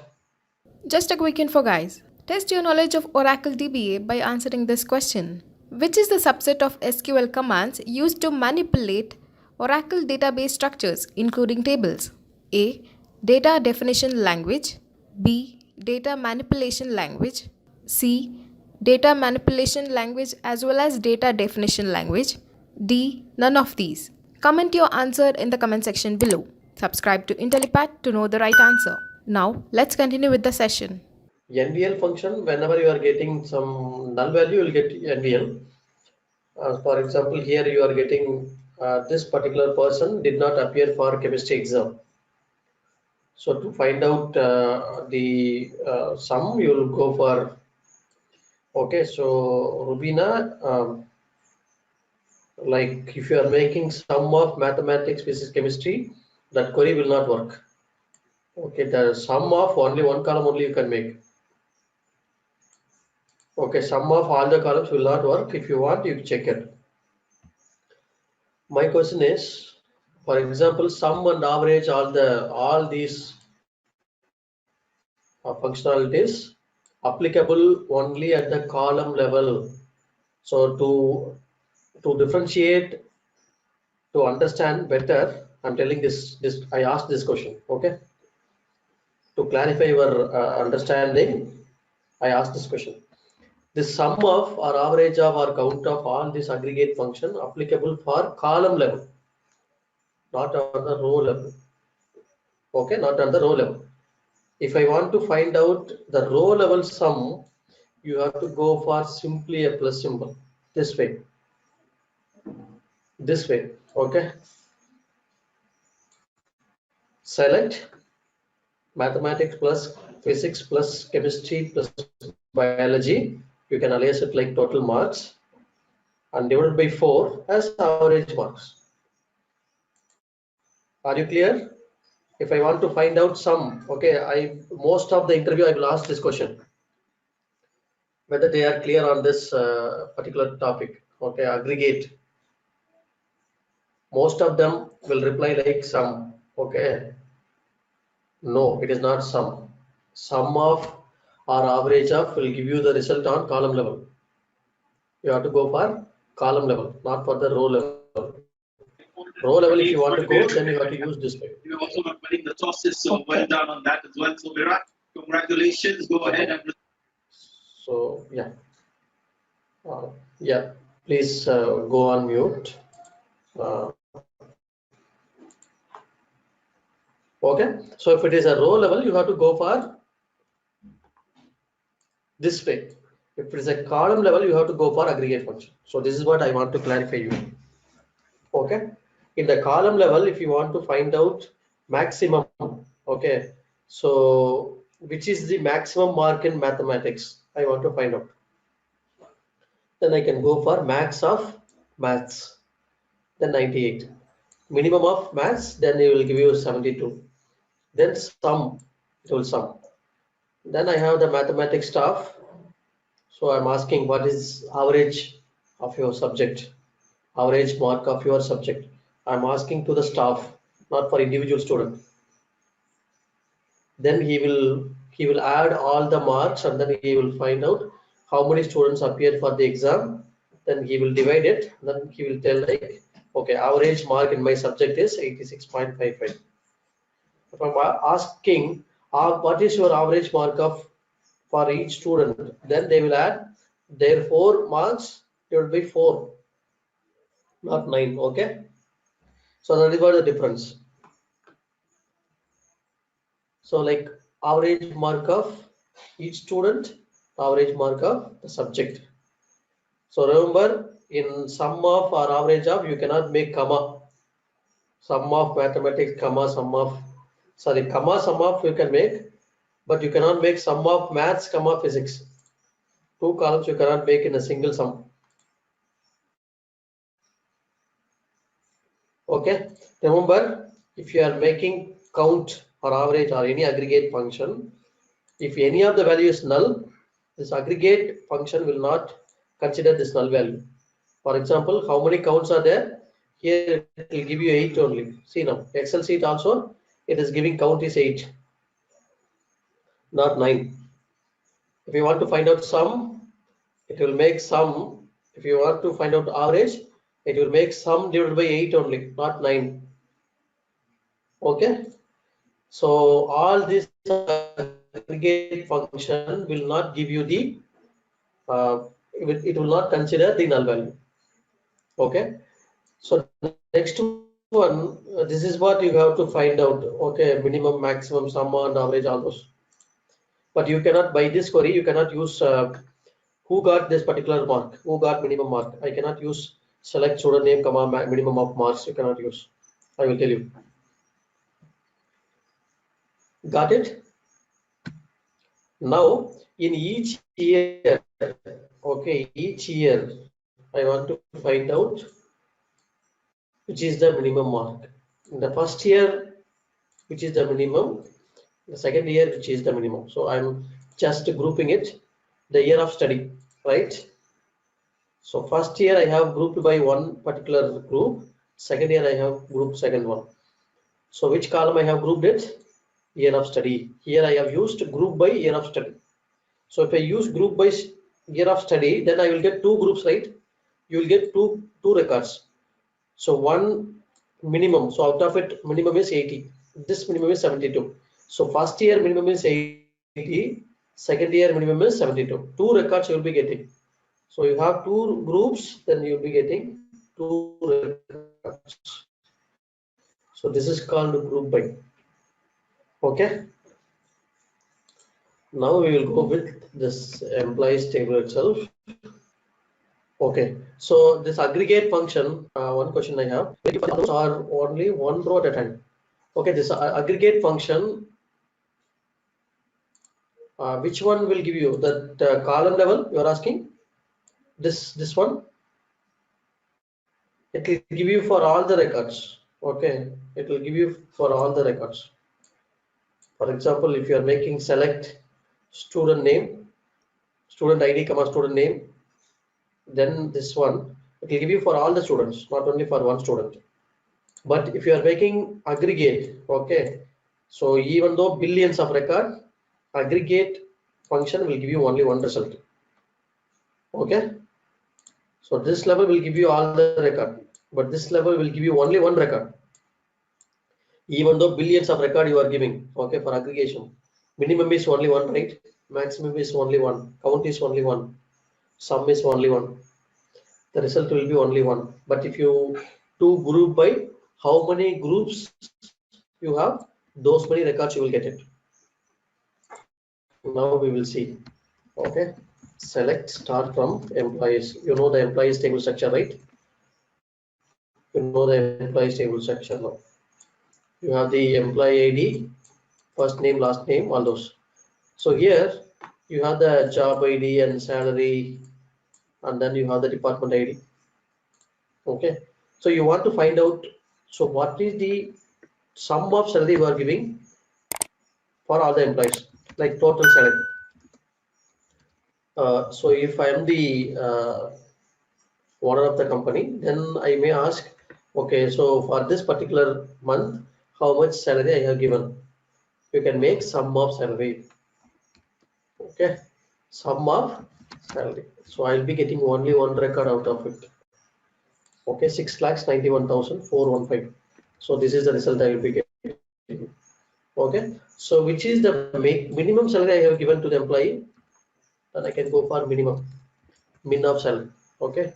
[SPEAKER 1] Just a quick info, guys. Test your knowledge of Oracle DBA by answering this question. Which is the subset of SQL commands used to manipulate Oracle database structures, including tables? A. Data definition language. B. Data manipulation language. C. Data manipulation language as well as data definition language. D. None of these. Comment your answer in the comment section below. Subscribe to IntelliPad to know the right answer. Now, let's continue with the session.
[SPEAKER 6] NVL function, whenever you are getting some null value, you will get NVL. For example, here you are getting this particular person did not appear for chemistry exam. So to find out the sum, you will go for, okay, so Rubina, Like if you are making sum of mathematics, physics, chemistry, that query will not work. Okay, the sum of only one column only you can make. Okay, sum of all the columns will not work. If you want, you check it. My question is, for example, sum and average all these functionalities applicable only at the column level. So to differentiate, to understand better, I'm telling this I asked this question. Okay, to clarify your understanding, I asked this question. The sum of or average of or count of all this aggregate function applicable for column level, not on the row level. Okay, not on the row level. If I want to find out the row level sum, you have to go for simply a plus symbol. This way. This way. Okay. Select mathematics plus physics plus chemistry plus biology. You can alias it like total marks and divided by 4 as average marks. Are you clear? If I want to find out sum, okay, most of the interview I will ask this question, whether they are clear on this particular topic. Okay, aggregate. Most of them will reply like sum. Okay, no, it is not sum. Sum of or average of will give you the result on column level. You have to go for column level, not for the row level. Row level, if you want to go, then you have to use this way.
[SPEAKER 8] You're also not winning the tosses, so well done on that as well. So Virat, congratulations. Go ahead and.
[SPEAKER 6] So yeah, yeah. Please go on mute. Okay. So if it is a row level, you have to go for this way. If it is a column level, you have to go for aggregate function. So this is what I want to clarify you. Okay. In the column level, if you want to find out maximum, okay, so which is the maximum mark in mathematics, I want to find out. Then I can go for max of maths, then 98. Minimum of maths, then it will give you 72. Then sum, it will sum. Then I have the mathematics stuff. So I'm asking what is average of your subject, average mark of your subject. I'm asking to the staff, not for individual student. Then he will add all the marks and then he will find out how many students appeared for the exam. Then he will divide it. Then he will tell like, okay, average mark in my subject is 86.55. If I'm asking what is your average mark of for each student, then they will add their 4 marks divided by 4, not 9. Okay, so that is what the difference. So like average mark of each student, average mark of the subject. So remember, in sum of or average of, you cannot make comma. Sum of mathematics, comma, sum of, sorry, comma, sum of you can make, but you cannot make sum of maths, comma, physics. 2 columns you cannot make in a single sum. Okay, remember, if you are making count or average or any aggregate function, if any of the value is null, this aggregate function will not consider this null value. For example, how many counts are there? Here it will give you 8 only. See now, Excel sheet also, it is giving count is 8, not 9. If you want to find out sum, it will make sum. If you want to find out average, it will make sum divided by 8 only, not 9. Okay. So all this aggregate function will not give you the, it will not consider the null value. Okay. So next one, this is what you have to find out. Okay, minimum, maximum, sum and average, all those. But you cannot, by this query, you cannot use who got this particular mark, who got minimum mark. I cannot use select student name, comma, minimum of marks. You cannot use. I will tell you. Got it? Now, in each year, okay, each year, I want to find out which is the minimum mark. In the first year, which is the minimum, the second year, which is the minimum. So I'm just grouping it, the year of study, right? So first year I have grouped by one particular group, second year I have grouped second one. So which column I have grouped it? Year of study. Here I have used group by year of study. So if I use group by year of study, then I will get two groups, right? You will get two records. So one minimum, so out of it minimum is 80, this minimum is 72. So first year minimum is 80, second year minimum is 72. Two records you will be getting. So you have two groups, then you will be getting two records. So this is called group by. Okay. Now we will go with this employees table itself. Okay, so this aggregate function, one question I have, those are only one row at a time. Okay, this aggregate function, which one will give you that column level you are asking? This one, it will give you for all the records. Okay, it will give you for all the records. For example, if you are making select student name, student ID comma student name, then this one, it will give you for all the students, not only for one student. But if you are making aggregate, okay, so even though billions of record, aggregate function will give you only one result. Okay, so this level will give you all the record, but this level will give you only one record. Even though billions of record you are giving, okay, for aggregation, minimum is only one, right? Maximum is only one, count is only one, sum is only one. The result will be only one. But if you do group by how many groups you have, those many records you will get it. Now we will see. Okay, select start from employees. You know the employees table structure, right? You know the employees table structure now. You have the employee ID, first name, last name, all those. So here you have the job ID and salary, and then you have the department ID. Okay, so you want to find out, so what is the sum of salary you are giving for all the employees, like total salary. So if I am the owner of the company, then I may ask, okay, so for this particular month, how much salary I have given? You can make sum of salary. Okay, sum of salary. So I'll be getting only one record out of it. Okay, 6,91,415. So this is the result I will be getting. Okay, so which is the minimum salary I have given to the employee? Then I can go for minimum, min of salary. Okay,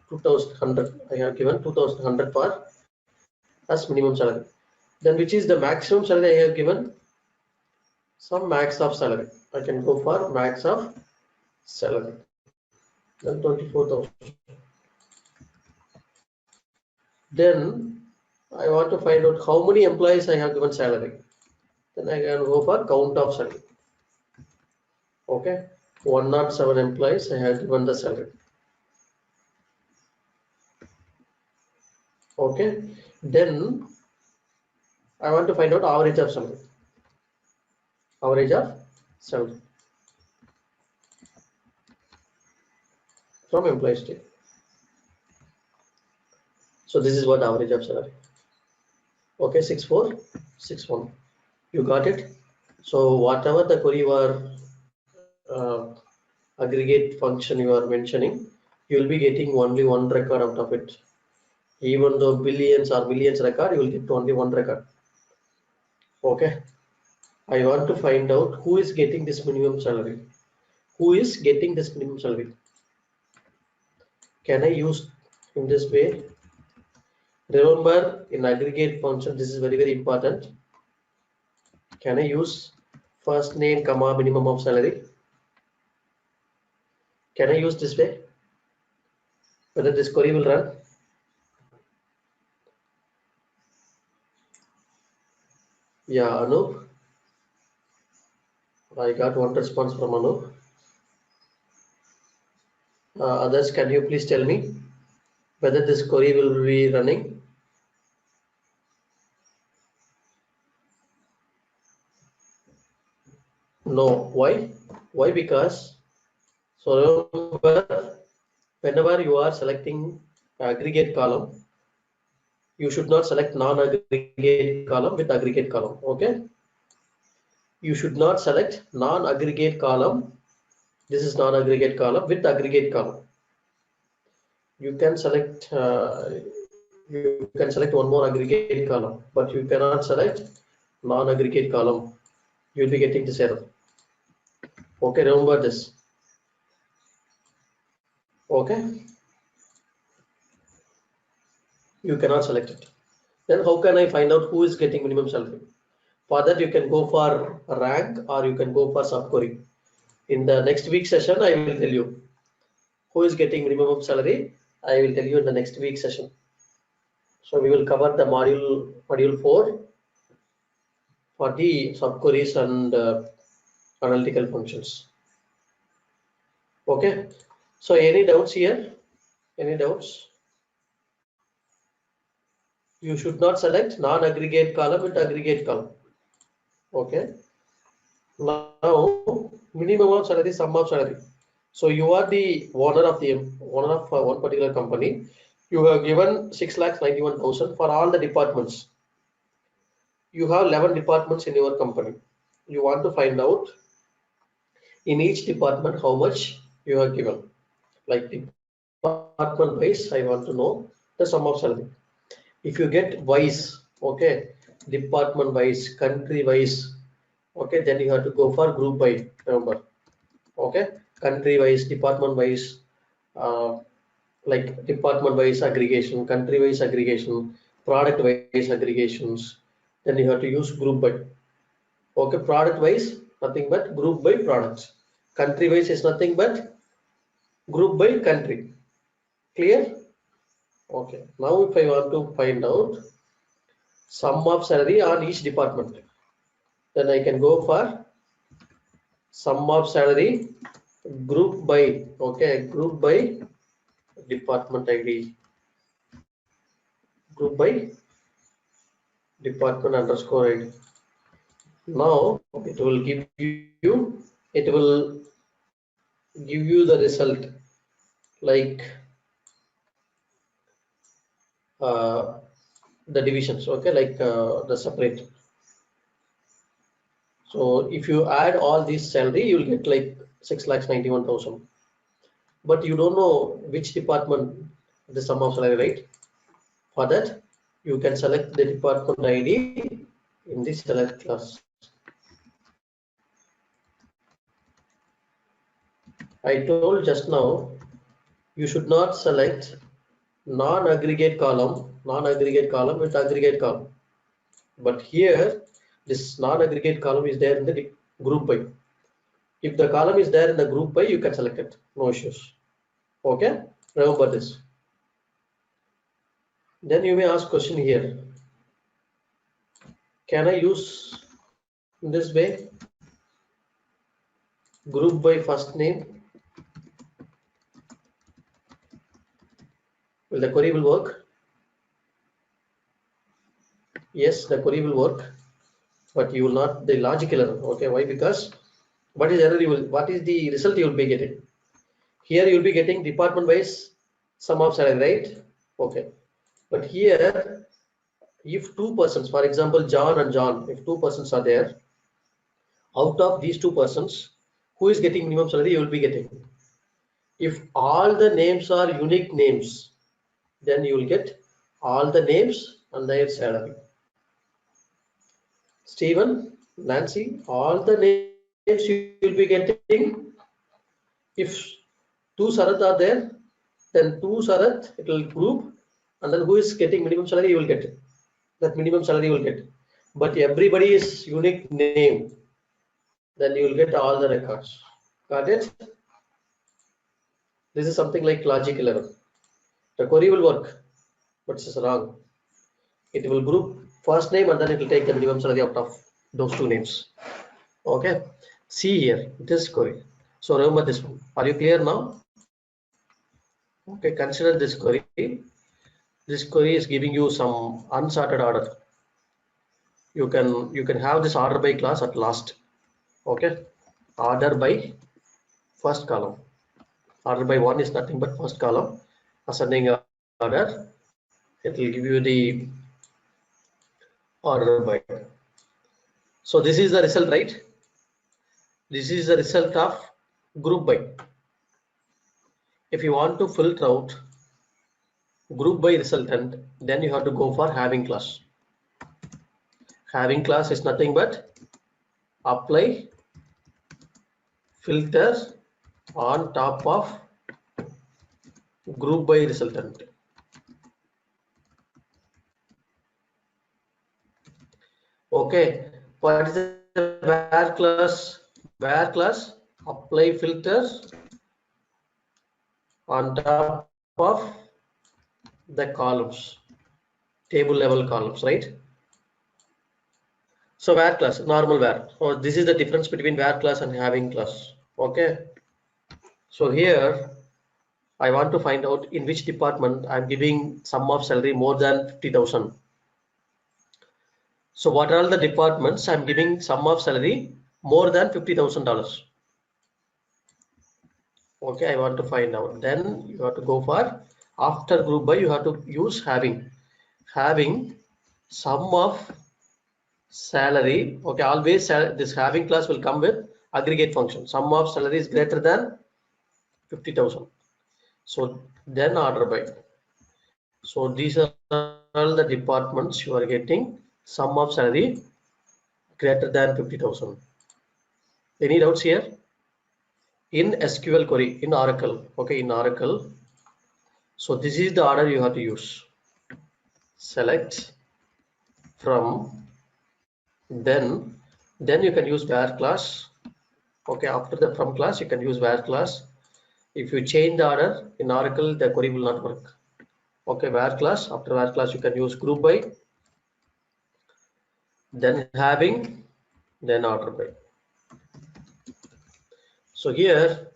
[SPEAKER 6] 2,100. I have given 2,100 for as minimum salary. Then which is the maximum salary I have given? Some max of salary. I can go for max of salary. Then 24,000. Then I want to find out how many employees I have given salary. Then I can go for count of salary. Okay, 107 employees I have given the salary. Okay, then I want to find out average of salary. Average of salary from employees table. So this is what average of salary. Okay, 6461. You got it. So whatever the query or aggregate function you are mentioning, you will be getting only one record out of it. Even though billions or millions record, you will get only one record. Okay, I want to find out who is getting this minimum salary. Who is getting this minimum salary? Can I use in this way? Remember, in aggregate function, this is very, very important. Can I use first name comma minimum of salary? Can I use this way? Whether this query will run? Yeah, Anup. I got one response from Anup. Others, can you please tell me whether this query will be running? No. Why? Why? Because, so remember, whenever you are selecting aggregate column, you should not select non-aggregate column with aggregate column. Okay. You should not select non-aggregate column. This is non-aggregate column with aggregate column. You can select one more aggregate column, but you cannot select non-aggregate column. You'll be getting this error. Okay, remember this. Okay, you cannot select it. Then how can I find out who is getting minimum salary? For that, you can go for rank or you can go for subquery. In the next week session, I will tell you who is getting minimum salary. I will tell you in the next week session. So we will cover the module 4 for the subqueries and analytical functions. Okay. So any doubts here? Any doubts? You should not select non-aggregate column with aggregate column. Okay. Now minimum of salary, sum of salary. So you are the owner of one particular company. You have given 6,91,000 for all the departments. You have 11 departments in your company. You want to find out in each department how much you have given. Like department wise, I want to know the sum of salary. If you get wise, okay, department wise, country wise, okay, then you have to go for group by. Remember, okay, country wise, department wise, uh, like department wise aggregation, country wise aggregation, product wise aggregations. Then you have to use group by. Okay, product wise, nothing but group by products. Country wise is nothing but group by country. Clear? Okay. Now if I want to find out sum of salary on each department, then I can go for sum of salary group by. Okay, group by department ID, group by department underscore ID. Now it will give you, it will give you the result like uh, the divisions, okay, like the separate. So if you add all these salary, you'll get like 6,91,000. But you don't know which department the sum of salary, right? For that, you can select the department ID in the select class. I told just now, you should not select non-aggregate column with aggregate column. But here, this non-aggregate column is there in the group by. If the column is there in the group by, you can select it, no issues. Okay, remember this. Then you may ask question here. Can I use this way? Group by first name. Will the query will work? Yes, the query will work, but you will not the logical error. Okay, why? Because what is error? What is the result you will be getting? Here you will be getting department wise sum of salary, right? Okay, but here if two persons, for example, John and John, if two persons are there, out of these two persons, who is getting minimum salary, you will be getting. If all the names are unique names, then you will get all the names and their salary. Stephen, Nancy, all the names you will be getting. If two Sarath are there, then two Sarath, it will group, and then who is getting minimum salary, you will get. That minimum salary you will get. But everybody is unique name, then you will get all the records. Got it? This is something like logical error. The query will work, but it's wrong. It will group first name and then it will take the minimum salary out of those two names. Okay, see here, this query. So remember this one. Are you clear now? Okay, consider this query. This query is giving you some unsorted order. You can have this order by class at last. Okay, order by first column. Order by 1 is nothing but first column. Ascending order, it will give you the order by. So this is the result, right? This is the result of group by. If you want to filter out group by resultant, then you have to go for having class. Having class is nothing but apply filter on top of group by resultant. Okay, what is the where class? Where class apply filter on top of the columns, table level columns, right? So where class, normal where. So this is the difference between where class and having class. Okay. So here I want to find out in which department I'm giving sum of salary more than 50,000. So what are all the departments I'm giving sum of salary more than $50,000? Okay, I want to find out. Then you have to go for after group by, you have to use having sum of salary. Okay, always this having class will come with aggregate function. Sum of salary is greater than 50,000. So then order by. So these are all the departments you are getting sum of salary greater than 50,000. Any doubts here? In SQL query, in Oracle, okay, in Oracle. So this is the order you have to use. Select from, then you can use where class. Okay, after the from class you can use where class. If you change the order in Oracle, the query will not work. Okay, where class, after where class you can use group by, then having, then order by. So here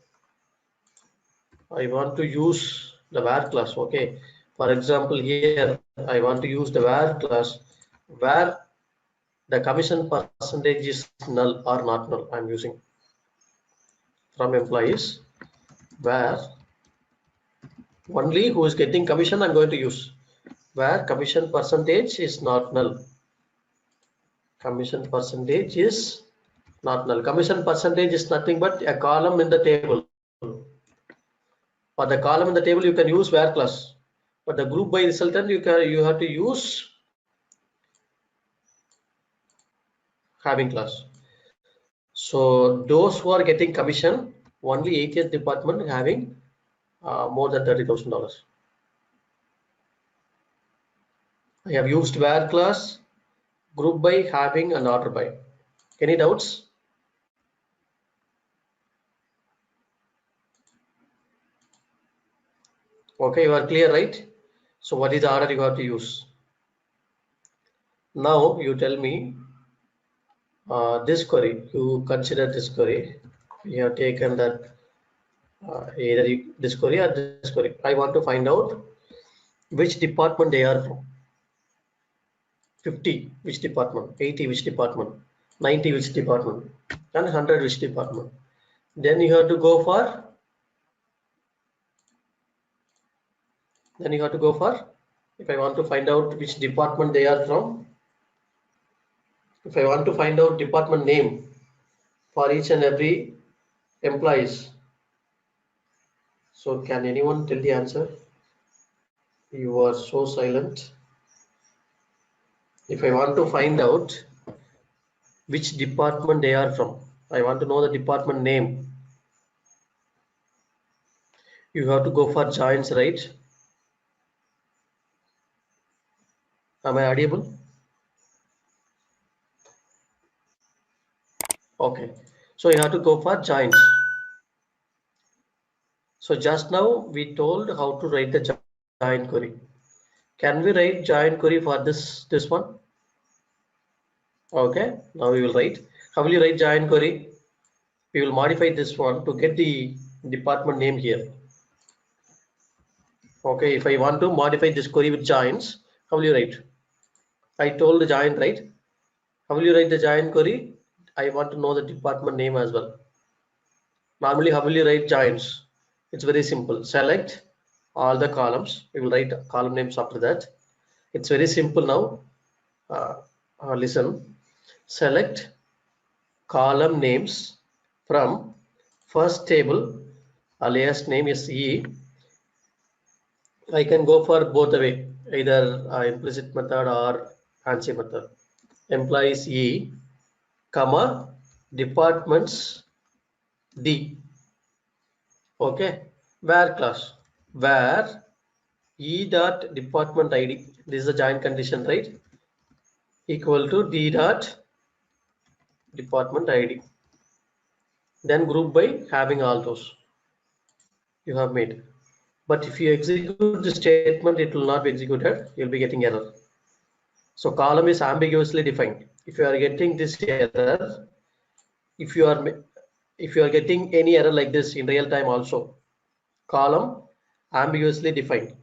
[SPEAKER 6] I want to use the where class. Okay, for example, here I want to use the where class where the commission percentage is null or not null. I'm using from employees where only who is getting commission I'm going to use, where commission percentage is not null. Commission percentage is not null. Commission percentage is nothing but a column in the table. For the column in the table you can use where class, but the group by resultant you have to use having class. So those who are getting commission, only 80th department having more than $30,000. I have used where class, group by, having, and order by. Any doubts? Okay, you are clear, right? So what is the order you have to use? Now you tell me this query, you consider this query. You have taken that either this query or this query. I want to find out which department they are from. 50 which department, 80 which department, 90 which department, and 100 which department. Then you have to go for if I want to find out which department they are from, if I want to find out department name for each and every employees. So can anyone tell the answer? You are so silent. If I want to find out which department they are from, I want to know the department name. You have to go for joins, right? Am I audible? Okay, so you have to go for joins. So just now we told how to write the join query. Can we write join query for this one? Okay, now we will write. How will you write join query? We will modify this one to get the department name here. Okay, if I want to modify this query with joins, how will you write? I told the join, right? How will you write the join query? I want to know the department name as well. Normally, how will you write joins? It's very simple. Select all the columns. You will write column names after that. It's very simple now. Listen. Select column names from first table. Alias name is E. I can go for both the way, either implicit method or fancy method. Employees E, comma, departments D. Okay, where class? Where E dot department ID, this is a joint condition, right? Equal to D dot department ID. Then group by having all those you have made. But if you execute the statement, it will not be executed. You'll be getting error. So column is ambiguously defined. If you are getting this error, if you are getting any error like this in real time also, column ambiguously defined.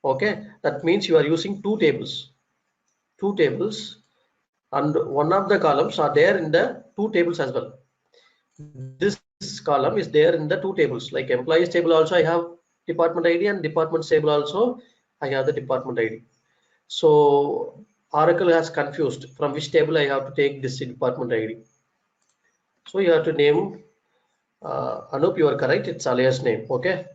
[SPEAKER 6] Okay, that means you are using two tables, and one of the columns are there in the two tables as well. This column is there in the two tables, like employees table also I have department ID, and departments table also I have the department ID. So Oracle has confused from which table I have to take this department ID. So you have to name, Anup, you are correct, it's alias name. Okay,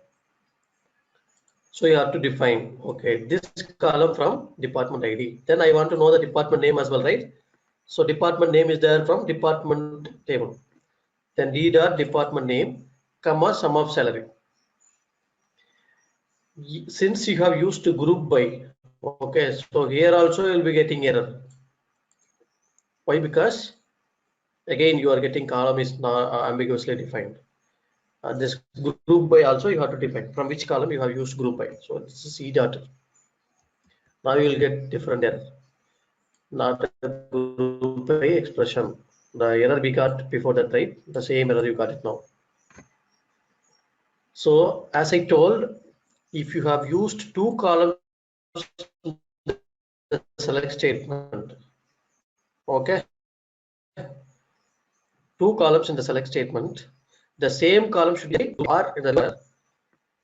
[SPEAKER 6] so you have to define, okay, this column from department ID. Then I want to know the department name as well, right? So department name is there from department table. Then D dot department name, comma, sum of salary. Since you have used to group by, okay, so here also you will be getting error. Why? Because again you are getting column is not ambiguously defined. This group by also you have to define from which column you have used group by. So this is E dot. Now you will get different error. Not a group by expression. The error we got before that, right? The same error you got it now. So as I told, if you have used two columns in the select statement, okay, two columns in the select statement, the same column should be R in the.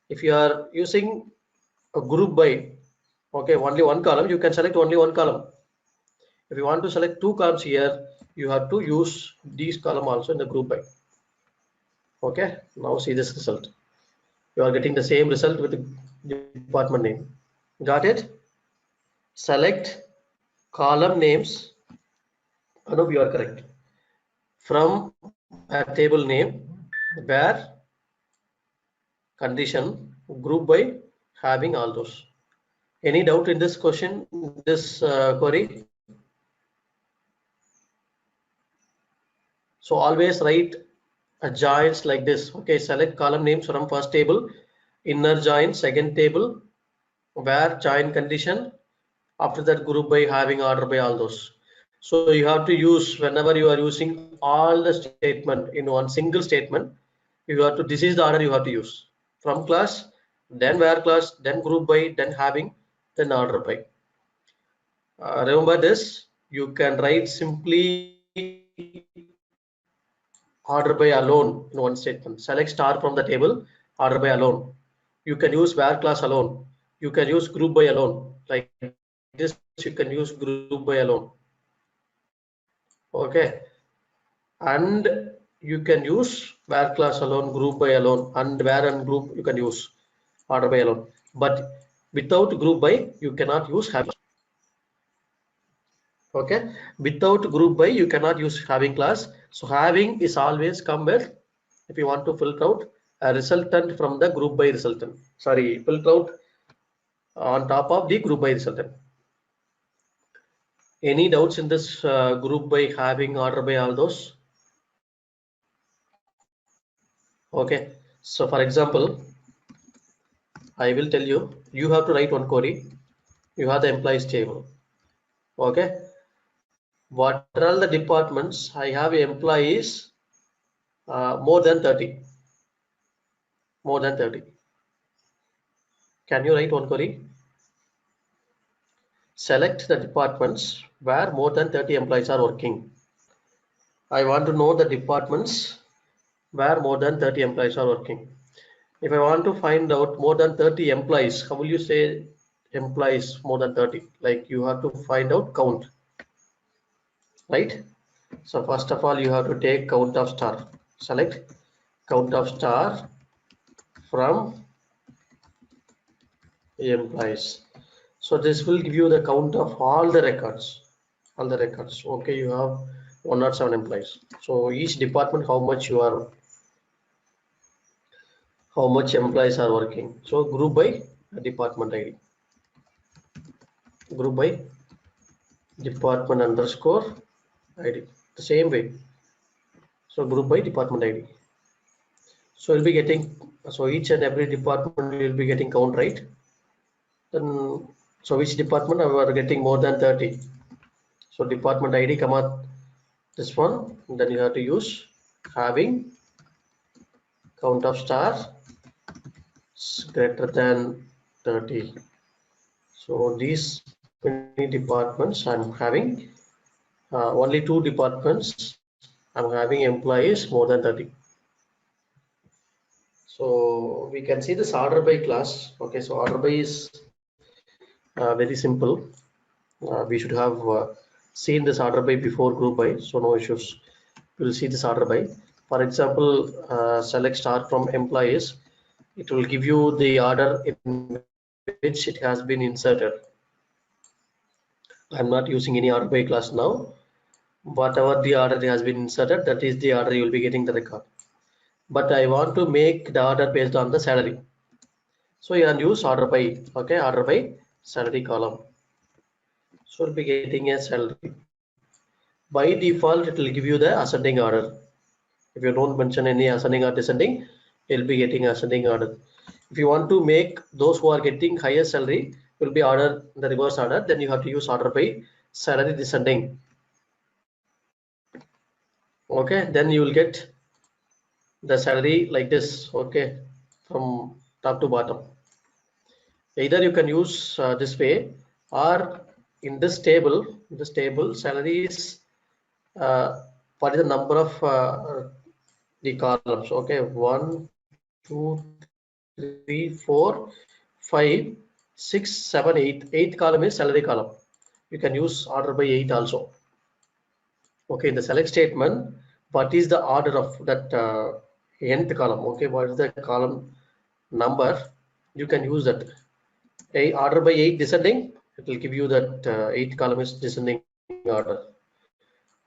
[SPEAKER 6] If you are using a group by, okay, only one column, you can select only one column. If you want to select two columns here, you have to use these column also in the group by. Okay, now see this result. You are getting the same result with the department name. Got it? Select column names. Anup, you are correct. From a table name where condition group by having all those. Any doubt in this question, this query? So always write a joins like this. Okay, select column names from first table, inner join second table, where join condition, after that group by having order by all those. So you have to use, whenever you are using all the statement in one single statement, you have to, this is the order you have to use. From class, then where class, then group by, then having, then order by. Remember this, you can write simply order by alone in one statement. Select star from the table, order by alone. You can use where class alone. You can use group by alone. Like this, you can use group by alone. Okay. And you can use where class alone, group by alone, and where and group you can use order by alone. But without group by, you cannot use having. Okay. Without group by, you cannot use having class. So having is always come with, if you want to filter out a resultant from the group by resultant. Sorry, filter out on top of the group by resultant. Any doubts in this group by having order by all those? Okay, so for example, I will tell you, you have to write one query. You have the employees table. Okay, what are all the departments? I have employees more than 30. More than 30. Can you write one query? Select the departments where more than 30 employees are working. I want to know the departments where more than 30 employees are working. If I want to find out more than 30 employees, how will you say employees more than 30? Like you have to find out count, right? So first of all, you have to take count of star. Select count of star from employees. So this will give you the count of all the records. All the records. Okay, you have 107 employees. So each department, how much employees are working. So group by department ID. Group by department underscore ID. The same way. So group by department ID. So you'll be getting, so each and every department will be getting count, right? Then so which department are getting more than 30? So department ID comma this one, then you have to use having count of star greater than 30. So these many departments I'm having, only 2 departments I'm having employees more than 30. So we can see this order by class. Okay, so order by is very simple. We should have seen this order by before group by, so no issues. We'll see this order by. For example, select star from employees. It will give you the order in which it has been inserted. I'm not using any order by class now. Whatever the order has been inserted, that is the order you will be getting the record. But I want to make the order based on the salary. So you can use order by, okay, order by salary column. So we'll be getting a salary. By default, it will give you the ascending order. If you don't mention any ascending or descending, you'll be getting ascending order. If you want to make those who are getting higher salary will be order the reverse order, then you have to use order by salary descending. Okay, then you will get the salary like this. Okay, from top to bottom. Either you can use this way, or in this table salary is what is the number of the columns. Okay, 1 2 3 4 5 6 7 8. Eighth column is salary column. You can use order by 8 also. Okay, in the select statement, what is the order of that nth column? Okay, what is the column number? You can use that. A order by 8 descending, it will give you that 8 column is descending order.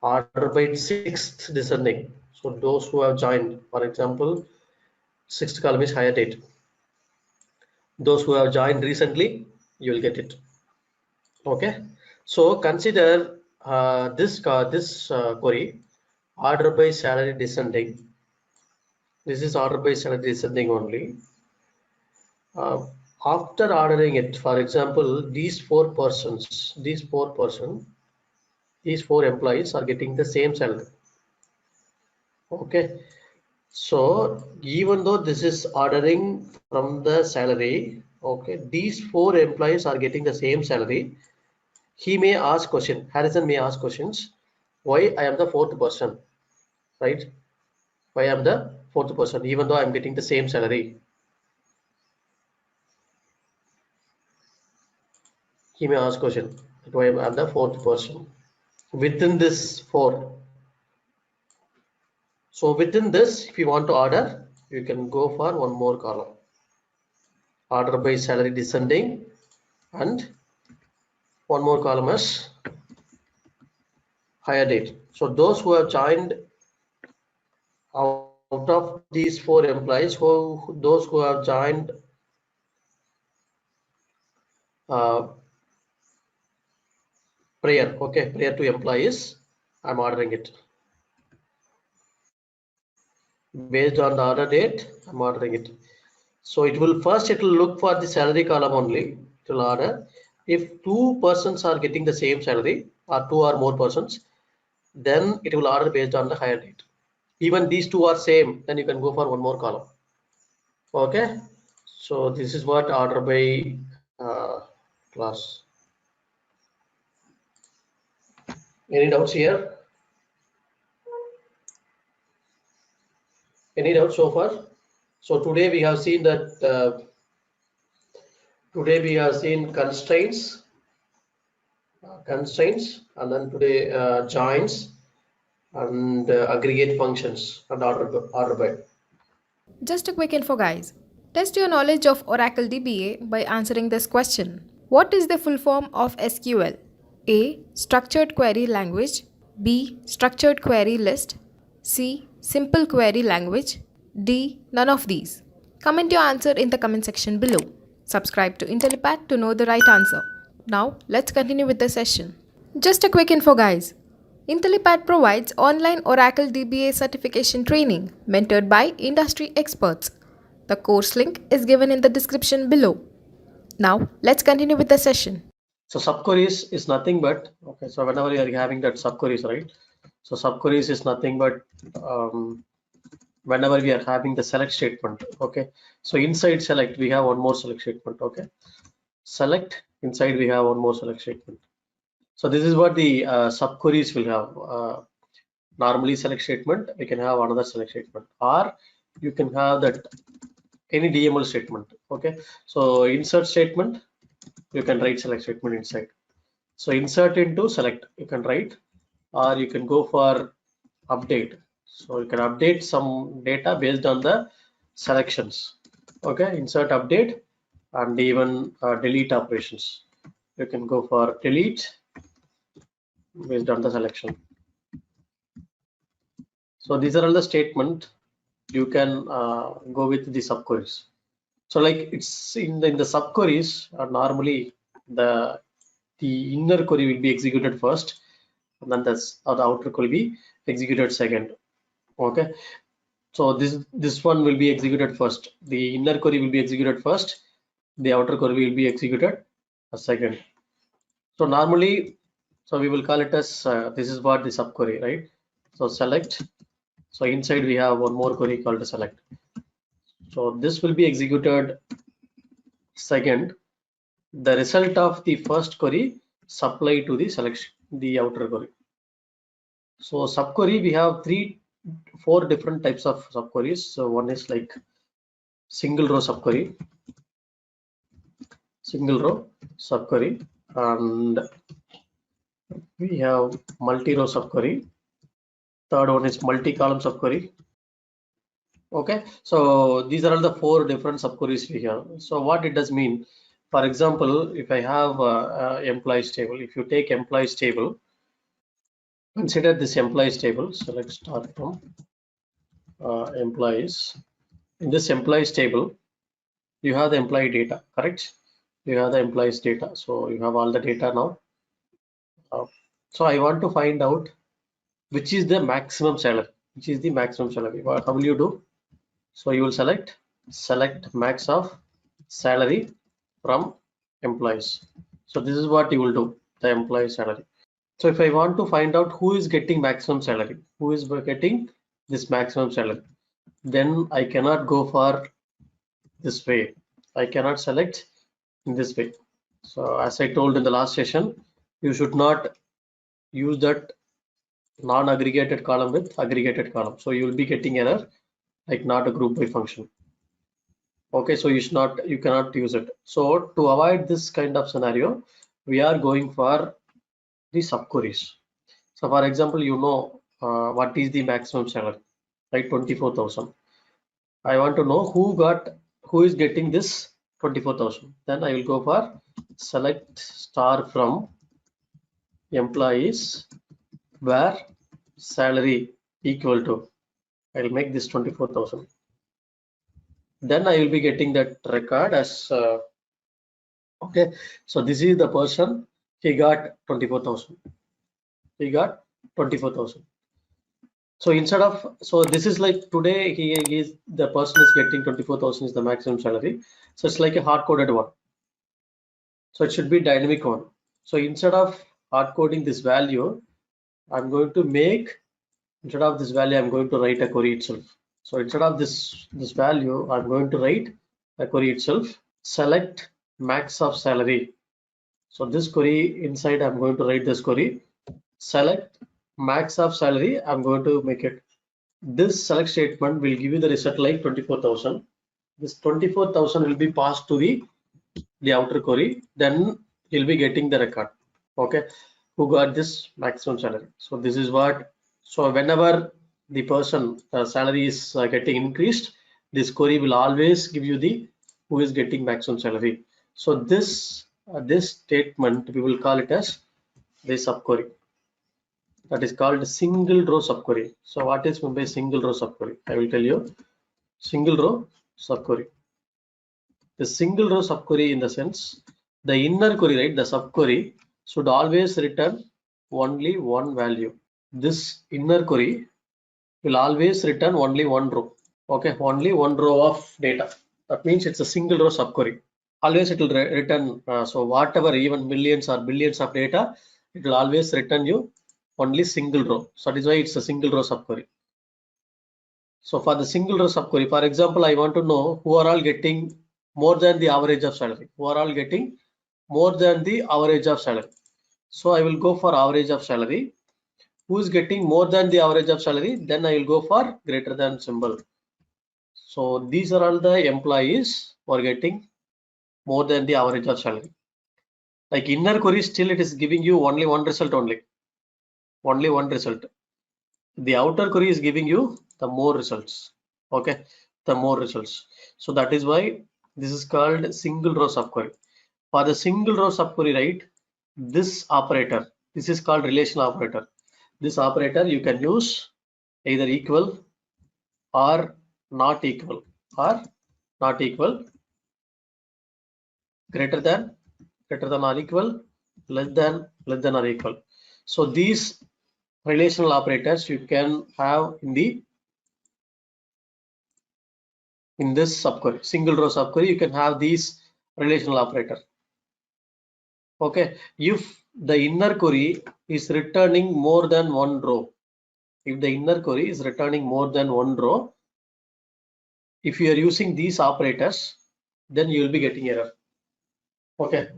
[SPEAKER 6] Order by 6th descending. So those who have joined, for example, 6th column is higher date. Those who have joined recently, you will get it. Okay, so consider this query, order by salary descending. This is order by salary descending only. After ordering it, for example, these four employees are getting the same salary. Okay, so even though this is ordering from the salary, okay, these 4 employees are getting the same salary. He may ask question, Harrison may ask questions, why I am the 4th person, right? Why I am the 4th person, even though I am getting the same salary. He may ask question, why I am the 4th person within this 4. So within this, if you want to order, you can go for one more column, order by salary descending, and one more column is higher date. So those who have joined out of these 4 employees, those who have joined prior to employees, I'm ordering it based on the order date. I'm ordering it. So it will look for the salary column only. It will order if 2 persons are getting the same salary or 2 or more persons, then it will order based on the higher date. Even these 2 are same, then you can go for one more column. Okay, so this is what order by class. Any doubts here? Any doubt so far? So today we have seen that constraints, and then today joins and aggregate functions and order by.
[SPEAKER 1] Just a quick info, guys. Test your knowledge of Oracle DBA by answering this question. What is the full form of SQL? A. Structured Query Language. B. Structured Query List. C. Simple Query Language. D. None of these. Comment your answer in the comment section below. Subscribe to IntelliPad to know the right answer. Now, let's continue with the session. Just a quick info, guys. IntelliPad provides online Oracle DBA certification training mentored by industry experts. The course link is given in the description below. Now, let's continue with the session.
[SPEAKER 6] So subqueries is nothing but, okay, so whenever you are having that subqueries, right? So subqueries is nothing but whenever we are having the select statement, okay? So inside select, we have one more select statement, okay? Select, inside we have one more select statement. So this is what the subqueries will have. Normally select statement, we can have another select statement, or you can have that any DML statement, okay? So insert statement, you can write select statement inside. So insert into select, you can write, or you can go for update. So you can update some data based on the selections, okay? Insert, update, and even delete operations. You can go for delete based on the selection. So these are all the statement you can go with the subqueries. So like it's in the subqueries, normally the inner query will be executed first, and then the outer query will be executed second. Okay, so this one will be executed first. The inner query will be executed first. The outer query will be executed second. So normally, so we will call it as this is what the subquery, right? So select. So inside we have one more query called select. So this will be executed second. The result of the first query supply to the selection, the outer query. So subquery, we have four different types of subqueries. So one is like single row subquery, and we have multi-row subquery. Third one is multi-column subquery. Okay, so these are all the four different subqueries we have. So what it does mean, for example, if I have employees table, if you take employees table, consider this employees table. So let's start from employees. In this employees table, you have the employee data, correct? You have the employees data. So you have all the data now. So I want to find out which is the maximum salary. Which is the maximum salary? How will you do? So you will select max of salary from employees. So this is what you will do, the employee salary. So if I want to find out who is getting maximum salary, who is getting this maximum salary, then I cannot go for this way. I cannot select in this way. So as I told in the last session, you should not use that non-aggregated column with aggregated column. So you will be getting error like not a group by function. Okay, so you cannot use it. So to avoid this kind of scenario, we are going for the subqueries. So for example, you know what is the maximum salary, right? 24,000. I want to know who is getting this 24,000. Then I will go for select star from employees where salary equal to, I will make this 24,000. Then I will be getting that record as okay. So this is the person, he got 24,000. He got 24,000. So instead of, so this is like today the person is getting 24,000 is the maximum salary. So it's like a hard coded one. So it should be dynamic one. So instead of hard coding this value, I'm going to make, instead of this value, I'm going to write a query itself. So instead of this value, I'm going to write a query itself. Select max of salary. So this query inside, I'm going to write this query. Select max of salary. I'm going to make it this select statement will give you the result like 24,000. This 24,000 will be passed to the outer query. Then you'll be getting the record. Okay, who got this maximum salary? So this is what. So whenever the person salary is getting increased, this query will always give you the who is getting maximum salary. So this statement we will call it as the subquery. That is called single row subquery. So what is meant by single row subquery? I will tell you. Single row subquery. The single row subquery in the sense the inner query, right? The subquery should always return only one value. This inner query will always return only one row. Okay, only one row of data. That means it's a single row subquery. Always it will return. So whatever, even millions or billions of data, it will always return you only single row. So that is why it's a single row subquery. So for the single row subquery, for example, I want to know who are all getting more than the average of salary. Who are all getting more than the average of salary. So I will go for average of salary. Who is getting more than the average of salary? Then I will go for greater than symbol. So these are all the employees who are getting more than the average of salary. Like inner query, still it is giving you only one result only. Only one result. The outer query is giving you the more results. Okay, the more results. So that is why this is called single row subquery. For the single row subquery, right, this operator, this is called relational operator. This operator you can use either equal or not equal, greater than or equal, less than or equal. So these relational operators you can have in this subquery, single row subquery. You can have these relational operator. Okay, if the inner query is returning more than one row, if the inner query is returning more than one row, if you are using these operators, then you will be getting error. Okay,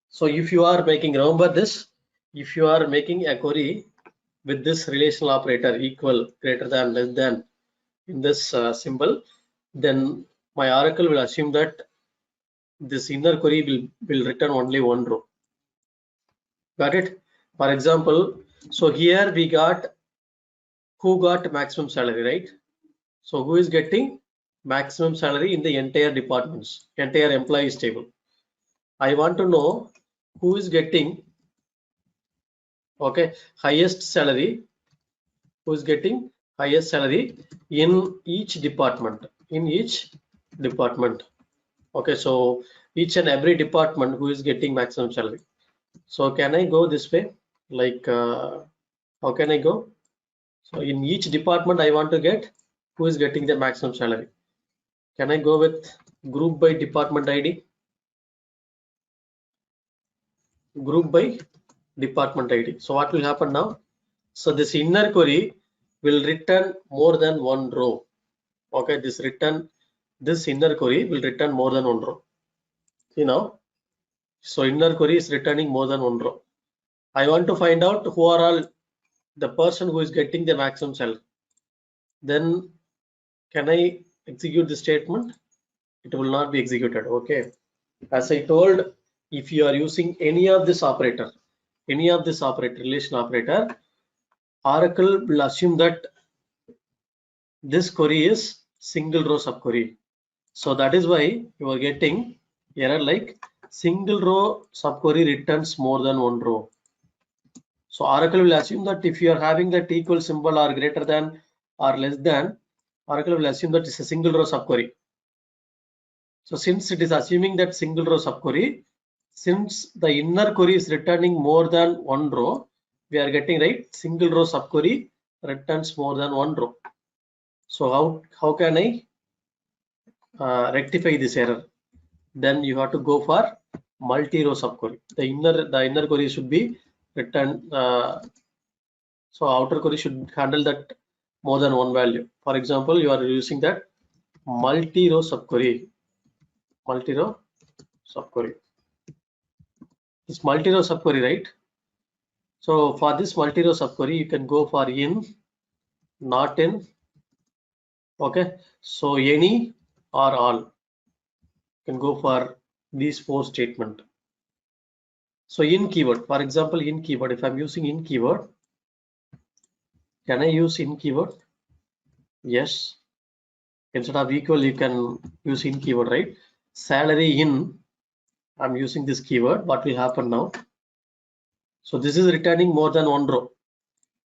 [SPEAKER 6] so if you are making, remember this, if you are making a query with this relational operator equal, greater than, less than in this symbol, then my Oracle will assume that this inner query will return only one row. Got it? For example, so here we got who got maximum salary, right? So who is getting maximum salary in the entire departments, entire employees table. I want to know who is getting, okay, highest salary, who is getting highest salary in each department, Okay, so each and every department who is getting maximum salary. So can I go this way? Like, how can I go? So in each department, I want to get who is getting the maximum salary. Can I go with group by department ID? Group by department ID. So what will happen now? So this inner query will return more than one row. Okay, this inner query will return more than one row. See now, so inner query is returning more than one row. I want to find out who are all the person who is getting the maximum salary. Then can I execute the statement? It will not be executed. Okay, as I told, if you are using any of this operator, relation operator, Oracle will assume that this query is single row subquery. So that is why you are getting error like single row subquery returns more than one row. So Oracle will assume that if you are having that equal symbol or greater than or less than, Oracle will assume that it's a single row subquery. So since it is assuming that single row subquery, since the inner query is returning more than one row, we are getting right single row subquery returns more than one row. So how can I rectify this error? Then you have to go for multi-row subquery. The inner query should be returned. So outer query should handle that more than one value. For example, you are using that multi-row subquery. This multi-row subquery, right? So for this multi-row subquery, you can go for in not in. Okay, so any or all can go for these 4 statement. So in keyword, for example, in keyword, if I'm using in keyword, can I use in keyword? Yes. Instead of equal, you can use in keyword, right? Salary in, I'm using this keyword. What will happen now? So this is returning more than 1 row.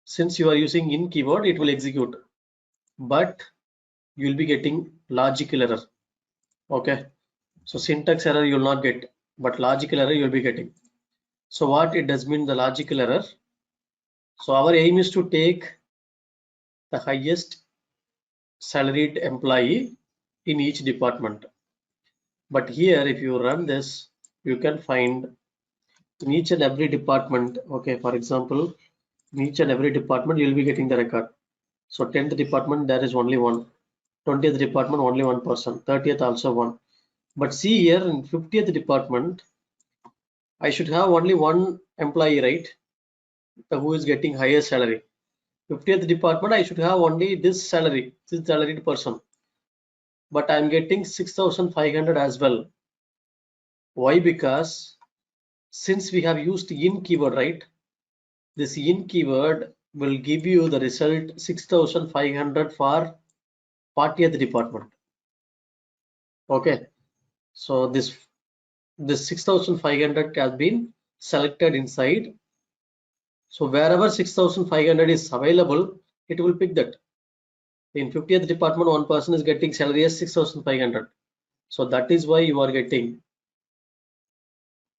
[SPEAKER 6] Since you are using in keyword, it will execute, but you will be getting logical error. Okay, so syntax error you will not get, but logical error you will be getting. So what it does mean, the logical error? So our aim is to take the highest salaried employee in each department. But here, if you run this, you can find in each and every department. Okay, for example, in each and every department, you'll be getting the record. So 10th department, there is only 1. 20th department, only 1 person. 30th also 1. But see here in 50th department, I should have only 1 employee, right? Who is getting higher salary. 50th department, I should have only this salary, this salaried person. But I'm getting 6,500 as well. Why? Because since we have used in keyword, right? This in keyword will give you the result 6,500 for 40th department. Okay, so this 6,500 has been selected inside. So wherever 6,500 is available, it will pick that. In 50th department, 1 person is getting salary as 6,500. So that is why you are getting,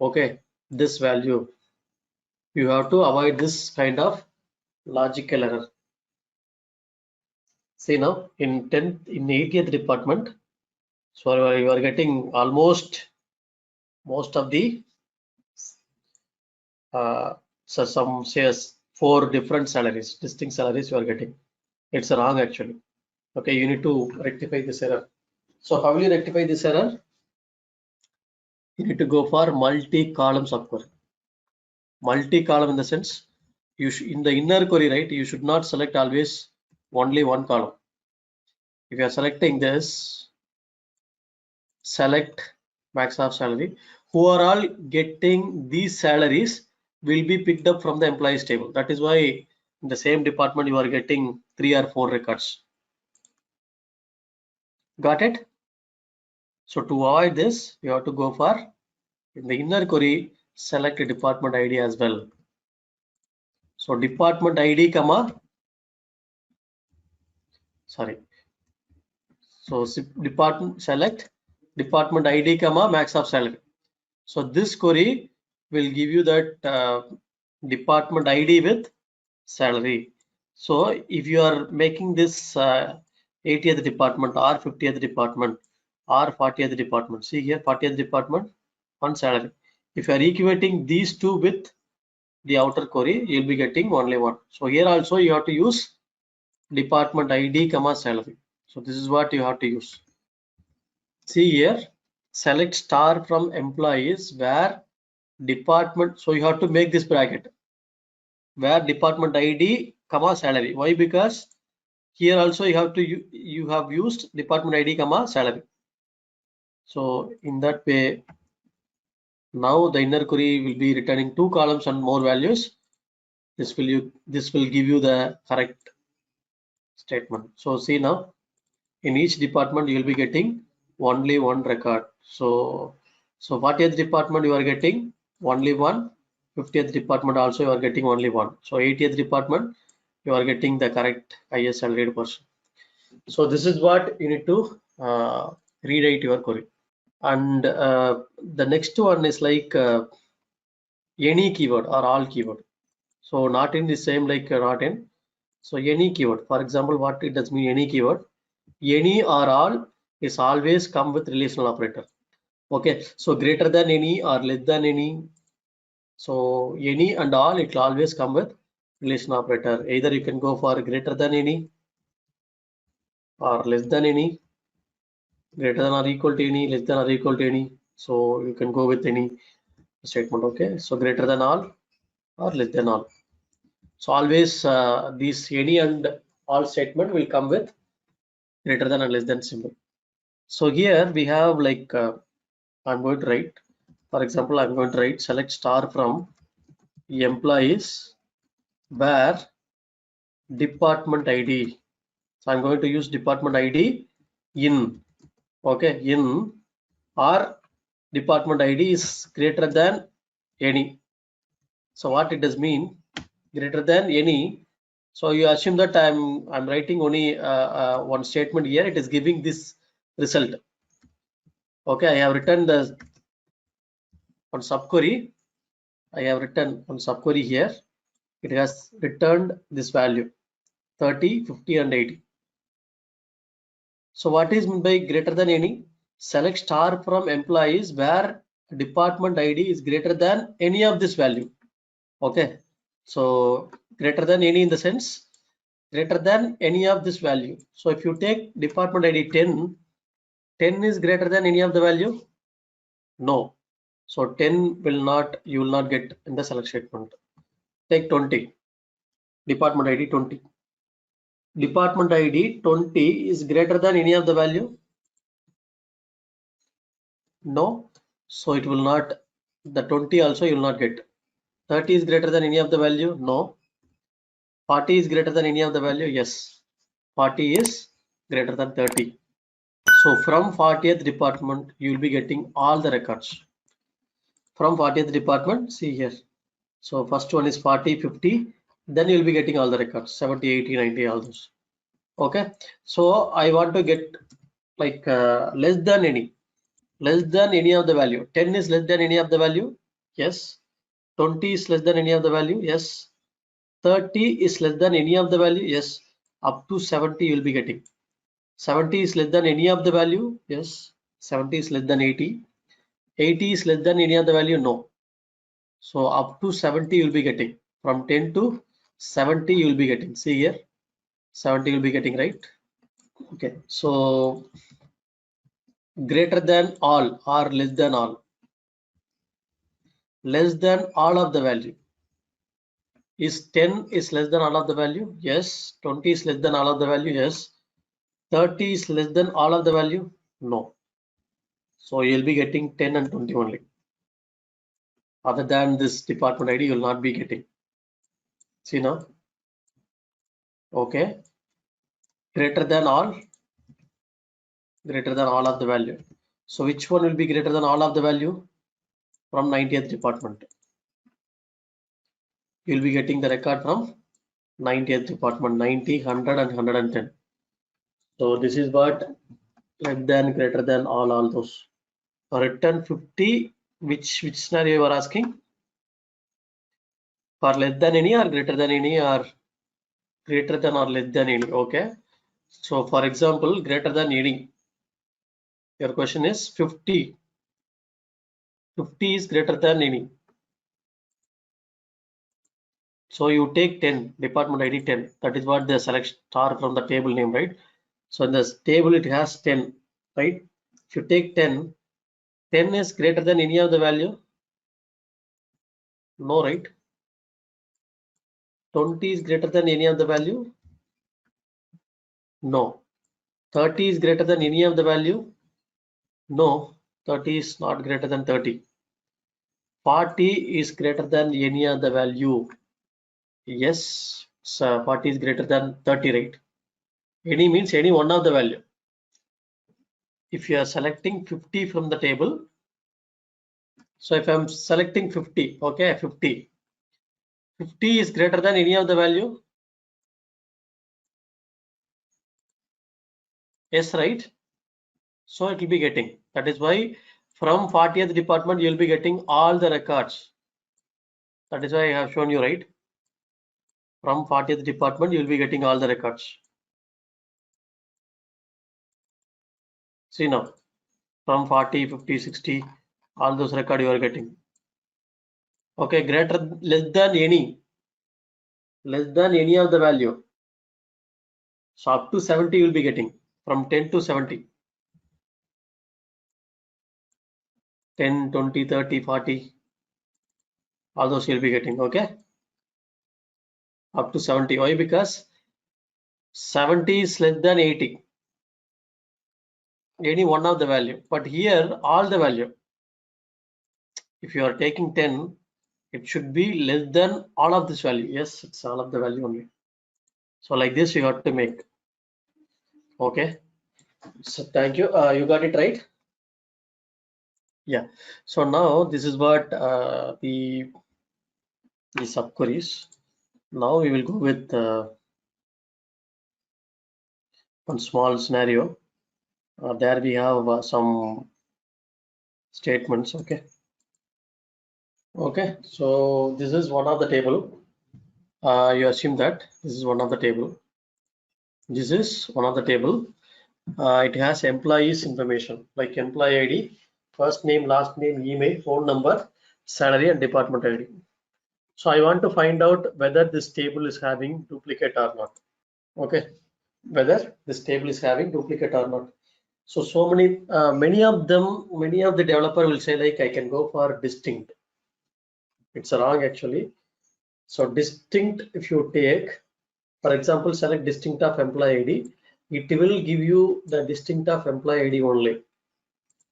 [SPEAKER 6] okay, this value. You have to avoid this kind of logical error. See now in 10th, in 80th department, so you are getting almost most of the so some says 4 different salaries, distinct salaries you are getting. It's wrong actually. Okay, you need to rectify this error. So how will you rectify this error? You need to go for multi-column subquery. Multi-column in the sense, you in the inner query, right? You should not select always only 1 column. If you are selecting this, select max of salary, who are all getting these salaries will be picked up from the employees table. That is why in the same department you are getting 3 or 4 records. Got it? So to avoid this, you have to go for in the inner query, select a department ID as well. So department ID comma, sorry. So department, select department ID comma max of salary. So this query will give you that department ID with salary. So if you are making this 80th department or 50th department or 40th department, see here 40th department on salary. If you are equating these two with the outer query, you'll be getting only 1. So here also you have to use department ID comma salary. So this is what you have to use. See here, select star from employees where department. So you have to make this bracket where department ID comma salary. Why? Because here also you have to you have used department ID comma salary. So in that way, now the inner query will be returning 2 columns and more values. This will give you the correct statement. So see now, in each department you will be getting only 1 record. So 40th department you are getting only 1. 50th department also you are getting only 1. So 80th department you are getting the correct highest salaried person. So this is what you need to rewrite your query. And the next one is like any keyword or all keyword. So not in the same like not in. So any keyword, for example, what it does mean any keyword, any or all is always come with relational operator. Okay, so greater than any or less than any. So any and all, it will always come with relation operator. Either you can go for greater than any or less than any, greater than or equal to any, less than or equal to any. So you can go with any statement. Okay, so greater than all or less than all. So always these any and all statement will come with greater than and less than symbol. So here we have like I'm going to write, for example, I'm going to write select star from employees where department ID. So I'm going to use department ID in, okay, in or department ID is greater than any. So what it does mean, greater than any. So you assume that I'm writing only one statement here. It is giving this result. Okay, I have written the on subquery. I have written on subquery here. It has returned this value 30, 50, and 80. So what is meant by greater than any? Select star from employees where department ID is greater than any of this value. Okay, so greater than any in the sense greater than any of this value. So if you take department ID 10, 10 is greater than any of the value? No. So 10 will not, you will not get in the select statement. Take 20, department ID 20. Department ID 20 is greater than any of the value? No. So it will not, the 20 also you will not get. 30 is greater than any of the value? No. 40 is greater than any of the value? Yes. 40 is greater than 30. So from 40th department, you will be getting all the records. From 40th department, see here. So first one is 40, 50, then you will be getting all the records, 70, 80, 90, all those. Okay. So I want to get like less than any of the value. 10 is less than any of the value. Yes. 20 is less than any of the value. Yes. 30 is less than any of the value. Yes. Up to 70 you will be getting. 70 is less than any of the value. Yes. 70 is less than 80. 80 is less than any of the value. No. So up to 70 you will be getting. From 10 to 70 you will be getting. See here. 70 you will be getting, right? Okay. So greater than all or less than all. Less than all of the value. Is 10 is less than all of the value? Yes. 20 is less than all of the value? Yes. 30 is less than all of the value? No. So you'll be getting 10 and 20 only. Other than this department ID, you will not be getting. See now? Okay. Greater than all of the value. So which one will be greater than all of the value? From 90th department. You'll be getting the record from 90th department, 90, 100 and 110. So this is what less than, greater than all those. Return 50, which scenario you are asking? For less than any or greater than any or greater than or less than any? Okay. So for example, greater than any. Your question is 50. 50 is greater than any. So you take 10, department ID 10. That is what the select star from the table name, right? So in this table it has 10, right? If you take 10, 10 is greater than any of the value? No, right? 20 is greater than any of the value? No. 30 is greater than any of the value? No. 30 is not greater than 30. 40 is greater than any other value? Yes. So 40 is greater than 30, right? Any means any one of the value. If you are selecting 50 from the table, so if I'm selecting 50, okay, 50 is greater than any of the value? Yes, right? So it will be getting. That is why from 40th department you will be getting all the records. That is why I have shown you, right? From 40th department you will be getting all the records. See now, from 40, 50, 60, all those records you are getting. Okay, greater, less than any of the value. So up to 70 you will be getting, from 10 to 70. 10, 20, 30, 40, all those you'll be getting, okay? Up to 70. Why? Because 70 is less than 80. Any one of the value, but here all the value. If you are taking 10, it should be less than all of this value. Yes, it's all of the value only. So like this you have to make. Okay. So thank you. You got it right. Yeah. So now this is what the subqueries. Now we will go with one small scenario. There we have some statements. Okay. So this is one of the table. You assume that this is one of the table. This is one of the table. It has employees information like employee ID, first name, last name, email, phone number, salary, and department ID. So I want to find out whether this table is having duplicate or not. Okay, whether this table is having duplicate or not. So many of the developer will say like I can go for distinct. It's wrong actually. So distinct, if you take, for example, select distinct of employee ID, it will give you the distinct of employee ID only.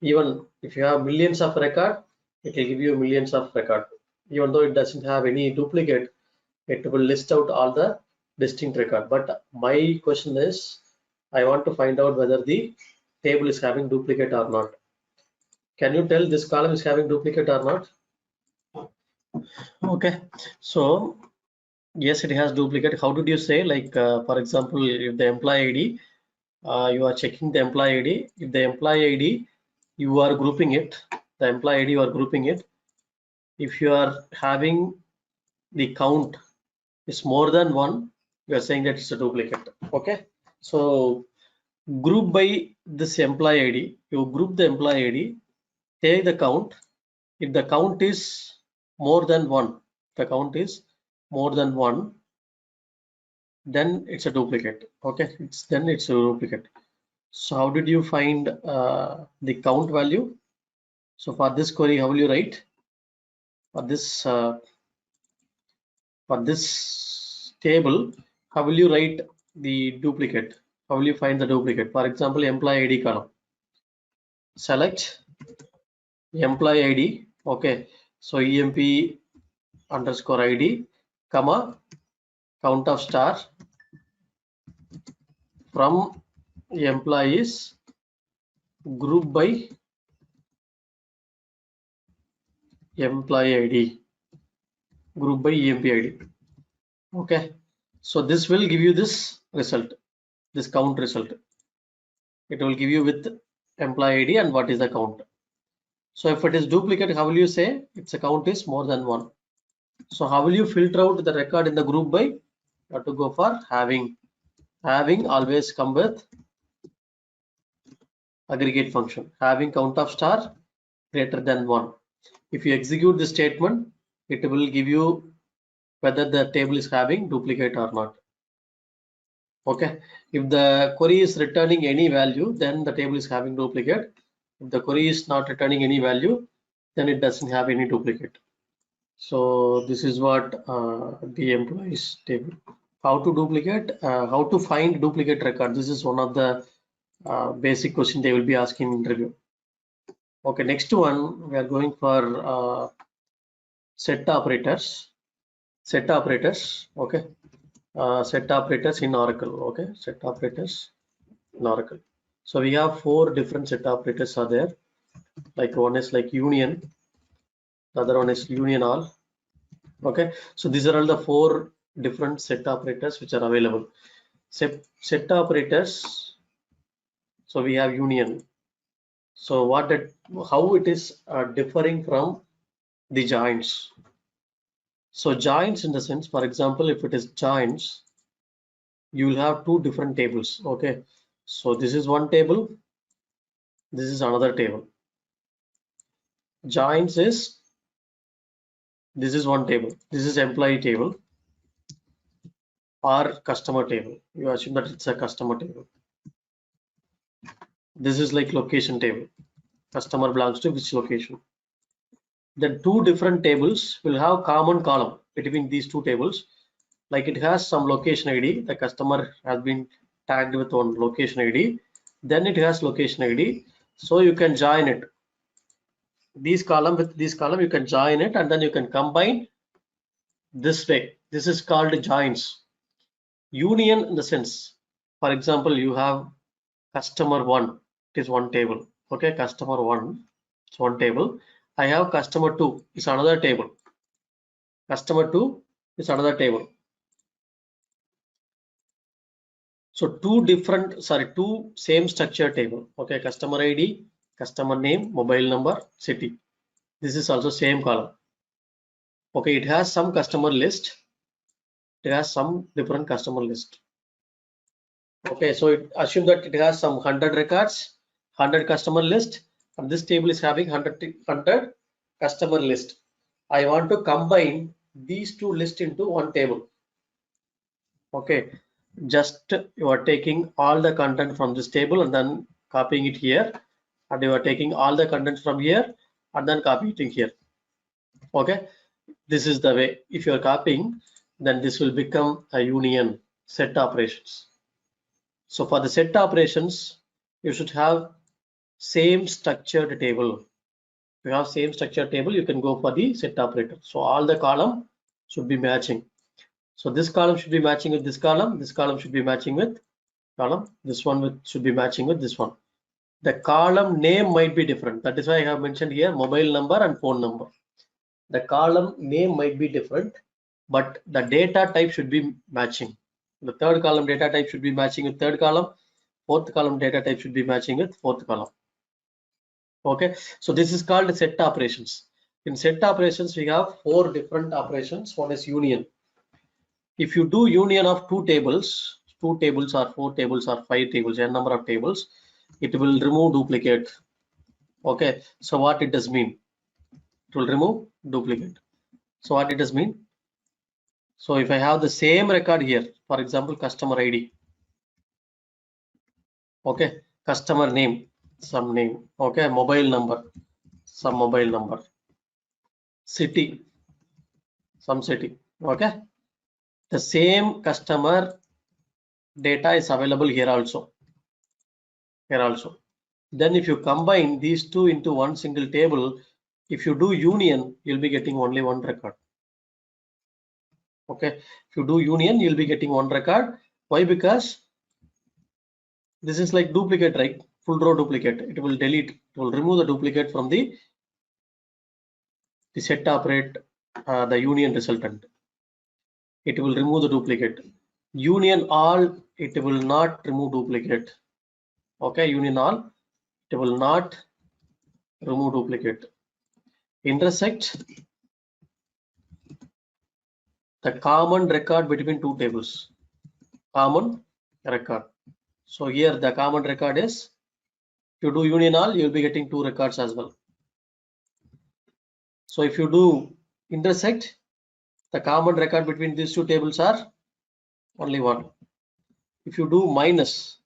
[SPEAKER 6] Even if you have millions of record, it will give you millions of record. Even though it doesn't have any duplicate, it will list out all the distinct record. But my question is, I want to find out whether the table is having duplicate or not. Can you tell this column is having duplicate or not? Okay, so yes, it has duplicate. How did you say? Like for example, if the employee ID, you are checking the employee ID. If the employee ID, you are grouping it. The employee ID, you are grouping it. If you are having the count is more than one, you are saying that it's a duplicate. Okay, so group by this employee ID. You group the employee ID, take the count. If the count is more than one, the count is more than one, then it's a duplicate. Okay, it's a duplicate. So how did you find the count value? So for this query, how will you write? For this table, how will you write the duplicate? How will you find the duplicate? For example, employee ID column. Select employee ID. Okay, so EMP underscore ID, comma, count of star from employees group by employee ID, group by EMP ID. Okay, so this will give you this result, this count result. It will give you with employee ID and what is the count. So if it is duplicate, how will you say its count is more than one? So how will you filter out the record in the group by? You have to go for having. Having always come with aggregate function. Having count of star greater than one. If you execute this statement, it will give you whether the table is having duplicate or not. Okay, if the query is returning any value, then the table is having duplicate. If the query is not returning any value, then it doesn't have any duplicate. So this is what the employees table. How to duplicate, how to find duplicate record. This is one of the basic question they will be asking in interview. Okay, next one we are going for set operators. Set operators. Okay, set operators in Oracle. Okay, set operators in Oracle. So we have 4 different set operators are there. Like one is like union, the other one is union all. Okay, so these are all the 4 different set operators which are available. Set operators. So we have union. So how it is differing from the joins. So joins in the sense, for example, if it is joins, you will have 2 different tables. Okay, so this is one table, this is another table. Joins is, this is one table, this is employee table or customer table. You assume that it's a customer table. This is like location table. Customer belongs to which location. Then 2 different tables will have common column between these 2 tables. like it has some location ID. The customer has been tagged with one location ID. Then it has location ID. So you can join it. These column with this column, you can join it, and then you can combine this way. This is called joins. Union in the sense, for example, you have customer 1, it is one table. Okay, customer 1, it's one table. I have customer 2, it's another table. Customer 2 is another table. So two same structure table. Okay, customer ID, customer name, mobile number, city. This is also same column. Okay, it has some customer list. It has some different customer list. Okay, so assume that it has some 100 records, 100 customer list, and this table is having 100 customer list. I want to combine these two lists into one table. Okay, just you are taking all the content from this table and then copying it here, and you are taking all the content from here and then copying it here. Okay, this is the way. If you are copying, then this will become a union set operations. So for the set operations, you should have same structured table. If you have same structured table, you can go for the set operator. So all the column should be matching. So this column should be matching with this column. This column should be matching with column. This one should be matching with this one. The column name might be different. That is why I have mentioned here mobile number and phone number. The column name might be different, but the data type should be matching. The third column data type should be matching with third column. Fourth column data type should be matching with fourth column. Okay, so this is called set operations. In set operations, we have 4 different operations. One is union. If you do union of two tables or 4 tables or 5 tables, n number of tables, it will remove duplicate. Okay, so what it does mean? It will remove duplicate. So what it does mean? So if I have the same record here, for example, customer ID. Okay, customer name, some name. Okay, mobile number, some mobile number. City, some city. Okay, the same customer data is available here also. Then if you combine these two into one single table, if you do union, you'll be getting only one record. Okay, if you do union, you'll be getting one record. Why? Because this is like duplicate, right? Full row duplicate. It will delete, it will remove the duplicate from the set operate, the union resultant. It will remove the duplicate. Union all, it will not remove duplicate. Okay, union all, it will not remove duplicate. Intersect the common record between two tables. Common record. So here the common record is, if you do union all, you'll be getting 2 records as well. So if you do intersect, the common record between these two tables are only 1. If you do minus,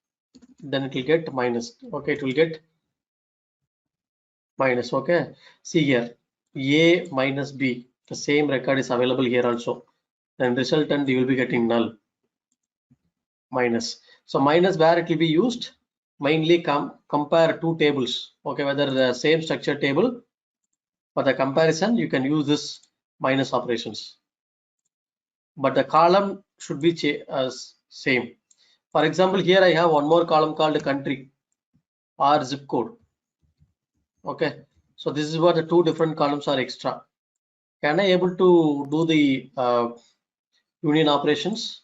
[SPEAKER 6] then it will get minus. Okay, it will get minus. Okay, see here, A minus B, the same record is available here also. Then resultant, you will be getting null, minus. So minus where it will be used, mainly compare two tables. Okay, whether the same structure table, for the comparison you can use this minus operations, but the column should be same. For example, here I have one more column called country or zip code. Okay, so this is what the 2 different columns are extra. Can I able to do the union operations?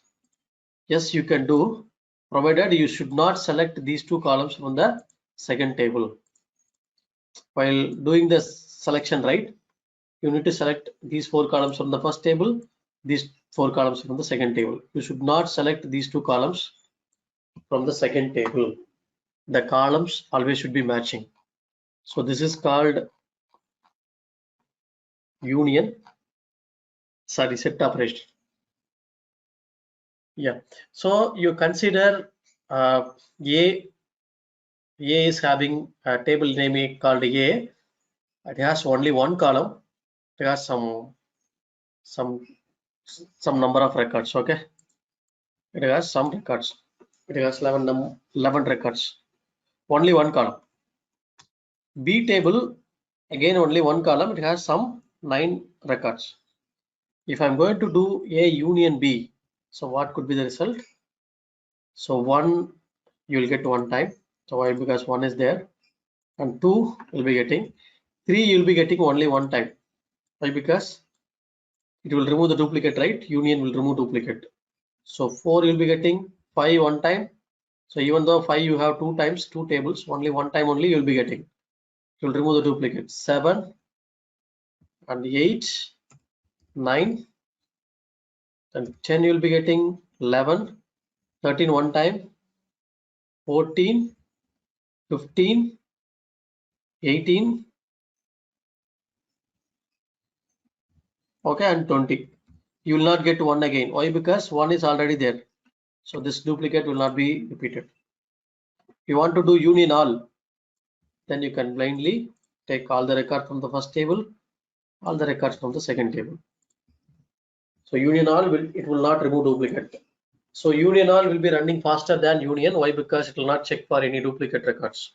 [SPEAKER 6] Yes, you can do, provided you should not select these 2 columns from the second table. While doing the selection, right, you need to select these 4 columns from the first table, these 4 columns from the second table. You should not select these 2 columns from the second table. The columns always should be matching. So this is called union, sorry, set operation. Yeah, so you consider A is having a table name called A. It has only one column. It has some some number of records. Okay, it has some records. It has 11 records, only one column. B table, again only one column, it has some 9 records. If I'm going to do A union B, so what could be the result? So 1 you will get one time, so why? Because 1 is there, and 2 will be getting, 3 you'll be getting only one time. Why? Because it will remove the duplicate, right? Union will remove duplicate. So 4 you'll be getting, 5 one time. So even though 5 you have 2 times, 2 tables, only one time only you'll be getting. It will remove the duplicate. 7 and 8, 9 and 10 you'll be getting 11, 13 one time, 14, 15, 18, okay, and 20. You will not get 1 again. Why? Because 1 is already there. So this duplicate will not be repeated. If you want to do union all, then you can blindly take all the records from the first table, all the records from the second table. So union all it will not remove duplicate. So union all will be running faster than union. Why? Because it will not check for any duplicate records.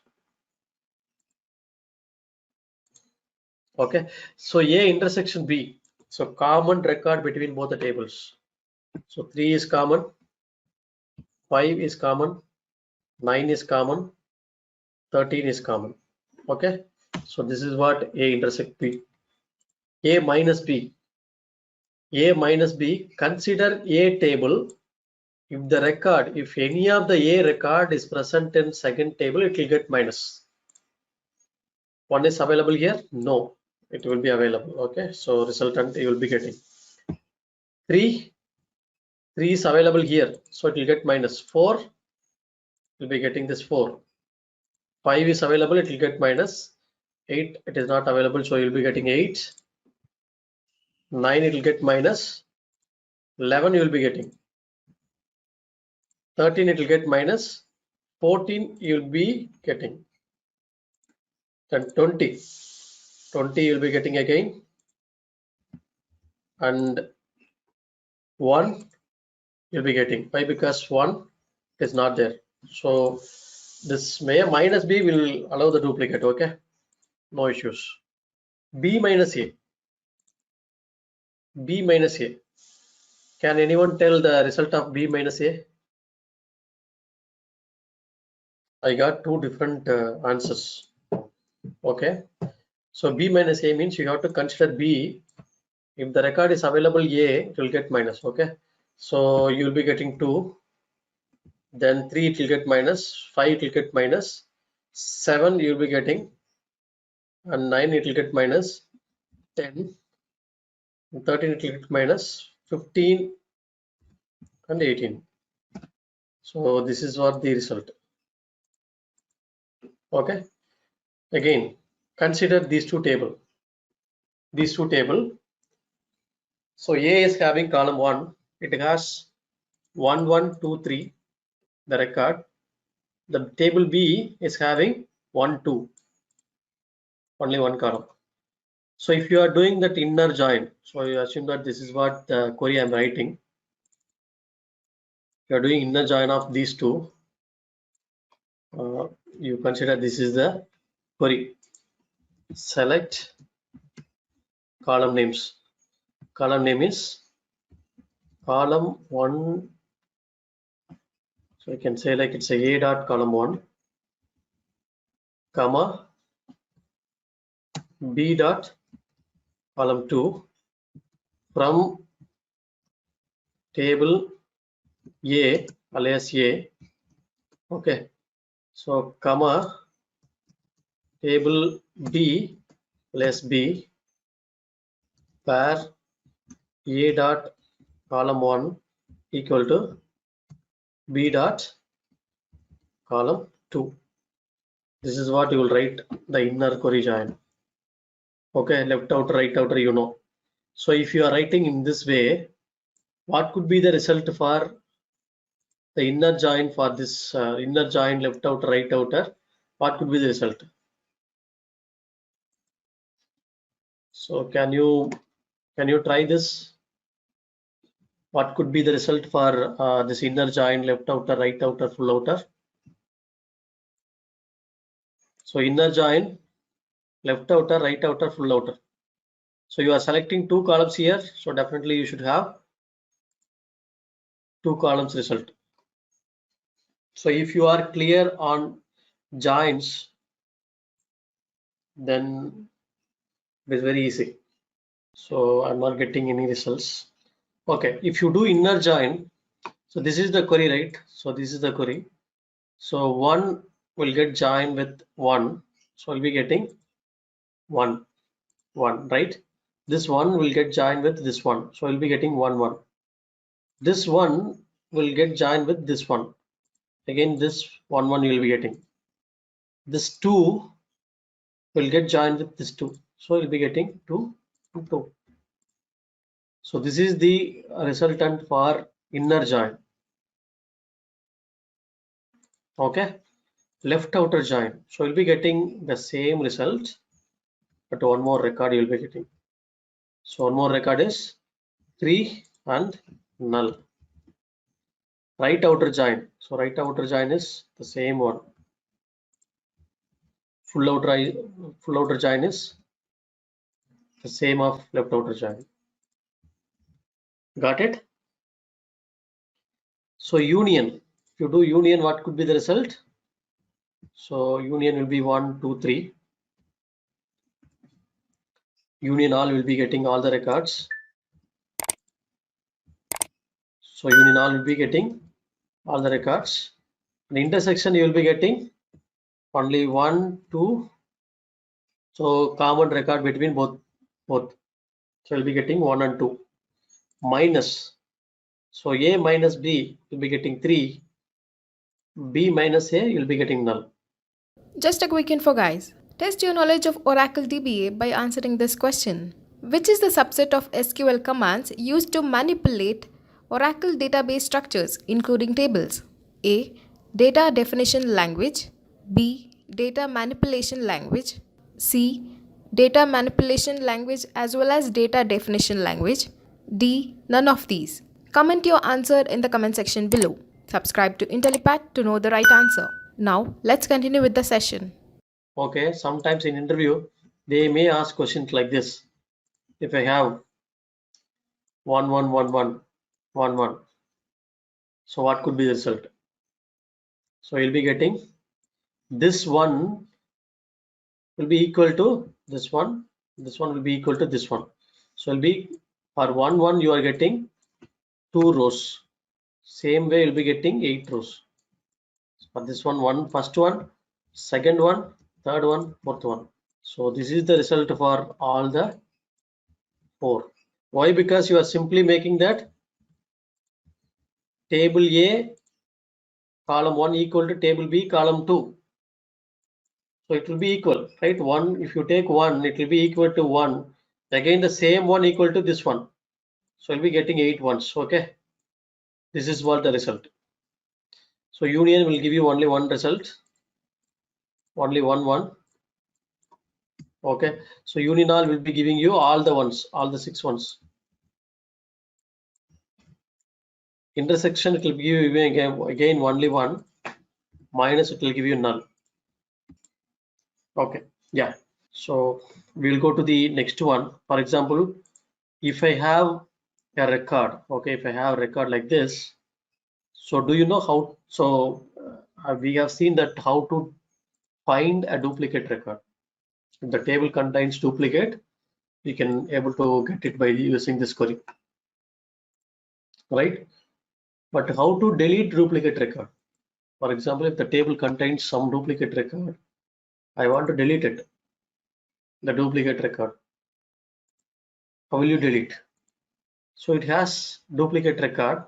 [SPEAKER 6] Okay, so A intersection B, so common record between both the tables. So 3 is common, 5 is common, 9 is common, 13 is common. Okay, so this is what A intersect B. A minus B, A minus B, consider A table. If the record, if any of the A record is present in second table, it will get minus. 1 is available here? No, it will be available. Okay, so resultant you will be getting 3 is available here, so it will get minus. 4 will be getting this 4. 5 is available, it will get minus. 8 it is not available, so you'll be getting 8. 9 it will get minus. 11 you will be getting. 13 it will get minus. 14 you will be getting. Then 20 you'll be getting again, and 1 you'll be getting. Why? Because 1 is not there. So this minus B will allow the duplicate. Okay, no issues. B minus A. B minus A. Can anyone tell the result of B minus A? I got 2 different answers. Okay, so B minus A means you have to consider B. If the record is available A, it will get minus. Okay, so you will be getting 2. Then 3 it will get minus. 5 it will get minus. 7 you will be getting, and 9 it will get minus. 10, 13 it will get minus. 15 and 18. So this is what the result. Okay, again consider these two table. So A is having column 1, it has 1 1 2 3 the record. The table B is having 1 2, only one column. So if you are doing that inner join, so you assume that this is what the query I'm writing. You are doing inner join of these two. You consider this is the query. Select column names. Column name is column 1. So you can say like it's a dot column 1, comma B dot column 2 from table A alias A. Okay, so comma table B alias B where A dot column 1 equal to B dot column 2. This is what you will write the inner query join. Okay, left outer, right outer, you know. So if you are writing in this way, what could be the result for the inner join for this inner join left outer, right outer? What could be the result? So can you try this? What could be the result for this inner join, left outer, right outer, full outer? So inner join, left outer, right outer, full outer. So you are selecting 2 columns here. So definitely you should have 2 columns result. So if you are clear on joins, then it is very easy. So I'm not getting any results. Okay, if you do inner join, so this is the query, right? So this is the query. So 1 will get joined with 1. So I'll be getting 1, 1, right? This one will get joined with this one. So I'll be getting 1, 1. This one will get joined with this one. Again, this 1, 1 you will be getting. This 2 will get joined with this 2. So you'll be getting 2, 2. So this is the resultant for inner join. Okay, left outer join. So you'll be getting the same result, but one more record you'll be getting. So one more record is 3 and null. Right outer join. So right outer join is the same one. Full outer join is the same of left outer join. Got it? So union. If you do union, what could be the result? So union will be 1, 2, 3. Union all will be getting all the records. So union all will be getting all the records. The intersection you will be getting only 1, 2. So common record between both. So you'll be getting 1 and 2. Minus. So A minus B will be getting 3. B minus A you'll be getting null.
[SPEAKER 1] Just a quick info, guys. Test your knowledge of Oracle DBA by answering this question. Which is the subset of SQL commands used to manipulate Oracle database structures, including tables? A. Data definition language. B. Data manipulation language. C. Data manipulation language as well as data definition language. D. None of these. Comment your answer in the comment section below. Subscribe to IntelliPad to know the right answer. Now, let's continue with the session.
[SPEAKER 6] Okay, sometimes in interview, they may ask questions like this. If I have 1, 1, 1, 1, 1, 1. So what could be the result? So you'll be getting this one will be equal to this one will be equal to this one. So it'll be for 1, 1 you are getting 2 rows. Same way you'll be getting 8 rows. For this one, first one, second one, third one, fourth one. So this is the result for all the 4. Why? Because you are simply making that table A column 1 equal to table B column 2. So it will be equal, right? 1, if you take 1, it will be equal to 1. Again, the same one equal to this one. So you'll be getting 8 ones. Okay. This is what the result. So union will give you only one result. Only 1, 1. Okay. So union all will be giving you all the ones, all the 6 ones. Intersection, it will give you again only 1. Minus, it will give you null. Okay. Yeah. So we'll go to the next one. For example, if I have a record, okay, if I have a record like this, so do you know how? So we have seen that how to find a duplicate record. If the table contains duplicate, we can able to get it by using this query, right? But how to delete duplicate record? For example, if the table contains some duplicate record, I want to delete it, the duplicate record. How will you delete? So it has duplicate record.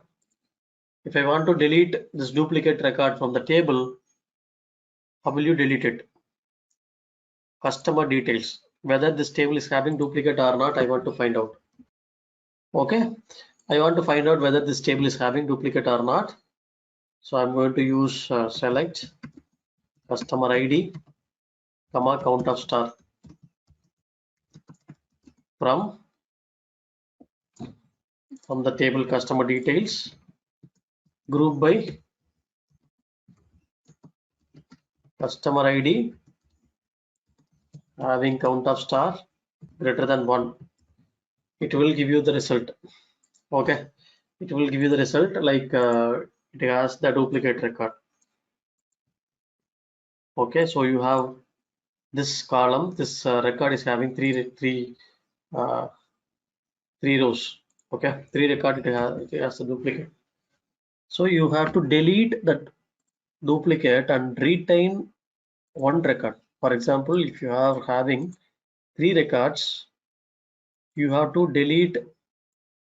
[SPEAKER 6] If I want to delete this duplicate record from the table, how will you delete it? Customer details. Whether this table is having duplicate or not, I want to find out. Okay, I want to find out whether this table is having duplicate or not. So I'm going to use select customer ID, comma count of star from from the table customer details, group by customer ID having count of star greater than 1. It will give you the result. Okay, it will give you the result like it has the duplicate record. Okay, so you have this column, this record is having three rows. Okay, 3 record, it has a duplicate. So you have to delete that duplicate and retain 1 record. For example, if you are having 3 records, you have to delete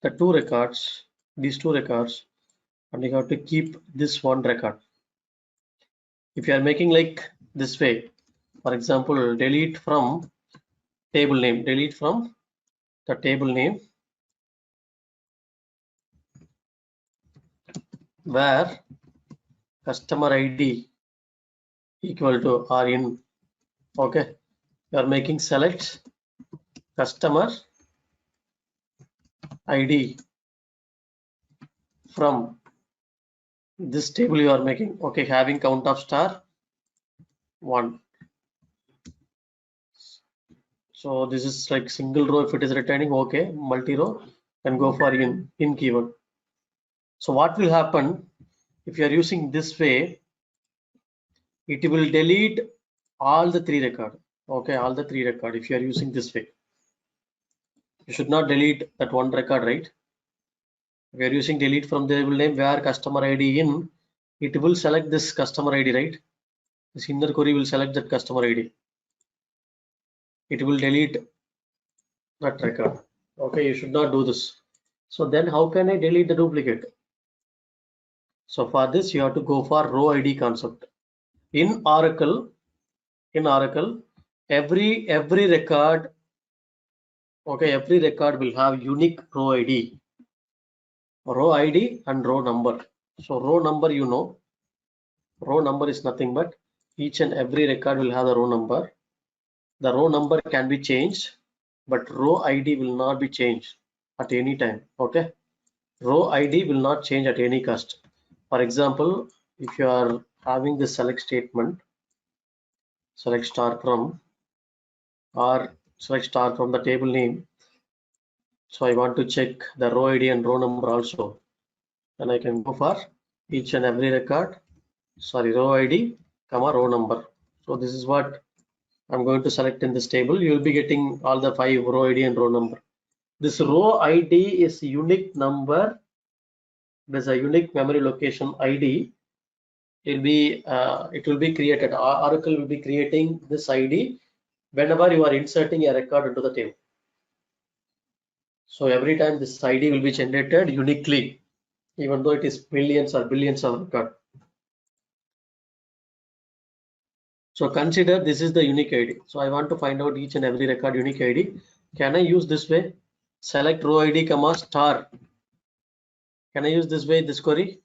[SPEAKER 6] the 2 records, these 2 records, and you have to keep this 1 record. If you are making like this way, for example, delete from table name, delete from the table name where customer ID equal to or in. Okay, you are making select customer ID from this table you are making. Okay, having count of star 1. So this is like single row. If it is returning, okay, multi row, then go for in keyword. So what will happen if you are using this way? It will delete all the 3 record. Okay, all the 3 record. If you are using this way, you should not delete that 1 record, right? If you are using delete from the table name where customer ID in, it will select this customer ID, right? This inner query will select that customer ID. It will delete that record. Okay, you should not do this. So then how can I delete the duplicate? So for this you have to go for row ID concept. In Oracle, every record, okay, every record will have unique row ID and row number. So row number, you know, row number is nothing but each and every record will have the row number. The row number can be changed, but row ID will not be changed at any time. Okay, row ID will not change at any cost. For example, if you are having the select statement, select star from or select star from the table name, so I want to check the row ID and row number also, and I can go for each and every record, sorry, row ID comma row number. So this is what I'm going to select in this table. You will be getting all the 5 row ID and row number. This row ID is unique number. There's a unique memory location ID. It will be created. Oracle will be creating this ID whenever you are inserting a record into the table. So every time this ID will be generated uniquely, even though it is millions or billions of records. So consider this is the unique ID. So I want to find out each and every record unique ID. Can I use this way? Select row ID comma star. Can I use this way, this query?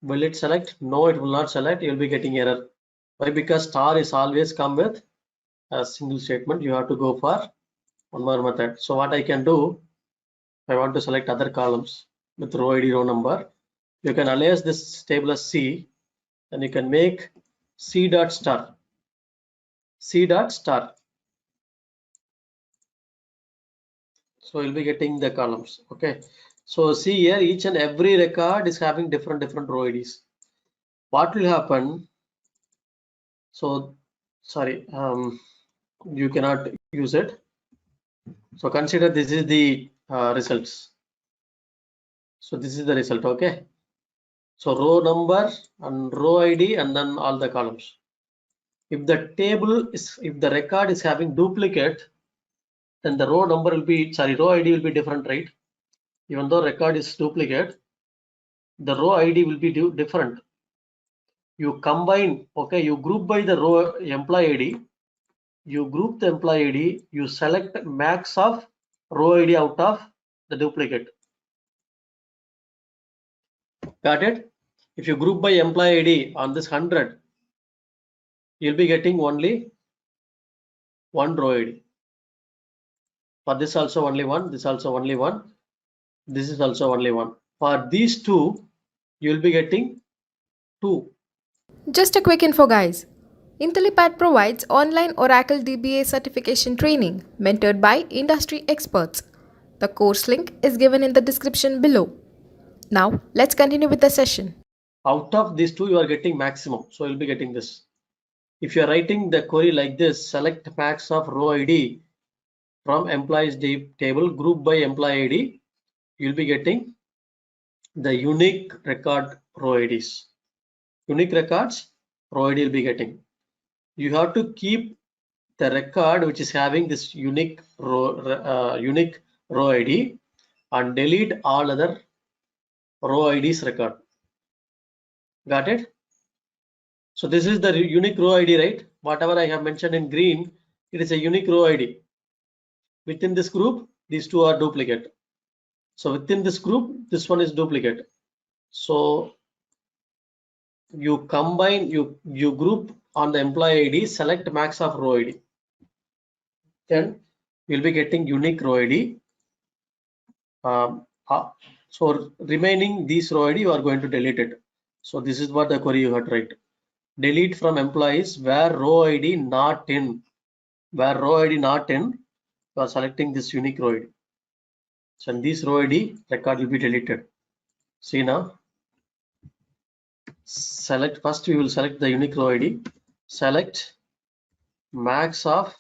[SPEAKER 6] Will it select? No, it will not select. You will be getting error. Why? Because star is always come with a single statement. You have to go for one more method. So what I can do, I want to select other columns with row ID, row number. You can alias this table as C, and you can make C dot star. C dot star. So you'll be getting the columns. Okay. So see here, each and every record is having different row IDs. What will happen? So sorry, you cannot use it. So consider this is the results. So this is the result. Okay. So row number and row ID and then all the columns. If the record is having duplicate, then the row number will be, row ID will be different, right? Even though record is duplicate, the row ID will be different. You combine, okay, you group by the row employee ID, you group the employee ID, you select max of row ID out of the duplicate. Got it? If you group by employee ID on this 100, you'll be getting only 1 row ID. For this also only 1, this also only 1. This is also only 1. For these two, you will be getting 2.
[SPEAKER 1] Just a quick info, guys. IntelliPad provides online Oracle DBA certification training mentored by industry experts. The course link is given in the description below. Now, let's continue with the session.
[SPEAKER 6] Out of these two, you are getting maximum. So you'll be getting this. If you are writing the query like this, select max of row ID from employees table group by employee ID, you'll be getting the unique record row IDs. Unique records, row ID will be getting. You have to keep the record which is having this unique row ID and delete all other row IDs record. Got it? So this is the unique row ID, right? Whatever I have mentioned in green, it is a unique row ID. Within this group, these two are duplicate. So within this group, this one is duplicate. So you combine, you group on the employee ID, select max of row ID. Then you'll be getting unique row ID. So remaining these row ID, you are going to delete it. So this is what the query you have to write. Delete from employees where row ID not in. Where row ID not in, you are selecting this unique row ID. So in this row ID, record will be deleted. See now, select first, we will select the unique row ID. Select max of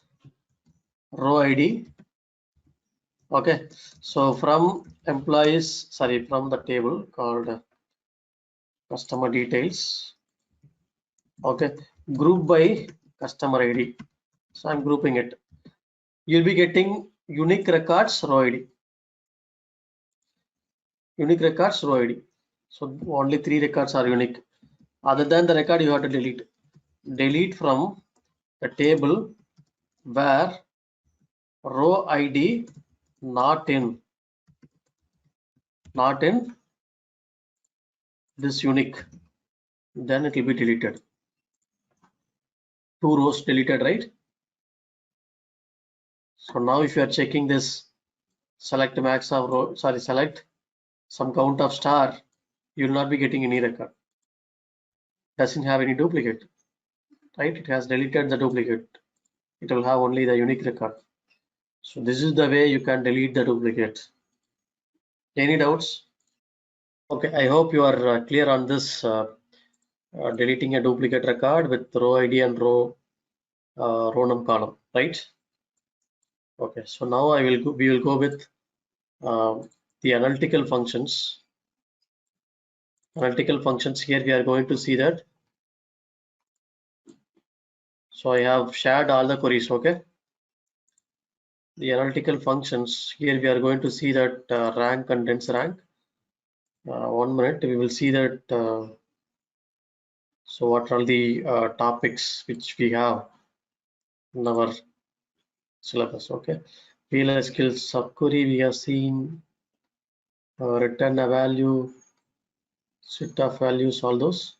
[SPEAKER 6] row ID. Okay, so from employees, sorry, from the table called customer details. Okay, group by customer ID. So I'm grouping it. You'll be getting unique records row ID. Unique records row ID. So only 3 records are unique. Other than the record, you have to delete. Delete from the table where row ID not in this unique, then it will be deleted. 2 rows deleted, right? So now if you are checking this, select max of row, sorry, select some count of star, you will not be getting any record. Doesn't have any duplicate, right? It has deleted the duplicate. It will have only the unique record. So this is the way you can delete the duplicate. Any doubts? Okay, I hope you are clear on this. Deleting a duplicate record with row ID and row num column, right? Okay, so now we will go with the analytical functions. Analytical functions, here we are going to see that. So I have shared all the queries. Okay, the analytical functions, here we are going to see that rank and dense rank. 1 minute, we will see that. So what are the topics which we have in our syllabus? Okay, PLS skills subquery, we have seen return a value, set of values, all those.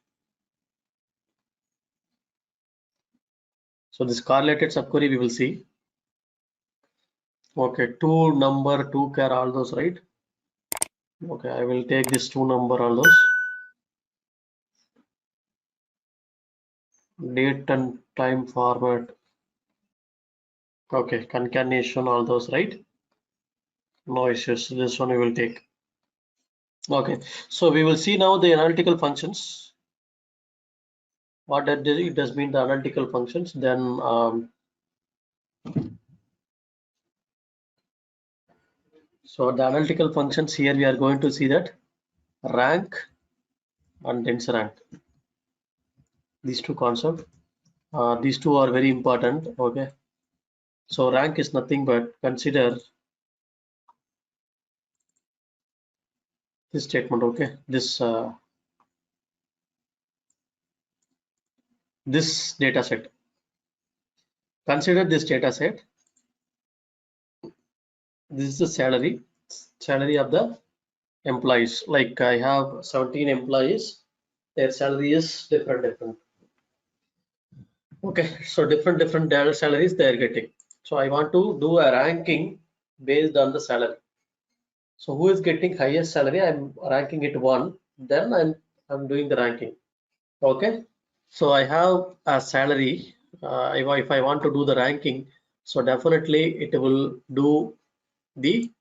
[SPEAKER 6] So this correlated subquery we will see. Okay, to number, to char, all those, right? Okay, I will take this to number, all those. Date and time format. Okay, concatenation, all those, right? No issues. This one we will take. Okay, so we will see now the analytical functions. What that it does mean, the analytical functions. Then so the analytical functions, here we are going to see that rank and dense rank. These two concepts. These two are very important. Okay, so rank is nothing but consider this statement. Okay, this data set. Consider this data set. This is the salary of the employees. Like I have 17 employees, their salary is different. Okay, so different data salaries they are getting. So I want to do a ranking based on the salary. So who is getting highest salary? I'm ranking it 1. Then I'm doing the ranking. Okay. So I have a salary. If I want to do the ranking, so definitely it will do the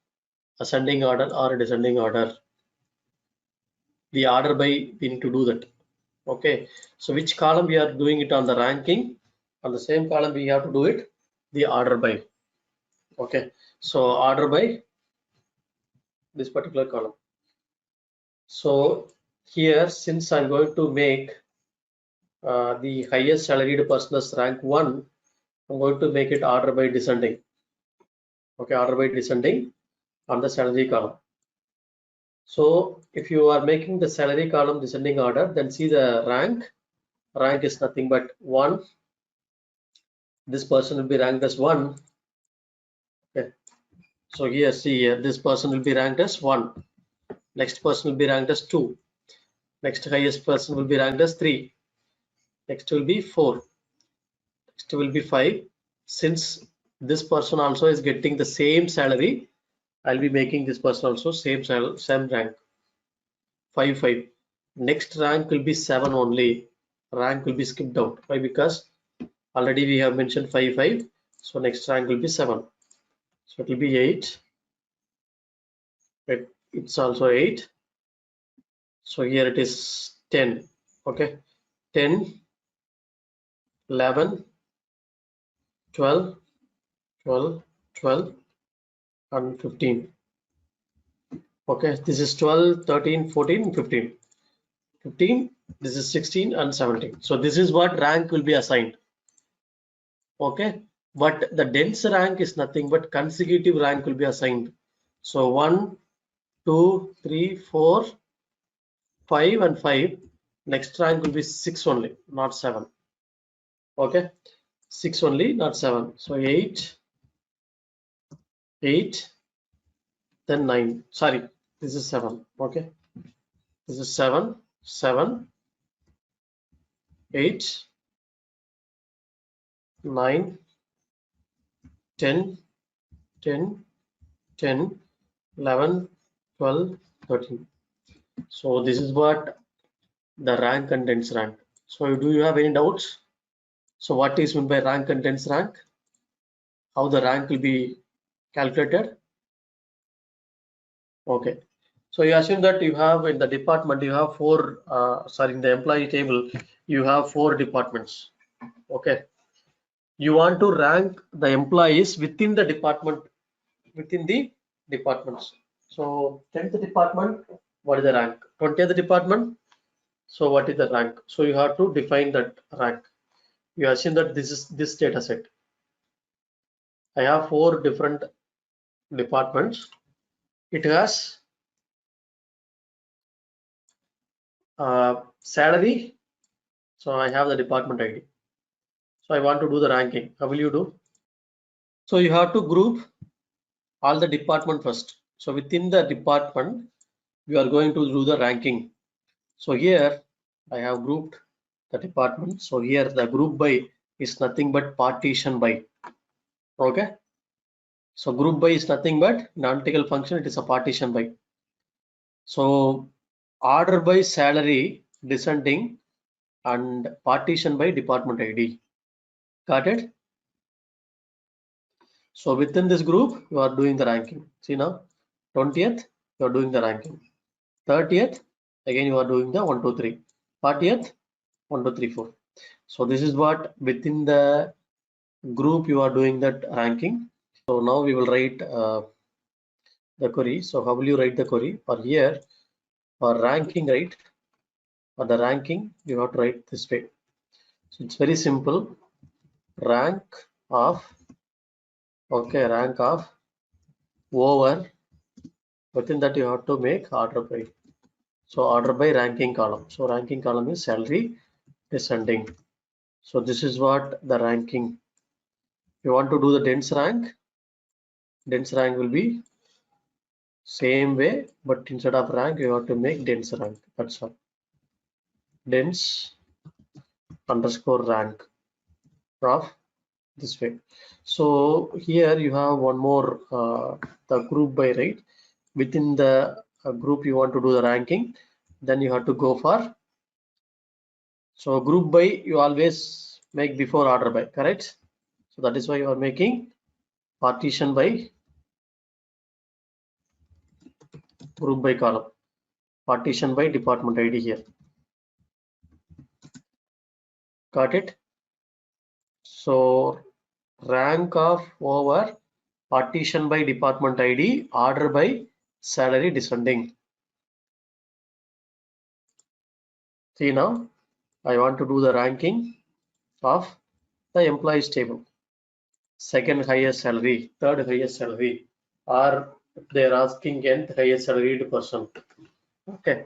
[SPEAKER 6] ascending order or descending order. The order by we need to do that. Okay. So which column we are doing it on the ranking? On the same column we have to do it the order by. Okay. So order by this particular column. So here, since I'm going to make the highest salaried person as rank 1, I'm going to make it order by descending. Okay, order by descending on the salary column. So if you are making the salary column descending order, then see the rank. Rank is nothing but 1. This person will be ranked as 1. Okay. So here, see here, this person will be ranked as 1. Next person will be ranked as 2. Next highest person will be ranked as 3. Next will be 4. Next will be 5. Since this person also is getting the same salary, I'll be making this person also same rank. 5 5. Next rank will be 7 only. Rank will be skipped out. Why? Because already we have mentioned 5 5. So next rank will be 7. So it will be 8. It's also 8. So here it is 10. Okay. 10, 11, 12, 12, 12, and 15. Okay, this is 12, 13, 14, 15. 15, this is 16 and 17. So this is what rank will be assigned. Okay, but the dense rank is nothing but consecutive rank will be assigned. So 1, 2, 3, 4, 5 and 5. Next rank will be 6 only, not 7. Okay, 6 only, not 7. So 8, 8, then 9. Sorry, this is 7. Okay, this is 7, 7, 8, 9, 10, 10, 10, 11, 12, 13. So this is what the rank and dense rank. So do you have any doubts? So what is meant by rank and dense rank? How the rank will be calculated? Okay. So you assume that you have in the department, you have in the employee table, you have 4 departments. Okay. You want to rank the employees within the department, within the departments. So 10th department, what is the rank? 20th department, so what is the rank? So you have to define that rank. You assume that this is this data set. I have 4 different departments. It has salary. So I have the department ID. So I want to do the ranking. How will you do? So you have to group all the department first. So within the department, you are going to do the ranking. So here I have grouped the department. So here the group by is nothing but partition by. Okay. So group by is nothing but analytical function. It is a partition by. So order by salary descending and partition by department ID. Got it? So within this group, you are doing the ranking. See now, 20th, you are doing the ranking. 30th, again you are doing the 1, 2, 3. 40th, 1, 2, 3, 4. So this is what within the group you are doing that ranking. So now we will write the query. So how will you write the query? For here, for ranking, right? For the ranking, you have to write this way. So it's very simple. Rank of, okay, rank of over, within that you have to make order by. So order by ranking column. So ranking column is salary descending. So this is what the ranking. You want to do the dense rank. Dense rank will be same way, but instead of rank, you have to make dense rank. That's all. Dense underscore rank of this way. So here you have one more the group by, right? within the group you want to do the ranking, then you have to go for, so group by you always make before order by, correct? So that is why you are making partition by group by column, partition by department ID here. Got it? So rank of over partition by department ID, order by salary descending. See now, I want to do the ranking of the employees table. Second highest salary, third highest salary, or they are asking nth highest salaried person. Okay.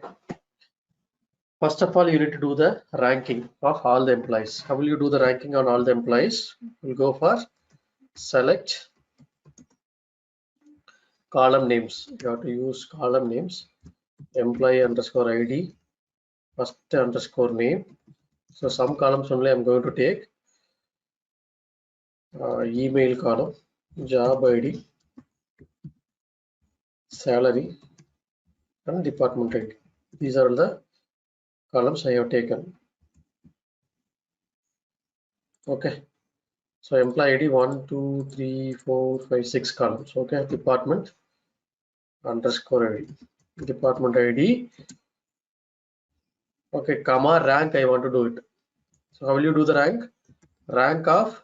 [SPEAKER 6] First of all, you need to do the ranking of all the employees. How will you do the ranking on all the employees? We'll go for select column names. You have to use column names, employee underscore ID, first underscore name. So some columns only I'm going to take. Email column, job ID, salary, and department ID. These are the columns I have taken. Okay. So employee ID 1, 2, 3, 4, 5, 6 columns. Okay. Department underscore ID. Department ID. Okay. Comma rank. I want to do it. So how will you do the rank? Rank of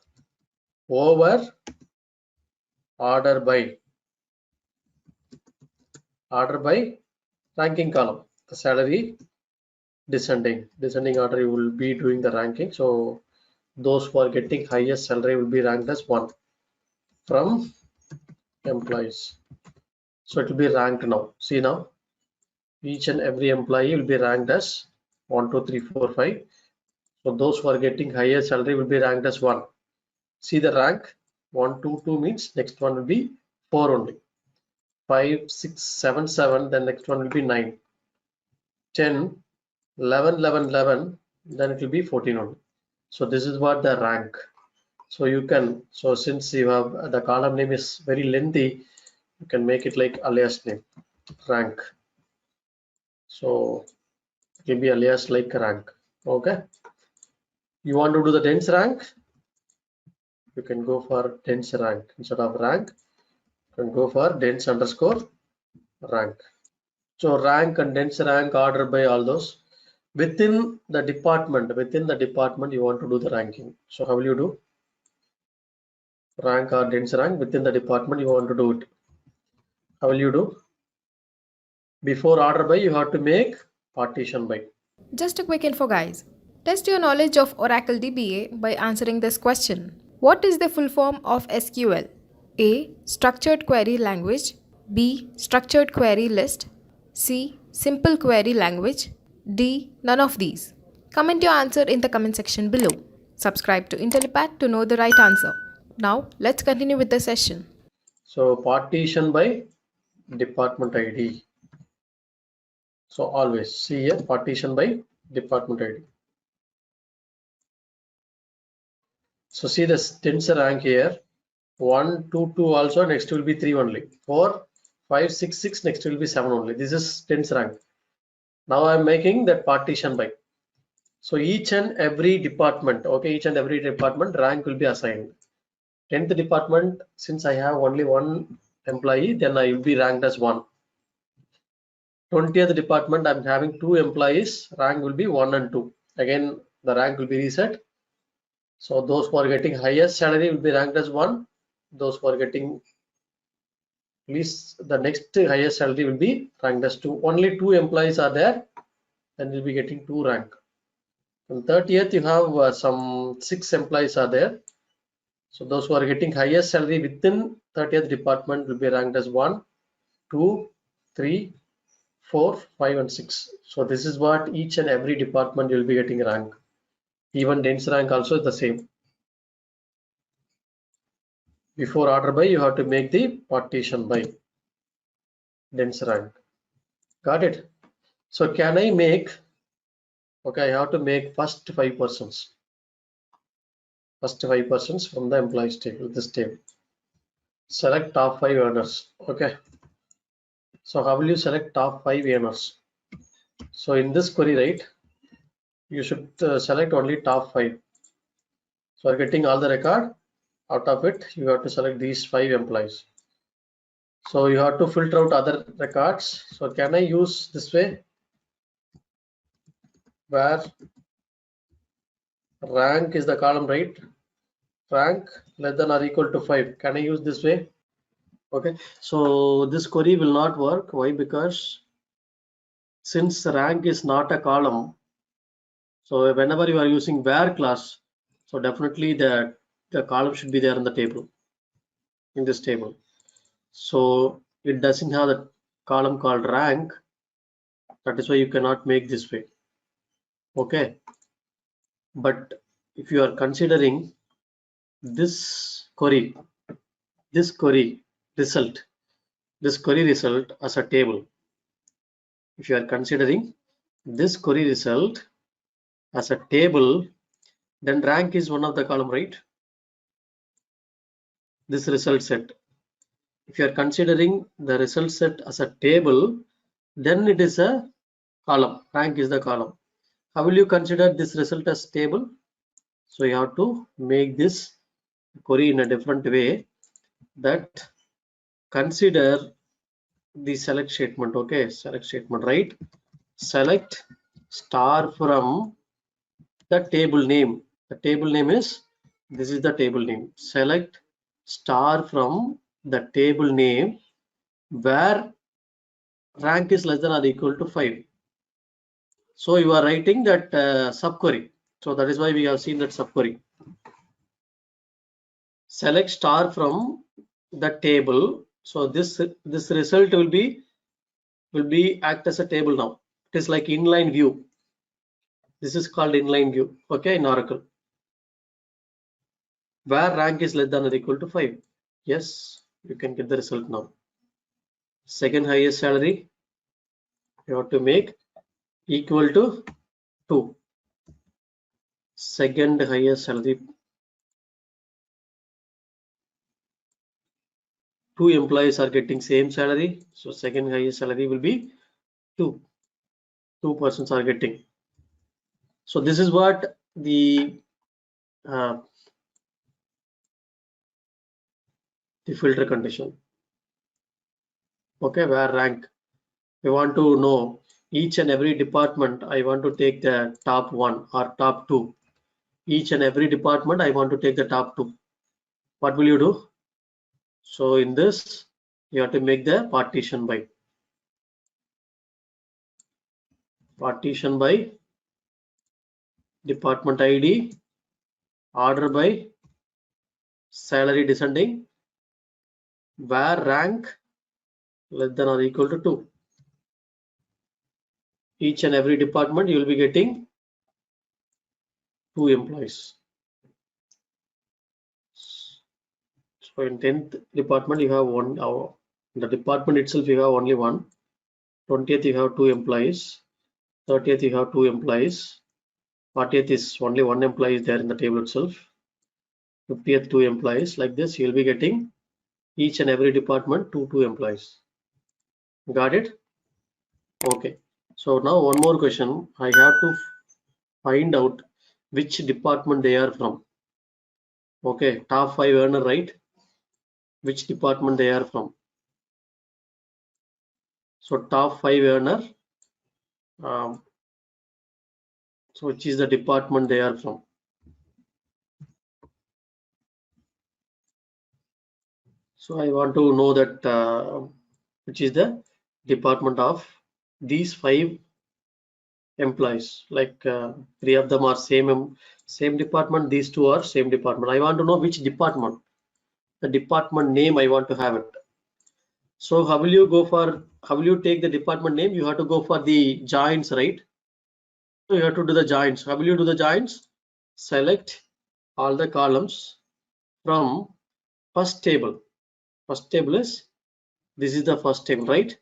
[SPEAKER 6] over order by ranking column. The salary descending order you will be doing the ranking. So those who are getting highest salary will be ranked as 1 from employees. So it will be ranked now. See now, each and every employee will be ranked as 1, 2, 3, 4, 5. So those who are getting higher salary will be ranked as 1. See the rank 1, 2, 2 means next one will be 4 only. 5, 6, 7, 7, then next one will be 9. 10, 11, 11, 11, then it will be 14 only. So this is what the rank. So you can, so since you have the column name is very lengthy, you can make it like alias name, rank. So it will be alias like rank. Okay. You want to do the dense rank? You can go for dense rank instead of rank. You can go for dense underscore rank. So rank and dense rank order by all those within the department. Within the department, you want to do the ranking. So how will you do? Rank or dense rank within the department, you want to do it. How will you do? Before order by, you have to make partition by.
[SPEAKER 1] Just a quick info, guys. Test your knowledge of Oracle DBA by answering this question. What is the full form of SQL? A. Structured Query Language. B. Structured Query List. C. Simple Query Language. D. None of these. Comment your answer in the comment section below. Subscribe to IntelliPad to know the right answer. Now, let's continue with the session.
[SPEAKER 6] So partition by department ID. So always see here partition by department ID. So see this dense rank here. 1, 2, 2 also, next will be 3 only. 4, 5, 6, 6, next will be 7 only. This is dense rank. Now I am making that partition by. So each and every department, okay, each and every department rank will be assigned. 10th department, since I have only one employee, then I will be ranked as 1. 20th department, I'm having 2 employees, rank will be 1 and 2. Again, the rank will be reset. So those who are getting highest salary will be ranked as 1. Those who are getting least, the next highest salary will be ranked as 2. Only 2 employees are there, and will be getting 2 rank. And 30th, you have some 6 employees are there. So those who are getting highest salary within 30th department will be ranked as 1, 2, 3, 4, 5, and 6. So this is what each and every department will be getting rank. Even dense rank also is the same. Before order by, you have to make the partition by dense rank. Got it? So can I make, okay, I have to make first 5 persons. First 5 persons from the employees table, this table. Select top 5 earners. Okay. So how will you select top 5 earners? So in this query, right, you should select only top 5. So getting all the record, out of it, you have to select these 5 employees. So you have to filter out other records. So can I use this way, where rank is the column, right? Rank less than or equal to 5. Can I use this way? Okay, so this query will not work. Why? Because since rank is not a column, so whenever you are using where class, so definitely the column should be there in the table, in this table. So it doesn't have the column called rank. That is why you cannot make this way. Okay, but if you are considering this query result, as a table, if you are considering this query result as a table, then rank is one of the column, right? This result set. If you are considering the result set as a table, then it is a column. Rank is the column. How will you consider this result as table? So you have to make this query in a different way, that consider the select statement. Okay, select statement, right? Select star from the table name. The table name is, this is the table name. Select star from the table name where rank is less than or equal to 5. So you are writing that subquery. So that is why we have seen that subquery. Select star from the table. So this result will be act as a table now. It is like inline view. This is called inline view. Okay, in Oracle, where rank is less than or equal to 5. Yes, you can get the result now. Second highest salary, you have to make equal to 2. Second highest salary, 2 employees are getting same salary, so second highest salary will be 2 persons are getting. So this is what the filter condition. Okay, where rank, we want to know each and every department. I want to take the top 1 or top 2. Each and every department I want to take the top 2. What will you do? So in this, you have to make the partition by department ID, order by salary descending, where rank less than or equal to 2. Each and every department you will be getting 2 employees. So in 10th department you have one. The department itself you have only one. 20th you have 2 employees. 30th you have 2 employees. 40th is only 1 employee is there in the table itself. 50th 2 employees. Like this you will be getting each and every department 2 employees. Got it? Okay. So now one more question. I have to find out which department they are from. Okay, top 5 earner, right? Which department they are from? So top 5 earner. So which is the department they are from? So I want to know that which is the department of these 5 employees. Like 3 of them are same department. These 2 are same department. I want to know which department. The department name I want to have it. So how will you take the department name? You have to go for the joins, right? So you have to do the joins. How will you do the joins? Select all the columns from first table. First table is, this is the first table, right?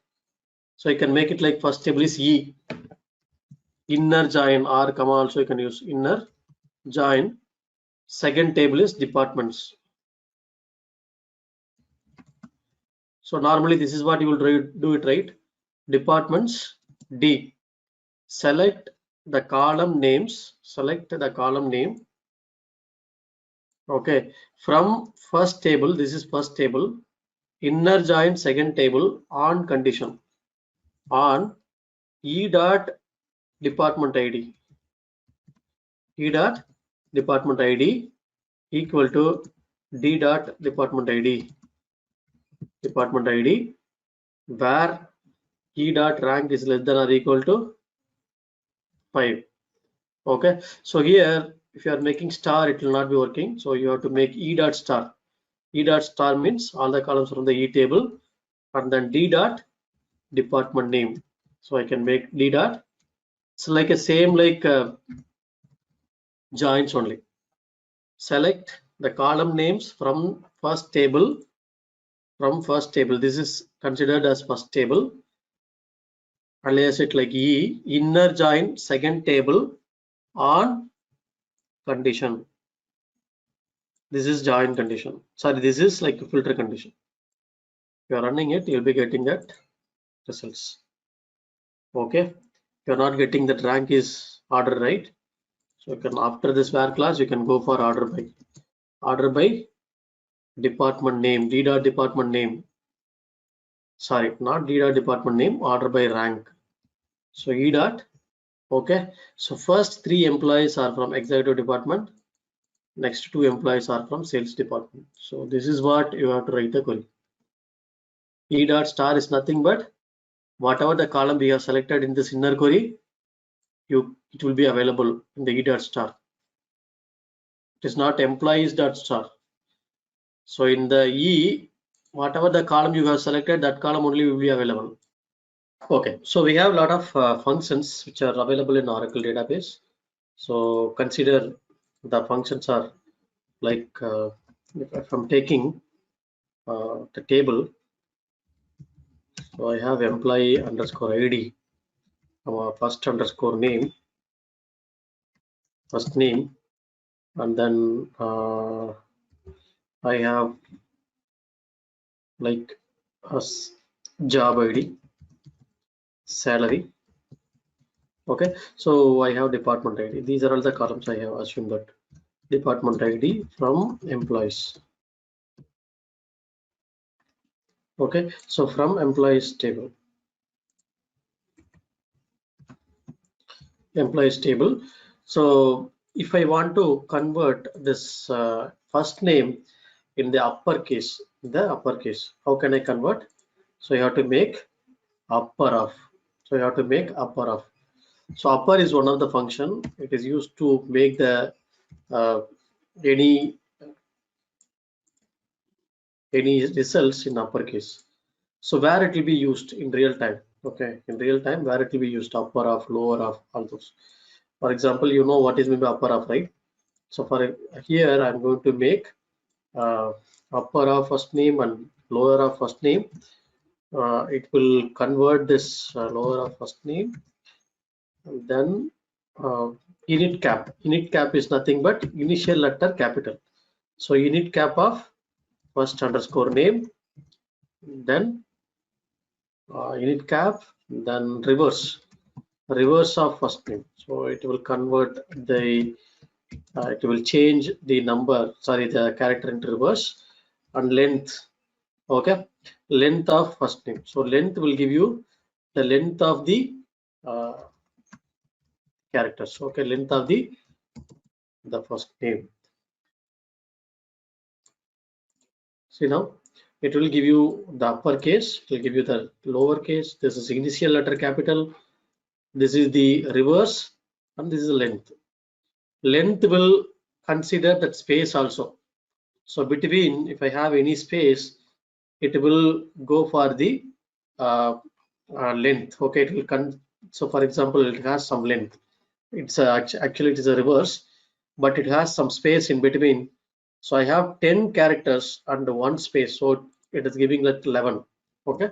[SPEAKER 6] So you can make it like first table is E. Inner join, or comma also you can use inner join. Second table is departments. So normally this is what you will do it, right? Departments D. Select the column names. Select the column name. Okay. From first table, this is first table. Inner join second table on condition. On E dot department ID. E dot department ID equal to D dot department ID. Department ID where E dot rank is less than or equal to 5. Okay, so here if you are making star, it will not be working. So you have to make E dot star. E dot star means all the columns from the E table, and then D dot department name. So I can make D dot. It's like a same like joins only. Select the column names from first table. From first table, this is considered as first table. Alias it like E inner join second table on condition. This is join condition. Sorry, this is like a filter condition. If you are running it, you'll be getting that results. Okay, if you're not getting that rank is order right, so you can, after this where class, you can go for order by department name, D dot department name. Sorry, not D dot department name, order by rank. So E dot. Okay, so first 3 employees are from executive department, next 2 employees are from sales department. So this is what you have to write the query. E dot star is nothing but whatever the column we have selected in this inner query, it will be available in the E dot star. It is not employees dot star. So in the E, whatever the column you have selected, that column only will be available. Okay, so we have a lot of functions which are available in Oracle database. So consider the functions are like if I'm taking the table, so I have employee underscore ID, first underscore name, first name, and then I have like a job ID, salary. Okay, so I have department ID. These are all the columns I have assumed that department ID from employees. Okay, so from employees table, so if I want to convert this first name in the uppercase, how can I convert? So you have to make upper of. So upper is one of the function. It is used to make the any results in uppercase. So where it will be used in real time? Okay, in real time, where it will be used, upper of, lower of, all those. For example, you know what is maybe upper of, right? So for here, I'm going to make upper of first name and lower of first name. It will convert this lower of first name, and then unit cap. Unit cap is nothing but initial letter capital. So unit cap of first underscore name, then unit cap, then reverse of first name. So it will convert the it will change the number, sorry, the character into reverse, and length. Okay, length of first name. So length will give you the length of the characters. Okay, length of the first name. See now, it will give you the uppercase, it will give you the lowercase. This is initial letter capital, this is the reverse, and this is the length. Length will consider that space also. So between, if I have any space, it will go for the length. Okay, it will so for example, it has some length. It's actually it is a reverse, but it has some space in between. So I have 10 characters and 1 space, so it is giving like 11. Okay,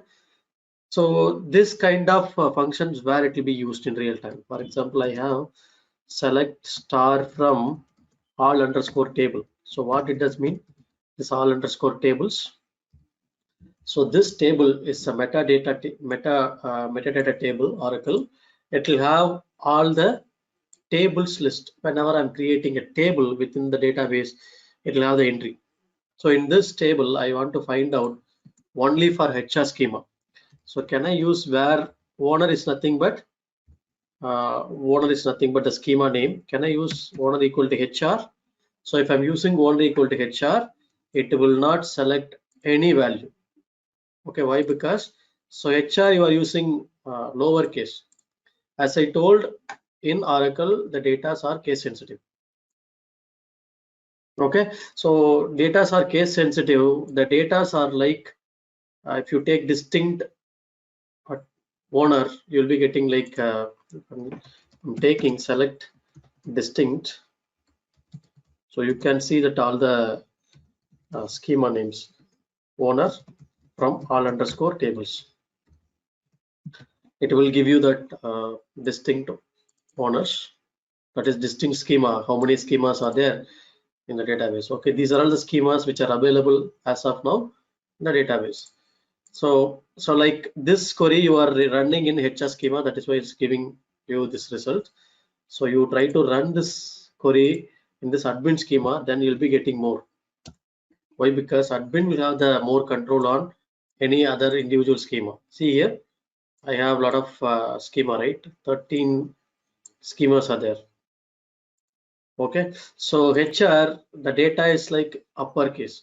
[SPEAKER 6] so this kind of functions where it will be used in real time. For example, I have select star from all underscore table. So what it does mean, this all underscore tables, So this table is a metadata table, Oracle. It will have all the tables list. Whenever I'm creating a table within the database, it will have the entry. So in this table, I want to find out only for HR schema. So can I use where owner is nothing but the schema name? Can I use owner equal to HR? So if I'm using owner equal to HR, it will not select any value. Okay, why? Because so HR you are using lowercase. As I told, in Oracle the data are case sensitive. Okay, so data are case sensitive. The data are like if you take distinct owner, you'll be getting like I'm taking select distinct. So you can see that all the schema names owner from all underscore tables. It will give you that distinct owners, that is distinct schema. How many schemas are there in the database? Okay, these are all the schemas which are available as of now in the database. So like this query you are running in HR schema, that is why it's giving you this result. So you try to run this query in this admin schema, then you'll be getting more. Why? Because admin will have the more control on any other individual schema. See here, I have a lot of schema, right? 13 schemas are there. Okay, so HR, the data is like uppercase.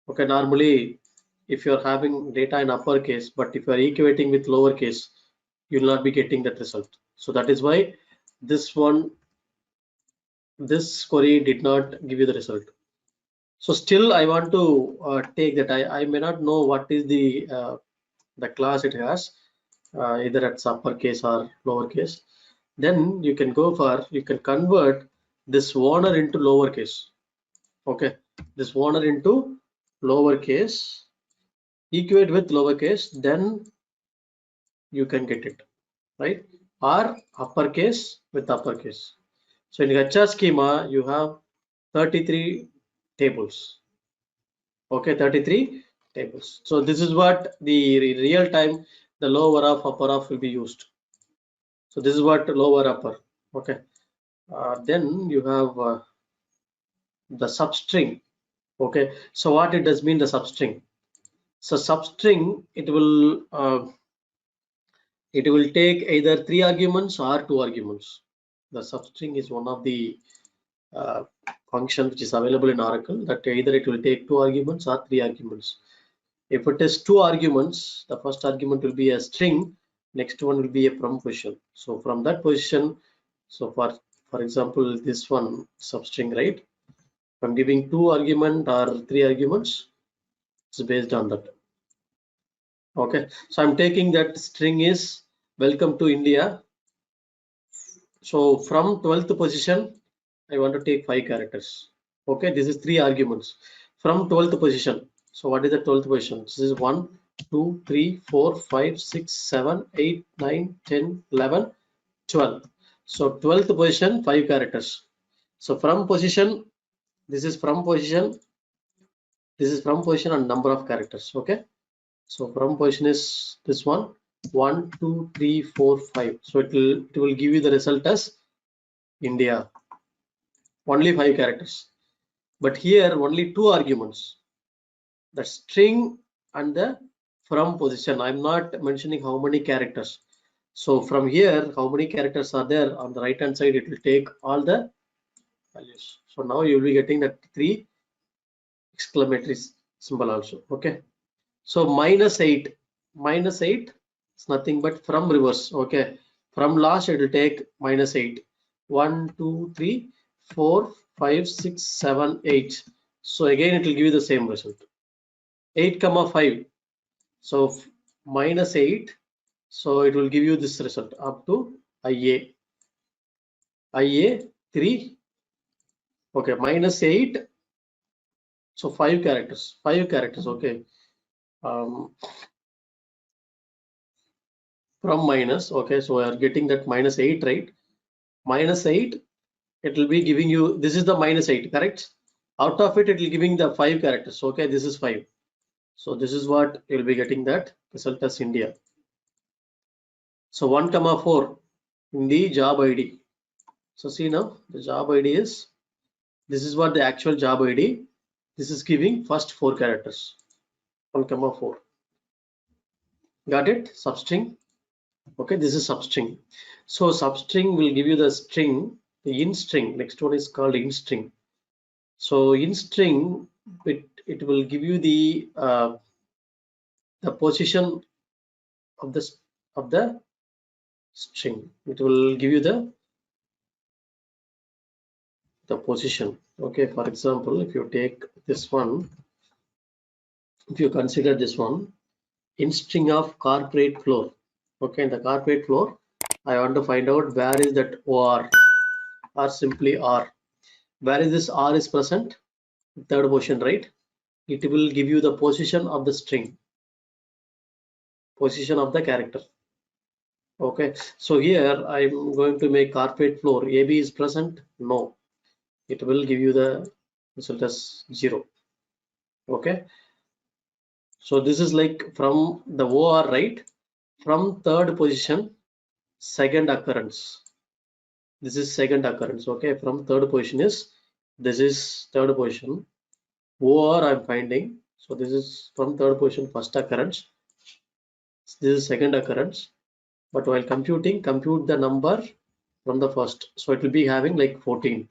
[SPEAKER 6] Okay, normally if you're having data in uppercase, but if you're equating with lowercase, you'll not be getting that result. So that is why this query did not give you the result. So still I want to take that. I may not know what is the class it has, either it's uppercase or lowercase. Then you can convert this owner into lowercase. Okay, this owner into lowercase, equate with lowercase, then you can get it, right? Or uppercase with uppercase. So in HR schema, you have 33 tables. Okay, 33 tables. So this is what the real time the lower half, upper half will be used. So this is what lower upper. Okay, then you have the substring. Okay, so what it does mean, the substring? So substring, it will take either 3 arguments or 2 arguments. The substring is one of the function which is available in Oracle, that either it will take 2 arguments or 3 arguments. If it is 2 arguments, the first argument will be a string, next one will be a from position. So from that position, so for example, this one substring, right? I'm giving 2 argument or 3 arguments, it's based on that. Okay, so I'm taking that string is welcome to India. So from 12th position, I want to take 5 characters. Okay, this is 3 arguments from 12th position. So what is the 12th position? This is 1, 2, 3, 4, 5, 6, 7, 8, 9, 10, 11, 12. So 12th position, 5 characters. So from position, this is from position, and number of characters. Okay, so from position is this one, 1, 2, 3, 4, 5. So it will give you the result as India, only 5 characters. But here only 2 arguments, the string and the from position. I'm not mentioning how many characters. So from here, how many characters are there on the right hand side, it will take all the values. So now you'll be getting that 3 exclamatory symbol also. Okay, so -8 is nothing but from reverse. Okay, from last it will take -8. 1, 2, 3, 4, 5, 6, 7, 8. So again it will give you the same result. 8, 5. So -8. So it will give you this result up to IA 3. Okay, -8. So 5 characters. Okay. From minus. Okay, so we are getting that -8, right? -8. It will be giving you, this is the -8, correct? Out of it, it will giving the 5 characters. Okay, this is 5. So this is what you'll be getting, that result as India. So 1, 4 in the job ID. So see now the job ID is, this is what the actual job ID. This is giving first 4 characters. 1, 4. Got it? Substring. Okay, this is substring. So substring will give you the string, the in string. Next one is called in string. So in string, it will give you the position of the string. It will give you the position. Okay, for example, if you take this one, if you consider this one, in string of corporate floor. Okay, in the corporate floor, I want to find out where is that OR or simply R. Where is this R is present? Third position, right? It will give you the position of the string, position of the character. Okay, so here I'm going to make carpet floor. AB is present? No. It will give you the result as 0. Okay, so this is like from the OR, right? From third position, second occurrence. This is second occurrence. Okay, from third position is, this is third position. OR I'm finding. So this is from third position, first occurrence. This is second occurrence. But while computing, compute the number from the first. So it will be having like 14.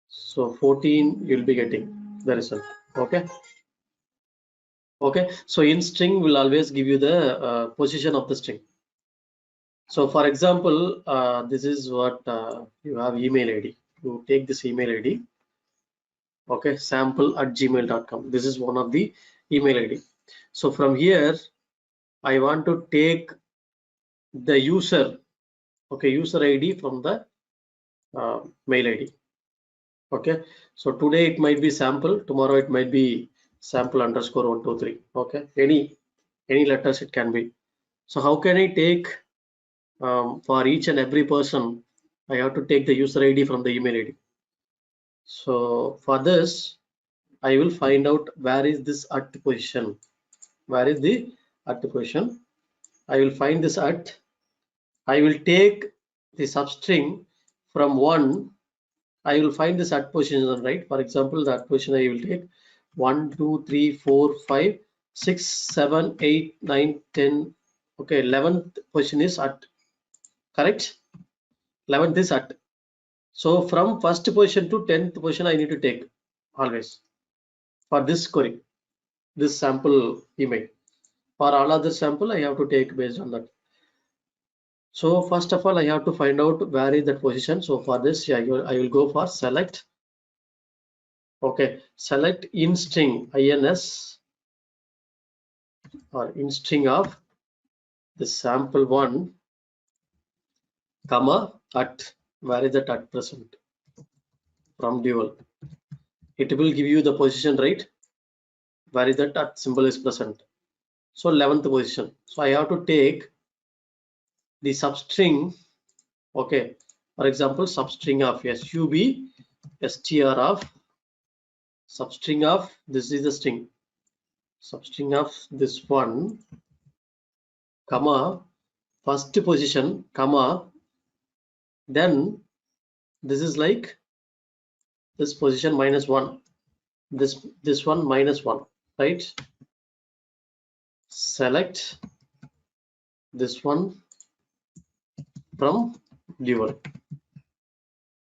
[SPEAKER 6] So 14 you'll be getting the result. Okay. Okay. So in string will always give you the position of the string. So for example, this is what you have email ID. You take this email ID. Okay, sample@gmail.com. This is one of the email ID. So from here, I want to take the user, okay, user ID from the mail ID. Okay, so today it might be sample, tomorrow it might be sample_123. Okay, any letters it can be. So how can I take for each and every person? I have to take the user ID from the email ID. So for this, I will find out where is this at position. Where is the at position? I will find this at. I will take the substring from 1. I will find this at position, right? For example, that position I will take 1, 2, 3, 4, 5, 6, 7, 8, 9, 10. Okay, 11th position is at. Correct? 11th is at. So from first position to 10th position, I need to take always for this query, this sample email. For all other sample, I have to take based on that. So first of all, I have to find out where is that position. So for this, yeah, I will go for select. Okay, select in string ins or in string of the sample 1, comma at. Where is that at present? From dual. It will give you the position, right? Where is that at symbol is present? So 11th position. So I have to take the substring. Okay, for example, substring of sub str of substring of, this is the string, substring of this one, comma first position, comma then this is like this position -1, this one -1, right? Select this one from dual.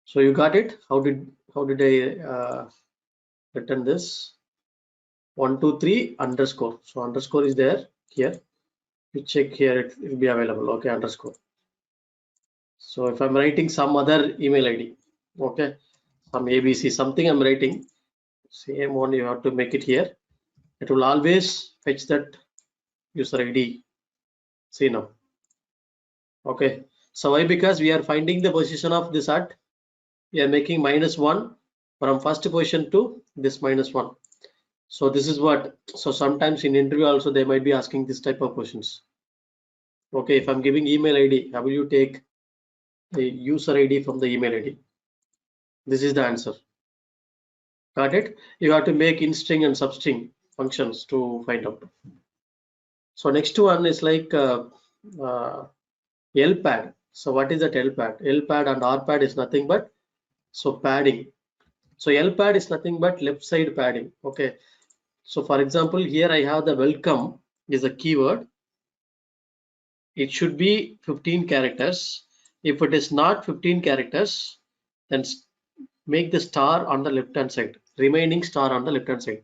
[SPEAKER 6] So you got it? How did I return this? 1, 2, 3 underscore. So underscore is there here. You check here, it will be available. Okay, underscore. So if I'm writing some other email ID, okay, some ABC, something I'm writing, same one you have to make it here. It will always fetch that user ID. See now. Okay. So why? Because we are finding the position of this at. We are making -1 from first position to this -1. So this is what. So sometimes in interview also they might be asking this type of questions. Okay, if I'm giving email ID, how will you take the user ID from the email ID? This is the answer. Got it? You have to make in string and substring. functions to find out. So next one is like LPAD. So what is that LPAD? LPAD and RPAD is nothing but padding. So LPAD is nothing but left side padding. Okay. So for example, here I have the welcome is a keyword. It should be 15 characters. If it is not 15 characters, then make the star on the left hand side, remaining star on the left hand side.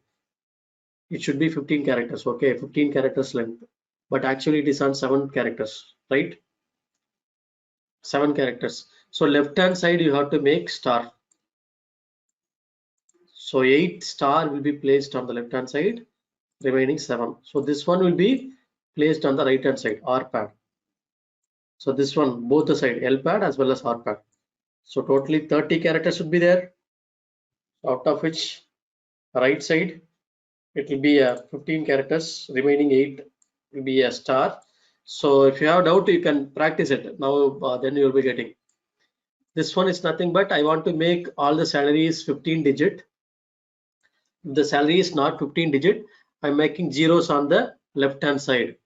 [SPEAKER 6] It should be 15 characters. Okay, 15 characters length, but actually it is on 7 characters, right? 7 characters. So left hand side you have to make star. So 8 star will be placed on the left hand side, remaining 7. So this one will be placed on the right hand side, R pad. So this one, both the side, L pad as well as R pad. So totally 30 characters should be there, out of which right side it will be 15 characters, remaining 8 will be a star. So if you have doubt, you can practice it now. Then you will be getting. This one is nothing but I want to make all the salaries 15 digit. If the salary is not 15 digit, I'm making zeros on the left hand side.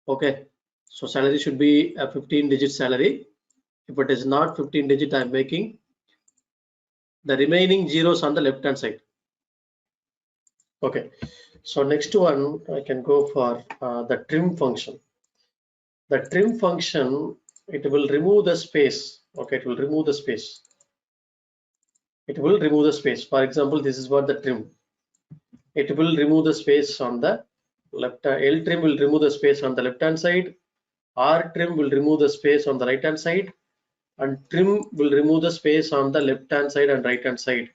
[SPEAKER 6] Okay, so salary should be a 15 digit salary. If it is not 15 digit, I'm making the remaining zeros on the left hand side. Okay, so next one I can go for the trim function. The trim function, it will remove the space. Okay, it will remove the space. It will remove the space. For example, this is what the trim. It will remove the space on the left. L trim will remove the space on the left hand side. R trim will remove the space on the right hand side, and trim will remove the space on the left hand side and right hand side.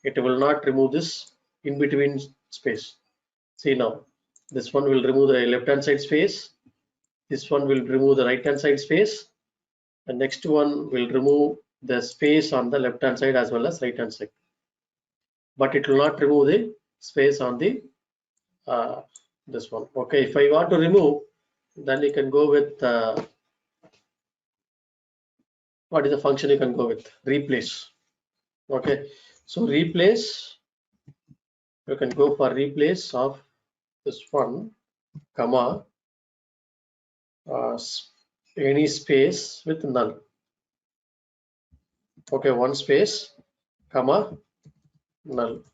[SPEAKER 6] It will not remove this in between space. See now, this one will remove the left hand side space. This one will remove the right hand side space. The next one will remove the space on the left hand side as well as right hand side, but it will not remove the space on the this one. Okay, if I want to remove, then you can go with what is the function you can go with? Replace. Okay, so replace, you can go for replace of this one, comma, any space with null. Okay, one space, comma, null.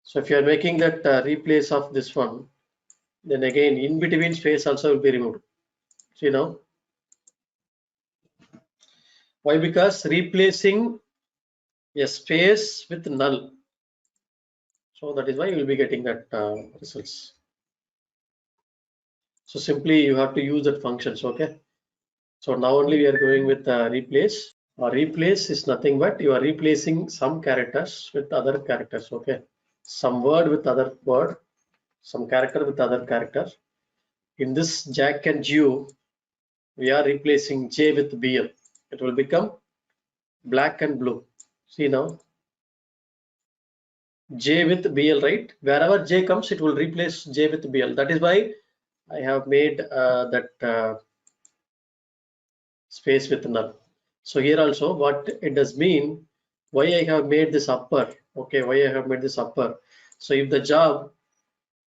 [SPEAKER 6] So if you are making that replace of this one, then again in between space also will be removed. See now, why? Because replacing a space with null. So that is why you will be getting that results. So simply you have to use that functions. Okay, so now only we are going with replace. Replace is nothing but you are replacing some characters with other characters. Okay, some word with other word, some character with other character. In this Jack and Jill, we are replacing J with BL. It will become black and blue. See now, J with BL, right? Wherever J comes, it will replace J with BL. That is why I have made that space with null. So here also, what it does mean, why I have made this upper. Okay, why I have made this upper. So if the job,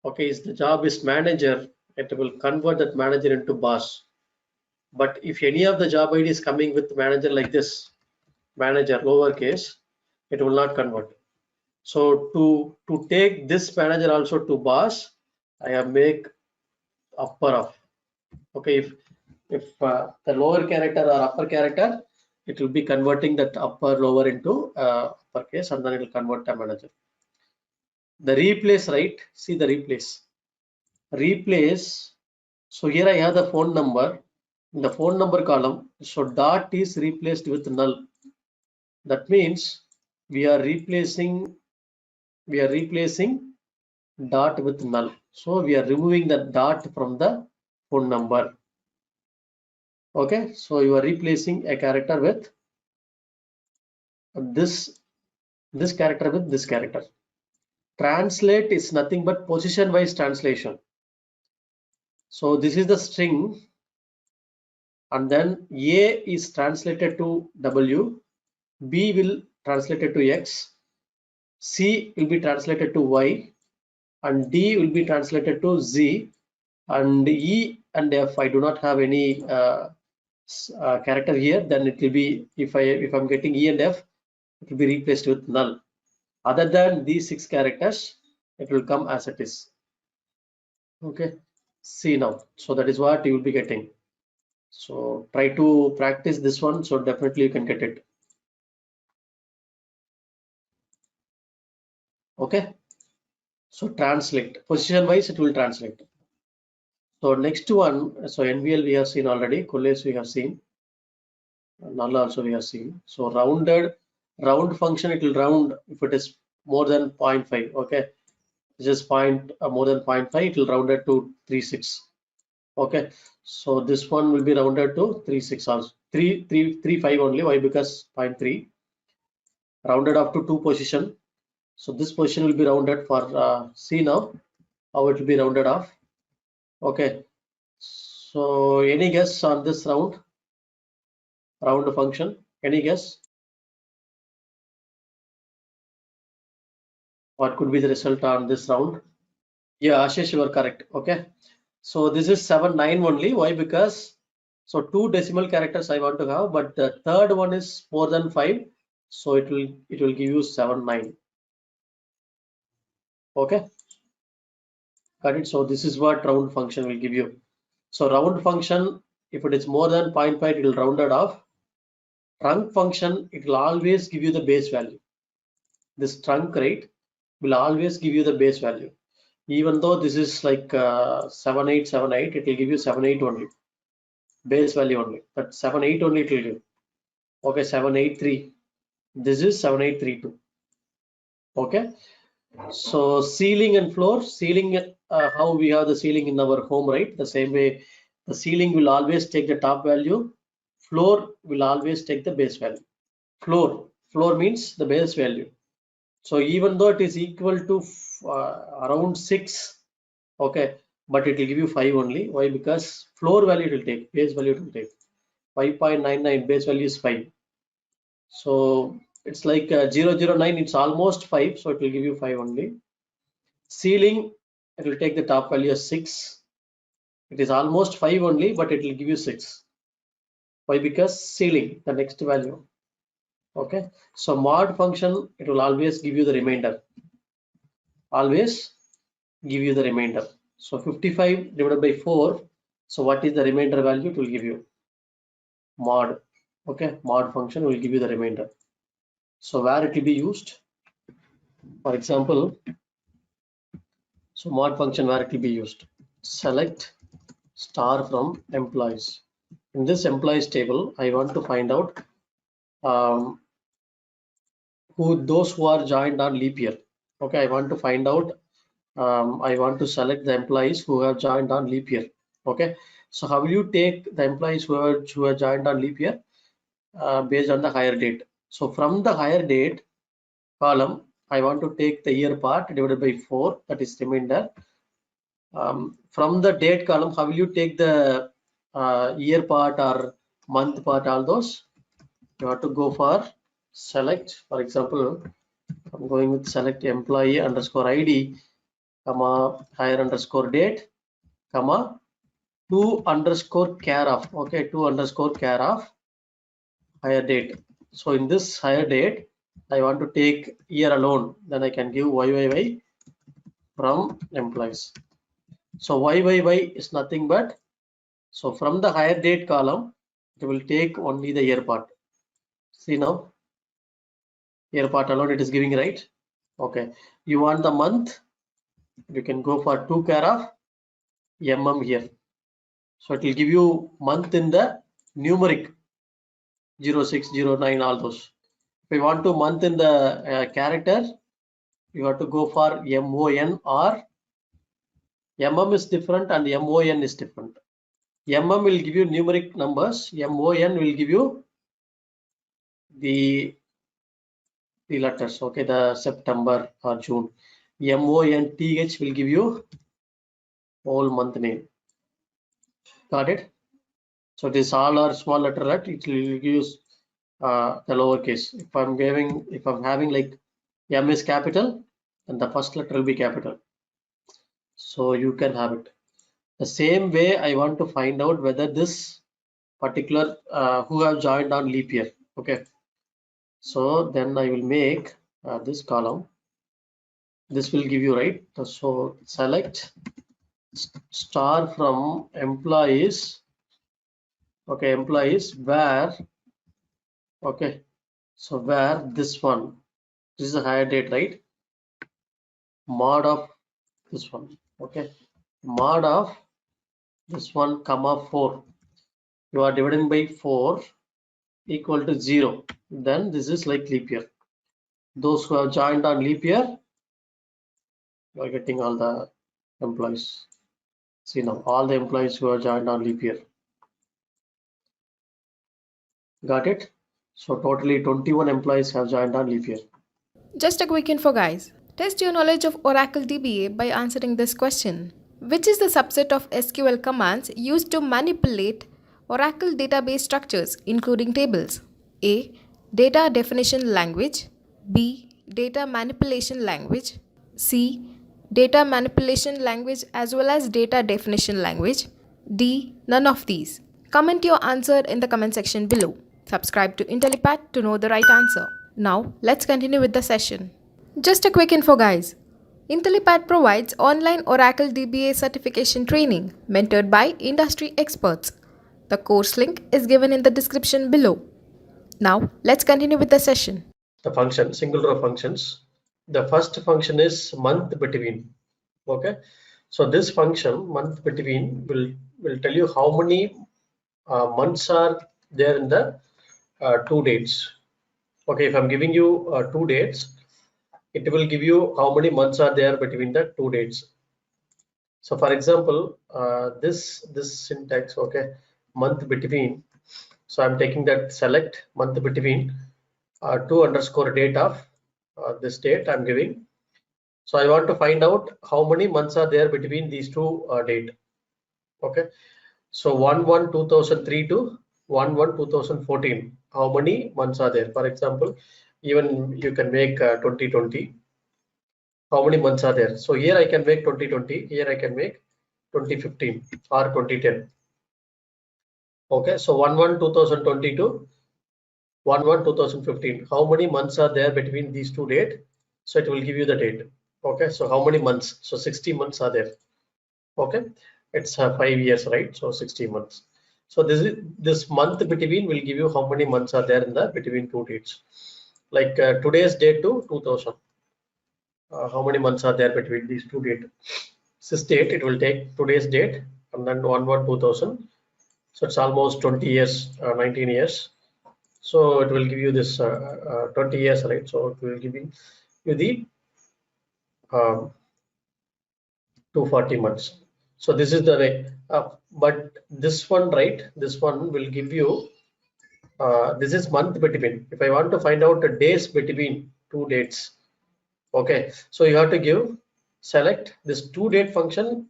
[SPEAKER 6] okay, is the job is manager, it will convert that manager into boss. But if any of the job ID is coming with manager like this, manager lowercase, it will not convert. So to take this manager also to boss, I have make upper of. Okay, if the lower character or upper character, it will be converting that upper lower into uppercase, and then it will convert the manager. The replace, right? See the replace. Replace. So here I have the phone number. In the phone number column, so dot is replaced with null. That means we are replacing dot with null. So we are removing the dot from the phone number. Okay, so you are replacing a character with this character with this character. Translate is nothing but position wise translation. So this is the string, and then A is translated to W, B will translate it to X, C will be translated to Y, and D will be translated to Z, and E and F I do not have any character here. Then it will be, if I'm getting E and F, it will be replaced with null. Other than these 6 characters, it will come as it is. Okay, see now. So that is what you will be getting. So try to practice this one, so definitely you can get it. Okay, so translate position wise, it will translate. So next one, so NVL we have seen already, coalesce we have seen, null also we have seen. So round function, it will round if it is more than 0.5. Okay, just more than 0.5, it will round it to 3.6. Okay, so this one will be rounded to 3.6 also, 3.5 only. Why? Because 0.3 rounded up to 2 position. So this position will be rounded for C now. How it will be rounded off? Okay, so any guess on this round function? Any guess? What could be the result on this round? Yeah, Ashish, you are correct. Okay, so this is 7.9 only. Why? Because so 2 decimal characters I want to have, but the third one is more than 5, so it will give you 7.9. Okay, got it. So this is what round function will give you. So round function, if it is more than 0.5, it will round it off. Trunc function, it will always give you the base value. This trunc rate will always give you the base value. Even though this is like 7878, it will give you 78 only, base value only. But 78 only it will give. Okay, 783. This is 7832. Okay, so ceiling and floor, ceiling, how we have the ceiling in our home, right? The same way, the ceiling will always take the top value, floor will always take the base value. Floor means the base value. So even though it is equal to around 6, okay, but it will give you 5 only. Why? Because floor value it will take, base value it will take 5.99, base value is 5. So it's like 009, it's almost 5, so it will give you 5 only. Ceiling, it will take the top value as 6. It is almost 5 only, but it will give you 6. Why? Because ceiling, the next value. Okay, so mod function, it will always give you the remainder. Always give you the remainder. So 55 divided by 4. So what is the remainder value? It will give you mod. Okay, mod function will give you the remainder. So where it will be used? For example, so mod function where it will be used? Select star from employees. In this employees table, I want to find out those who are joined on leap year. Okay, I want to find out. I want to select the employees who have joined on leap year. Okay, so how will you take the employees who are joined on leap year? Based on the hire date. So from the hire date column, I want to take the year part divided by 4, that is remainder. From the date column, how will you take the year part or month part, all those? You have to go for select. For example, I'm going with select employee underscore ID, comma hire underscore date, comma to underscore care of. Okay, to underscore care of hire date. So in this hire date, I want to take year alone. Then I can give YYY from employees. So YYY is nothing but, so from the hire date column, it will take only the year part. See now, year part alone it is giving, right? Okay, you want the month, you can go for to care of here. So it will give you month in the numeric 06, 09, all those. If you want to month in the character, you have to go for MON, or MM is different and MON is different. MM will give you numeric numbers, MON will give you the letters. Okay, the September or June. MONTH will give you whole month name. Got it? So this all are small letter, right? It will use the lowercase. If I'm having like M is capital and the first letter will be capital. So you can have it. The same way I want to find out whether this particular who have joined on leap year. Okay. So then I will make this column. This will give you, right? So select star from employees. Okay, employees where, okay, so where this one, this is a higher date, right? Mod of this one, okay, mod of this one comma 4, you are dividing by 4 equal to 0, then this is like leap year. Those who have joined on leap year, you are getting all the employees. See now, all the employees who are joined on leap year. Got it? So totally 21 employees have joined on leap year.
[SPEAKER 1] Just a quick info, guys. Test your knowledge of Oracle DBA by answering this question. Which is the subset of SQL commands used to manipulate Oracle database structures, including tables? A. Data definition language. B. Data manipulation language. C. Data manipulation language as well as data definition language. D. None of these. Comment your answer in the comment section below. Subscribe to IntelliPad to know the right answer. Now, let's continue with the session. Just a quick info, guys. IntelliPad provides online Oracle DBA certification training mentored by industry experts. The course link is given in the description below. Now, let's continue with the session.
[SPEAKER 6] The function, single row functions. The first function is month between. Okay, so this function month between will tell you how many months are there in the two dates. Okay, if I'm giving you 2 dates, it will give you how many months are there between the 2 dates. So for example, this syntax, okay, month between. So I'm taking that select month between 2 underscore date of this date I'm giving. So I want to find out how many months are there between these two date. Okay, so 1/1/2003 to 1/1/2014. How many months are there? For example, even you can make 2020. How many months are there? So here I can make 2020. Here I can make 2015 or 2010. Okay, so 1/1/2020 to 1/1/2015. How many months are there between these two dates? So it will give you the date. Okay, so how many months? So 60 months are there. Okay, it's 5 years, right? So 60 months. So this month between will give you how many months are there in the between two dates. Like today's date to 2000. How many months are there between these two dates? This date, it will take today's date and then 1/1/2000. So it's almost 20 years, 19 years. So it will give you this 20 years, right? So it will give you the 240 months. So this is the way. But this one, right? This one will give you. This is month between. If I want to find out the days between two dates, okay. So you have to give select this two date function.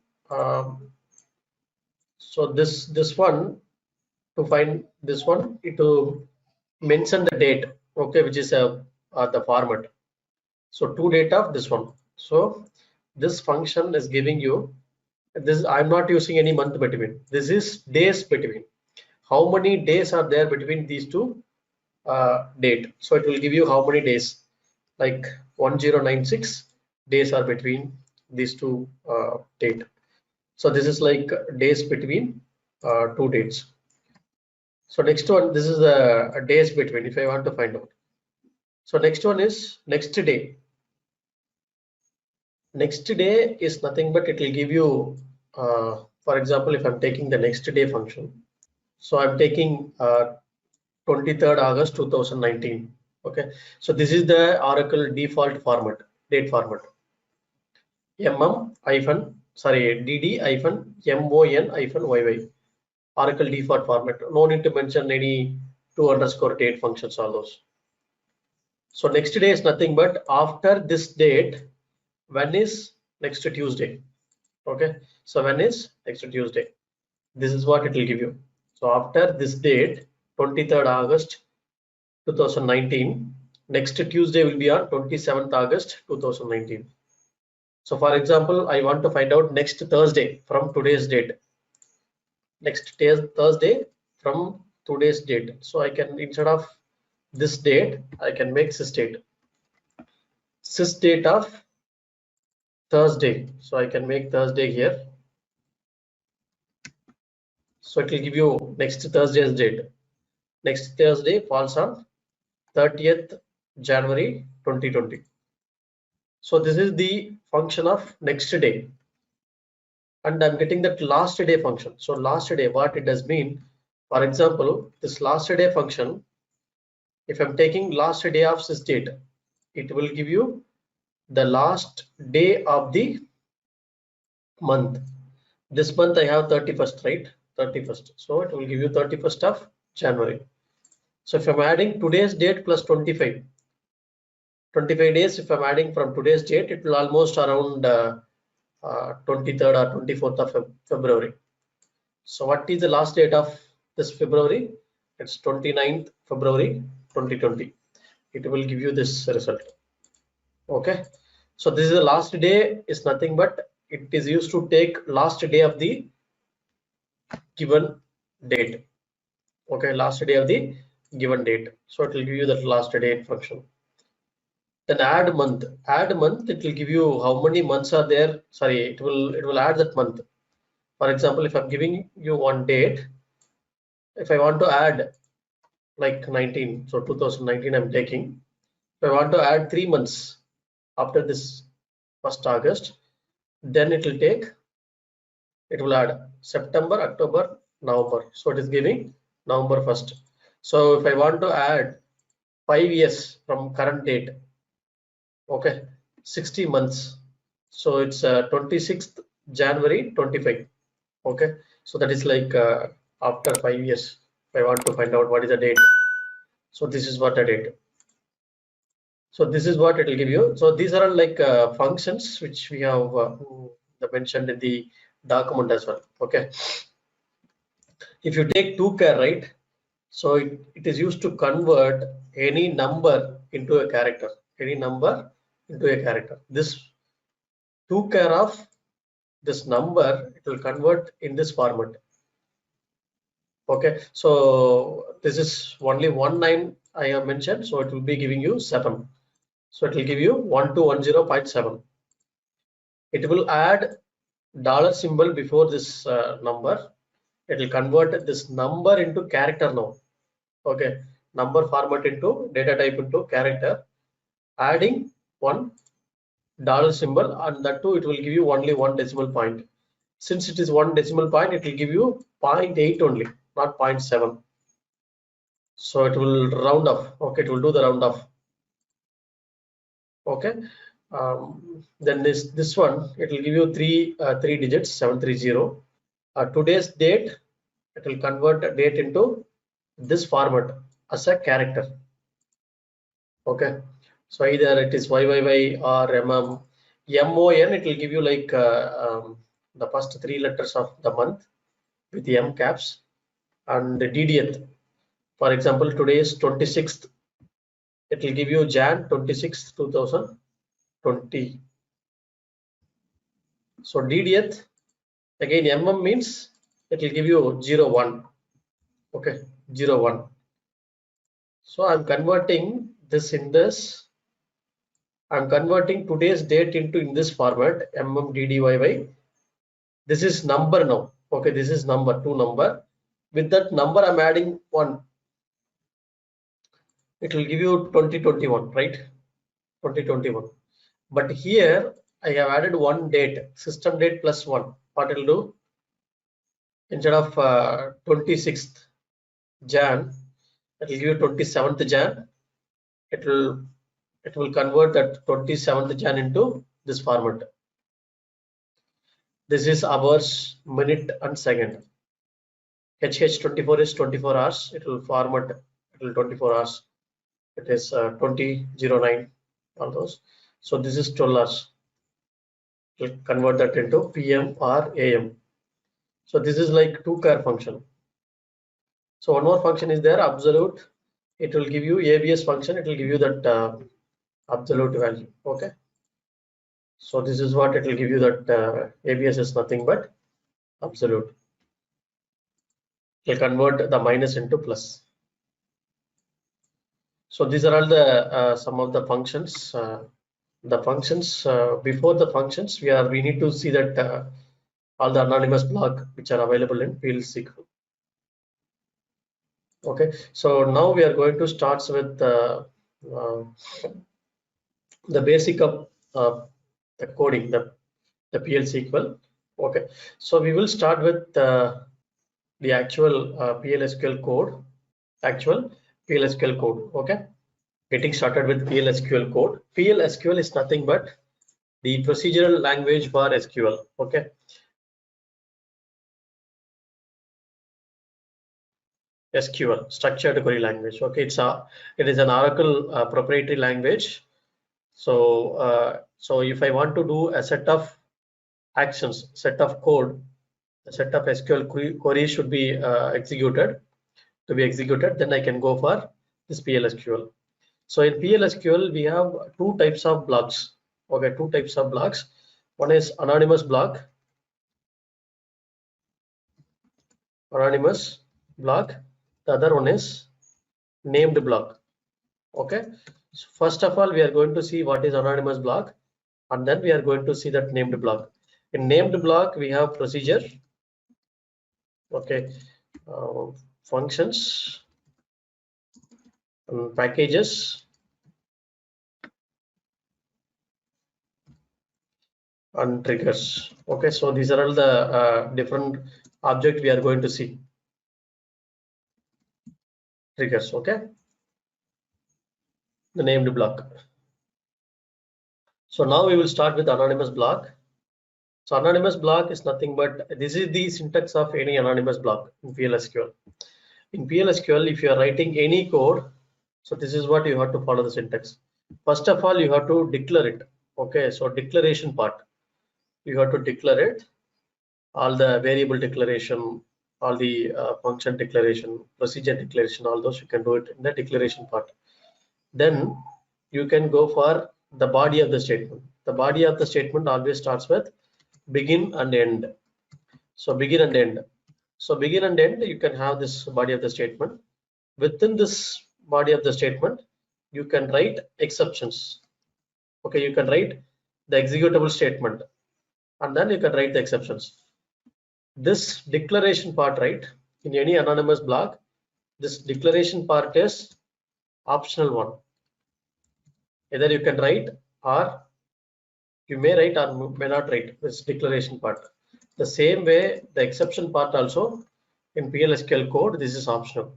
[SPEAKER 6] So this one to find this one, it to mention the date, okay, which is the format. So two date of this one. So this function is giving you this. I'm not using any month between. This is days between. How many days are there between these two date? So it will give you how many days, like 1096 days are between these two date. So this is like days between two dates. So next one, this is the days between, if I want to find out. So next one is next day. Next day is nothing but it will give you, for example, if I'm taking the next day function. So I'm taking 23rd August 2019. Okay, so this is the Oracle default format, date format. DD-MON-YY. Oracle default format. No need to mention any 2 underscore date functions, all those. So next day is nothing but after this date, when is next Tuesday. Okay, so when is next Tuesday? This is what it will give you. So after this date, 23rd August 2019, next Tuesday will be on 27th August 2019. So for example, I want to find out next Thursday from today's date. Next Thursday from today's date. So I can, instead of this date, I can make sys date. Sys date of Thursday. So I can make Thursday here. So it will give you next Thursday's date. Next Thursday falls on 30th January 2020. So this is the function of next day. And I'm getting that last day function. So last day, what it does mean, for example, this last day function, if I'm taking last day of sys date, it will give you the last day of the month. This month I have 31st, right? 31st. So it will give you 31st of January. So if I'm adding today's date plus 25 days, if I'm adding from today's date, it will almost around 23rd or 24th of February. So what is the last date of this February? It's 29th February 2020. It will give you this result. Okay. So this is the last day, is nothing but it is used to take last day of the given date. Okay, last day of the given date. So it will give you that last date function. Then add month. Add month, it will give you how many months are there. Sorry, it will add that month. For example, if I'm giving you one date, if I want to add like 19, so 2019 I'm taking. If I want to add 3 months after this 1st August, then it will add September, October, November. So it is giving November 1st. So if I want to add 5 years from current date, okay, 60 months. So it's 26th January 25. Okay, so that is like after 5 years. If I want to find out what is the date, so this is what the date. So this is what it will give you. So these are like functions which we have mentioned in the document as well. Okay, if you take toChar, right, so it is used to convert any number into a character. Any number into a character. This toChar of this number, it will convert in this format. Okay, so this is only 19 I have mentioned, so it will be giving you 7. So it will give you 1210.7. It will add dollar symbol before this number. It will convert this number into character now. Okay, number format into data type into character, adding one dollar symbol, and that too it will give you only 1 decimal point. Since it is 1 decimal point, it will give you 0.8 only, not 0.7. So it will round off. Okay, it will do the round off. Okay, then this one, it will give you three digits, 730. Today's date, it will convert a date into this format as a character. Okay, so either it is YYY or MON, it will give you like the first 3 letters of the month with the M caps, and the DDth. For example, today is 26th. It will give you Jan 26th 2020. So DDth, again MM means it will give you 01. Okay, 01. So I'm converting this in this. I'm converting today's date into in this format, MMDDYY. This is number now. Okay, this is number, 2 number. With that number, I'm adding 1. It will give you 2021, right? 2021. But here I have added one date, system date plus 1. What it will do? Instead of 26th Jan, it will give you 27th Jan. It will convert that 27th Jan into this format. This is hours, minute, and second. HH24 is 24 hours. It will format. It will 24 hours. It is 2009. All those. So this is 12 hours. It will convert that into PM or AM. So this is like toChar function. So one more function is there, absolute. it will give you ABS function. It will give you that absolute value. Okay. So this is what it will give you, that ABS is nothing but absolute. It will convert the minus into plus. So these are all the some of the functions. Before the functions, we need to see that all the anonymous block which are available in PL SQL. Okay, so now we are going to start with the basic of the coding, the PL SQL. Okay, so we will start with the actual PL/SQL code. Actual PL/SQL code. Okay, getting started with PL/SQL code. PL/SQL is nothing but the procedural language for SQL. Okay, SQL, structured query language. Okay, it is an Oracle proprietary language. So so if I want to do a set of actions, set of code, a set of SQL queries should be executed. To be executed, then I can go for this PL/SQL. So in PL/SQL we have two types of blocks. Okay, two types of blocks. One is anonymous block. Anonymous block. The other one is named block. Okay, so first of all we are going to see what is anonymous block, and then we are going to see that named block. In named block we have procedure. Okay, functions, packages, and triggers. Okay, so these are all the different objects we are going to see. Triggers. Okay, the named block. So now we will start with anonymous block. So anonymous block is nothing but, this is the syntax of any anonymous block in PL/SQL. In PL/SQL, if you are writing any code, so this is what you have to follow the syntax. First of all, you have to declare it. Okay, so declaration part, you have to declare it, all the variable declaration, all the function declaration, procedure declaration, all those you can do it in the declaration part. Then you can go for the body of the statement. The body of the statement always starts with begin and end. So begin and end. So begin and end, you can have this body of the statement. Within this body of the statement, you can write exceptions. Okay, you can write the executable statement, and then you can write the exceptions. This declaration part, right, in any anonymous block, this declaration part is optional one. Either you can write, or you may write or may not write this declaration part. The same way, the exception part also in PL/SQL code, this is optional.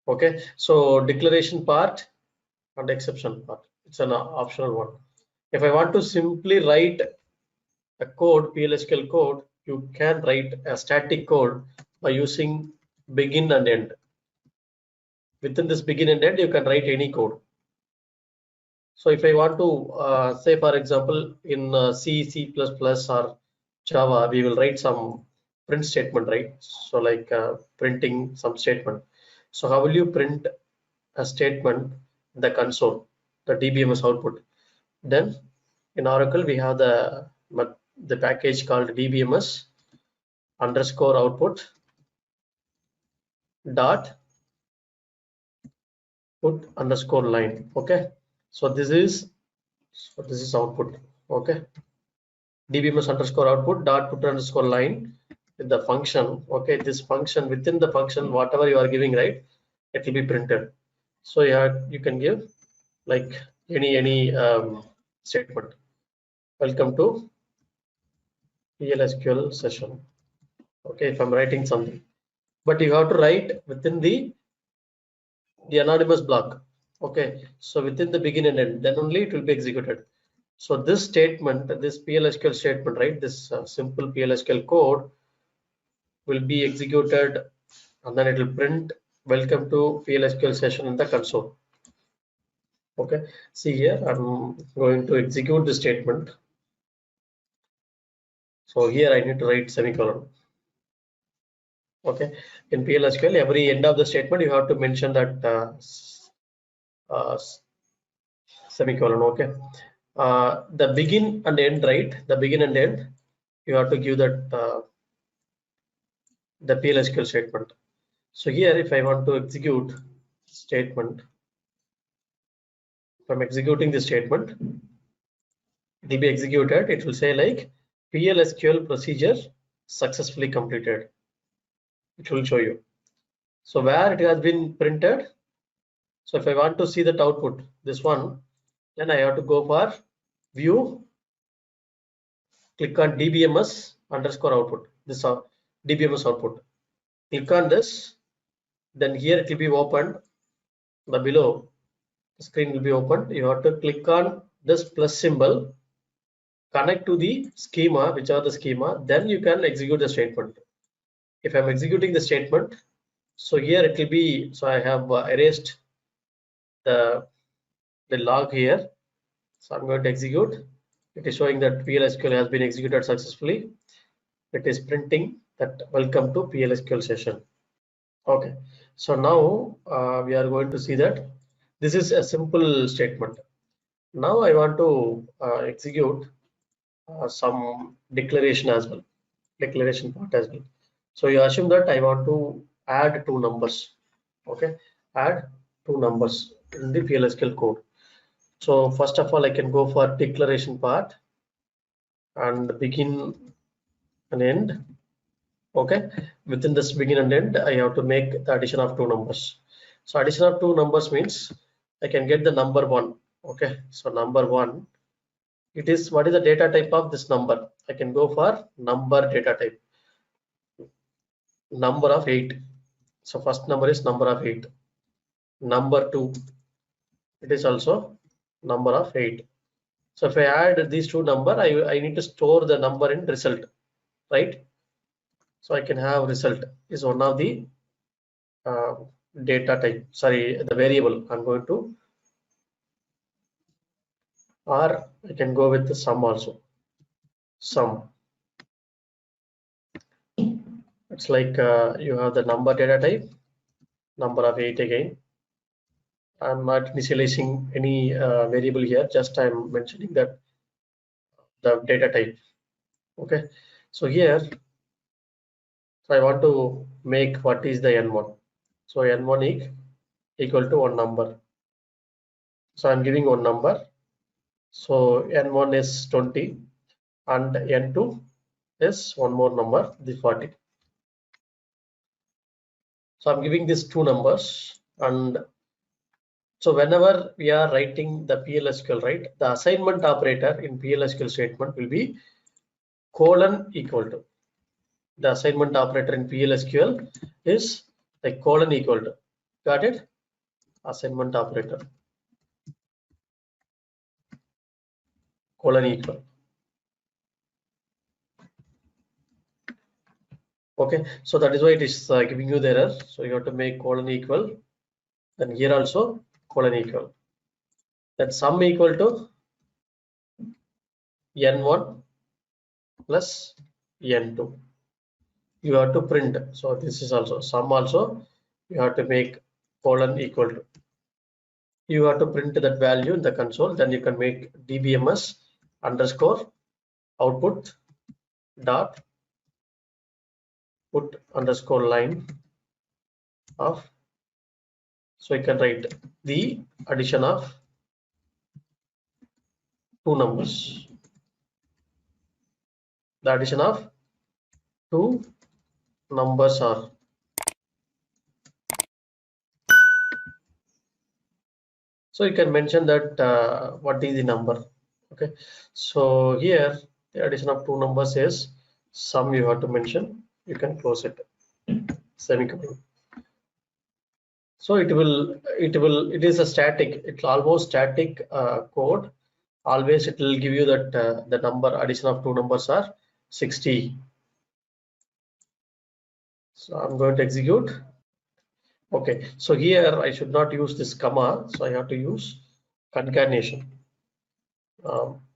[SPEAKER 6] Okay, so declaration part and exception part, it's an optional one. If I want to simply write a code, PL/SQL code, you can write a static code by using begin and end. Within this begin and end, you can write any code. So if I want to say, for example, in C, C++ or Java, we will write some print statement, right? So like printing some statement. So how will you print a statement in the console, the DBMS output? Then in Oracle, we have the package called DBMS underscore output dot put underscore line. Okay, so this is output. Okay, DBMS underscore output dot put underscore line with the function. Okay, this function, within the function, whatever you are giving, right, it will be printed. So you can give like any statement. Welcome to PL/SQL session. Okay, if I'm writing something, but you have to write within the anonymous block. Okay, so within the begin and end, then only it will be executed. So this statement, this PL/SQL statement, right, this simple PL/SQL code will be executed, and then it will print welcome to PL/SQL session in the console. Okay, see here, I'm going to execute the statement. So here I need to write semicolon. Okay, in PLSQL, every end of the statement you have to mention that semicolon. Okay, the begin and end, right? The begin and end, you have to give that the PLSQL statement. So here, if I want to execute statement, if I'm executing the statement, DB executed, it will say like PLSQL procedure successfully completed. It will show you. So where it has been printed. So if I want to see that output, this one, then I have to go for view, click on DBMS underscore output. This DBMS output. Click on this, then here it will be opened. The below the screen will be opened. You have to click on this plus symbol, connect to the schema, which are the schema, then you can execute the statement. If I'm executing the statement, so here it will be, so I have erased the log here. So I'm going to execute. It is showing that PLSQL has been executed successfully. It is printing that welcome to PLSQL session. Okay, so now we are going to see that this is a simple statement. Now I want to execute some declaration as well, declaration part as well. So you assume that I want to add two numbers. Okay, add two numbers in the PLSQL code. So first of all, I can go for declaration part and begin and end. Okay, within this begin and end, I have to make the addition of two numbers. So addition of two numbers means I can get the number one. Okay, so number one, it is, what is the data type of this number? I can go for number data type, number of 8. So first number is number of 8. Number 2, it is also number of 8. So if I add these two number, I need to store the number in result, right? So I can have result is one of the data type, sorry, the variable I'm going to, or I can go with the sum also. Sum, it's like you have the number data type, number of 8 again. I'm not initializing any variable here, just I'm mentioning that the data type. Okay, so here, so I want to make what is the n1. So n1 equal to one number. So I'm giving one number. So n1 is 20 and n2 is one more number, the 40. So I'm giving these two numbers, and so whenever we are writing the PLSQL, right, the assignment operator in PLSQL statement will be colon equal to. The assignment operator in PLSQL is like colon equal to. Got it? Assignment operator, colon equal. Okay, so that is why it is giving you the error. So you have to make colon equal, then here also colon equal. That sum equal to n1 plus n2. You have to print. So this is also sum also. You have to make colon equal to. You have to print that value in the console. Then you can make dbms underscore output dot put underscore line of. So you can write the addition of two numbers. The addition of two numbers are. So you can mention that what is the number. Okay, so here the addition of two numbers is sum. You have to mention. You can close it. Semicolon. So it is a static. It's almost static code. Always it will give you that the number addition of two numbers are 60. So I'm going to execute. Okay, so here I should not use this comma, so I have to use concatenation.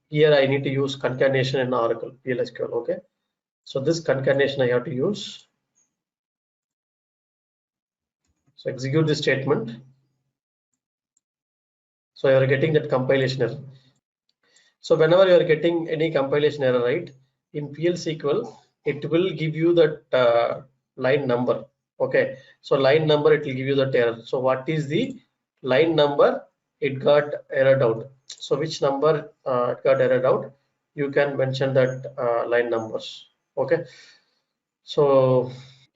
[SPEAKER 6] Here I need to use concatenation in Oracle PLSQL. Okay, so this concatenation I have to use. So execute this statement. So you are getting that compilation error. So whenever you are getting any compilation error, right, in PL SQL, it will give you that line number. Okay, so line number, it will give you that error. So what is the line number? It got errored out. So which number it got errored out? You can mention that line numbers. Okay, so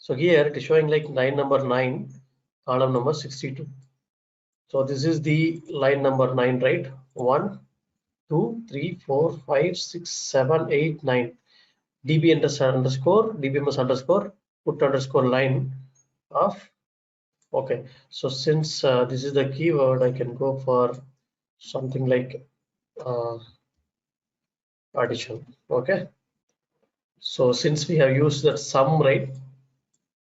[SPEAKER 6] here it is showing like line number 9, column number 62. So this is the line number 9, right? 1, 2, 3, 4, 5, 6, 7, 8, 9. DB underscore, DBMS underscore, put underscore line of. Okay, so since this is the keyword, I can go for something like addition. Okay, so since we have used that sum, right?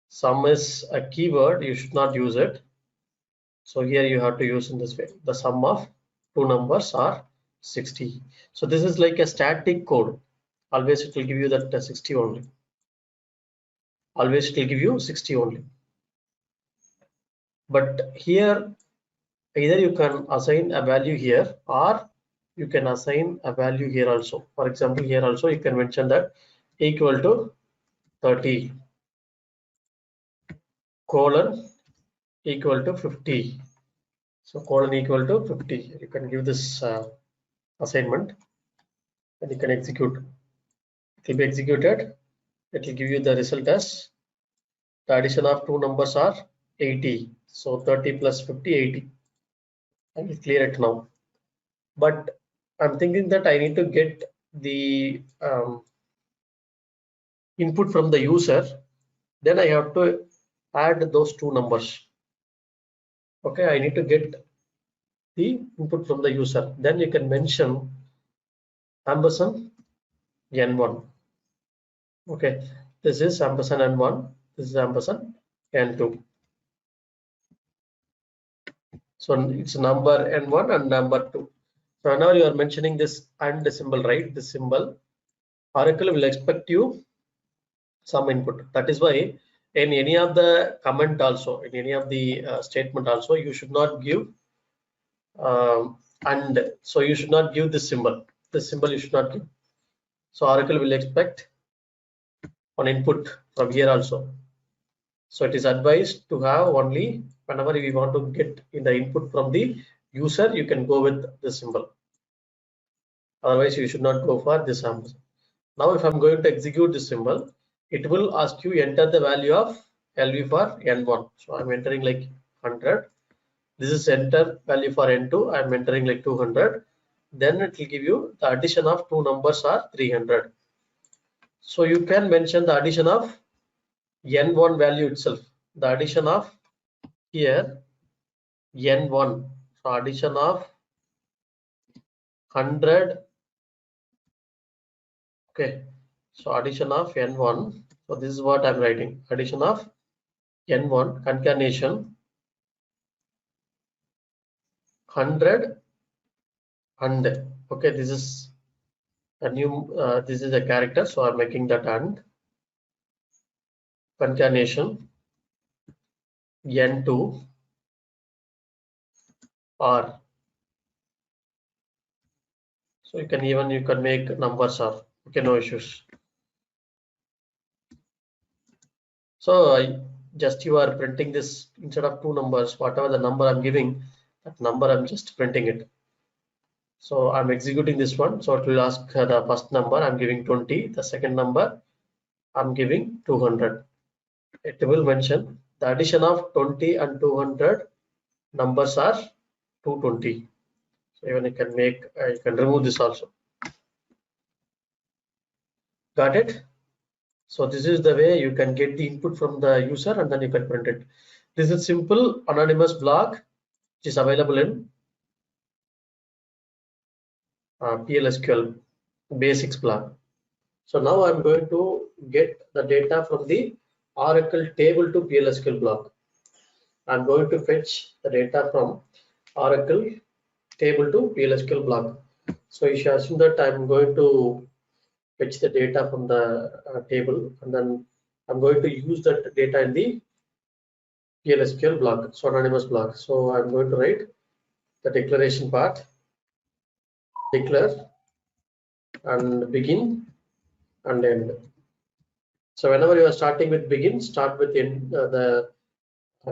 [SPEAKER 6] Sum is a keyword, you should not use it. So here you have to use in this way. The sum of two numbers are 60. So this is like a static code. Always it will give you that 60 only. Always it will give you 60 only. But here either you can assign a value here or you can assign a value here also. For example, here also you can mention that equal to 30 colon equal to 50. So colon equal to 50. You can give this assignment and you can execute. It will be executed. It will give you the result as the addition of two numbers are 80. So 30 plus 50, 80. I will clear it now. But I'm thinking that I need to get the input from the user. Then I have to add those two numbers. Okay, I need to get the input from the user. Then you can mention ampersand n1. Okay, this is ampersand n1. This is ampersand n2. So it's number n1 and number 2. So now you are mentioning this and symbol, right? This symbol, Oracle will expect you some input. That is why in any of the comment also, in any of the statement also, you should not give and. So you should not give this symbol. This symbol you should not give. So Oracle will expect an input from here also. So it is advised to have only whenever we want to get in the input from the user, you can go with this symbol. Otherwise, you should not go for this ampersand. Now, if I'm going to execute this symbol, it will ask you enter the value of LV for N1. So I'm entering like 100. This is enter value for N2. I'm entering like 200. Then it will give you the addition of two numbers are 300. So you can mention the addition of N1 value itself. The addition of here N1. So addition of 100. Okay. So addition of N1. So this is what I'm writing. Addition of N1 concatenation 100 and. Okay, this is a new. This is a character. So I'm making that and concatenation N2 R. So you can make numbers R. Okay, no issues. So you are printing this instead of two numbers, whatever the number I'm giving, that number I'm just printing it. So I'm executing this one. So it will ask the first number I'm giving 20, the second number I'm giving 200. It will mention the addition of 20 and 200 numbers are 220. So even you can remove this also. Got it? So this is the way you can get the input from the user and then you can print it. This is simple anonymous block which is available in PLSQL basics block. So now I'm going to get the data from the Oracle table to PLSQL block. I'm going to fetch the data from Oracle table to PLSQL block. So you should assume that I'm going to fetch the data from the table and then I'm going to use that data in the PLSQL block, so anonymous block. So I'm going to write the declaration part, declare and begin and end. So whenever you are starting with begin, start with end.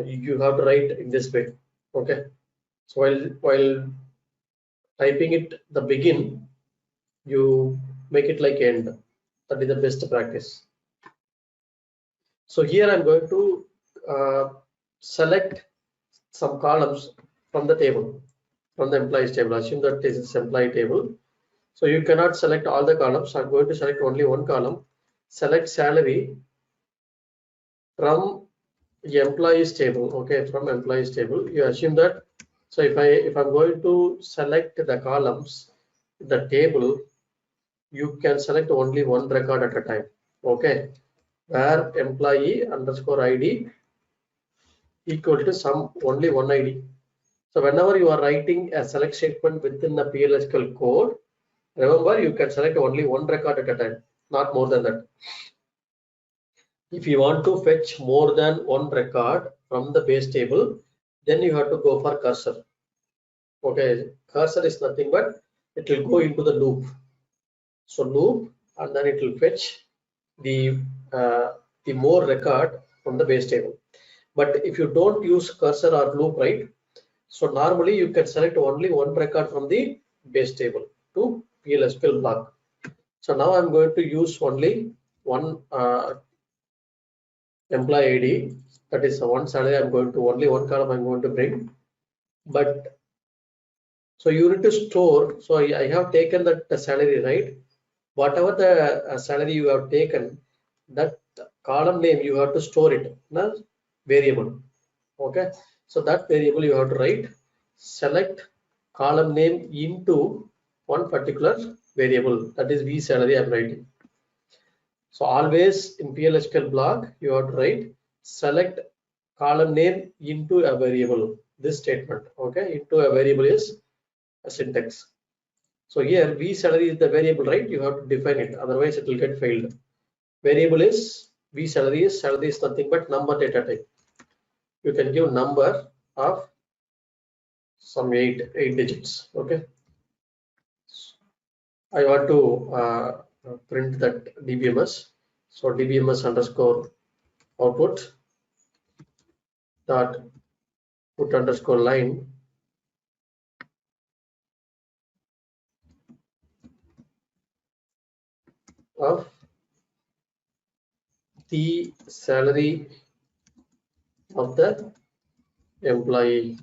[SPEAKER 6] You have to write in this way. Okay. So while typing it the begin, you make it like end. That is the best practice. So here I'm going to select some columns from the table, from the employees table. Assume that this is employee table. So you cannot select all the columns. I'm going to select only one column. Select salary from the employees table. Okay, from employees table. You assume that. So if I'm going to select the columns, the table, you can select only one record at a time. Okay, where employee underscore ID equal to some only one ID. So whenever you are writing a select statement within the PLSQL code, remember you can select only one record at a time, not more than that. If you want to fetch more than one record from the base table, then you have to go for cursor. Okay, cursor is nothing but it will go into the loop. So loop, and then it will fetch the more record from the base table. But if you don't use cursor or loop, right? So normally you can select only one record from the base table to PLSQL block. So now I'm going to use only one employee ID, that is one salary. I'm going to only one column I'm going to bring. But so you need to store. So I have taken that salary, right? Whatever the salary you have taken, that column name you have to store it in a variable. Okay, so that variable you have to write select column name into one particular variable, that is v salary I'm writing. So always in PLSQL block you have to write select column name into a variable, this statement. Okay, into a variable is a syntax. So here v salary is the variable, right? You have to define it, otherwise it will get failed. Variable is v salary is nothing but number data type. You can give number of some eight digits. Okay, I want to print that dbms. So dbms underscore output dot put underscore line of the salary of the employee.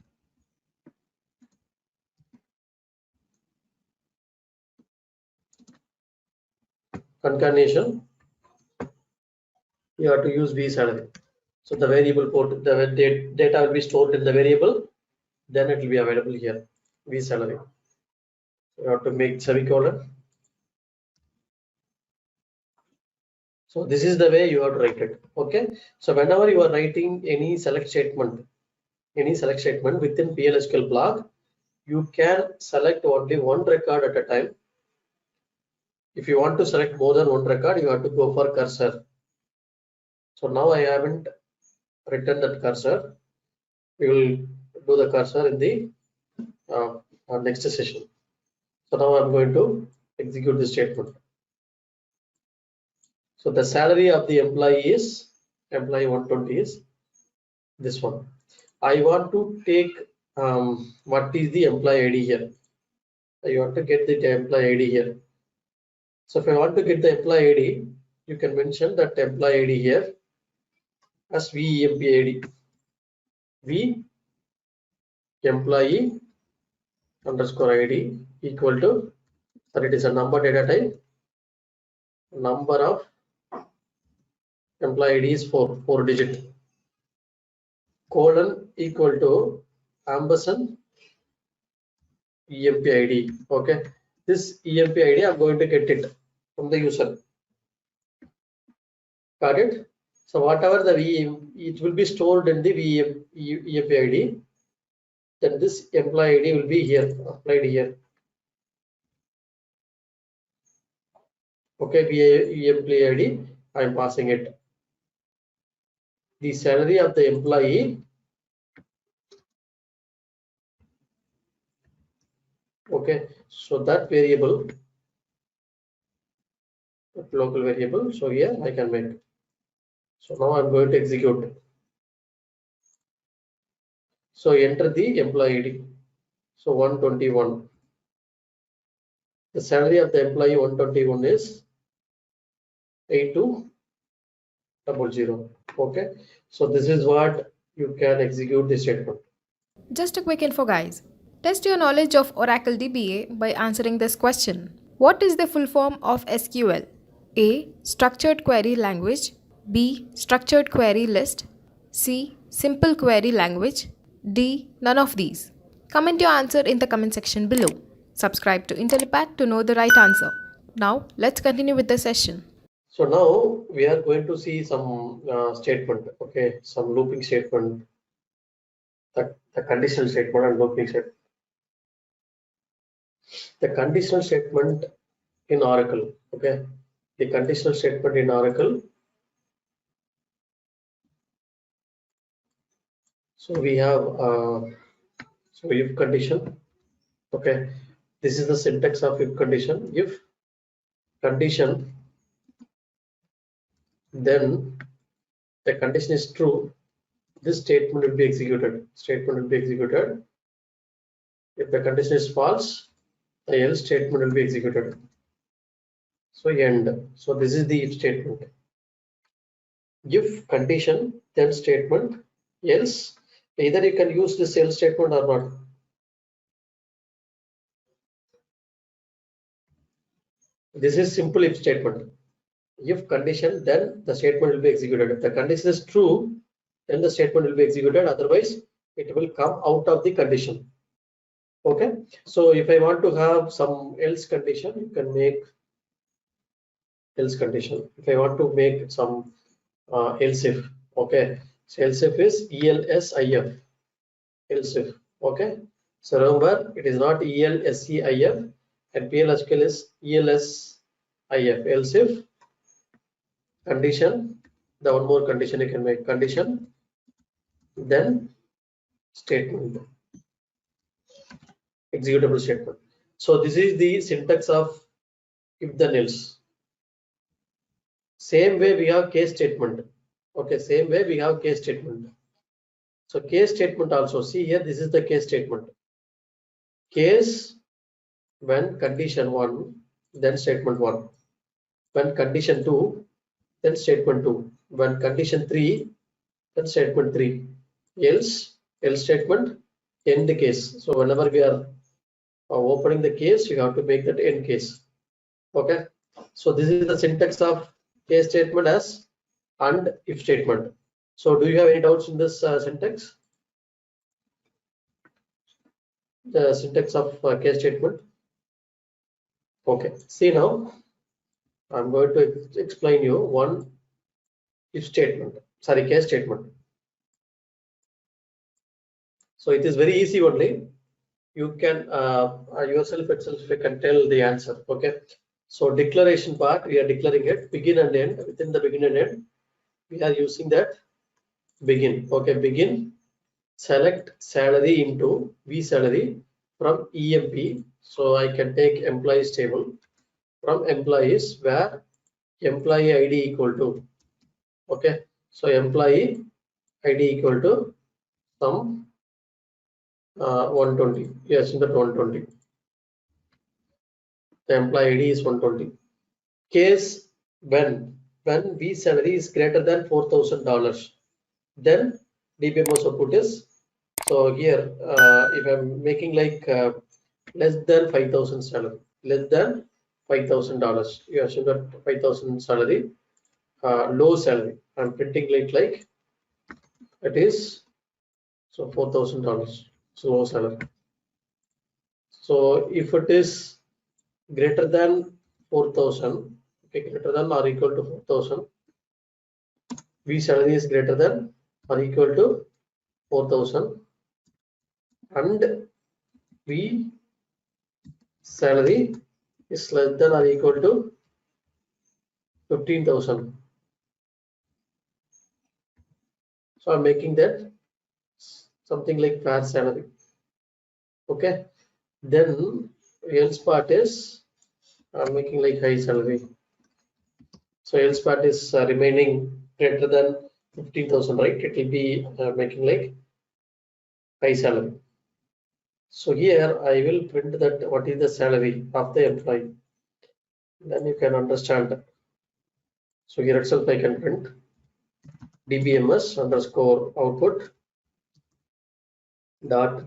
[SPEAKER 6] Concatenation, you have to use v salary. So the variable port, the data will be stored in the variable, then it will be available here, v salary. You have to make semicolon. So this is the way you have to write it. Okay, so whenever you are writing any select statement within PLSQL block, you can select only one record at a time. If you want to select more than one record, you have to go for cursor. So now I haven't written that cursor. We will do the cursor in the next session. So now I'm going to execute this statement. So the salary of the employee is employee 120 is this one. I want to take what is the employee ID here. I want to get the employee ID here. So if I want to get the employee ID, you can mention that employee ID here as VEMP ID. V employee underscore ID equal to, or it is a number data type. Number of employee ID is 4 digit. Colon equal to ampersand EMP ID. Okay, this EMP ID I'm going to get it from the user. Got it? So whatever the it will be stored in the EMP ID. Then this employee ID will be here, applied here. Okay, employee ID, I am passing it. The salary of the employee Okay, so that variable, that local variable, so here I can make. So now I'm going to execute. So enter the employee ID. So 121. The salary of the employee 121 is 8200. Okay, so this is what you can execute the statement.
[SPEAKER 1] Just a quick info, guys. Test your knowledge of Oracle DBA by answering this question. What is the full form of SQL? A. Structured Query Language. B. Structured Query List. C. Simple Query Language. D. None of these. Comment your answer in the comment section below. Subscribe to IntelliPad to know the right answer. Now, let's continue with the session.
[SPEAKER 6] So now we are going to see some statement, okay, some looping statement, the conditional statement and looping statement. The conditional statement in Oracle, okay, the conditional statement in Oracle. So we have so if condition, okay, this is the syntax of if condition. If condition, then the condition is true, this statement will be executed. Statement will be executed. If the condition is false, the else statement will be executed. So end. So this is the if statement. If condition, then statement, else. Either you can use this else statement or not. This is simple if statement. If condition, then the statement will be executed. If the condition is true, then the statement will be executed. Otherwise, it will come out of the condition. Okay. So if I want to have some else condition, you can make else condition. If I want to make some else if, okay. So else if is ELSIF, else if, okay. So remember, it is not ELSEIF and PLSQL is ELSIF, else if condition, the one more condition you can make, condition, then statement, executable statement. So this is the syntax of if then else. Same way we have case statement. Okay, same way we have case statement. So case statement also, see here, this is the case statement. Case when condition 1, then statement 1. When condition 2, then statement 2. When condition 3, then statement 3. Else statement, end the case. So whenever we are opening the case, you have to make that end case. Okay. So this is the syntax of case statement as and if statement. So do you have any doubts in this syntax? The syntax of case statement. Okay. See now, I'm going to explain you one if statement. Sorry, case statement. So it is very easy only. You can yourself itself you can tell the answer. Okay. So declaration part, we are declaring it begin and end. Within the begin and end, we are using that begin. Okay, begin. Select salary into V salary from EMP. So I can take employees table from employees where employee ID equal to. Okay, so employee ID equal to some 120. Yes, in that 120. The employee ID is 120. Case when V salary is greater than $4,000, then DBA must output is. So here, if I'm making like less than 5,000 salary, less than $5,000, you assume that 5,000 salary, low salary. I'm printing like it is so $4,000, so low salary. So if it is greater than 4,000, okay, greater than or equal to 4,000, V salary is greater than or equal to 4,000, and V salary is less than or equal to 15,000. So I'm making that something like fair salary. Okay, then else part is I'm making like high salary. So else part is remaining greater than 15,000, right? It will be making like high salary. So here I will print that what is the salary of the employee. Then you can understand. So here itself I can print dbms underscore output dot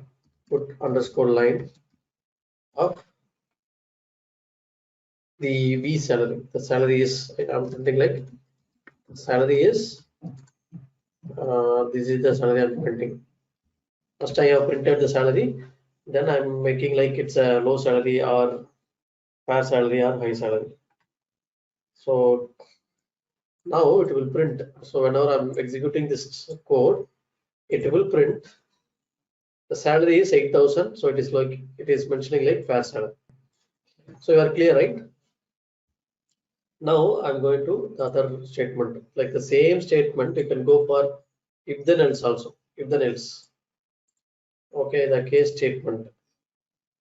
[SPEAKER 6] put underscore line of the V salary. The salary is, I'm printing like salary is this is the salary I'm printing. First I have printed the salary, then I'm making like it's a low salary or fair salary or high salary. So now it will print. So whenever I'm executing this code, it will print the salary is 8,000. So it is like it is mentioning like fair salary. So you are clear, right? Now I'm going to the other statement. Like the same statement, you can go for if then else also. If then else. Okay, the case statement.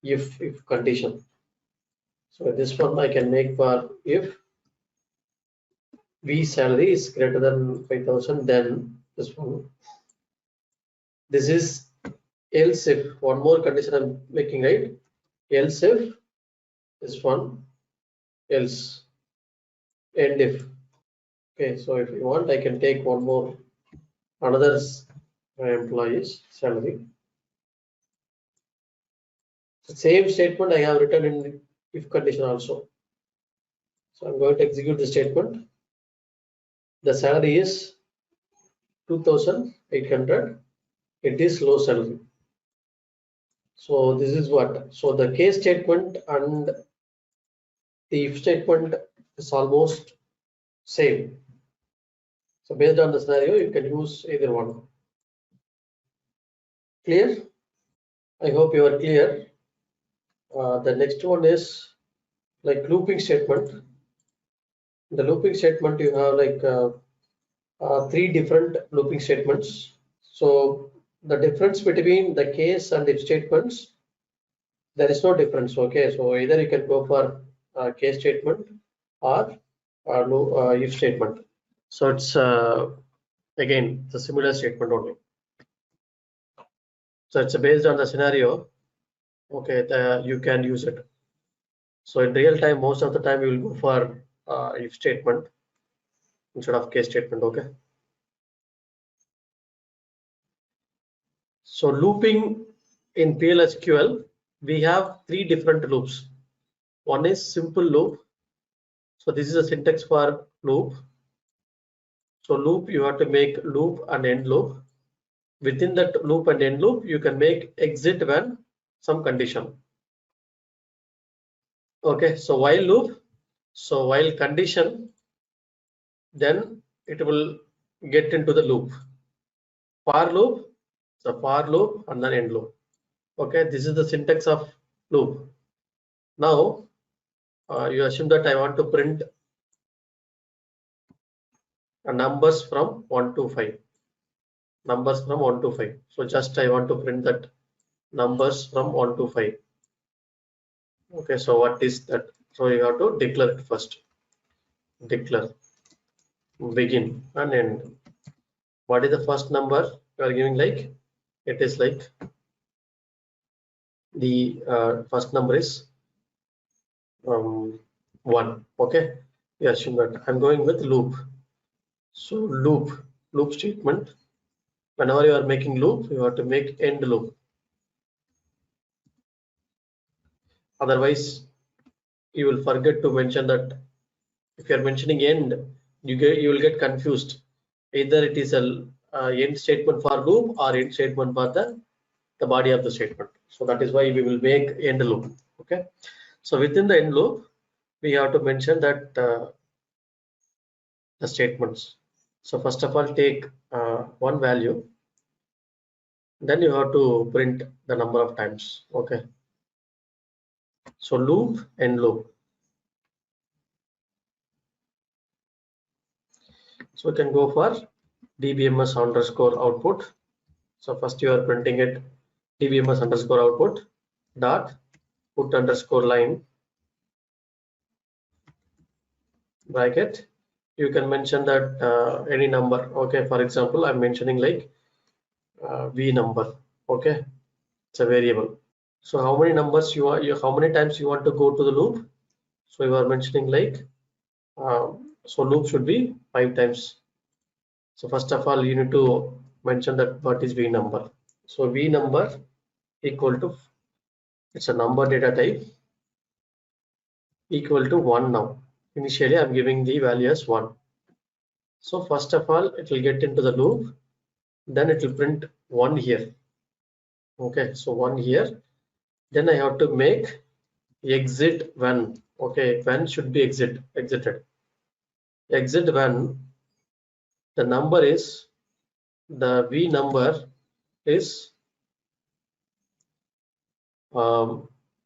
[SPEAKER 6] If condition. So this one I can make for if V salary is greater than 5,000, then this one. This is else if, one more condition I'm making, right? Else if this one, else, and if. Okay, so if you want, I can take one more, another employee's salary. The same statement I have written in the if condition also. So I'm going to execute the statement. The salary is 2,800. It is low salary. So this is what. So the case statement and the if statement is almost same. So based on the scenario, you can use either one. Clear? I hope you are clear. The next one is like looping statement. In the looping statement, you have like 3 different looping statements. So the difference between the case and if statements, there is no difference. Okay, so either you can go for case statement or if statement. So it's again the similar statement only. So it's based on the scenario. Okay, you can use it. So in real time, most of the time you will go for if statement instead of case statement. Okay. So looping in PLSQL, we have 3 different loops. One is simple loop. So this is a syntax for loop. So loop, you have to make loop and end loop. Within that loop and end loop, you can make exit when some condition. Okay, so while loop, so while condition, then it will get into the loop. For loop, so for loop and then end loop. Okay, this is the syntax of loop. Now you assume that I want to print numbers from 1 to 5. Numbers from 1 to 5. So just I want to print that numbers from 1 to 5. Okay, so what is that? So you have to declare it first. Declare begin and end. What is the first number you are giving? Like it is like the first number is 1. Okay, you assume that I'm going with loop. So loop statement. Whenever you are making loop, you have to make end loop. Otherwise, you will forget to mention that. If you are mentioning end, you will get confused. Either it is a end statement for loop or end statement for the body of the statement. So that is why we will make end loop. Okay. So within the end loop, we have to mention that the statements. So first of all, take one value. Then you have to print the number of times. Okay. So loop and loop. So we can go for dbms underscore output. So first you are printing it dbms underscore output dot put underscore line bracket. You can mention that any number. Okay, for example, I'm mentioning like v number. Okay, it's a variable. So how many numbers you are, how many times you want to go to the loop? So you are mentioning like so loop should be 5 times. So first of all, you need to mention that what is v number. So v number equal to, it's a number data type, equal to 1 now. Initially I'm giving the value as 1. So first of all, it will get into the loop, then it will print 1 here. Okay, so 1 here. Then I have to make exit when. Okay, when should be exited. Exit when the number is, the v number is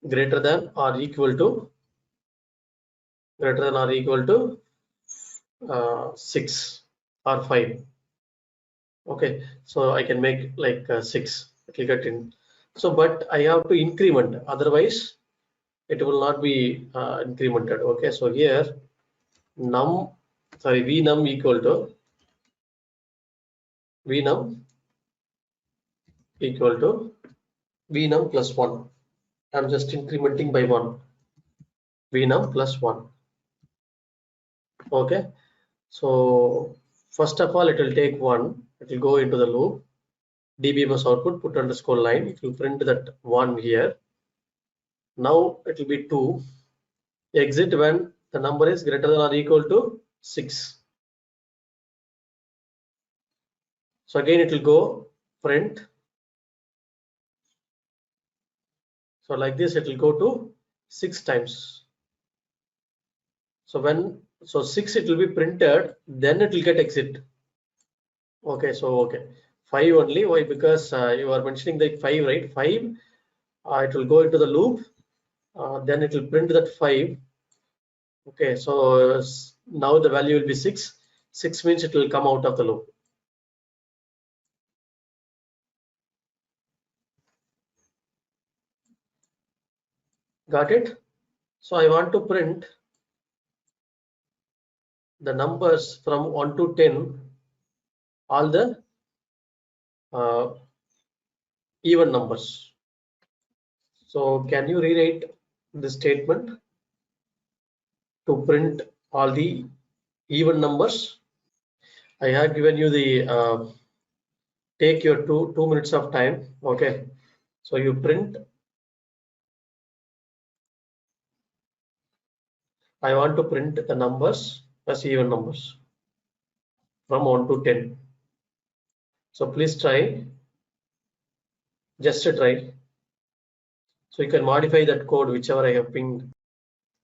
[SPEAKER 6] greater than or equal to 6 or 5. Okay, so I can make like 6. It will get in. So but I have to increment, otherwise it will not be incremented. Okay, so here vnum equal to vnum plus 1. I'm just incrementing by 1. vnum plus 1. Okay, so first of all, it will take 1. It will go into the loop. dbms output put underscore line. It will print that 1 here. Now it will be 2. Exit when the number is greater than or equal to 6. So again it will go print. So like this it will go to 6 times. So 6 it will be printed, then it will get exit. Okay, so okay, 5 only. Why? Because you are mentioning the 5, right? 5 it will go into the loop, then it will print that 5. Okay, so now the value will be 6. 6 means it will come out of the loop. Got it? So I want to print the numbers from 1 to 10, all the even numbers. So can you rewrite the statement to print all the even numbers? I have given you the take your 2 minutes of time. Okay, so you print, I want to print the numbers as even numbers from 1 to 10. So please try, just try. So you can modify that code whichever I have pinged.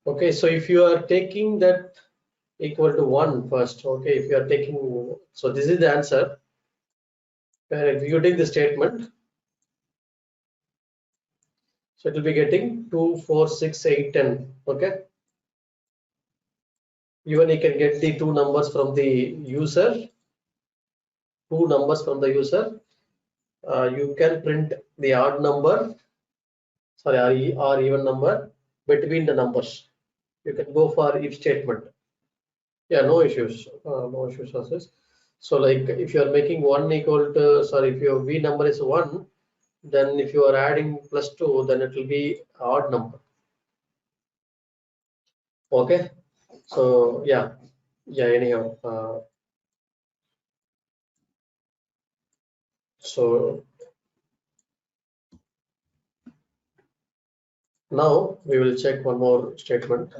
[SPEAKER 6] Okay, so if you are taking that equal to 1 first, okay, if you are taking, so this is the answer. Executing the statement, so it will be getting 2, 4, 6, 8, 10. Okay, even you can get the 2 numbers from the user. You can print the odd number, sorry, or even number between the numbers. You can go for if statement. Yeah, no issues. No issues as this. So like if you are making 1 equal to, sorry, if your v number is 1, then if you are adding plus 2, then it will be odd number. Okay, so yeah, anyhow, so now we will check one more statement.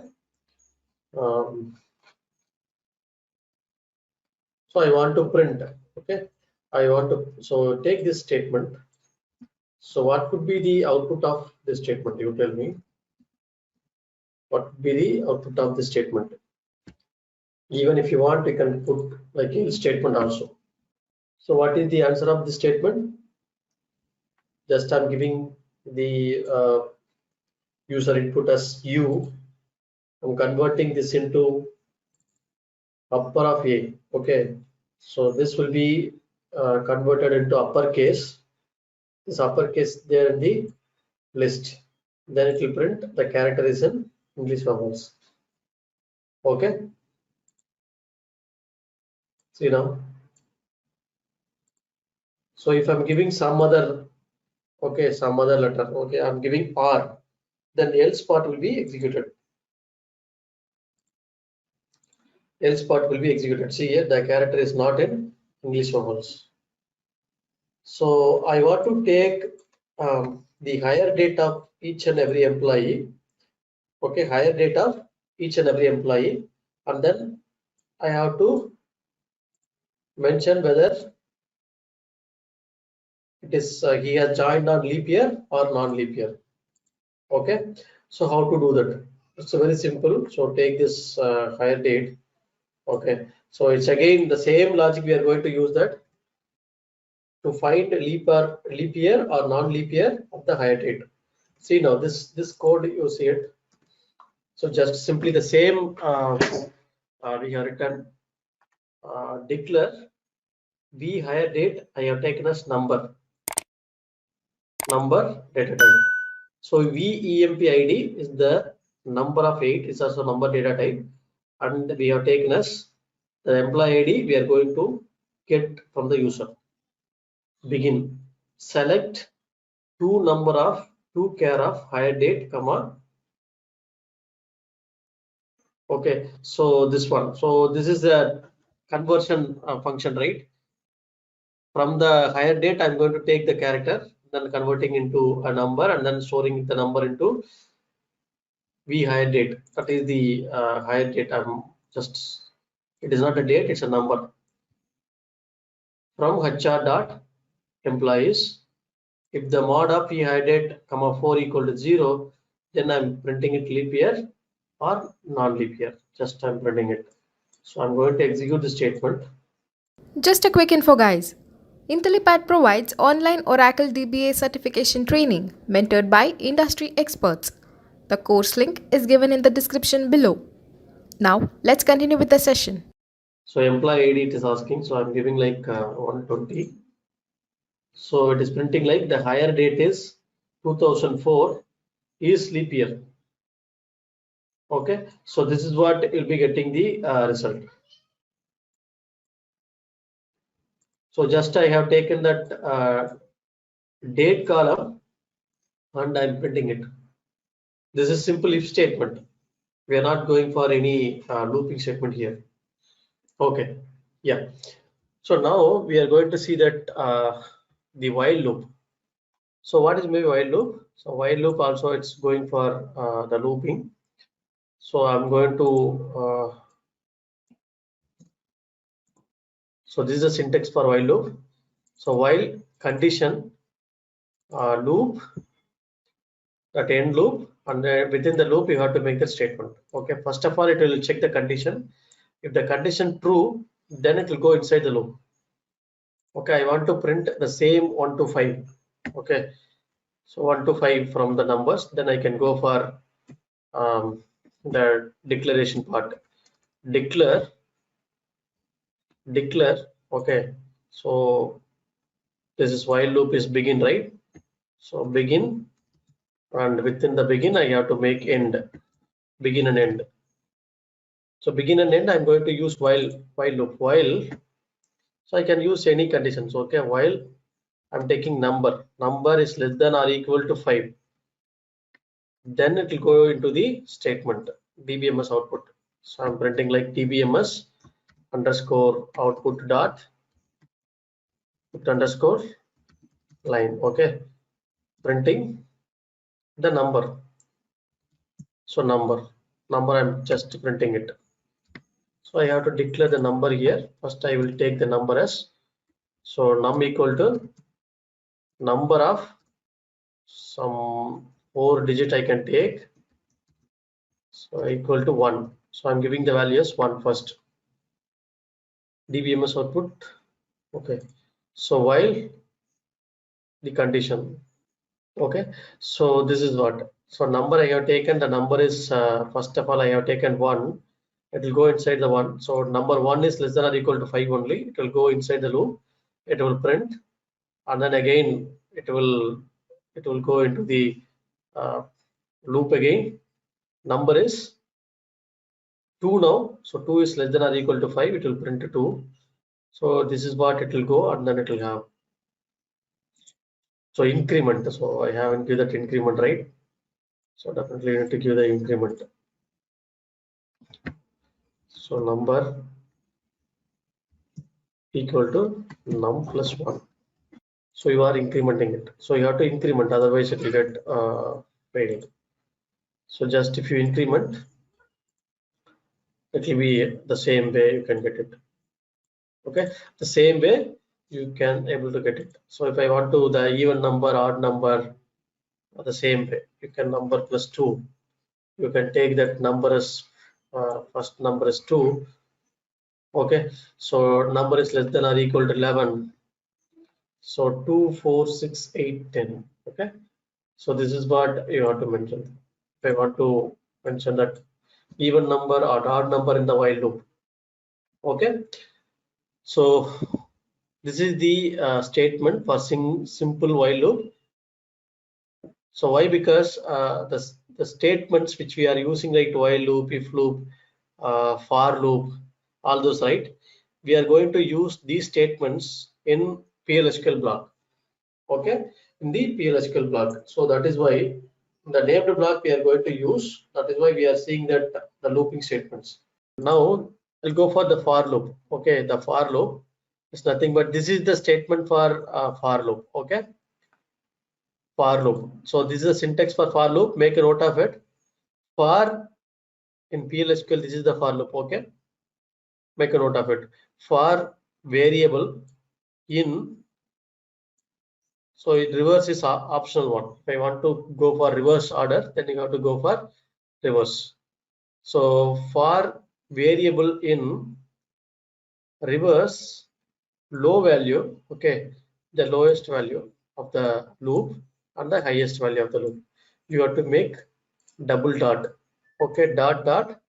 [SPEAKER 6] So I want to print. Okay, so take this statement. So what could be the output of this statement? You tell me. What would be the output of this statement? Even if you want, you can put like a statement also. So what is the answer of this statement? Just I'm giving the user input as u. I'm converting this into upper of a. Okay, so this will be converted into uppercase. This uppercase there in the list. then it will print the character is in English vowels. Okay, see now. So if I'm giving some other, okay, some other letter, okay, I'm giving R, then the else part will be executed. Else part will be executed. See here, the character is not in English vowels. So I want to take the higher date of each and every employee. Okay, higher date of each and every employee, and then I have to mention whether it is he has joined on leap year or non-leap year. Okay, so how to do that? It's very simple. So take this higher date. Okay, so it's again the same logic we are going to use that to find leap year or non-leap year of the higher date. See now this code, you see it. So just simply the same we have written declare v higher date. I have taken as number data type. So VEMP ID is the number of 8, is also number data type, and we have taken as the employee ID we are going to get from the user. Begin select two care of higher date comma. Okay, so this one, so this is the conversion function, right? From the higher date I'm going to take the character, then converting into a number, and then storing the number into V higher date. That is the higher date. I'm just, it is not a date, it's a number. From HR dot employees, if the mod of V higher date comma 4 equal to 0, then I'm printing it leap year or non-leap year. Just I'm printing it. So I'm going to execute the statement.
[SPEAKER 1] Just a quick info, guys. IntelliPad provides online Oracle DBA certification training mentored by industry experts. The course link is given in the description below. Now, let's continue with the session.
[SPEAKER 6] So employee ID it is asking, so I'm giving like 120. So it is printing like the higher date is 2004 is leap year. Okay, so this is what you'll be getting the result. So just I have taken that date column and I'm printing it. This is simple if statement. We are not going for any looping statement here. Okay, yeah. So now we are going to see that the while loop. So what is my while loop? So while loop also it's going for the looping. So I'm going to so this is the syntax for while loop. So while condition loop, that end loop, and within the loop you have to make the statement. Okay, first of all it will check the condition. If the condition true, then it will go inside the loop. Okay, I want to print the same 1 to 5. Okay, so 1 to 5 from the numbers, then I can go for the declaration part. Declare. Okay, so this is while loop is begin, right? So begin, and within the begin I have to make end, begin and end. So begin and end I'm going to use while loop. While, so I can use any conditions. Okay, while I'm taking number is less than or equal to 5, then it will go into the statement dbms output. So I'm printing like dbms underscore output dot underscore line. Okay, printing the number. So number I'm just printing it. So I have to declare the number here. First I will take the number as, so num equal to number of some 4 digit I can take, so equal to 1. So I'm giving the value as 1 first. dbms output. Okay, so while the condition. Okay, so this is what, so number I have taken, the number is first of all I have taken 1, it will go inside the 1. So number 1 is less than or equal to 5 only, it will go inside the loop, it will print, and then again it will go into the loop again, number is 2 now, so 2 is less than or equal to 5, it will print 2. So this is what it will go, and then it will have, so increment. So I haven't given that increment, right? So definitely you need to give the increment. So number equal to num plus 1. So you are incrementing it. So you have to increment, otherwise it will get failed. So just if you increment, it will be the same way you can get it. Okay, the same way you can able to get it. So if I want to the even number, odd number, the same way you can number plus 2. You can take that number as first number is 2. Okay, so number is less than or equal to 11. So 2, 4, 6, 8, 10. Okay, so this is what you have to mention. If I want to mention that even number or odd number in the while loop. Okay, so this is the statement for simple while loop. So why? Because the statements which we are using, like while loop, if loop, for loop, all those, right? We are going to use these statements in PLSQL block. Okay, in the PLSQL block. So that is why the named block we are going to use. That is why we are seeing that the looping statements. Now I'll go for the for loop. Okay, the for loop is nothing but this is the statement for for loop. Okay, for loop. So this is the syntax for for loop. Make a note of it. For in PLSQL, this is the for loop. Okay, make a note of it. For variable in, so it reverse is optional one. If I want to go for reverse order, then you have to go for reverse. So for variable in reverse low value, okay, the lowest value of the loop and the highest value of the loop, you have to make double dot. Okay, dot dot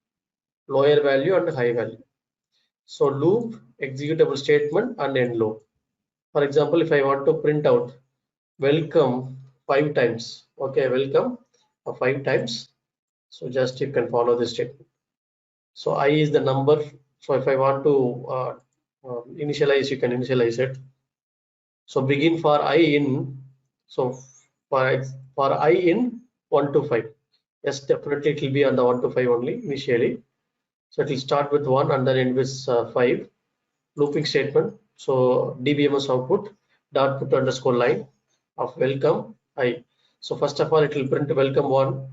[SPEAKER 6] lower value and high value. So loop executable statement and end loop. For example, if I want to print out welcome 5 times, okay, welcome 5 times, so just you can follow this statement. So I is the number. So if I want to initialize, you can initialize it. So begin for I in, so for I in 1 to 5. Yes, definitely it will be on the 1 to 5 only initially. So it will start with 1 and then end with 5. Looping statement. So DBMS output dot put underscore line of welcome I. So first of all, it will print welcome 1,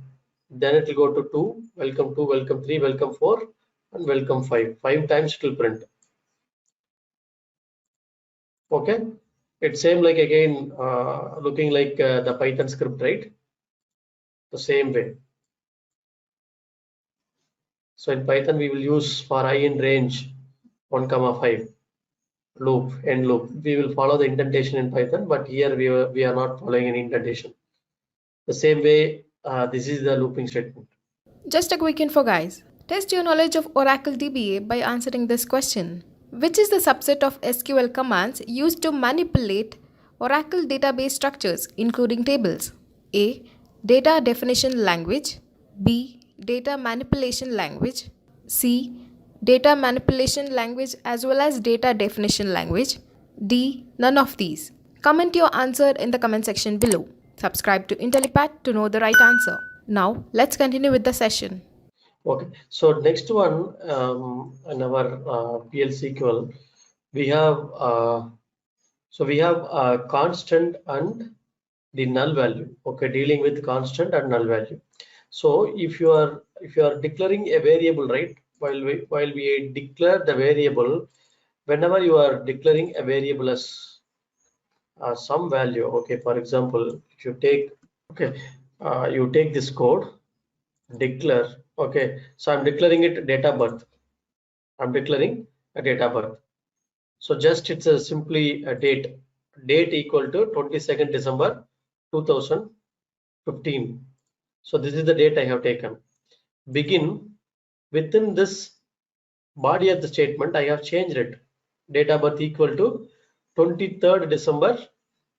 [SPEAKER 6] then it will go to 2, welcome 2, welcome 3, welcome 4, and welcome 5. 5 times it will print. Okay, it's same like again looking like the Python script, right? The same way. So in Python we will use for I in range 1, 5 loop, end loop. We will follow the indentation in Python, but here we are not following any indentation. The same way, this is the looping statement.
[SPEAKER 1] Just a quick info, guys. Test your knowledge of Oracle DBA by answering this question. Which is the subset of SQL commands used to manipulate Oracle database structures, including tables? A. Data definition language. B. Data manipulation language. C. Data manipulation language as well as data definition language. D. None of these. Comment your answer in the comment section below. Subscribe to IntelliPad to know the right answer. Now, let's continue with the session.
[SPEAKER 6] Okay, so next one in our PL/SQL, we have constant and the null value. Okay, dealing with constant and null value. So if you are declaring a variable, right? While we declare the variable, whenever you are declaring a variable as some value, okay, for example, if you take, okay, you take this code, declare, okay, so I'm declaring it date of birth. I'm declaring a date of birth. So just it's a simply a date equal to 22nd December 2015. So this is the date I have taken. Begin, within this body of the statement I have changed it, date of birth equal to 23rd December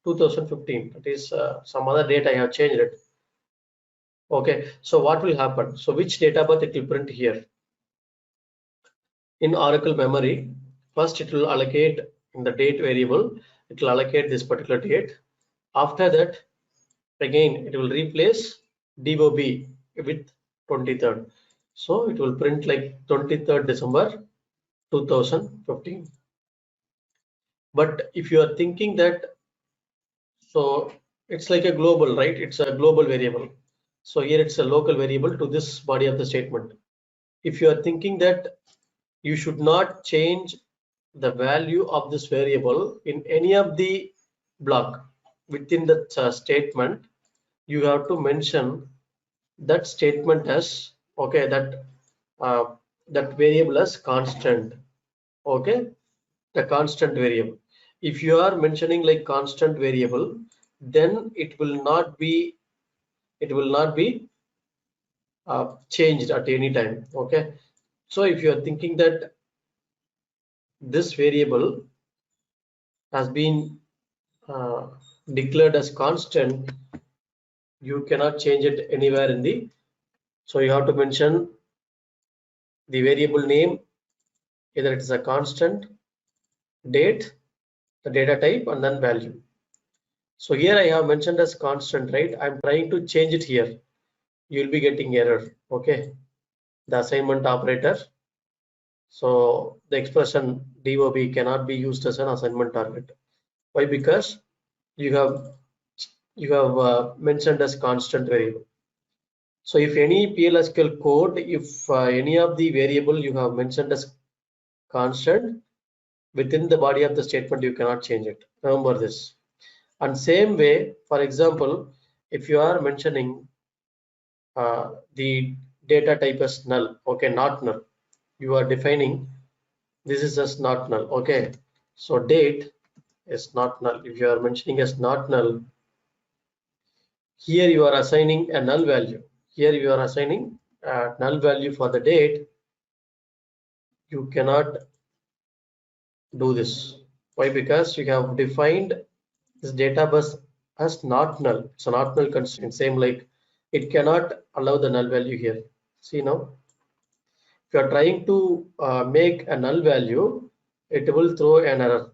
[SPEAKER 6] 2015. That is some other date I have changed it. Okay, so what will happen? So which date of birth it will print here? In Oracle memory, first it will allocate in the date variable, it will allocate this particular date. After that, again, it will replace DOB with 23rd. So it will print like 23rd December 2015. But if you are thinking that, so it's like a global, right? It's a global variable. So here it's a local variable to this body of the statement. If you are thinking that you should not change the value of this variable in any of the block within the statement, you have to mention that statement as, okay, uh, that variable as constant. Okay, the constant variable. If you are mentioning like constant variable, then it will not be changed at any time. Okay, so if you are thinking that this variable has been uh, declared as constant, you cannot change it anywhere in the, so you have to mention the variable name, either it is a constant, date, the data type, and then value. So here I have mentioned as constant, right? I'm trying to change it here. You'll be getting error. Okay, the assignment operator. So the expression DOB cannot be used as an assignment target. Why? Because you have mentioned as constant variable. So if any PLSQL code, if any of the variable you have mentioned as constant within the body of the statement, you cannot change it. Remember this. And same way, for example, if you are mentioning the data type as null, okay, not null, you are defining this is as not null. Okay, so date is not null. If you are mentioning as not null, here you are assigning a null value. Here you are assigning a null value for the date. You cannot do this. Why? Because you have defined this data bus as not null. It's a not null constraint. Same like it cannot allow the null value here. See now, if you are trying to make a null value, it will throw an error.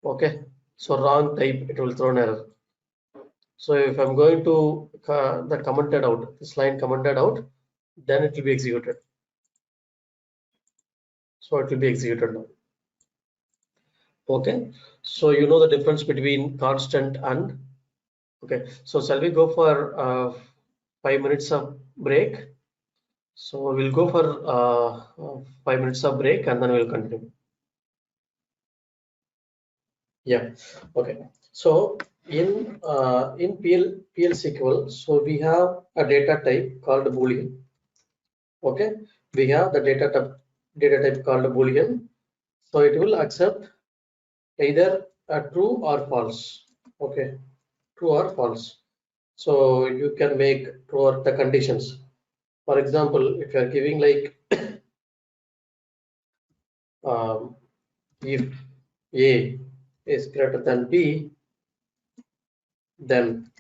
[SPEAKER 6] Okay, so wrong type, it will throw an error. So if I'm going to the commented out, this line commented out, then it will be executed. So it will be executed now. Okay, so you know the difference between constant and, okay, so shall we go for 5 minutes of break? So we'll go for 5 minutes of break and then we'll continue. Yeah, okay. So in PL SQL, so we have a data type called Boolean. Okay, we have the data type called Boolean. So it will accept either a true or false. Okay, true or false. So you can make true or the conditions. For example, if you are giving like if A is greater than B, then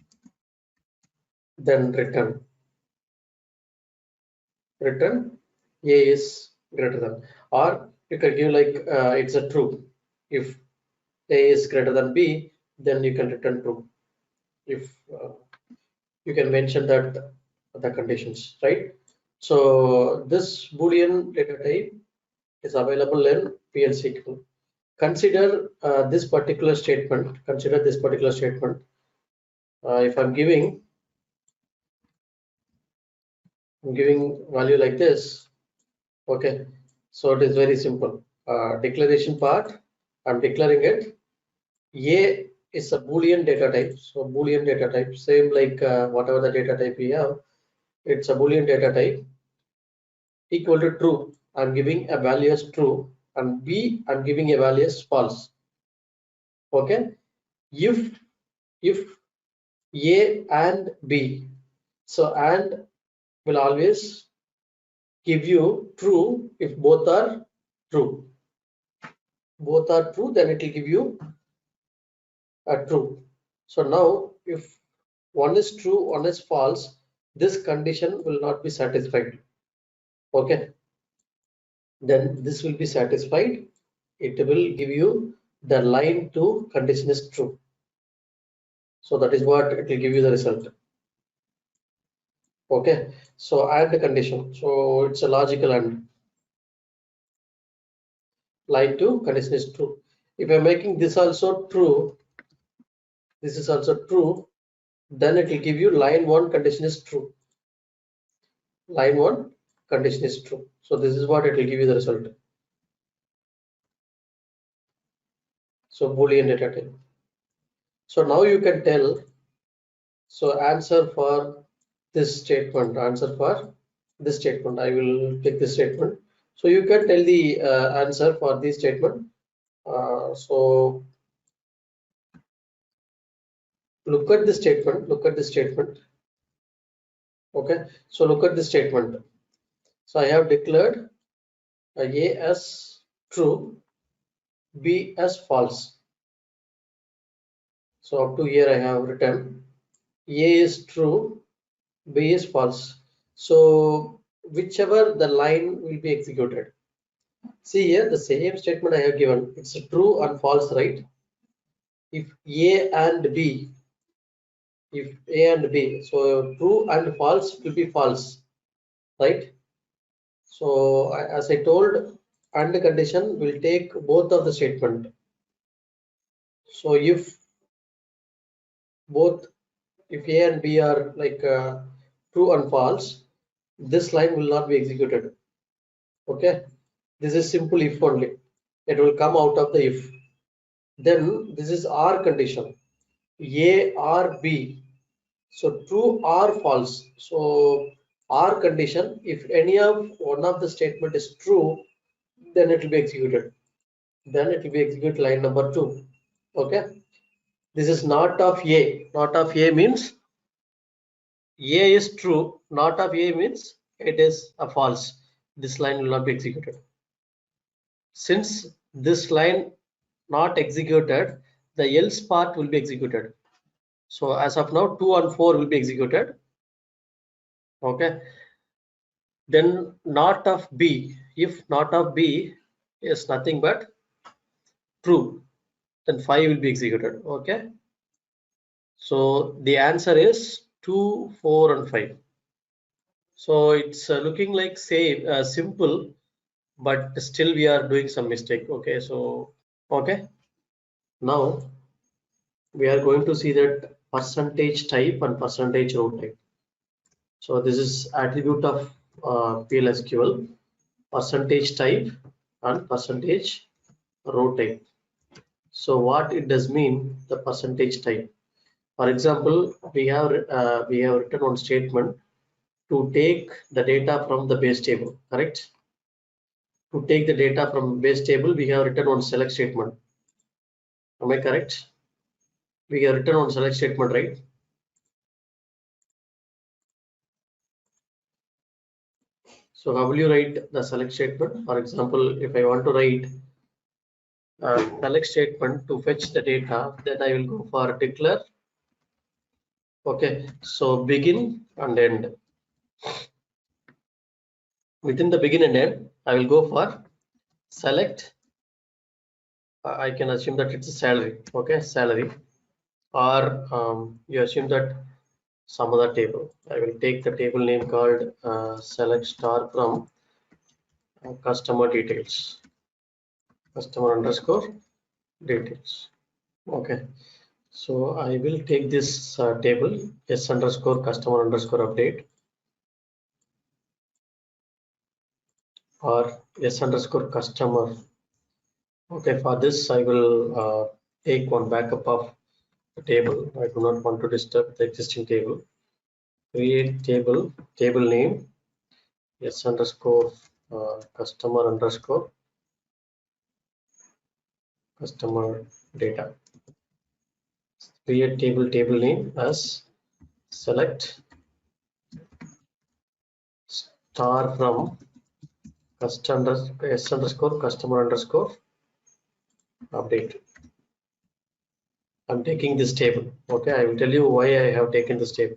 [SPEAKER 6] return A is greater than, or you can give like it's a true. If A is greater than B, then you can return true. If you can mention that the conditions, right? So this Boolean data type is available in PL SQL. Consider this particular statement. Consider this particular statement. If I'm giving value like this, okay, so it is very simple. Declaration part, I'm declaring it. A is a Boolean data type, so Boolean data type, same like whatever the data type we have, it's a Boolean data type equal to true. I'm giving a value as true, and B I'm giving a value as false. Okay, if A and B, so and will always give you true if both are true. Both are true, then it will give you a true. So now if one is true, one is false, this condition will not be satisfied. Okay, then this will be satisfied. It will give you the line to condition is true. So that is what it will give you the result. Okay, so add the condition. So it's a logical and line to condition is true. If I'm making this also true, this is also true, then it will give you line 1 condition is true. Line 1 condition is true. So this is what it will give you the result. So Boolean data type. So now you can tell, so answer for this statement, answer for this statement. I will take this statement. So you can tell the answer for this statement. So look at the statement, look at the statement. Okay, so look at the statement. So I have declared A as true, B as false. So up to here I have written A is true, B is false. So whichever the line will be executed. See here the same statement I have given. It's a true and false, right? If A and B, so true and false will be false, right? So as I told, and condition will take both of the statement. So if A and B are like true and false, this line will not be executed. Okay, this is simple if only. It will come out of the if. Then this is or condition, A or B. So true or false. So or condition, if any of one of the statement is true, then it will be executed. Then it will be execute line number 2. Okay, this is not of A. Not of A means A is true, not of A means it is a false. This line will not be executed. Since this line not executed, the else part will be executed. So as of now 2 and 4 will be executed. Okay, then not of B, if not of B is nothing but true, then 5 will be executed. Okay, so the answer is 2, 4 and 5. So it's looking like simple, but still we are doing some mistake. Okay, so okay, now we are going to see that percentage type and percentage row type. So this is attribute of PLSQL, percentage type and percentage row type. So what it does mean, the percentage type. For example, we have written one statement to take the data from the base table, correct? To take the data from base table, we have written one select statement. Am I correct? We have written one select statement, right? So how will you write the select statement? For example, if I want to write a select statement to fetch the data, then I will go for declare. Okay, so begin and end. Within the begin and end, I will go for select. I can assume that it's a salary. Okay, salary, or you assume that some other table. I will take the table name called select star from customer details, customer underscore details. Okay, so I will take this table s underscore customer underscore update, or s underscore customer. Okay, for this I will take one backup of the table. I do not want to disturb the existing table. Create table name s underscore customer underscore customer data. Create table name as select star from s underscore customer underscore update. I'm taking this table. Okay, I will tell you why I have taken this table.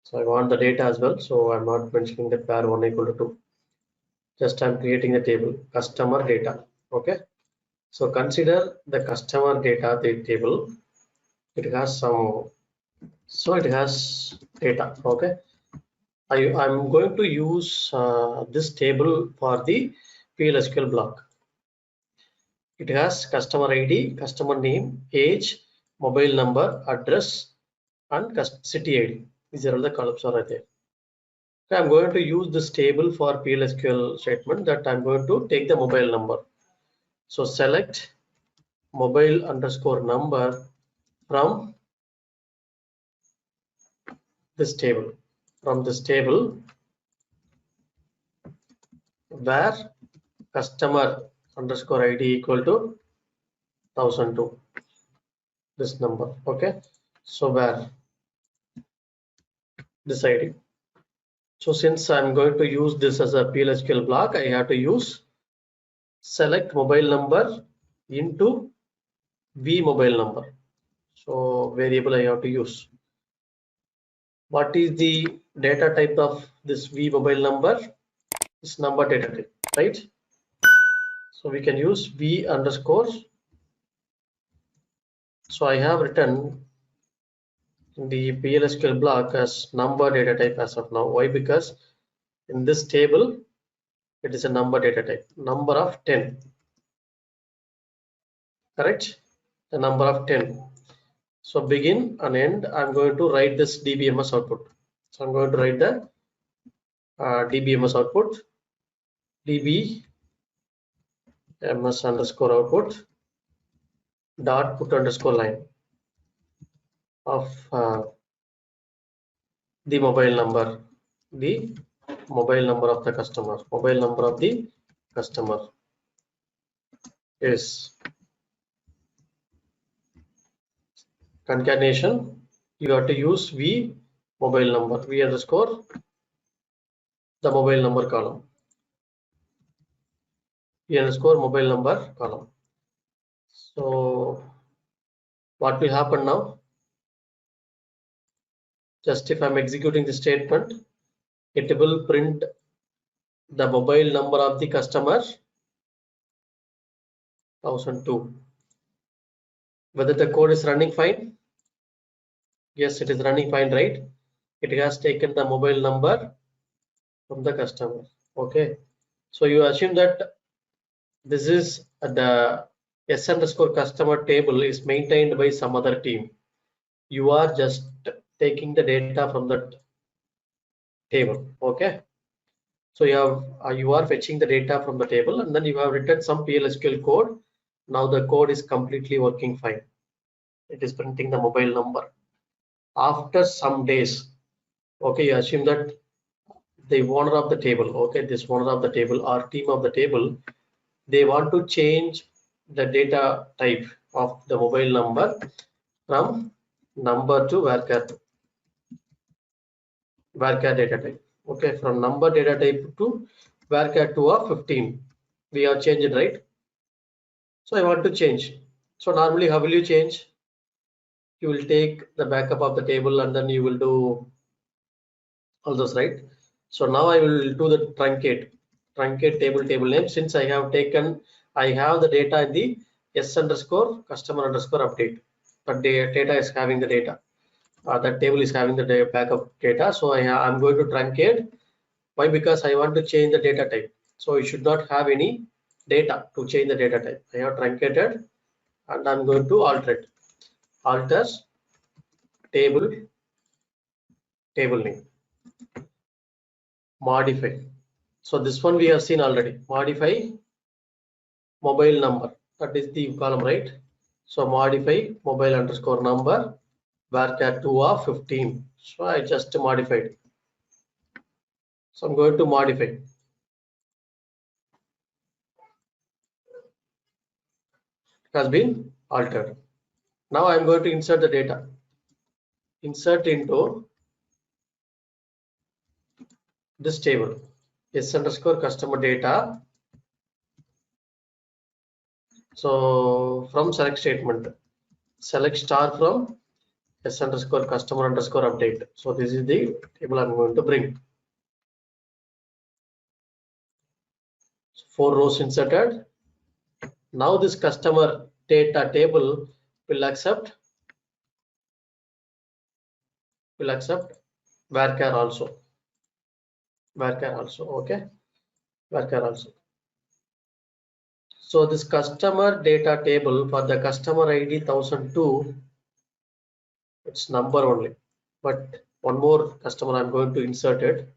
[SPEAKER 6] So I want the data as well. So I'm not mentioning that var 1 equal to 2. Just I'm creating the table customer data. Okay. So consider the customer data table. It has some. So it has data. Okay. I'm going to use this table for the PLSQL block. It has customer ID, customer name, age, mobile number, address, and city ID. These are all the columns are right there. Okay, I'm going to use this table for PLSQL statement that I'm going to take the mobile number. So select mobile underscore number from this table. From this table where customer underscore ID equal to 1002. This number. Okay. So where this ID. So since I'm going to use this as a PLSQL block, I have to use select mobile number into v mobile number. So variable I have to use. What is the data type of this v mobile number? This number data type, right? So we can use v underscore. So I have written the PLSQL block as number data type as of now. Why? Because in this table it is a number data type, number of 10. Correct? The number of 10. So begin and end, I'm going to write this DBMS output. So I'm going to write the DBMS output, DBMS underscore output dot put underscore line of the mobile number of the customer. Mobile number of the customer is concatenation. You have to use v mobile number, v underscore the mobile number column, v underscore mobile number column. So what will happen now? Just if I'm executing the statement, it will print the mobile number of the customer 1002. Whether the code is running fine? Yes, it is running fine, right? It has taken the mobile number from the customer. Okay. So you assume that this is the S underscore customer table is maintained by some other team. You are just taking the data from that table. Okay. So you are fetching the data from the table and then you have written some PLSQL code. Now the code is completely working fine. It is printing the mobile number. After some days, okay, you assume that the owner of the table, okay, this owner of the table or team of the table, they want to change the data type of the mobile number from number to varchar data type. Okay, from number data type to varchar 2 of 15. We have changed it, right? So I want to change. So normally how will you change? You will take the backup of the table and then you will do all those, right? So now I will do the truncate table name. Since I have the data in the S underscore customer underscore update. But the data is having the data. That table is having the backup data. So I'm going to truncate. Why? Because I want to change the data type. So you should not have any data to change the data type. I have truncated and I'm going to alter it. Alters table name. Modify. So this one we have seen already. Modify mobile number. That is the column, right? So modify mobile underscore number varchar 2 of 15. So I just modified. So I'm going to modify. It has been altered. Now I'm going to insert the data. Insert into this table. S underscore customer data. So from select statement, select star from s underscore customer underscore update. So this is the table I'm going to bring. 4 rows inserted. Now this customer data table will accept varchar also. Okay, varchar also. So this customer data table for the customer ID 1002, it's number only, but one more customer I'm going to insert it.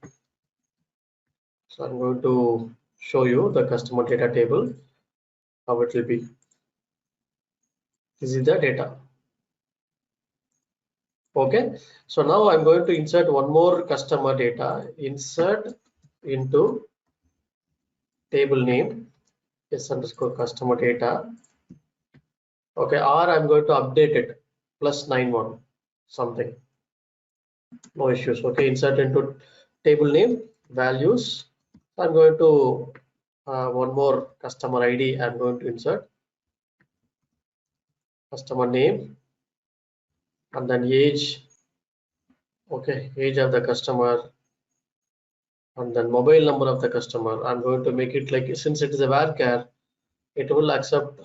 [SPEAKER 6] So I'm going to show you the customer data table, how it will be. This is the data. Okay, so now I'm going to insert one more customer data. Insert into table name s underscore customer data. Okay, or I'm going to update it plus 91 something. No issues. Okay, insert into table name values. I'm going to one more customer ID. I'm going to insert customer name and then age. Okay, age of the customer and then mobile number of the customer. I'm going to make it like, since it is a varchar, it will accept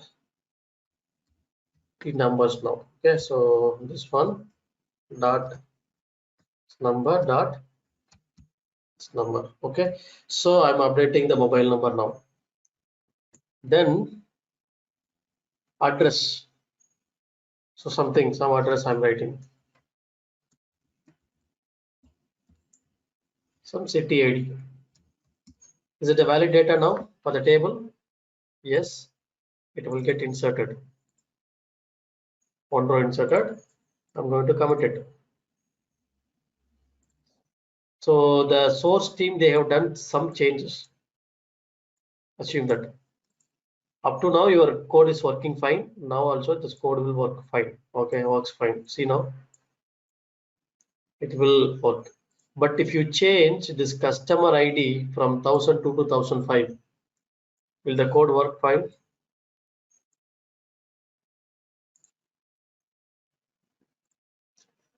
[SPEAKER 6] the numbers now. Okay, so this one dot number dot number. Okay, so I'm updating the mobile number now. Then address. So some address I'm writing. Some city ID. Is it a valid data now for the table? Yes, it will get inserted. One row inserted. I'm going to commit it. So the source team, they have done some changes. Assume that. Up to now your code is working fine. Now also this code will work fine. Okay, works fine. See now, it will work. But if you change this customer ID from 1002 to 1005, will the code work fine?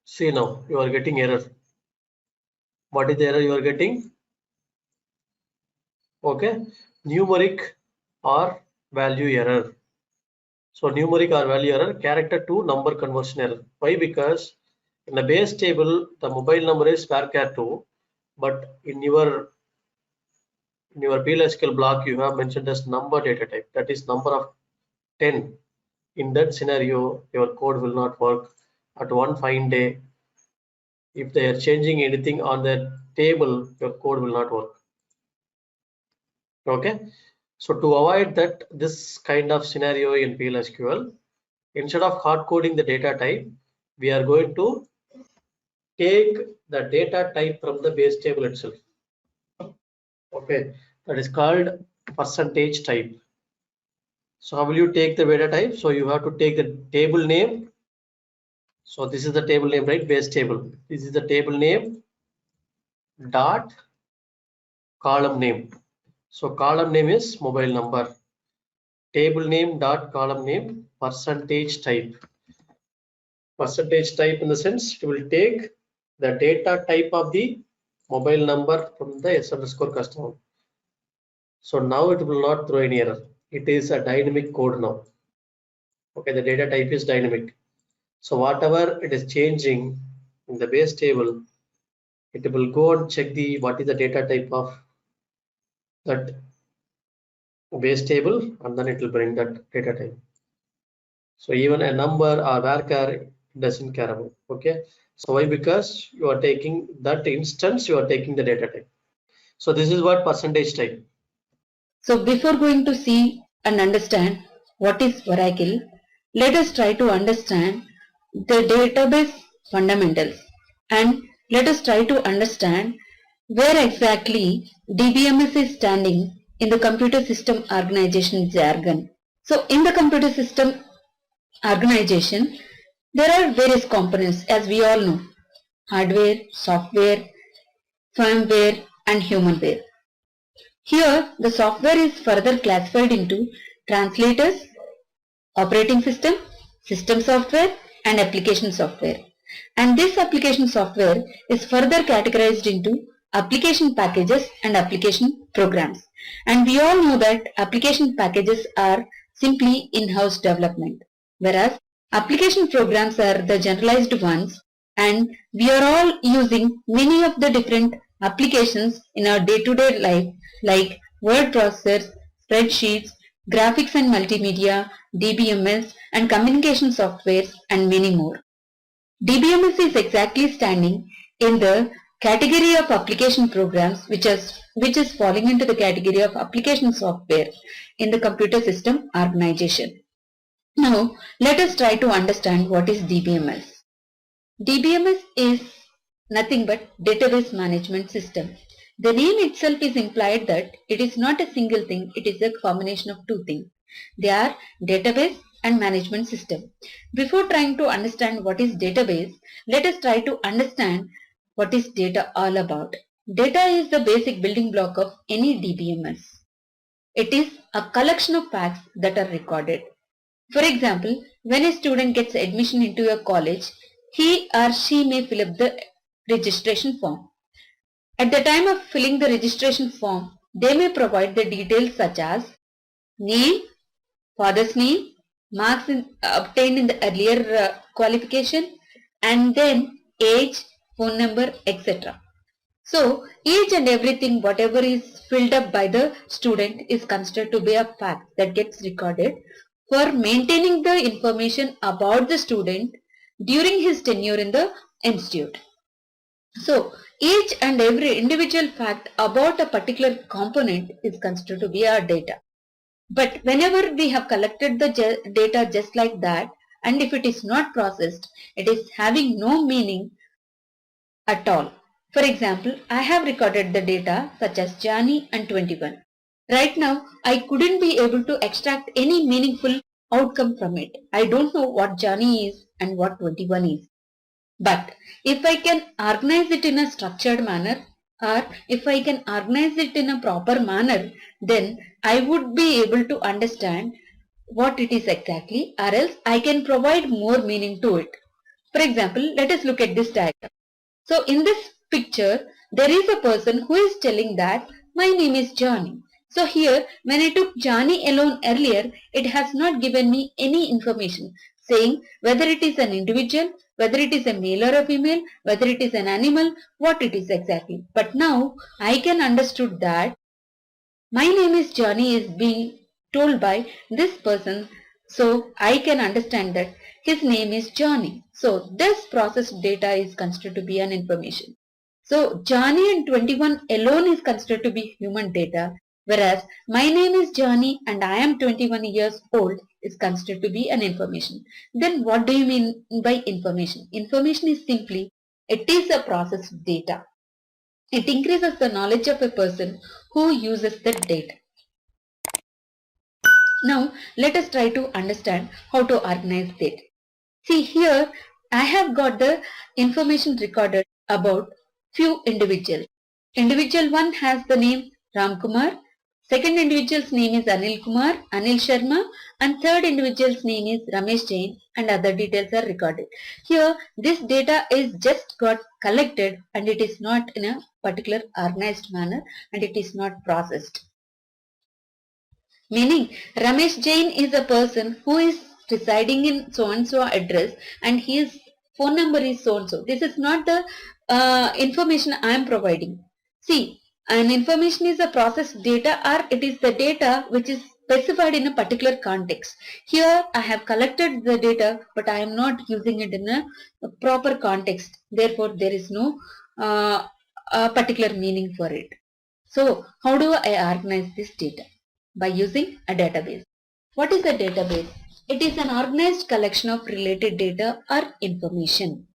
[SPEAKER 6] See now, you are getting error. What is the error you are getting? Okay, numeric or value error. So numeric or value error, character to number conversion error. Why? Because in the base table, the mobile number is varchar 2, but in your PLSQL block, you have mentioned as number data type. That is number of 10. In that scenario, your code will not work. At one fine day, if they are changing anything on the table, your code will not work. Okay, so to avoid that, this kind of scenario in PLSQL, instead of hard coding the data type, we are going to take the data type from the base table itself. Okay, that is called percentage type. So how will you take the data type? So you have to take the table name. So this is the table name, right? Base table. This is the table name dot column name. So column name is mobile number. Table name dot column name percentage type. Percentage type in the sense it will take the data type of the mobile number from the s underscore customer. So now it will not throw any error. It is a dynamic code now. Okay, the data type is dynamic. So whatever it is changing in the base table, it will go and check the what is the data type of that base table, and then it will bring that data type. So even a number or varchar doesn't care about. Okay, so why? Because you are taking that instance, you are taking the data type. So this is what percentage type.
[SPEAKER 9] So before going to see and understand what is Oracle, let us try to understand the database fundamentals, and let us try to understand where exactly DBMS is standing in the computer system organization jargon. So in the computer system organization, there are various components, as we all know: hardware, software, firmware and humanware. Here, the software is further classified into translators, operating system, system software and application software. And this application software is further categorized into application packages and application programs. And we all know that application packages are simply in-house development, whereas application programs are the generalized ones, and we are all using many of the different applications in our day-to-day life like word processors, spreadsheets, graphics and multimedia, DBMS and communication softwares and many more. DBMS is exactly standing in the category of application programs which is falling into the category of application software in the computer system organization. Now let us try to understand what is DBMS. DBMS is nothing but database management system. The name itself is implied that it is not a single thing, it is a combination of two things. They are database and management system. Before trying to understand what is database, let us try to understand what is data all about. Data is the basic building block of any DBMS. It is a collection of facts that are recorded. For example, when a student gets admission into a college, he or she may fill up the registration form. At the time of filling the registration form, they may provide the details such as name, father's name, marks obtained in the earlier qualification, and then age, phone number, etc. So each and everything whatever is filled up by the student is considered to be a fact that gets recorded for maintaining the information about the student during his tenure in the institute. So each and every individual fact about a particular component is considered to be our data. But whenever we have collected the data just like that, and if it is not processed, it is having no meaning at all. For example, I have recorded the data such as Johnny and 21. Right now, I couldn't be able to extract any meaningful outcome from it. I don't know what Johnny is and what 21 is. But if I can organize it in a structured manner, or if I can organize it in a proper manner, then I would be able to understand what it is exactly, or else I can provide more meaning to it. For example, let us look at this diagram. So in this picture, there is a person who is telling that my name is Johnny. So here, when I took Johnny alone earlier, it has not given me any information saying whether it is an individual, whether it is a male or a female, whether it is an animal, what it is exactly. But now I can understood that my name is Johnny is being told by this person, so I can understand that his name is Johnny. So this processed data is considered to be an information. So Johnny and 21 alone is considered to be human data, whereas my name is Johnny and I am 21 years old is considered to be an information. Then what do you mean by information? Information is simply, it is a processed data. It increases the knowledge of a person who uses the data. Now let us try to understand how to organize data. See here I have got the information recorded about few individuals. Individual 1 has the name Ram Kumar, second individual's name is Anil Kumar, Anil Sharma, and third individual's name is Ramesh Jain, and other details are recorded. Here this data is just got collected and it is not in a particular organized manner and it is not processed. Meaning Ramesh Jain is a person who is residing in so and so address and his phone number is so and so. This is not the information I am providing. See, an information is a processed data or it is the data which is specified in a particular context. Here I have collected the data but I am not using it in a proper context. Therefore there is no particular meaning for it. So how do I organize this data? By using a database. What is a database? It is an organized collection of related data or information.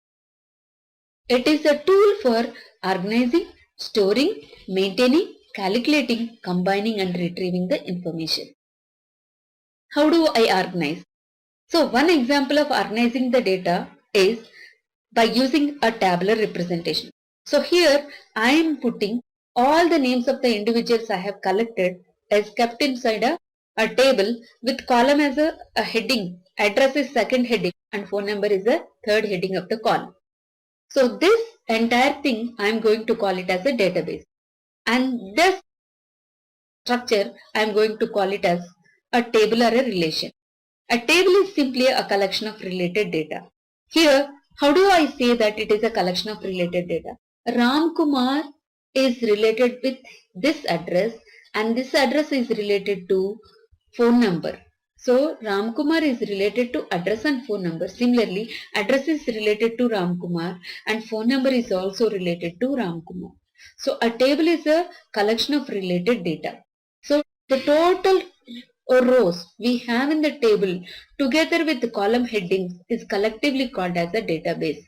[SPEAKER 9] It is a tool for organizing, storing, maintaining, calculating, combining and retrieving the information. How do I organize? So one example of organizing the data is by using a tabular representation. So here I am putting all the names of the individuals I have collected is kept inside a table with column as a heading address is second heading and phone number is the third heading of the column. So this entire thing I am going to call it as a database, and this structure I am going to call it as a table or a relation. A table is simply a collection of related data. Here, how do I say that it is a collection of related data? Ram Kumar is related with this address and this address is related to phone number. So Ram Kumar is related to address and phone number. Similarly, address is related to Ram Kumar and phone number is also related to Ram Kumar. So a table is a collection of related data. So the total rows we have in the table together with the column headings is collectively called as a database.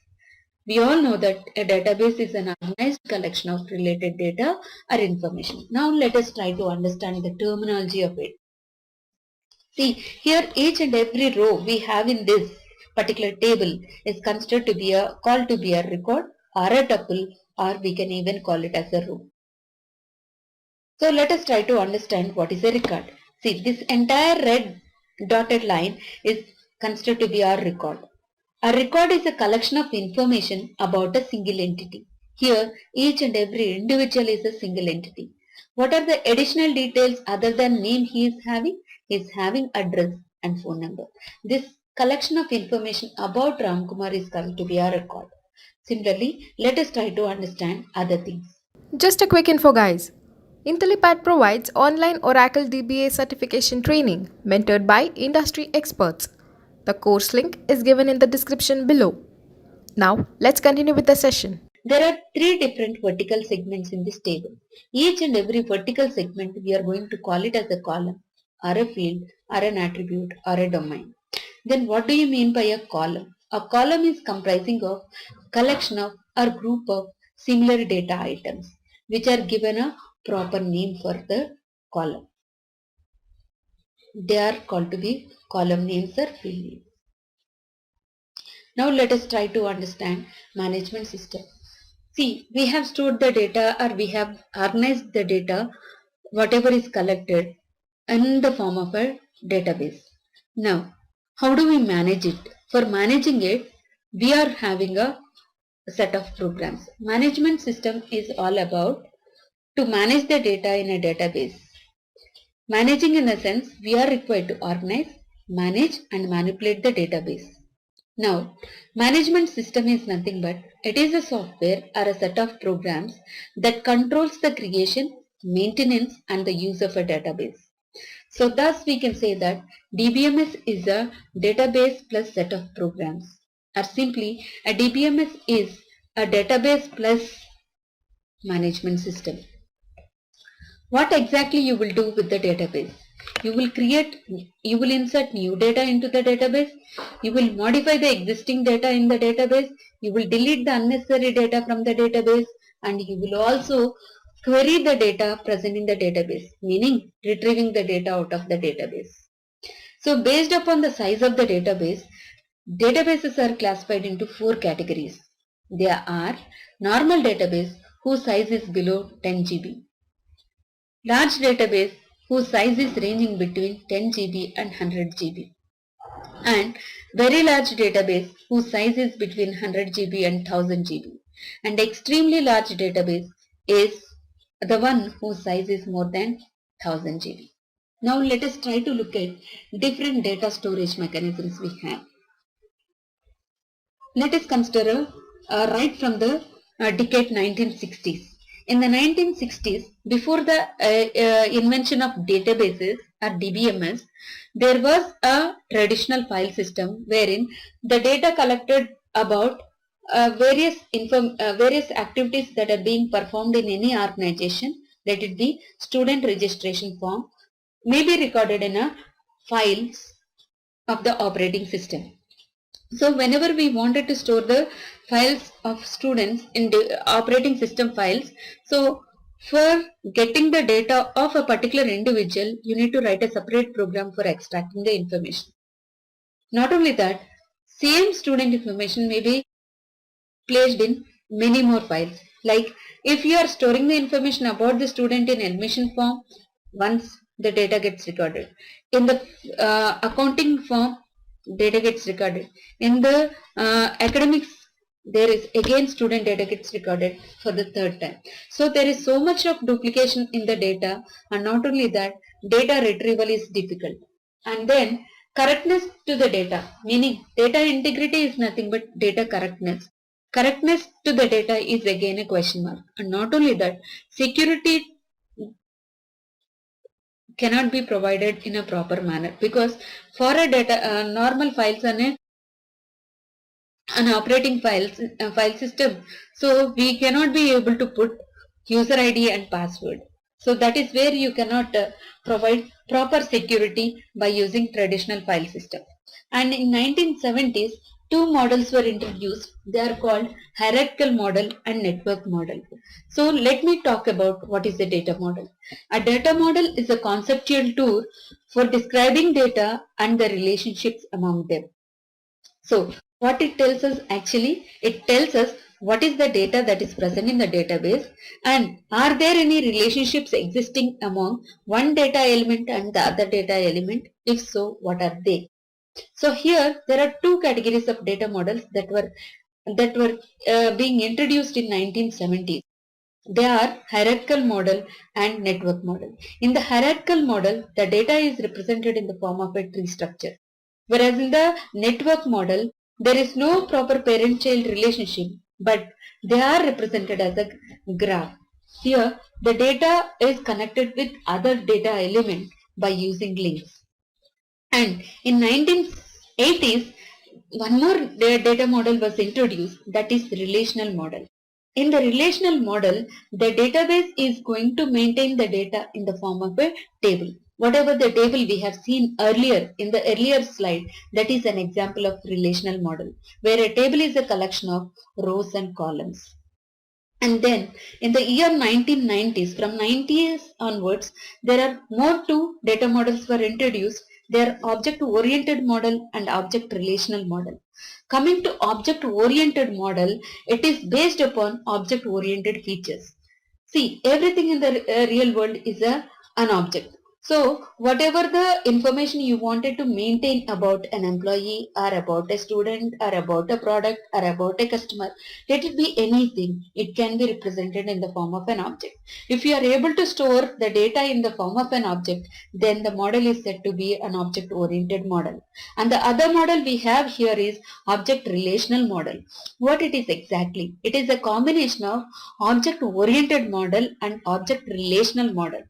[SPEAKER 9] We all know that a database is an organized collection of related data or information. Now let us try to understand the terminology of it. See, here each and every row we have in this particular table is considered to be called to be a record or a tuple, or we can even call it as a row. So let us try to understand what is a record. See, this entire red dotted line is considered to be our record. A record is a collection of information about a single entity. Here, each and every individual is a single entity. What are the additional details other than name he is having? He is having address and phone number. This collection of information about Ramkumar is called to be a record. Similarly, let us try to understand other things.
[SPEAKER 1] Just a quick info, guys. IntelliPad provides online Oracle DBA certification training mentored by industry experts. The course link is given in the description below. Now, let's continue with the session.
[SPEAKER 9] There are three different vertical segments in this table. Each and every vertical segment we are going to call it as a column or a field or an attribute or a domain. Then what do you mean by a column? A column is comprising of collection of or group of similar data items which are given a proper name for the column. They are called to be column names or field names. Now let us try to understand management system. See, we have stored the data or we have organized the data, whatever is collected in the form of a database. Now, how do we manage it? For managing it, we are having a set of programs. Management system is all about to manage the data in a database. Managing in the sense, we are required to organize, manage and manipulate the database. Now, management system is nothing but it is a software or a set of programs that controls the creation, maintenance and the use of a database. So thus we can say that DBMS is a database plus set of programs, or simply a DBMS is a database plus management system. What exactly you will do with the database? You will insert new data into the database, you will modify the existing data in the database, you will delete the unnecessary data from the database, and you will also query the data present in the database, meaning retrieving the data out of the database. So based upon the size of the database, databases are classified into four categories. They are normal database whose size is below 10 GB. Large database whose size is ranging between 10 GB and 100 GB. And very large database whose size is between 100 GB and 1000 GB. And extremely large database is the one whose size is more than 1000 GB. Now let us try to look at different data storage mechanisms we have. Let us consider right from the decade 1960s. In the 1960s, before the invention of databases or DBMS, there was a traditional file system wherein the data collected about various activities that are being performed in any organization, let it be student registration form, may be recorded in a files of the operating system. So whenever we wanted to store the files of students in the operating system files, so for getting the data of a particular individual, you need to write a separate program for extracting the information. Not only that, same student information may be placed in many more files. Like if you are storing the information about the student in admission form, once the data gets recorded. In the accounting form, data gets recorded. In the academics, there is again student data gets recorded for the third time. So there is so much of duplication in the data, and not only that, data retrieval is difficult. And then correctness to the data, meaning data integrity is nothing but data correctness. Correctness to the data is again a question mark. And not only that, security cannot be provided in a proper manner, because for a data normal files and an operating file system, so we cannot be able to put user ID and password. So that is where you cannot provide proper security by using traditional file system. And in 1970s, two models were introduced. They are called hierarchical model and network model. So let me talk about what is a data model. A data model is a conceptual tool for describing data and the relationships among them. So what it tells us, actually, it tells us what is the data that is present in the database, and are there any relationships existing among one data element and the other data element? If so, what are they? So here there are two categories of data models that were being introduced in 1970s. They are hierarchical model and network model. In the hierarchical model, the data is represented in the form of a tree structure. Whereas in the network model, there is no proper parent-child relationship, but they are represented as a graph. Here, the data is connected with other data elements by using links. And in 1980s, one more data model was introduced, that is relational model. In the relational model, the database is going to maintain the data in the form of a table. Whatever the table we have seen earlier in the earlier slide, that is an example of relational model, where a table is a collection of rows and columns. And then in the year 1990s, from 90s onwards, there are more two data models were introduced. They are object-oriented model and object-relational model. Coming to object-oriented model, it is based upon object-oriented features. See, everything in the real world is an object. So whatever the information you wanted to maintain about an employee or about a student or about a product or about a customer, let it be anything, it can be represented in the form of an object. If you are able to store the data in the form of an object, then the model is said to be an object-oriented model. And the other model we have here is object-relational model. What it is exactly? It is a combination of object-oriented model and object-relational model.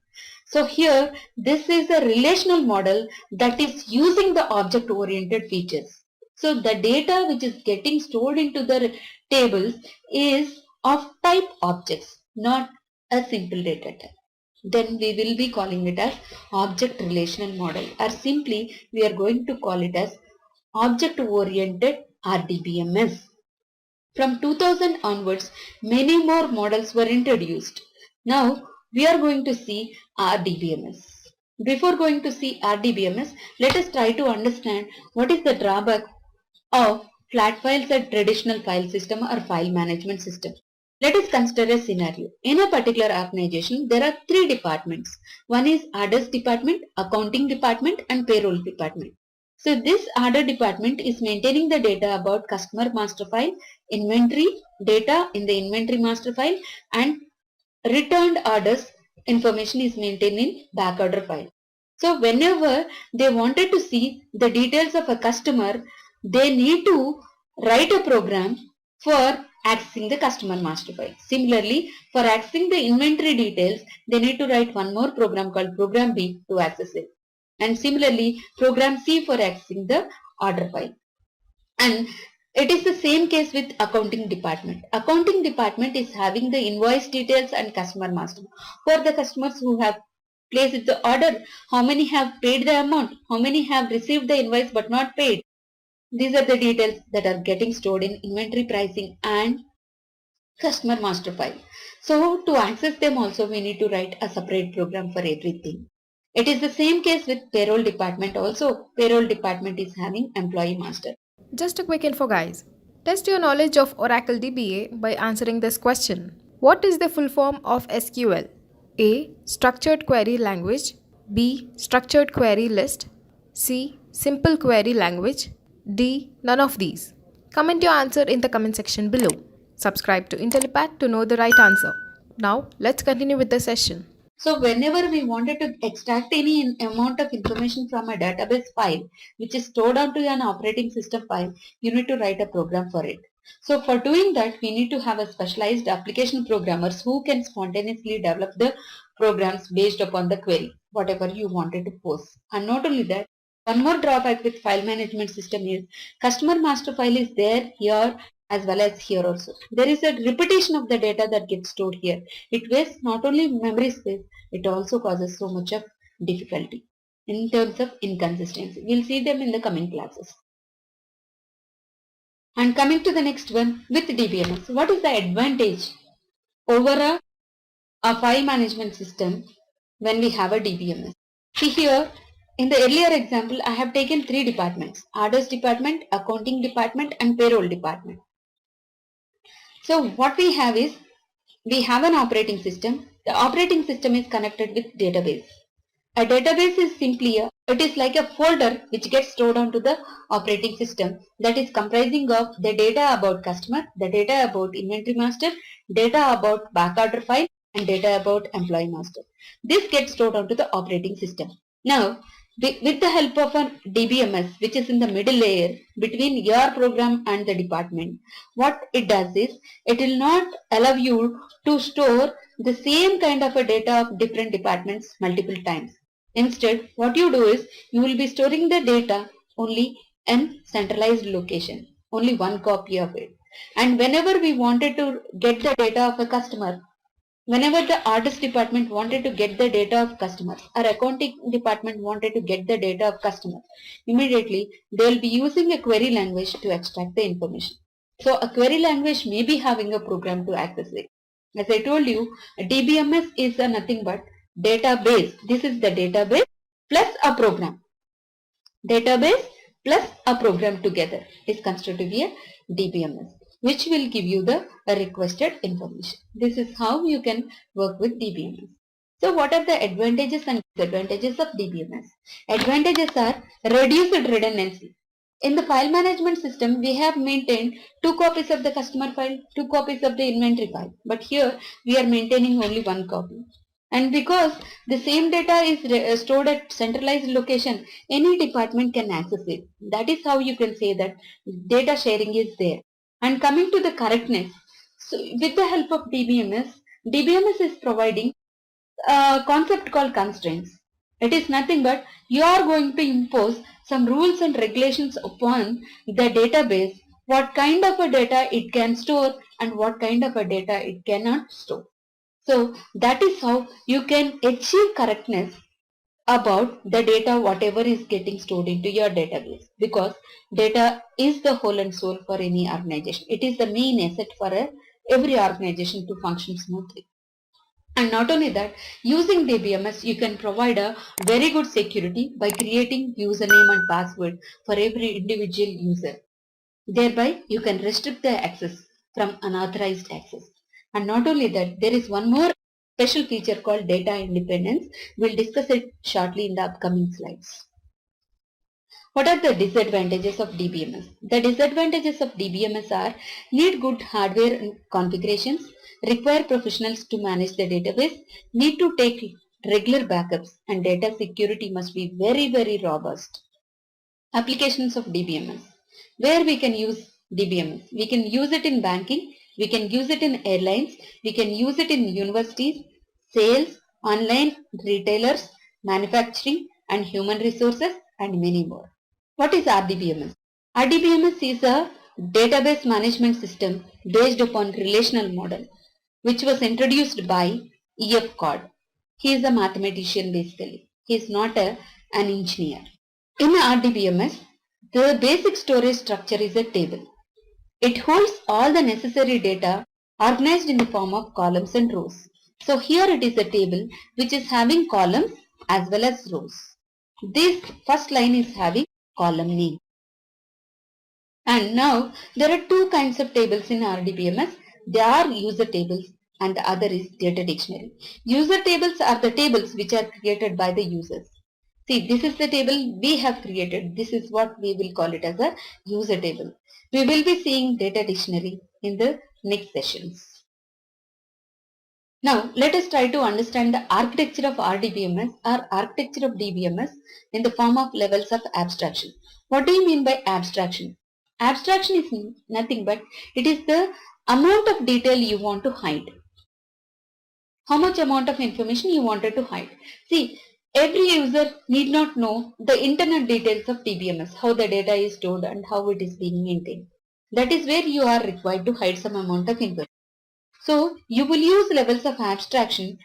[SPEAKER 9] So here, this is a relational model that is using the object-oriented features. So the data which is getting stored into the tables is of type objects, not a simple data type. Then we will be calling it as object relational model, or simply we are going to call it as object-oriented RDBMS. From 2000 onwards, many more models were introduced. Now, we are going to see RDBMS. Before going to see RDBMS, let us try to understand what is the drawback of flat files and traditional file system or file management system. Let us consider a scenario. In a particular organization, there are three departments. One is orders department, accounting department, and payroll department. So this order department is maintaining the data about customer master file, inventory data in the inventory master file, and returned orders information is maintained in backorder file. So whenever they wanted to see the details of a customer, they need to write a program for accessing the customer master file. Similarly, for accessing the inventory details, they need to write one more program called program B to access it. And similarly, program C for accessing the order file. And it is the same case with accounting department. Accounting department is having the invoice details and customer master. For the customers who have placed the order, how many have paid the amount, how many have received the invoice but not paid. These are the details that are getting stored in inventory pricing and customer master file. So to access them also, we need to write a separate program for everything. It is the same case with payroll department also. Payroll department is having employee master.
[SPEAKER 1] Just a quick info, guys. Test your knowledge of Oracle DBA by answering this question. What is the full form of SQL? A. Structured query language. B. Structured query list. C. Simple query language. D. None of these. Comment your answer in the comment section below. Subscribe to IntelliPad to know the right answer. Now, let's continue with the session.
[SPEAKER 9] So whenever we wanted to extract any amount of information from a database file, which is stored onto an operating system file, you need to write a program for it. So for doing that, we need to have a specialized application programmers who can spontaneously develop the programs based upon the query, whatever you wanted to post. And not only that, one more drawback with file management system is customer master file is there here as well as here also. There is a repetition of the data that gets stored here. It wastes not only memory space, it also causes so much of difficulty in terms of inconsistency. We'll see them in the coming classes. And coming to the next one with DBMS, what is the advantage over a file management system when we have a DBMS? See here, in the earlier example, I have taken 3 departments: orders department, accounting department, and payroll department. So what we have is, we have an operating system. The operating system is connected with database. A database is simply it is like a folder which gets stored onto the operating system, that is comprising of the data about customer, the data about inventory master, data about backorder file, and data about employee master. This gets stored onto the operating system. Now, with the help of a DBMS, which is in the middle layer between your program and the department, what it does is, it will not allow you to store the same kind of a data of different departments multiple times. Instead, what you do is, you will be storing the data only in centralized location, only one copy of it. And whenever we wanted to get the data of a customer, whenever the artist department wanted to get the data of customers, or accounting department wanted to get the data of customers, immediately they will be using a query language to extract the information. So a query language may be having a program to access it. As I told you, a DBMS is a nothing but database. This is the database plus a program. Database plus a program together is considered to be a DBMS, which will give you the requested information. This is how you can work with DBMS. So what are the advantages and disadvantages of DBMS? Advantages are reduced redundancy. In the file management system, we have maintained 2 copies of the customer file, 2 copies of the inventory file. But here, we are maintaining only 1 copy. And because the same data is stored at centralized location, any department can access it. That is how you can say that data sharing is there. And coming to the correctness, so with the help of DBMS, DBMS is providing a concept called constraints. It is nothing but you are going to impose some rules and regulations upon the database, what kind of a data it can store and what kind of a data it cannot store. So that is how you can achieve correctness about the data whatever is getting stored into your database, because data is the whole and soul for any organization. It is the main asset for every organization to function smoothly. And not only that, using DBMS, you can provide a very good security by creating username and password for every individual user. Thereby, you can restrict the access from unauthorized access. And not only that, there is one more special feature called data independence. We'll discuss it shortly in the upcoming slides. What are the disadvantages of DBMS? The disadvantages of DBMS are need good hardware configurations, require professionals to manage the database, need to take regular backups, and data security must be very robust. Applications of DBMS. Where we can use DBMS? We can use it in banking, we can use it in airlines, we can use it in universities, sales, online, retailers, manufacturing, and human resources, and many more. What is RDBMS? RDBMS is a database management system based upon relational model, which was introduced by E.F. Codd. He is a mathematician basically. He is not an engineer. In RDBMS, the basic storage structure is a table. It holds all the necessary data organized in the form of columns and rows. So here it is a table which is having columns as well as rows. This first line is having column name. And now there are 2 kinds of tables in RDBMS. They are user tables and the other is data dictionary. User tables are the tables which are created by the users. See, this is the table we have created. This is what we will call it as a user table. We will be seeing data dictionary in the next sessions. Now, let us try to understand the architecture of RDBMS or architecture of DBMS in the form of levels of abstraction. What do you mean by abstraction? Abstraction is nothing but it is the amount of detail you want to hide. How much amount of information you wanted to hide. See, every user need not know the internal details of DBMS, how the data is stored and how it is being maintained. That is where you are required to hide some amount of information. So you will use levels of abstraction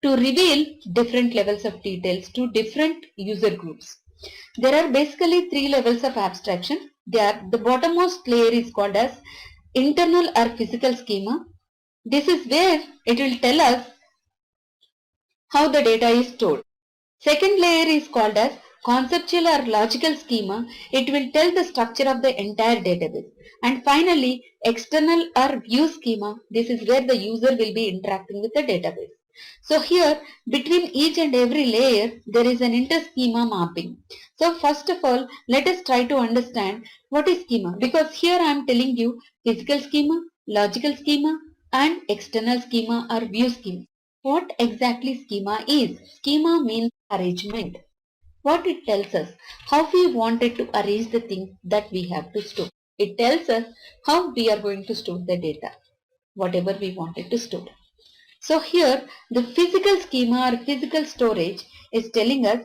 [SPEAKER 9] to reveal different levels of details to different user groups. There are basically 3 levels of abstraction. The bottommost layer is called as internal or physical schema. This is where it will tell us how the data is stored. Second layer is called as conceptual or logical schema. It will tell the structure of the entire database. And finally, external or view schema. This is where the user will be interacting with the database. So here, between each and every layer, there is an inter-schema mapping. So first of all, let us try to understand what is schema. Because here I am telling you physical schema, logical schema, and external schema or view schema. What exactly schema is? Schema means arrangement. What it tells us, how we wanted to arrange the things that we have to store. It tells us how we are going to store the data, whatever we wanted to store. So here the physical schema or physical storage is telling us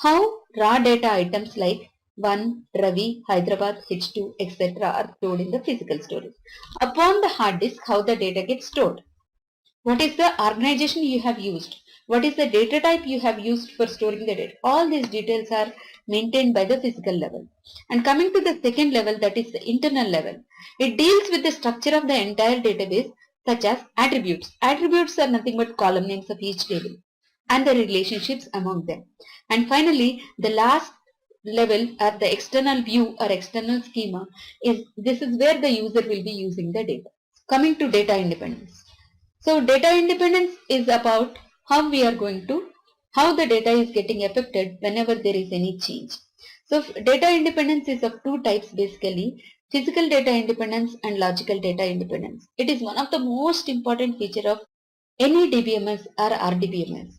[SPEAKER 9] how raw data items like 1, Ravi, Hyderabad, H2, etc. are stored in the physical storage. Upon the hard disk, how the data gets stored. What is the organization you have used? What is the data type you have used for storing the data? All these details are maintained by the physical level. And coming to the second level, that is the internal level. It deals with the structure of the entire database such as attributes. Attributes are nothing but column names of each table and the relationships among them. And finally, the last level at the external view or external schema is this is where the user will be using the data. Coming to data independence. So data independence is about how we are going to, how the data is getting affected whenever there is any change. So data independence is of 2 types basically, physical data independence and logical data independence. It is one of the most important feature of any DBMS or RDBMS.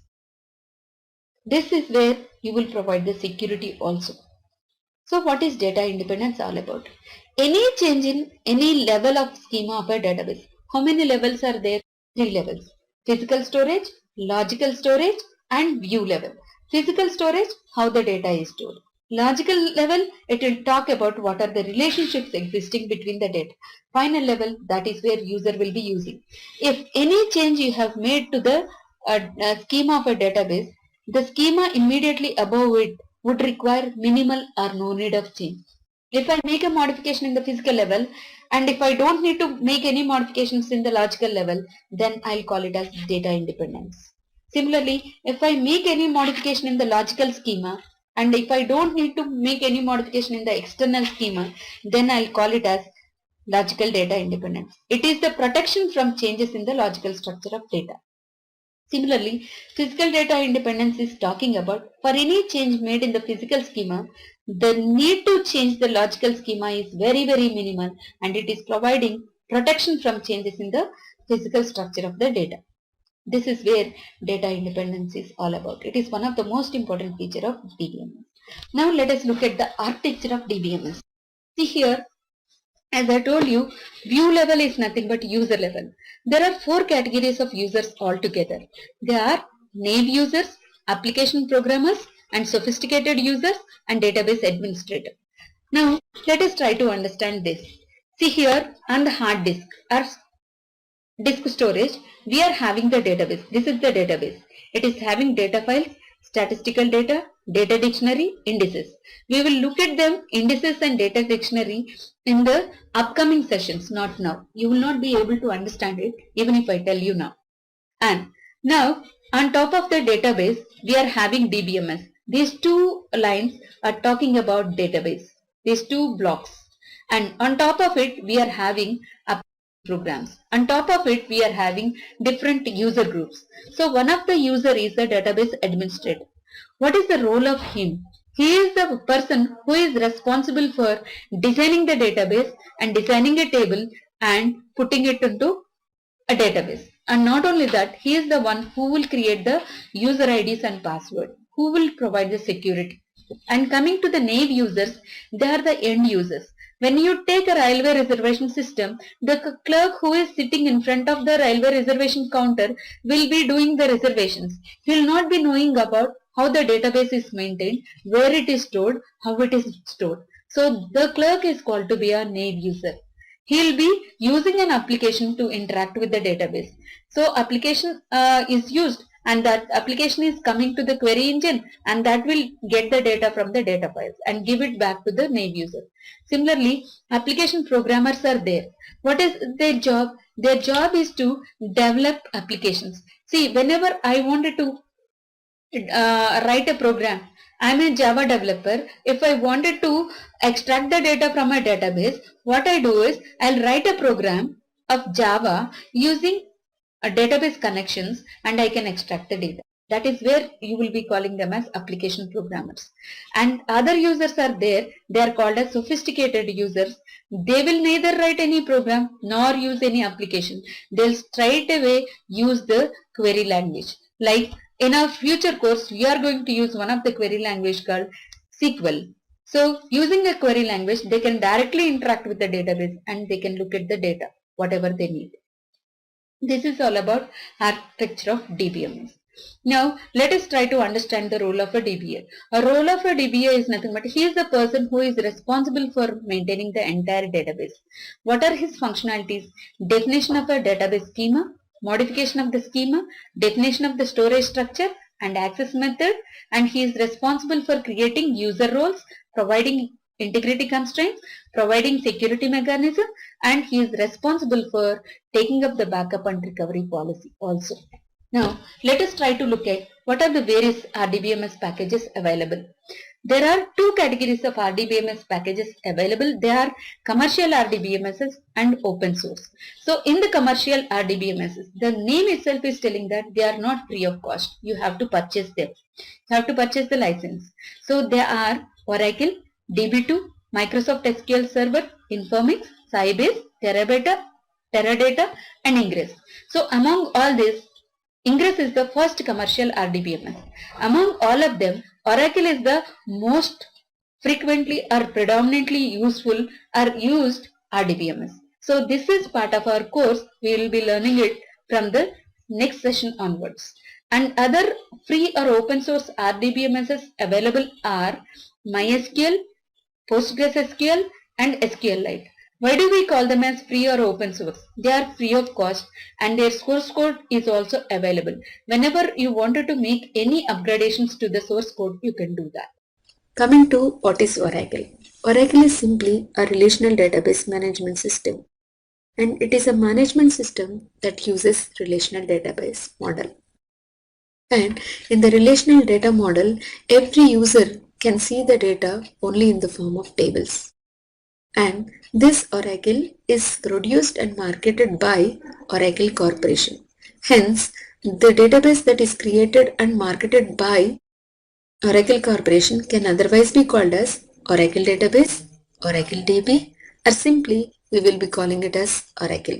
[SPEAKER 9] This is where you will provide the security also. So what is data independence all about? Any change in any level of schema of a database. How many levels are there? 3 levels. Physical storage, logical storage and view level. Physical storage, how the data is stored. Logical level, it will talk about what are the relationships existing between the data. Final level, that is where user will be using. If any change you have made to the schema of a database, the schema immediately above it would require minimal or no need of change. If I make a modification in the physical level and if I don't need to make any modifications in the logical level, then I'll call it as data independence. Similarly, if I make any modification in the logical schema and if I don't need to make any modification in the external schema, then I'll call it as logical data independence. It is the protection from changes in the logical structure of data. Similarly, physical data independence is talking about for any change made in the physical schema, the need to change the logical schema is very minimal and it is providing protection from changes in the physical structure of the data. This is where data independence is all about. It is one of the most important feature of DBMS. Now let us look at the architecture of DBMS. See here, as I told you, view level is nothing but user level. There are 4 categories of users altogether. They are naive users, application programmers, and sophisticated users, and database administrator. Now, let us try to understand this. See here, on the hard disk or disk storage, we are having the database. This is the database. It is having data files, statistical data, data dictionary, indices. We will look at them, indices and data dictionary, in the upcoming sessions, not now. You will not be able to understand it even if I tell you now. And now, on top of the database, we are having DBMS. These 2 lines are talking about database. These 2 blocks. And on top of it, we are having programs. On top of it, we are having different user groups. So one of the user is the database administrator. What is the role of him? He is the person who is responsible for designing the database and designing a table and putting it into a database. And not only that, he is the one who will create the user IDs and password, who will provide the security. And coming to the naive users, they are the end users. When you take a railway reservation system, the clerk who is sitting in front of the railway reservation counter will be doing the reservations. He will not be knowing about how the database is maintained, where it is stored, how it is stored. So the clerk is called to be a naive user. He'll be using an application to interact with the database. So application is used, and that application is coming to the query engine, and that will get the data from the data files and give it back to the naive user. Similarly, application programmers are there. What is their job? Their job is to develop applications. See, whenever I wanted to write a program, I'm a Java developer. If I wanted to extract the data from a database, what I do is I'll write a program of Java using a database connections, and I can extract the data. That is where you will be calling them as application programmers. And other users are there. They are called as sophisticated users. They will neither write any program nor use any application. They'll straight away use the query language. Like in our future course, we are going to use one of the query language called SQL. So using a query language, they can directly interact with the database and they can look at the data, whatever they need. This is all about architecture of DBMS. Now, let us try to understand the role of a DBA. A role of a DBA is nothing but he is the person who is responsible for maintaining the entire database. What are his functionalities? Definition of a database schema, modification of the schema, definition of the storage structure and access method, and he is responsible for creating user roles, providing integrity constraints, providing security mechanism, and he is responsible for taking up the backup and recovery policy also. Now, let us try to look at what are the various RDBMS packages available. There are two categories of RDBMS packages available. They are commercial RDBMSs and open source. So, in the commercial RDBMSs, the name itself is telling that they are not free of cost. You have to purchase them. You have to purchase the license. So, there are Oracle, DB2, Microsoft SQL Server, Informix, Sybase, Teradata, and Ingress. So, among all these, Ingress is the first commercial RDBMS. Among all of them, Oracle is the most frequently or predominantly useful or used RDBMS. So this is part of our course. We will be learning it from the next session onwards. And other free or open source RDBMSs available are MySQL, PostgreSQL, and SQLite. Why do we call them as free or open source? They are free of cost and their source code is also available. Whenever you wanted to make any upgradations to the source code, you can do that.
[SPEAKER 10] Coming to what is Oracle. Oracle is simply a relational database management system, and it is a management system that uses relational database model. And in the relational data model, every user can see the data only in the form of tables. And this Oracle is produced and marketed by Oracle Corporation. Hence, the database that is created and marketed by Oracle Corporation can otherwise be called as Oracle Database, Oracle DB, or simply we will be calling it as Oracle.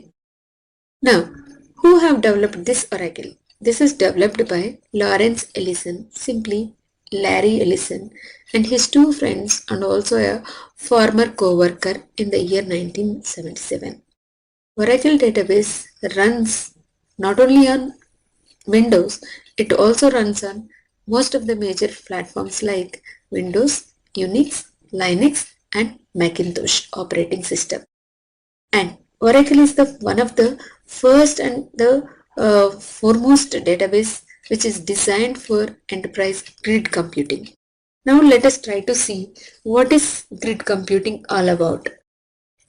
[SPEAKER 10] Now, who have developed this Oracle? This is developed by Lawrence Ellison, simply Larry Ellison, and his two friends and also a former co-worker in the year 1977. Oracle Database runs not only on Windows, it also runs on most of the major platforms like Windows, Unix, Linux, and Macintosh operating system. And Oracle is one of the first and the foremost database which is designed for enterprise grid computing. Now let us try to see what is grid computing all about.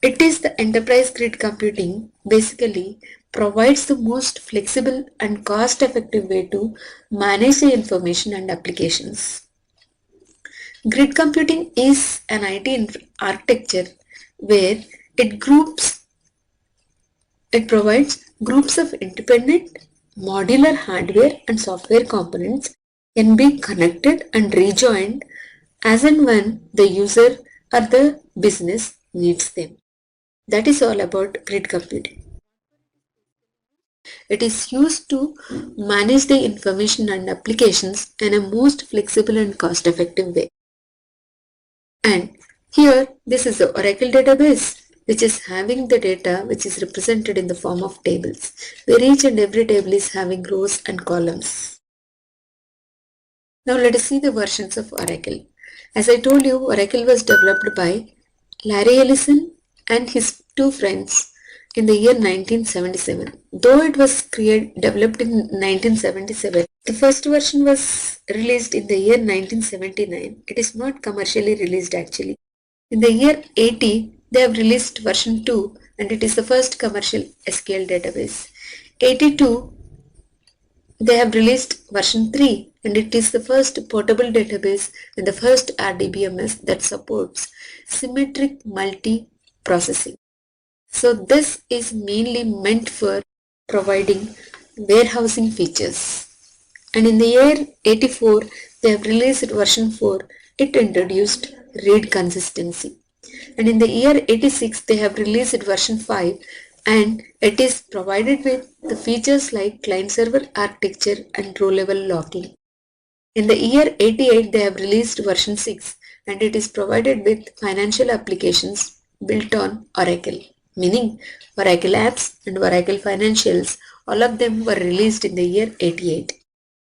[SPEAKER 10] It is the enterprise grid computing basically provides the most flexible and cost-effective way to manage the information and applications. Grid computing is an IT architecture where it provides groups of independent modular hardware and software components can be connected and rejoined as and when the user or the business needs them. That is all about grid computing. It is used to manage the information and applications in a most flexible and cost-effective way. And here, this is the Oracle database, which is having the data which is represented in the form of tables, where each and every table is having rows and columns. Now let us see the versions of Oracle. As I told you, Oracle was developed by Larry Ellison and his two friends in the year 1977. Though it was developed in 1977, the first version was released in the year 1979. It is not commercially released actually. In the year 80, they have released version 2 and it is the first commercial SQL database. 82, they have released version 3 and it is the first portable database and the first RDBMS that supports symmetric multi-processing. So this is mainly meant for providing warehousing features. And in the year 84, they have released version 4. It introduced read consistency. And in the year 86, they have released version 5 and it is provided with the features like client-server architecture and row-level locking. In the year 88, they have released version 6 and it is provided with financial applications built on Oracle, meaning Oracle Apps and Oracle Financials, all of them were released in the year 88.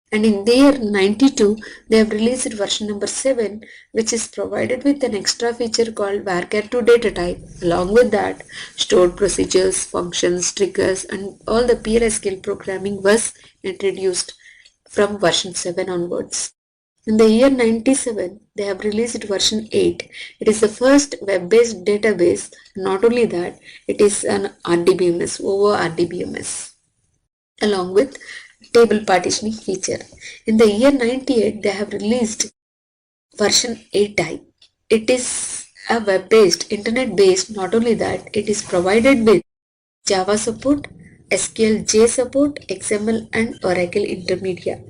[SPEAKER 10] And in the year 92, they have released version number 7, which is provided with an extra feature called varchar2 data type. Along with that, stored procedures, functions, triggers, and all the PLSQL programming was introduced from version 7 onwards. In the year 97, they have released version 8. It is the first web-based database. Not only that, it is an RDBMS, over RDBMS, along with table partitioning feature. In the year 98, they have released version 8 type. It is a web-based, internet-based. Not only that, it is provided with Java support, SQL-J support, XML and Oracle Intermedia.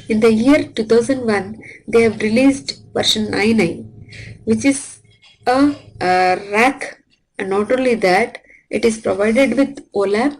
[SPEAKER 10] In the year 2001, they have released version 9.9, which is a rack, and not only that, it is provided with OLAP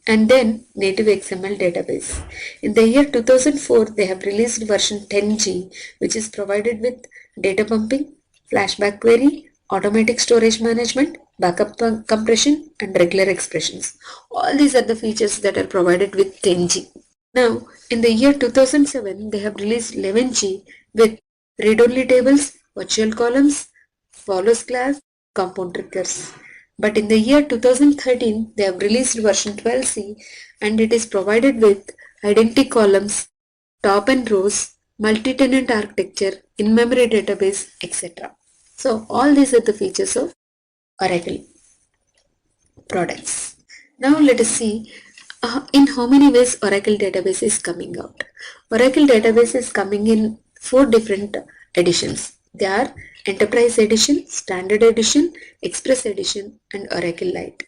[SPEAKER 10] and then native XML database. In the year 2004, they have released version 10G, which is provided with data pumping, flashback query, automatic storage management, backup compression, and regular expressions. All these are the features that are provided with 10G. Now, in the year 2007, they have released 11G with read-only tables, virtual columns, follows class, compound triggers. But in the year 2013, they have released version 12C and it is provided with identity columns, top and rows, multi-tenant architecture, in-memory database, etc. So all these are the features of Oracle products. Now let us see in how many ways Oracle database is coming out. Oracle database is coming in 4 different editions. They are Enterprise Edition, Standard Edition, Express Edition and Oracle Lite.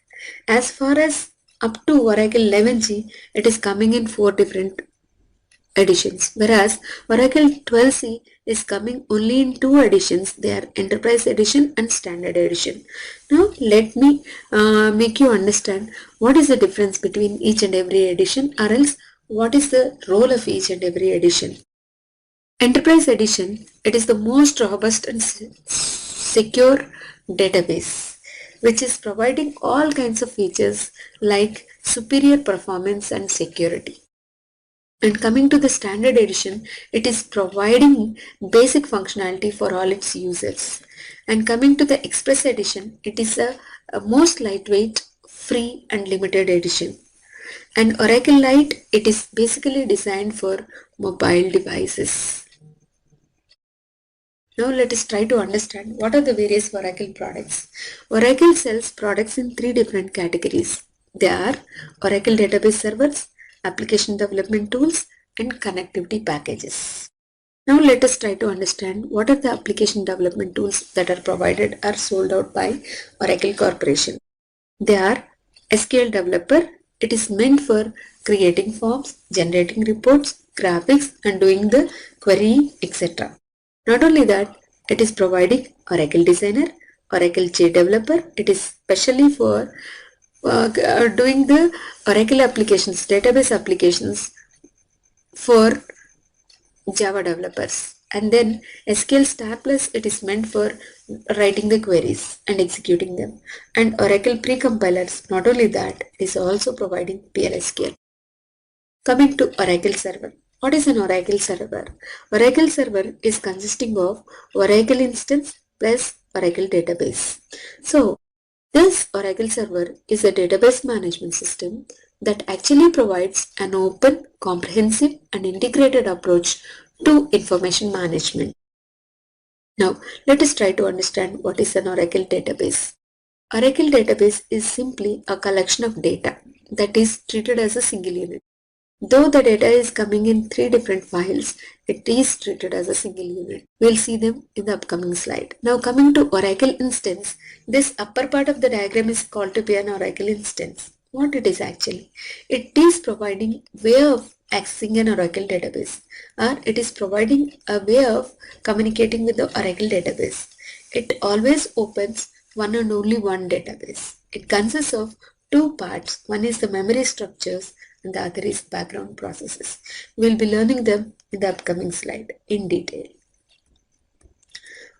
[SPEAKER 10] As far as up to Oracle 11G, it is coming in 4 different editions, whereas Oracle 12C is coming only in 2 editions. They are Enterprise Edition and Standard Edition. Now let me make you understand what is the difference between each and every edition, or else what is the role of each and every edition. Enterprise Edition, it is the most robust and secure database, which is providing all kinds of features like superior performance and security. And coming to the Standard Edition, it is providing basic functionality for all its users. And coming to the Express Edition, it is a most lightweight, free and limited edition. And Oracle Lite, it is basically designed for mobile devices. Now let us try to understand what are the various Oracle products. Oracle sells products in 3 different categories. They are Oracle Database Servers, Application Development Tools, and Connectivity Packages. Now let us try to understand what are the application development tools that are provided or sold out by Oracle Corporation. They are SQL Developer. It is meant for creating forms, generating reports, graphics and doing the query, etc. Not only that, it is providing Oracle Designer, Oracle JDeveloper. It is specially for doing the Oracle applications, database applications for Java developers. And then SQL Star Plus, it is meant for writing the queries and executing them. And Oracle pre-compilers, not only that, it is also providing PLSQL. Coming to Oracle Server. What is an Oracle Server? Oracle Server is consisting of Oracle instance plus Oracle database. So, this Oracle Server is a database management system that actually provides an open, comprehensive and integrated approach to information management. Now, let us try to understand what is an Oracle database. Oracle database is simply a collection of data that is treated as a single unit. Though the data is coming in 3 different files, it is treated as a single unit. We'll see them in the upcoming slide. Now coming to Oracle instance, this upper part of the diagram is called to be an Oracle instance. What it is actually? It is providing way of accessing an Oracle database, or it is providing a way of communicating with the Oracle database. It always opens one and only one database. It consists of 2 parts. One is the memory structures and the other is background processes. We'll be learning them in the upcoming slide in detail.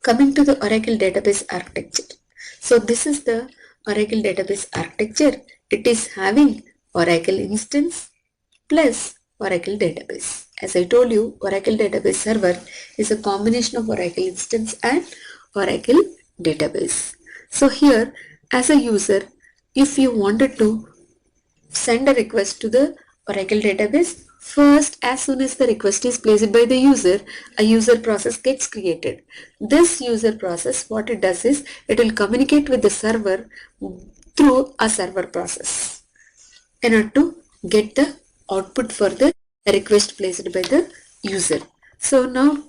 [SPEAKER 10] Coming to the Oracle database architecture. So this is the Oracle database architecture. It is having Oracle instance plus Oracle database. As I told you, Oracle database server is a combination of Oracle instance and Oracle database. So here, as a user, if you wanted to send a request to the Oracle database, first, as soon as the request is placed by the user, a user process gets created. This user process, what it does is, it will communicate with the server through a server process in order to get the output for the request placed by the user. So now,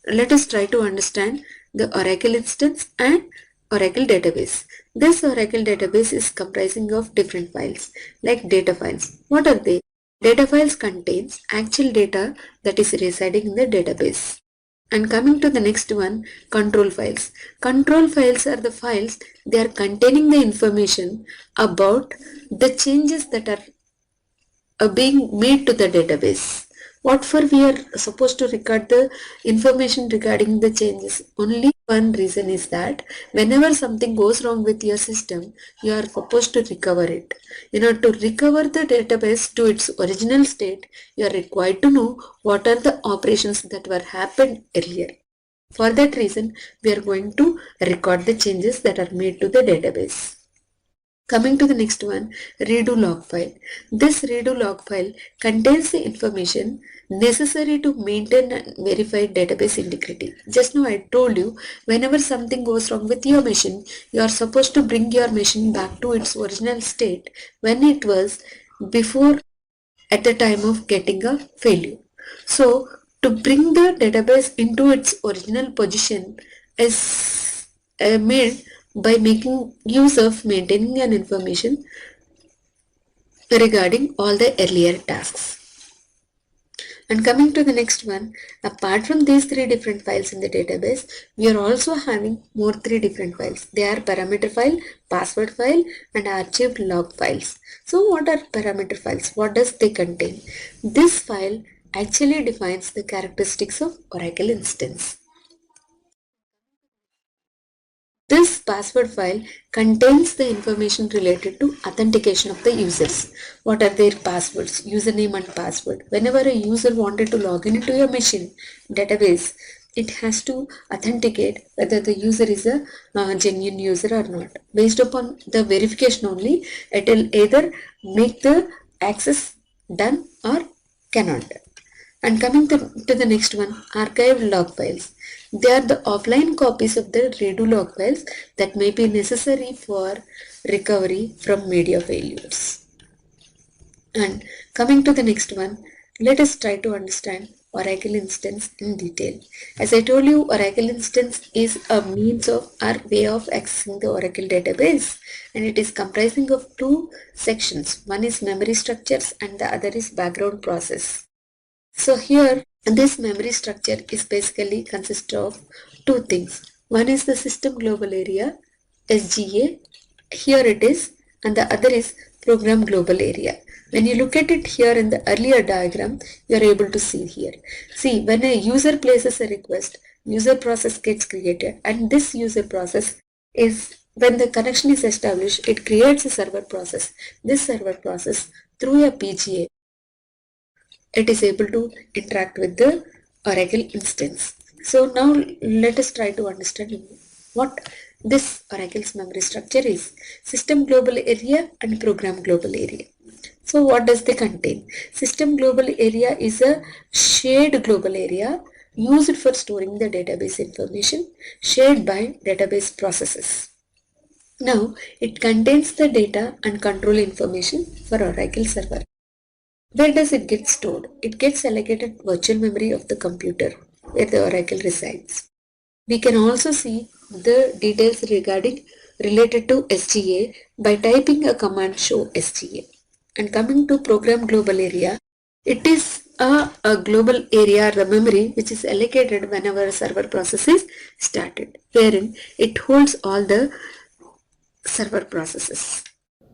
[SPEAKER 10] let us try to understand the Oracle instance and Oracle database. This Oracle database is comprising of different files like data files. What are they? Data files contains actual data that is residing in the database. And coming to the next one, control files. Control files are the files, they are containing the information about the changes that are being made to the database. What for we are supposed to record the information regarding the changes? Only one reason is that whenever something goes wrong with your system, you are supposed to recover it. In order to recover the database to its original state, you are required to know what are the operations that were happened earlier. For that reason, we are going to record the changes that are made to the database. Coming to the next one, redo log file. This redo log file contains the information necessary to maintain and verify database integrity. Just now I told you, whenever something goes wrong with your machine, you are supposed to bring your machine back to its original state when it was before at the time of getting a failure. So to bring the database into its original position is made by making use of maintaining an information regarding all the earlier tasks. And coming to the next one, apart from these 3 different files in the database, we are also having more 3 different files. They are parameter file, password file and archived log files. So what are parameter files? What does they contain? This file actually defines the characteristics of Oracle instance. This password file contains the information related to authentication of the users. What are their passwords, username and password. Whenever a user wanted to log in into your machine database, it has to authenticate whether the user is a genuine user or not. Based upon the verification only, it will either make the access done or cannot. And coming to the next one, archived log files. They are the offline copies of the redo log files that may be necessary for recovery from media failures. And coming to the next one, let us try to understand Oracle instance in detail. As I told you, Oracle instance is a means of or way of accessing the Oracle database, and it is comprising of 2 sections. One is memory structures and the other is background process. So here, this memory structure is basically consists of two things. One is the system global area, SGA, here it is, and the other is program global area. When you look at it here in the earlier diagram, you are able to see here. See, when a user places a request, user process gets created, and this user process is, when the connection is established, it creates a server process. This server process, through a PGA, it is able to interact with the Oracle instance. So now let us try to understand what this Oracle's memory structure is. System global area and program global area. So what does they contain? System global area is a shared global area used for storing the database information shared by database processes. Now it contains the data and control information for Oracle server. Where does it get stored? It gets allocated virtual memory of the computer where the Oracle resides. We can also see the details related to SGA by typing a command show SGA. And coming to program global area, it is a global area, the memory which is allocated whenever a server process is started, wherein it holds all the server processes.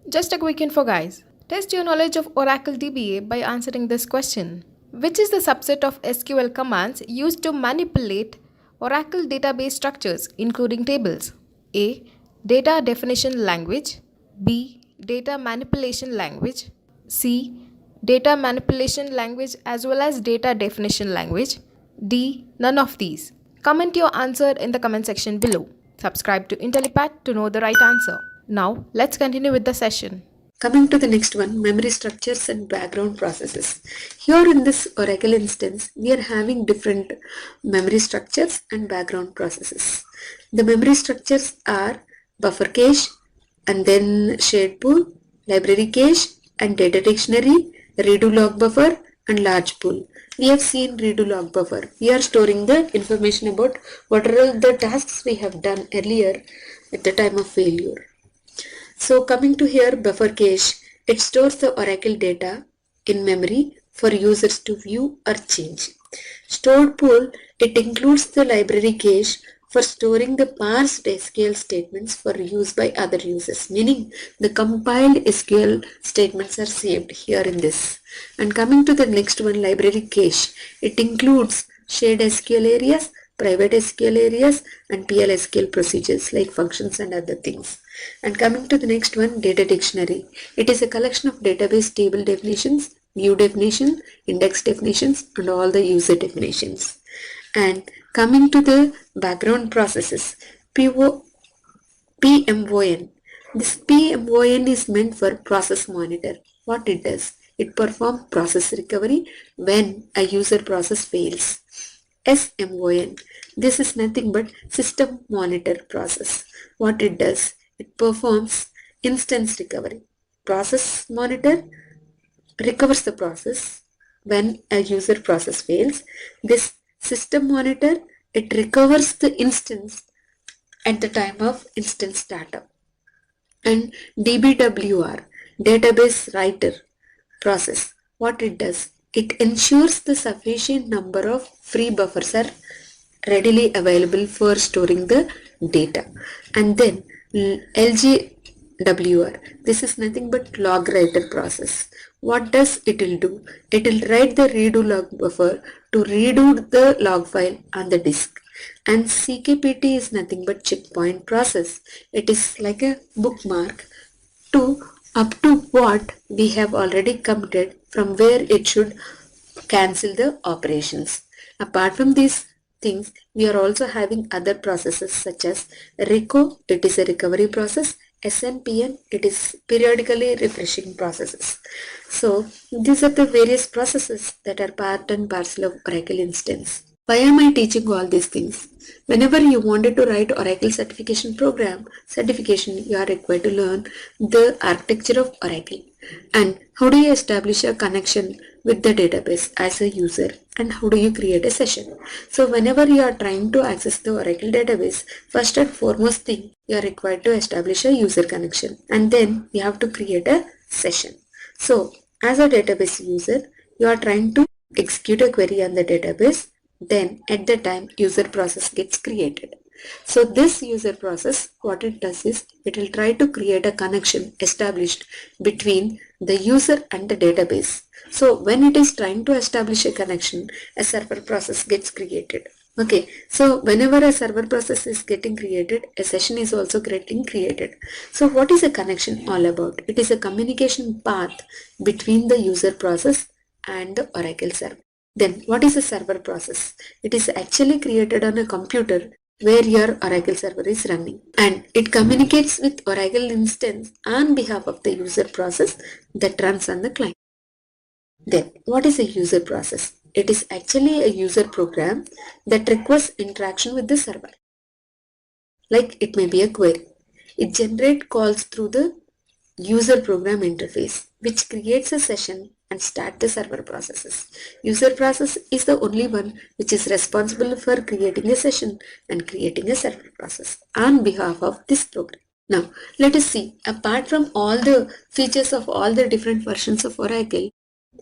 [SPEAKER 1] Just a quick info, guys. Test your knowledge of Oracle DBA by answering this question. Which is the subset of SQL commands used to manipulate Oracle database structures, including tables? A. Data definition language. B. Data manipulation language. C. Data manipulation language as well as data definition language. D. None of these. Comment your answer in the comment section below. Subscribe to IntelliPad to know the right answer. Now, let's continue with the session.
[SPEAKER 10] Coming to the next one, memory structures and background processes. Here in this Oracle instance, we are having different memory structures and background processes. The memory structures are buffer cache and then shared pool, library cache and data dictionary, redo log buffer and large pool. We have seen redo log buffer. We are storing the information about what are the tasks we have done earlier at the time of failure. So coming to here, buffer cache, it stores the Oracle data in memory for users to view or change. Stored pool, it includes the library cache for storing the parsed SQL statements for use by other users, meaning the compiled SQL statements are saved here in this. And coming to the next one, library cache, it includes shared SQL areas, private SQL areas and PL/SQL procedures like functions and other things. And coming to the next one, data dictionary. It is a collection of database table definitions, view definition, index definitions and all the user definitions. And coming to the background processes, PMON. This PMON is meant for process monitor. What it does? It performs process recovery when a user process fails. SMON. This is nothing but system monitor process. What it does? It performs instance recovery. Process monitor recovers the process when a user process fails. This system monitor, it recovers the instance at the time of instance startup. And DBWR, database writer process. What it does? It ensures the sufficient number of free buffers are readily available for storing the data. And then LGWR, this is nothing but log writer process. What does it will do? It will write the redo log buffer to redo the log file on the disk. And CKPT is nothing but checkpoint process. It is like a bookmark to up to what we have already committed from where it should cancel the operations. Apart from these things, we are also having other processes such as RECO, it is a recovery process, SNPN, it is periodically refreshing processes. So these are the various processes that are part and parcel of Oracle instance. Why am I teaching all these things? Whenever you wanted to write Oracle certification, you are required to learn the architecture of Oracle and how do you establish a connection with the database as a user and how do you create a session. So whenever you are trying to access the Oracle database, first and foremost thing, you are required to establish a user connection and then you have to create a session. So as a database user, you are trying to execute a query on the database, then at the time user process gets created. So this user process, what it does is it will try to create a connection established between the user and the database. So when it is trying to establish a connection, a server process gets created. Okay, so whenever a server process is getting created, a session is also getting created. So what is a connection all about? It is a communication path between the user process and the Oracle server. Then what is a server process? It is actually created on a computer where your Oracle server is running, and it communicates with Oracle instance on behalf of the user process that runs on the client. Then what is a user process? It is actually a user program that requires interaction with the server. Like it may be a query. It generates calls through the user program interface, which creates a session and start the server processes. User process is the only one which is responsible for creating a session and creating a server process on behalf of this program. Now let us see, apart from all the features of all the different versions of Oracle,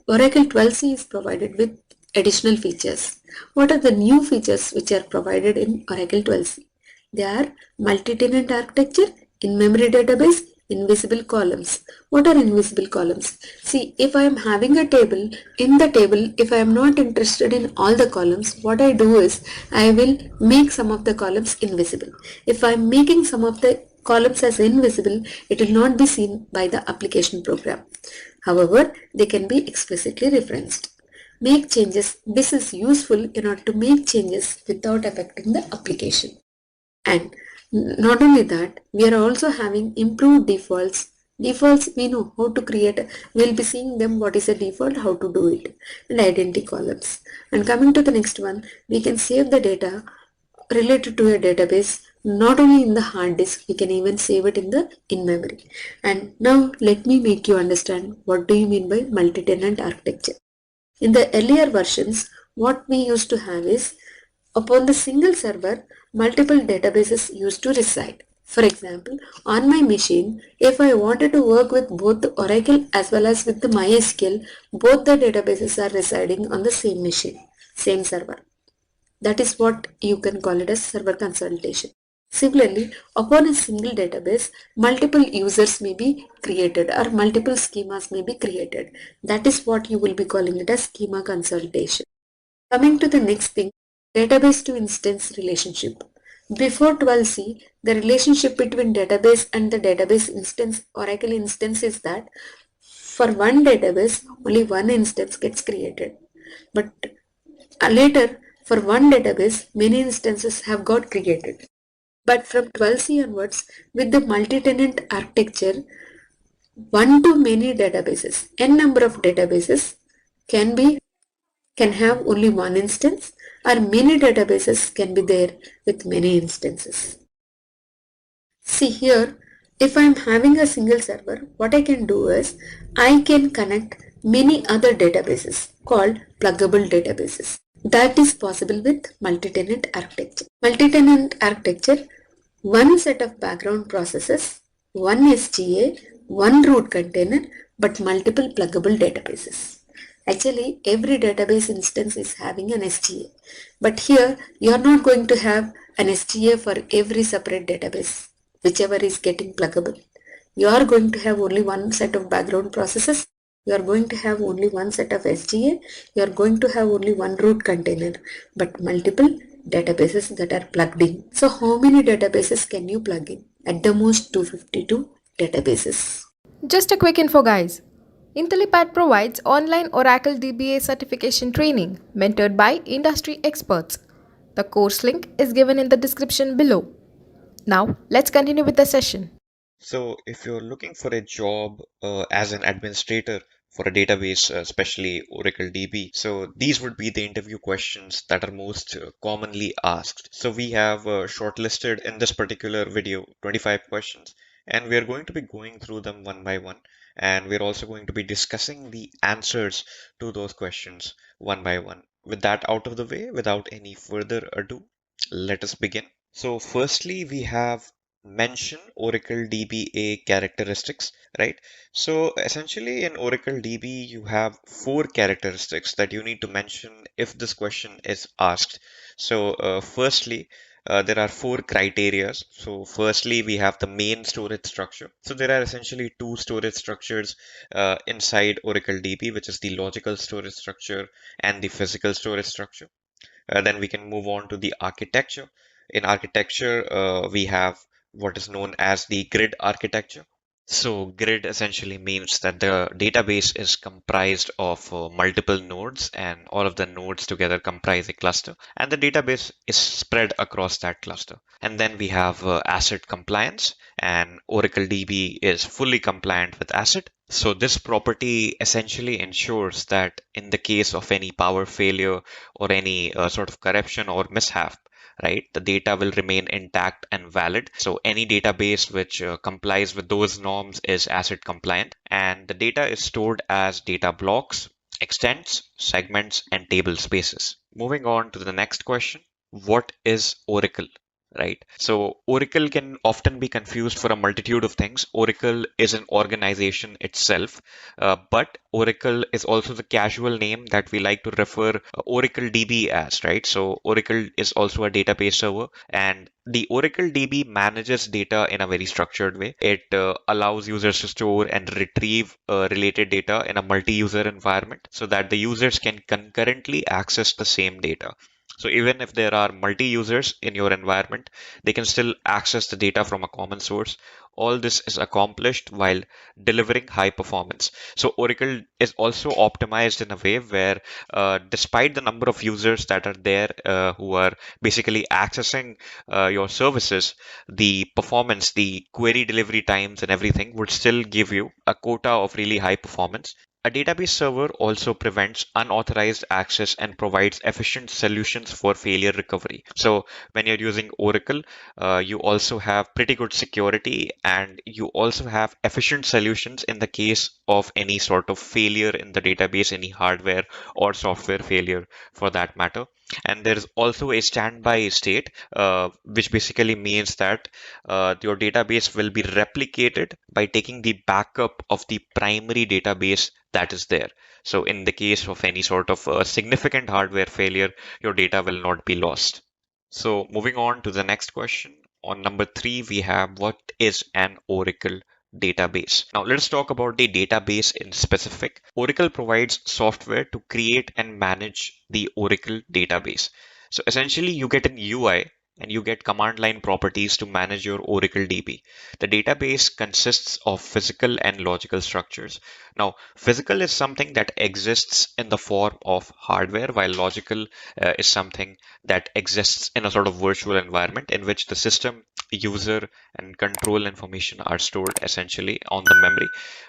[SPEAKER 10] Oracle 12c is provided with additional features. What are the new features which are provided in Oracle 12c? They are multi-tenant architecture, in-memory database, invisible columns. What are invisible columns? See, if I am having a table, in the table, if I am not interested in all the columns, what I do is I will make some of the columns invisible. If I am making some of the columns as invisible, it will not be seen by the application program. However, they can be explicitly referenced. Make changes. This is useful in order to make changes without affecting the application. And not only that, we are also having improved defaults. Defaults, we know how to create. We'll be seeing them, what is a default, how to do it, and identity columns. And coming to the next one, we can save the data related to a database not only in the hard disk, we can even save it in the in-memory. And now let me make you understand what do you mean by multi-tenant architecture. In the earlier versions, what we used to have is, upon the single server, multiple databases used to reside. For example, on my machine, if I wanted to work with both the Oracle as well as with the MySQL, both the databases are residing on the same machine, same server. That is what you can call it as server consolidation. Similarly, upon a single database, multiple users may be created or multiple schemas may be created. That is what you will be calling it as schema consolidation. Coming to the next thing, database to instance relationship. Before 12c, the relationship between database and the database instance, Oracle instance, is that for one database, only one instance gets created. But later, for one database, many instances have got created. But from 12c onwards, with the multi-tenant architecture, one to many databases, n number of databases can have only one instance, or many databases can be there with many instances. See here, if I am having a single server, what I can do is I can connect many other databases called pluggable databases. That is possible with multi-tenant architecture. Multi-tenant architecture, one set of background processes, one SGA, one root container, but multiple pluggable databases. Actually, every database instance is having an SGA, but here you are not going to have an SGA for every separate database, whichever is getting pluggable. You are going to have only one set of background processes. You are going to have only one set of SGA. You are going to have only one root container, but multiple databases that are plugged in. So how many databases can you plug in? At the most 252 databases.
[SPEAKER 1] Just a quick info, guys. IntelliPad provides online Oracle DBA certification training mentored by industry experts. The course link is given in the description below. Now, let's continue with the session.
[SPEAKER 11] So, if you're looking for a job as an administrator for a database, especially Oracle DB, so these would be the interview questions that are most commonly asked. So, we have shortlisted in this particular video 25 questions, and we are going to be going through them one by one. And we're also going to be discussing the answers to those questions one by one. With that out of the way, without any further ado, let us begin. So, firstly, we have mention Oracle DBA characteristics. right? So essentially in Oracle DB, you have four characteristics that you need to mention if this question is asked. So firstly, there are four criteria. So firstly, we have the main storage structure. So there are essentially two storage structures inside Oracle DB, which is the logical storage structure and the physical storage structure. Then we can move on to the architecture. In architecture, we have what is known as the grid architecture. So grid essentially means that the database is comprised of multiple nodes, and all of the nodes together comprise a cluster, and the database is spread across that cluster. And then we have ACID compliance, and Oracle DB is fully compliant with ACID. So this property essentially ensures that in the case of any power failure or any sort of corruption or mishap, right, the data will remain intact and valid. So any database which complies with those norms is ACID compliant, and the data is stored as data blocks, extents, segments, and table spaces. Moving on to the next question, what is Oracle? Right. So Oracle can often be confused for a multitude of things. Oracle is an organization itself, but Oracle is also the casual name that we like to refer Oracle DB as, right? So Oracle is also a database server, and the Oracle DB manages data in a very structured way. It allows users to store and retrieve related data in a multi-user environment so that the users can concurrently access the same data. So even if there are multi-users in your environment, they can still access the data from a common source. All this is accomplished while delivering high performance. So Oracle is also optimized in a way where, despite the number of users that are there who are basically accessing your services, the performance, the query delivery times, and everything would still give you a quota of really high performance. A database server also prevents unauthorized access and provides efficient solutions for failure recovery. So when you're using Oracle, you also have pretty good security, and you also have efficient solutions in the case of any sort of failure in the database, any hardware or software failure for that matter. And there is also a standby state, which basically means that your database will be replicated by taking the backup of the primary database that is there. So in the case of any sort of significant hardware failure, your data will not be lost. So moving on to the next question. On number three, we have what is an Oracle database? Now let's talk about the database in specific. Oracle provides software to create and manage the Oracle database. So essentially you get an UI and you get command line properties to manage your Oracle DB. The database consists of physical and logical structures. Now, physical is something that exists in the form of hardware, while logical is something that exists in a sort of virtual environment in which the system, user, and control information are stored essentially on the memory,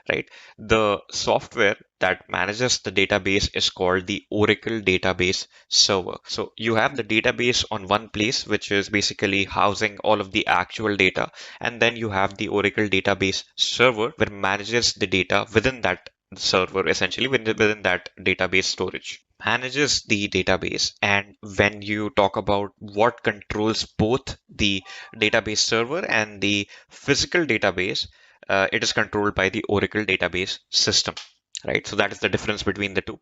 [SPEAKER 11] right? The software that manages the database is called the Oracle Database Server. So you have the database on one place, which is basically housing all of the actual data. And then you have the Oracle Database Server, which manages the data within that server, essentially within that database storage. Manages the database. And when you talk about what controls both the database server and the physical database, it is controlled by the Oracle database system, right? So that is the difference between the two.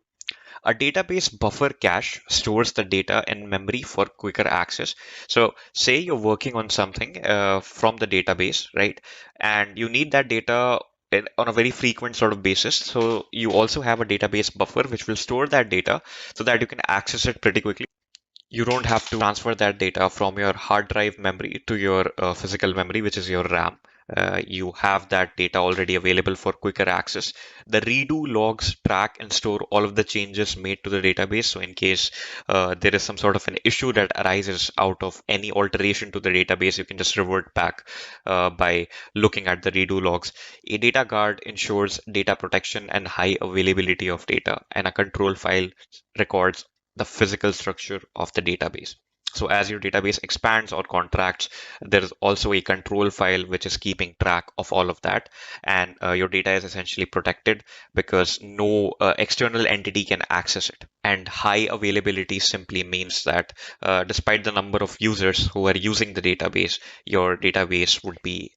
[SPEAKER 11] A database buffer cache stores the data in memory for quicker access. So say you're working on something from the database, right? And you need that data on a very frequent sort of basis. So you also have a database buffer which will store that data so that you can access it pretty quickly. You don't have to transfer that data from your hard drive memory to your physical memory, which is your RAM. You have that data already available for quicker access. The redo logs track and store all of the changes made to the database. So in case there is some sort of an issue that arises out of any alteration to the database, you can just revert back by looking at the redo logs. A data guard ensures data protection and high availability of data, and a control file records the physical structure of the database. So as your database expands or contracts, there is also a control file which is keeping track of all of that. And your data is essentially protected because no external entity can access it. And high availability simply means that despite the number of users who are using the database, your database would be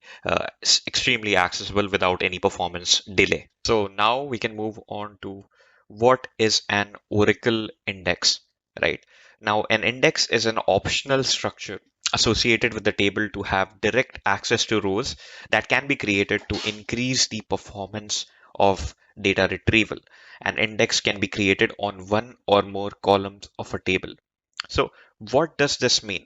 [SPEAKER 11] extremely accessible without any performance delay. So now we can move on to what is an Oracle index, right? Now, an index is an optional structure associated with the table to have direct access to rows that can be created to increase the performance of data retrieval. An index can be created on one or more columns of a table. So, what does this mean?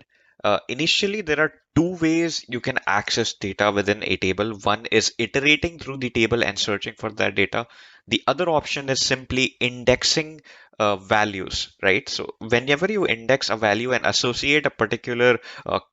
[SPEAKER 11] Initially, there are two ways you can access data within a table. One is iterating through the table and searching for that data. The other option is simply indexing values, right? So whenever you index a value and associate a particular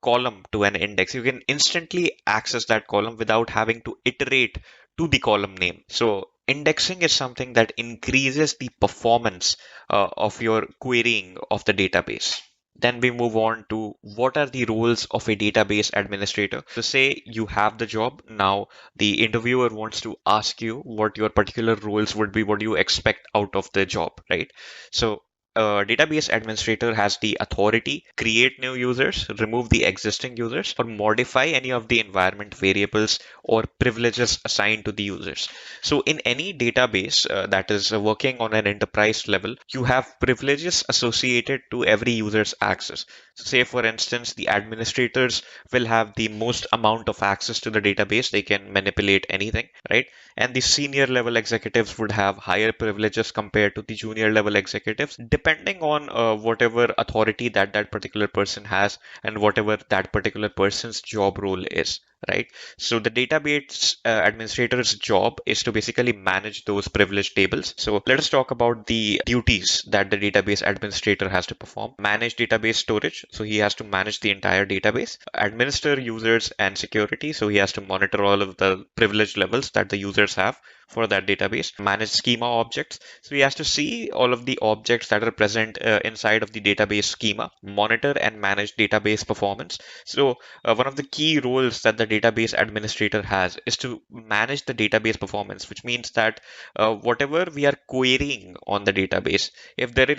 [SPEAKER 11] column to an index, you can instantly access that column without having to iterate to the column name. So indexing is something that increases the performance of your querying of the database. Then we move on to what are the roles of a database administrator. So say you have the job. Now the interviewer wants to ask you what your particular roles would be, what do you expect out of the job, right? So a database administrator has the authority create new users, remove the existing users, or modify any of the environment variables or privileges assigned to the users. So in any database that is working on an enterprise level, you have privileges associated to every user's access. So say for instance, the administrators will have the most amount of access to the database. They can manipulate anything, right? And the senior level executives would have higher privileges compared to the junior level executives, depending on whatever authority that particular person has and whatever that particular person's job role is, right? So the database administrator's job is to basically manage those privileged tables. So let us talk about the duties that the database administrator has to perform. Manage database storage. So he has to manage the entire database. Administer users and security. So he has to monitor all of the privilege levels that the users have for that database. Manage schema objects. So he has to see all of the objects that are present inside of the database schema. Monitor and manage database performance. So one of the key roles that the database administrator has is to manage the database performance, which means that whatever we are querying on the database, if there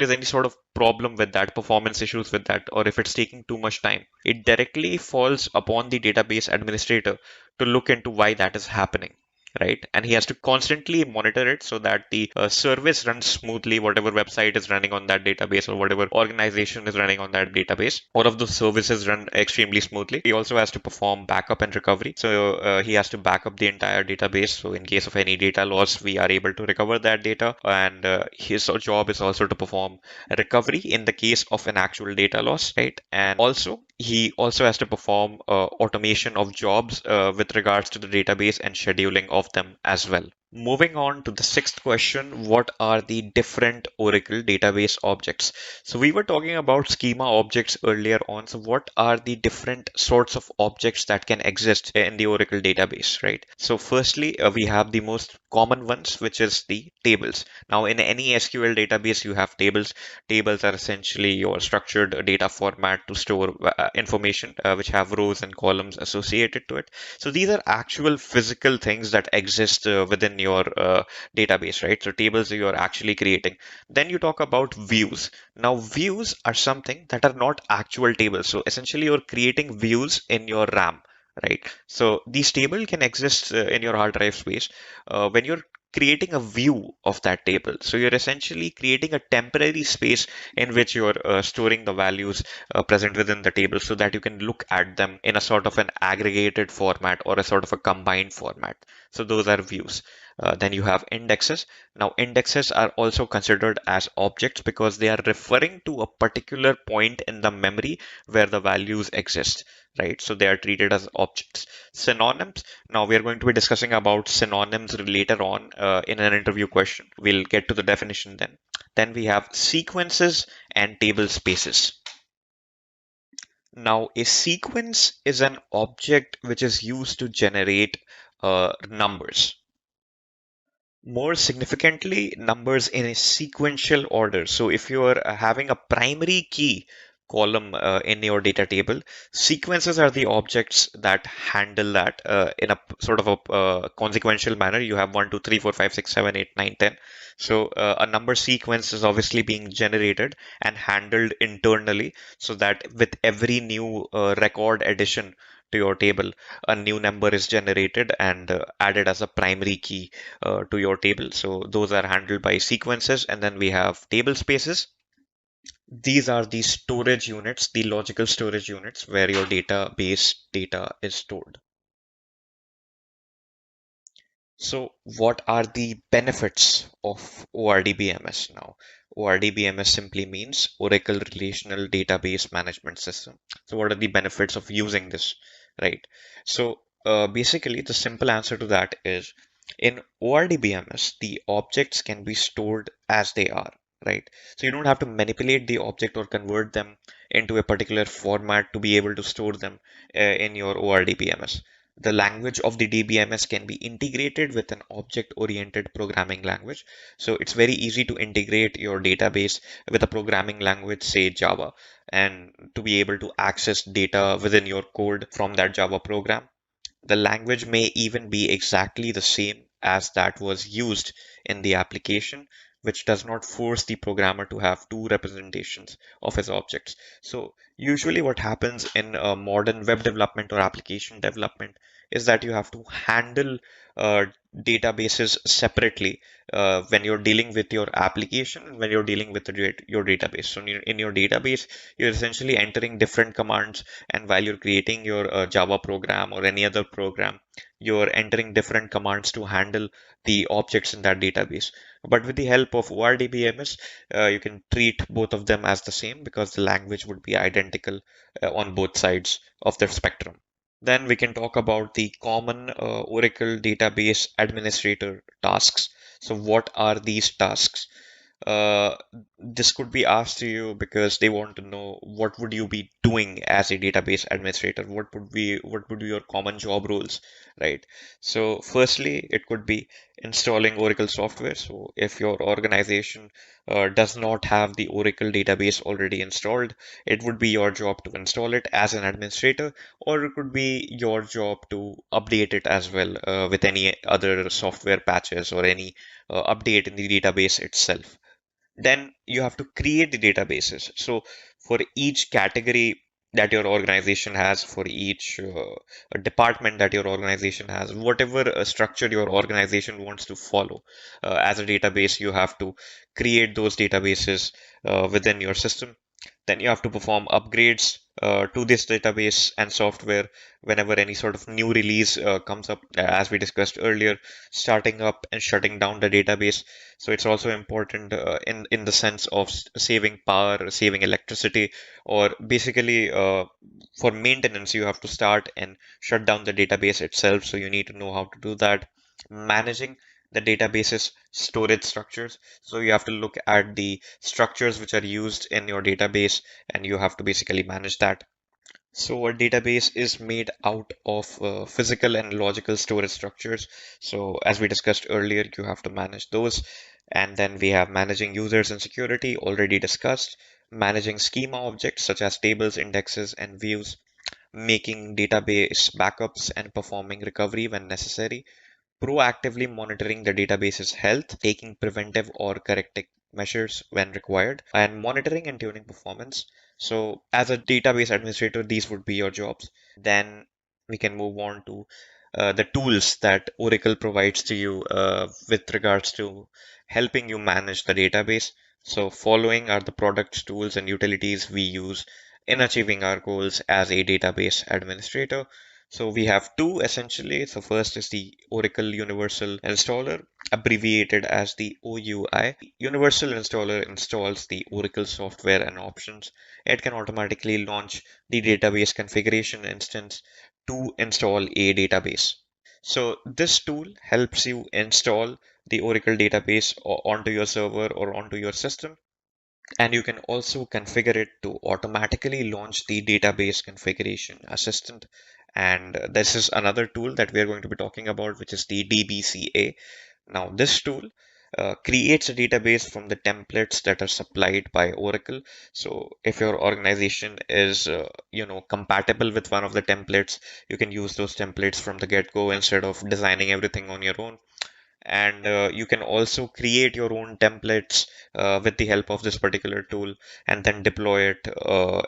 [SPEAKER 11] is any sort of problem with that, performance issues with that, or if it's taking too much time, it directly falls upon the database administrator to look into why that is happening. Right, and he has to constantly monitor it so that the service runs smoothly. Whatever website is running on that database or whatever organization is running on that database, all of those services run extremely smoothly. He also has to perform backup and recovery. So he has to back up the entire database. So in case of any data loss, we are able to recover that data. And his job is also to perform recovery in the case of an actual data loss, right? And also he also has to perform automation of jobs with regards to the database and scheduling of them as well. Moving on to the sixth question, what are the different Oracle database objects? So we were talking about schema objects earlier on. So what are the different sorts of objects that can exist in the Oracle database, right? So firstly, we have the most common ones, which is the tables. Now in any SQL database, you have tables. Tables are essentially your structured data format to store information, which have rows and columns associated to it. So these are actual physical things that exist within your database, right? So tables you're actually creating. Then you talk about views. Now views are something that are not actual tables. So essentially you're creating views in your RAM, right? So these table can exist in your hard drive space. When you're creating a view of that table, so you're essentially creating a temporary space in which you're storing the values present within the table so that you can look at them in a sort of an aggregated format or a sort of a combined format. So those are views. Then you have indexes. Now indexes are also considered as objects because they are referring to a particular point in the memory where the values exist, right? So they are treated as objects. Synonyms. Now we are going to be discussing about synonyms later on in an interview question. We'll get to the definition then. Then we have sequences and table spaces. Now, a sequence is an object which is used to generate numbers. More significantly, numbers in a sequential order. So if you are having a primary key column in your data table. Sequences are the objects that handle that in a sort of a consequential manner. You have 1, 2, 3, 4, 5, 6, 7, 8, 9, 10. So a number sequence is obviously being generated and handled internally, so that with every new record addition to your table, a new number is generated and added as a primary key to your table. So those are handled by sequences. And then we have table spaces. These are the storage units, the logical storage units where your database data is stored. So what are the benefits of ORDBMS now? ORDBMS simply means Oracle Relational Database Management System. So what are the benefits of using this, right? So basically the simple answer to that is in ORDBMS, the objects can be stored as they are, right? So you don't have to manipulate the object or convert them into a particular format to be able to store them in your ORDBMS. The language of the DBMS can be integrated with an object-oriented programming language. So it's very easy to integrate your database with a programming language, say Java, and to be able to access data within your code from that Java program. The language may even be exactly the same as that was used in the application, which does not force the programmer to have two representations of his objects. So usually what happens in modern web development or application development is that you have to handle uh, databases separately when you're dealing with your application and when you're dealing with your database. So in your database, you're essentially entering different commands, and while you're creating your Java program or any other program, you're entering different commands to handle the objects in that database. But with the help of ORDBMS, you can treat both of them as the same because the language would be identical on both sides of the spectrum. Then we can talk about the common Oracle database administrator tasks. So what are these tasks? Uh, this could be asked to you because they want to know what would you be doing as a database administrator? What would be your common job roles, right? So firstly, it could be installing Oracle software. So if your organization does not have the Oracle database already installed, it would be your job to install it as an administrator, or it could be your job to update it as well with any other software patches or any update in the database itself. Then you have to create the databases. So for each category that your organization has, for each department that your organization has, whatever structure your organization wants to follow as a database, you have to create those databases within your system. Then you have to perform upgrades to this database and software whenever any sort of new release comes up, as we discussed earlier, starting up and shutting down the database. So it's also important in the sense of saving power, saving electricity, or basically for maintenance, you have to start and shut down the database itself. So you need to know how to do that. Managing the database's storage structures. So you have to look at the structures which are used in your database, and you have to basically manage that. So a database is made out of physical and logical storage structures. So as we discussed earlier, you have to manage those. And then we have managing users and security, already discussed. Managing schema objects such as tables, indexes, and views. Making database backups and performing recovery when necessary. Proactively monitoring the database's health, taking preventive or corrective measures when required, and monitoring and tuning performance. So, as a database administrator, these would be your jobs. Then we can move on to the tools that Oracle provides to you with regards to helping you manage the database. So, following are the products, tools, and utilities we use in achieving our goals as a database administrator. So we have two essentially. So first is the Oracle Universal Installer, abbreviated as the OUI. Universal Installer installs the Oracle software and options. It can automatically launch the database configuration instance to install a database. So this tool helps you install the Oracle database onto your server or onto your system, and you can also configure it to automatically launch the database configuration assistant. And this is another tool that we are going to be talking about, which is the DBCA. Now, this tool creates a database from the templates that are supplied by Oracle. So if your organization is compatible with one of the templates, you can use those templates from the get-go instead of designing everything on your own. And you can also create your own templates with the help of this particular tool and then deploy it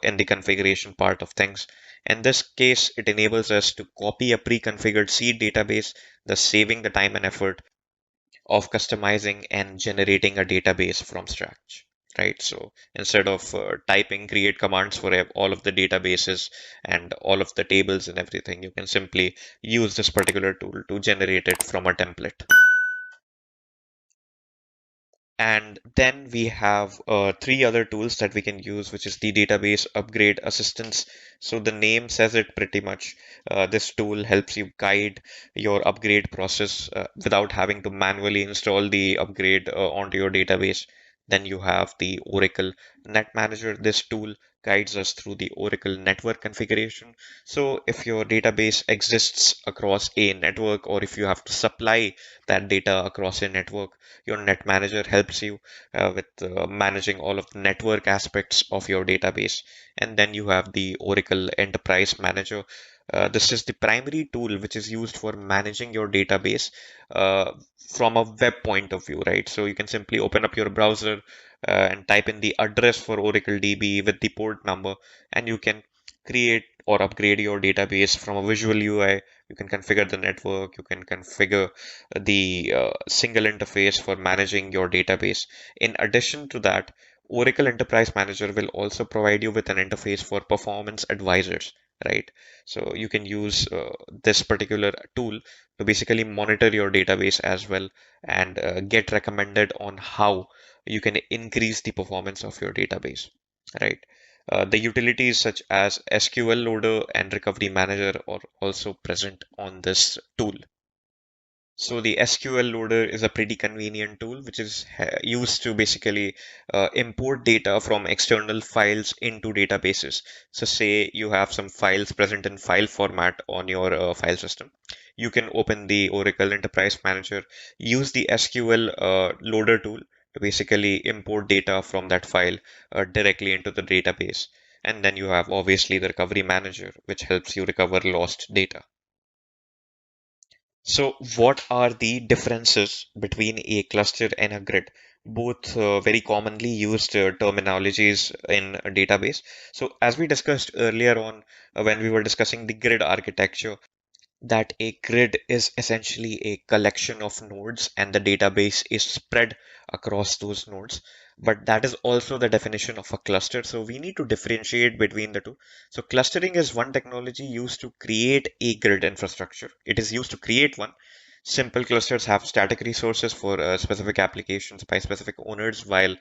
[SPEAKER 11] in the configuration part of things. In this case, it enables us to copy a pre-configured seed database, thus saving the time and effort of customizing and generating a database from scratch. Right, so instead of typing create commands for all of the databases and all of the tables and everything, you can simply use this particular tool to generate it from a template. And then we have three other tools that we can use, which is the database upgrade assistance. So the name says it pretty much. This tool helps you guide your upgrade process without having to manually install the upgrade onto your database. Then you have the Oracle Net Manager. This tool guides us through the Oracle network configuration. So if your database exists across a network, or if you have to supply that data across a network, your net manager helps you with managing all of the network aspects of your database. And then you have the Oracle Enterprise Manager. This is the primary tool which is used for managing your database uh, from a web point of view, right? So you can simply open up your browser and type in the address for Oracle DB with the port number, and you can create or upgrade your database from a visual UI. You can configure the network, you can configure the single interface for managing your database. In addition to that, Oracle Enterprise Manager will also provide you with an interface for performance advisors, right? So you can use this particular tool to basically monitor your database as well and get recommended on how you can increase the performance of your database, right? The utilities such as SQL Loader and Recovery Manager are also present on this tool. So the SQL loader is a pretty convenient tool which is used to basically import data from external files into databases. So say you have some files present in file format on your file system. You can open the Oracle Enterprise Manager, use the SQL loader tool to basically import data from that file directly into the database. And then you have obviously the Recovery Manager, which helps you recover lost data. So what are the differences between a cluster and a grid? Both very commonly used terminologies in a database. So as we discussed earlier on when we were discussing the grid architecture, that a grid is essentially a collection of nodes and the database is spread across those nodes. But that is also the definition of a cluster. So we need to differentiate between the two. So clustering is one technology used to create a grid infrastructure. It is used to create one. Simple clusters have static resources for specific applications by specific owners, while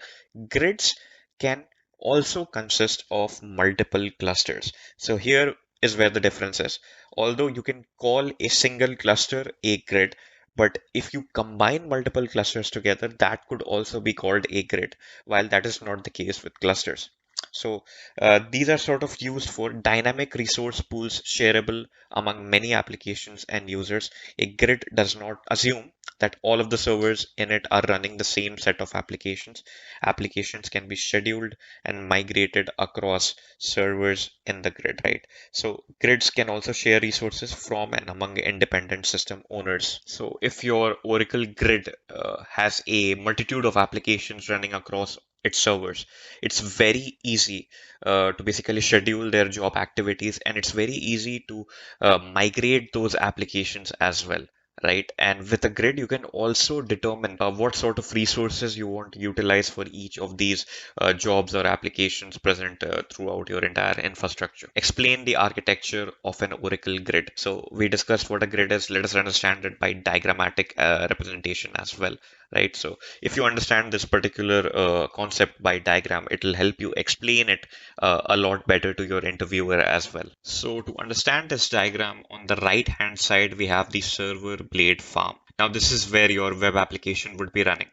[SPEAKER 11] grids can also consist of multiple clusters. So here is where the difference is. Although you can call a single cluster a grid, but if you combine multiple clusters together, that could also be called a grid, while that is not the case with clusters. So these are sort of used for dynamic resource pools shareable among many applications and users. A grid does not assume that all of the servers in it are running the same set of applications. Applications can be scheduled and migrated across servers in the grid, right? So grids can also share resources from and among independent system owners. So if your Oracle grid has a multitude of applications running across its servers, it's very easy to basically schedule their job activities, and it's very easy to migrate those applications as well, right? And with a grid, you can also determine what sort of resources you want to utilize for each of these jobs or applications present throughout your entire infrastructure. Explain the architecture of an Oracle grid. So we discussed what a grid is. Let us understand it by diagrammatic representation as well, right? So if you understand this particular concept by diagram, it will help you explain it a lot better to your interviewer as well. So to understand this diagram, on the right hand side, we have the server blade farm. Now this is where your web application would be running,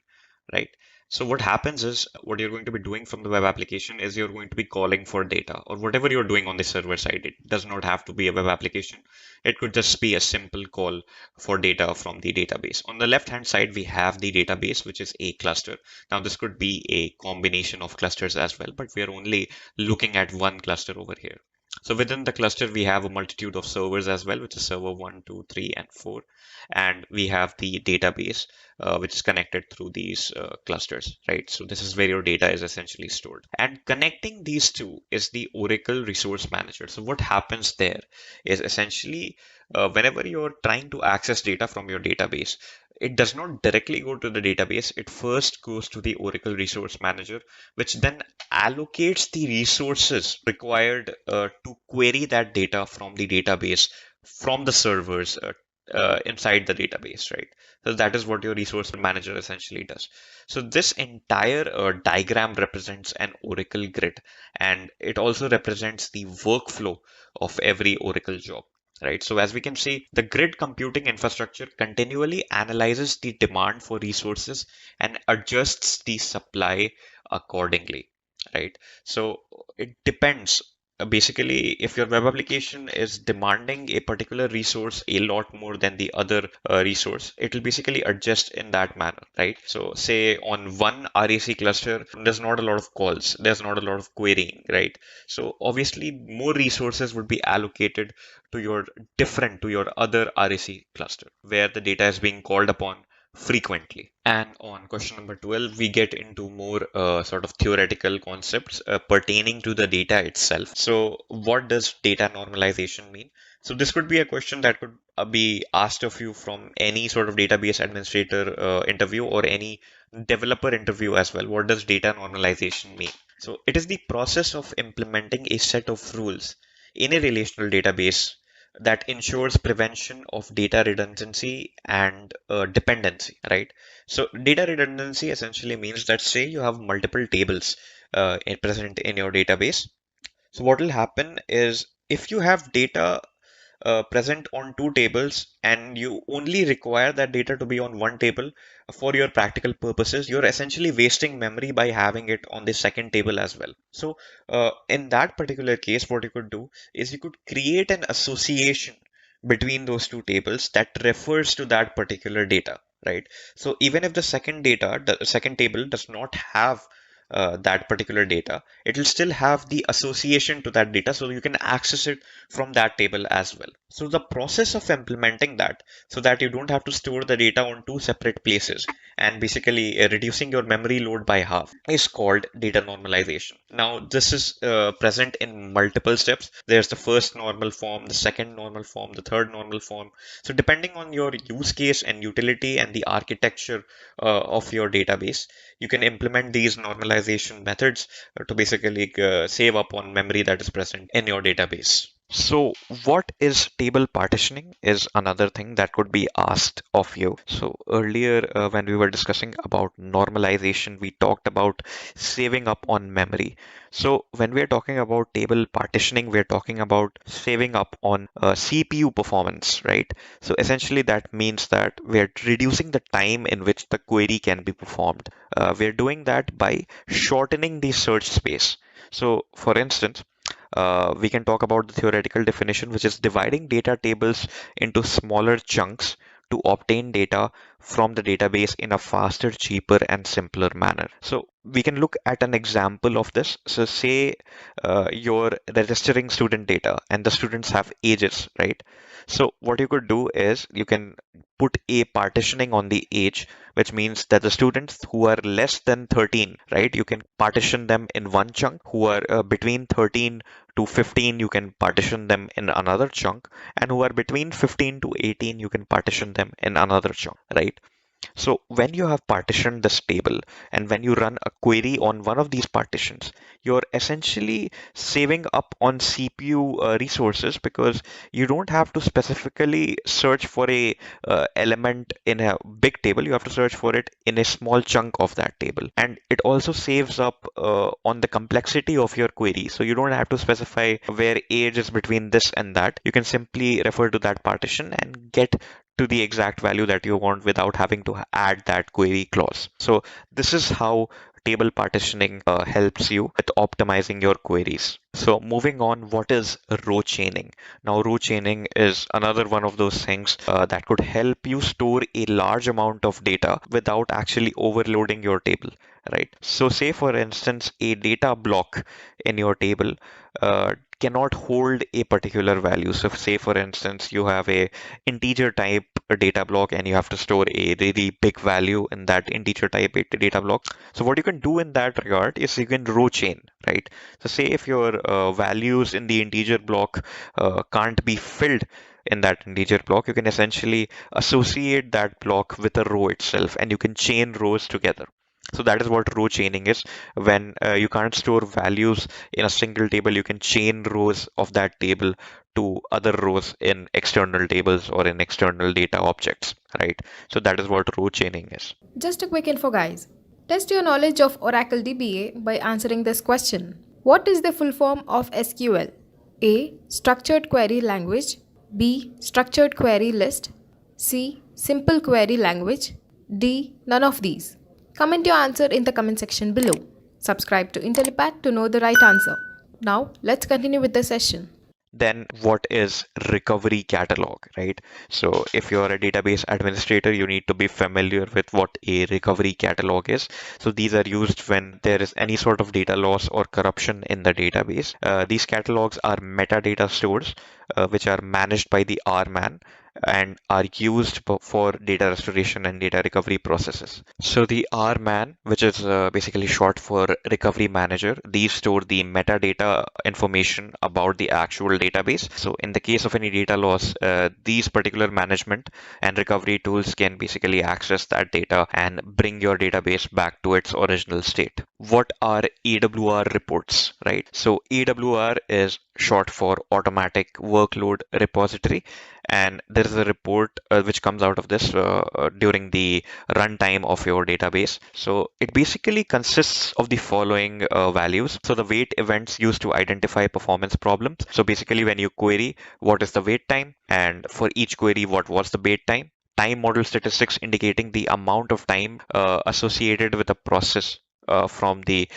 [SPEAKER 11] right? So what happens is what you're going to be doing from the web application is you're going to be calling for data or whatever you're doing on the server side. It does not have to be a web application. It could just be a simple call for data from the database. On the left hand side, we have the database, which is a cluster. Now this could be a combination of clusters as well, but we are only looking at one cluster over here. So within the cluster, we have a multitude of servers as well, which is server 1, 2, 3, and 4. And we have the database, which is connected through these clusters, right? So this is where your data is essentially stored. And connecting these two is the Oracle Resource Manager. So what happens there is essentially whenever you're trying to access data from your database, it does not directly go to the database. It first goes to the Oracle Resource Manager, which then allocates the resources required to query that data from the database from the servers inside the database, right? So that is what your resource manager essentially does. So this entire diagram represents an Oracle grid, and it also represents the workflow of every Oracle job. Right. So as we can see, the grid computing infrastructure continually analyzes the demand for resources and adjusts the supply accordingly. Right. So it depends. Basically, if your web application is demanding a particular resource a lot more than the other resource, it will basically adjust in that manner, right? So say on one RAC cluster, there's not a lot of calls, there's not a lot of querying, right? So obviously more resources would be allocated to your other RAC cluster where the data is being called upon frequently. And on question number 12, we get into more sort of theoretical concepts pertaining to the data itself. So what does data normalization mean? So this could be a question that could be asked of you from any sort of database administrator interview or any developer interview as well. What does data normalization mean? So it is the process of implementing a set of rules in a relational database that ensures prevention of data redundancy and dependency, right? So data redundancy essentially means that say you have multiple tables present in your database. So what will happen is if you have data present on two tables and you only require that data to be on one table for your practical purposes, you're essentially wasting memory by having it on the second table as well. So in that particular case, what you could do is you could create an association between those two tables that refers to that particular data, right? So even if the second table does not have that particular data, it will still have the association to that data, so you can access it from that table as well. So the process of implementing that so that you don't have to store the data on two separate places and basically reducing your memory load by half is called data normalization. Now this is present in multiple steps. There's the first normal form, the second normal form, the third normal form. So depending on your use case and utility and the architecture of your database, you can implement these normalization methods to basically save up on memory that is present in your database. So what is table partitioning is another thing that could be asked of you. So earlier when we were discussing about normalization, we talked about saving up on memory. So when we're talking about table partitioning, we're talking about saving up on CPU performance, right? So essentially that means that we're reducing the time in which the query can be performed. We're doing that by shortening the search space. So for instance, we can talk about the theoretical definition, which is dividing data tables into smaller chunks to obtain data from the database in a faster, cheaper, and simpler manner. So we can look at an example of this. So say you're registering student data and the students have ages, right? So what you could do is you can put a partitioning on the age, which means that the students who are less than 13, right, you can partition them in one chunk. Who are between 13 to 15, you can partition them in another chunk, and who are between 15 to 18, you can partition them in another chunk, right? So when you have partitioned this table and when you run a query on one of these partitions, you're essentially saving up on CPU resources because you don't have to specifically search for a element in a big table. You have to search for it in a small chunk of that table. And it also saves up on the complexity of your query. So you don't have to specify where age is between this and that. You can simply refer to that partition and get to the exact value that you want without having to add that query clause. So this is how table partitioning helps you with optimizing your queries. So moving on, what is row chaining? Now, row chaining is another one of those things that could help you store a large amount of data without actually overloading your table, right? So say, for instance, a data block in your table cannot hold a particular value. So say, for instance, you have a integer type data block and you have to store a really big value in that integer type data block. So what you can do in that regard is you can row chain, right? So say if your values in the integer block can't be filled in that integer block, you can essentially associate that block with a row itself and you can chain rows together. So that is what row chaining is. When you can't store values in a single table, you can chain rows of that table to other rows in external tables or in external data objects, right? So that is what row chaining is.
[SPEAKER 1] Just a quick info, guys. Test your knowledge of Oracle DBA by answering this question. What is the full form of SQL? A. Structured Query Language. B. Structured Query List. C. Simple Query Language. D. None of these. Comment your answer in the comment section below. Subscribe to IntelliPad to know the right answer. Now, let's continue with the session.
[SPEAKER 11] Then what is recovery catalog, right? So if you're a database administrator, you need to be familiar with what a recovery catalog is. So these are used when there is any sort of data loss or corruption in the database. These catalogs are metadata stores, which are managed by the RMAN and are used for data restoration and data recovery processes. So the RMAN, which is basically short for Recovery Manager, these store the metadata information about the actual database. So in the case of any data loss, these particular management and recovery tools can basically access that data and bring your database back to its original state. What are AWR reports, right? So AWR is short for Automatic Workload Repository, and there is a report which comes out of this during the runtime of your database. So it basically consists of the following values. So the wait events used to identify performance problems. So basically when you query, what is the wait time? And for each query, what was the wait time? Time model statistics indicating the amount of time associated with a process from the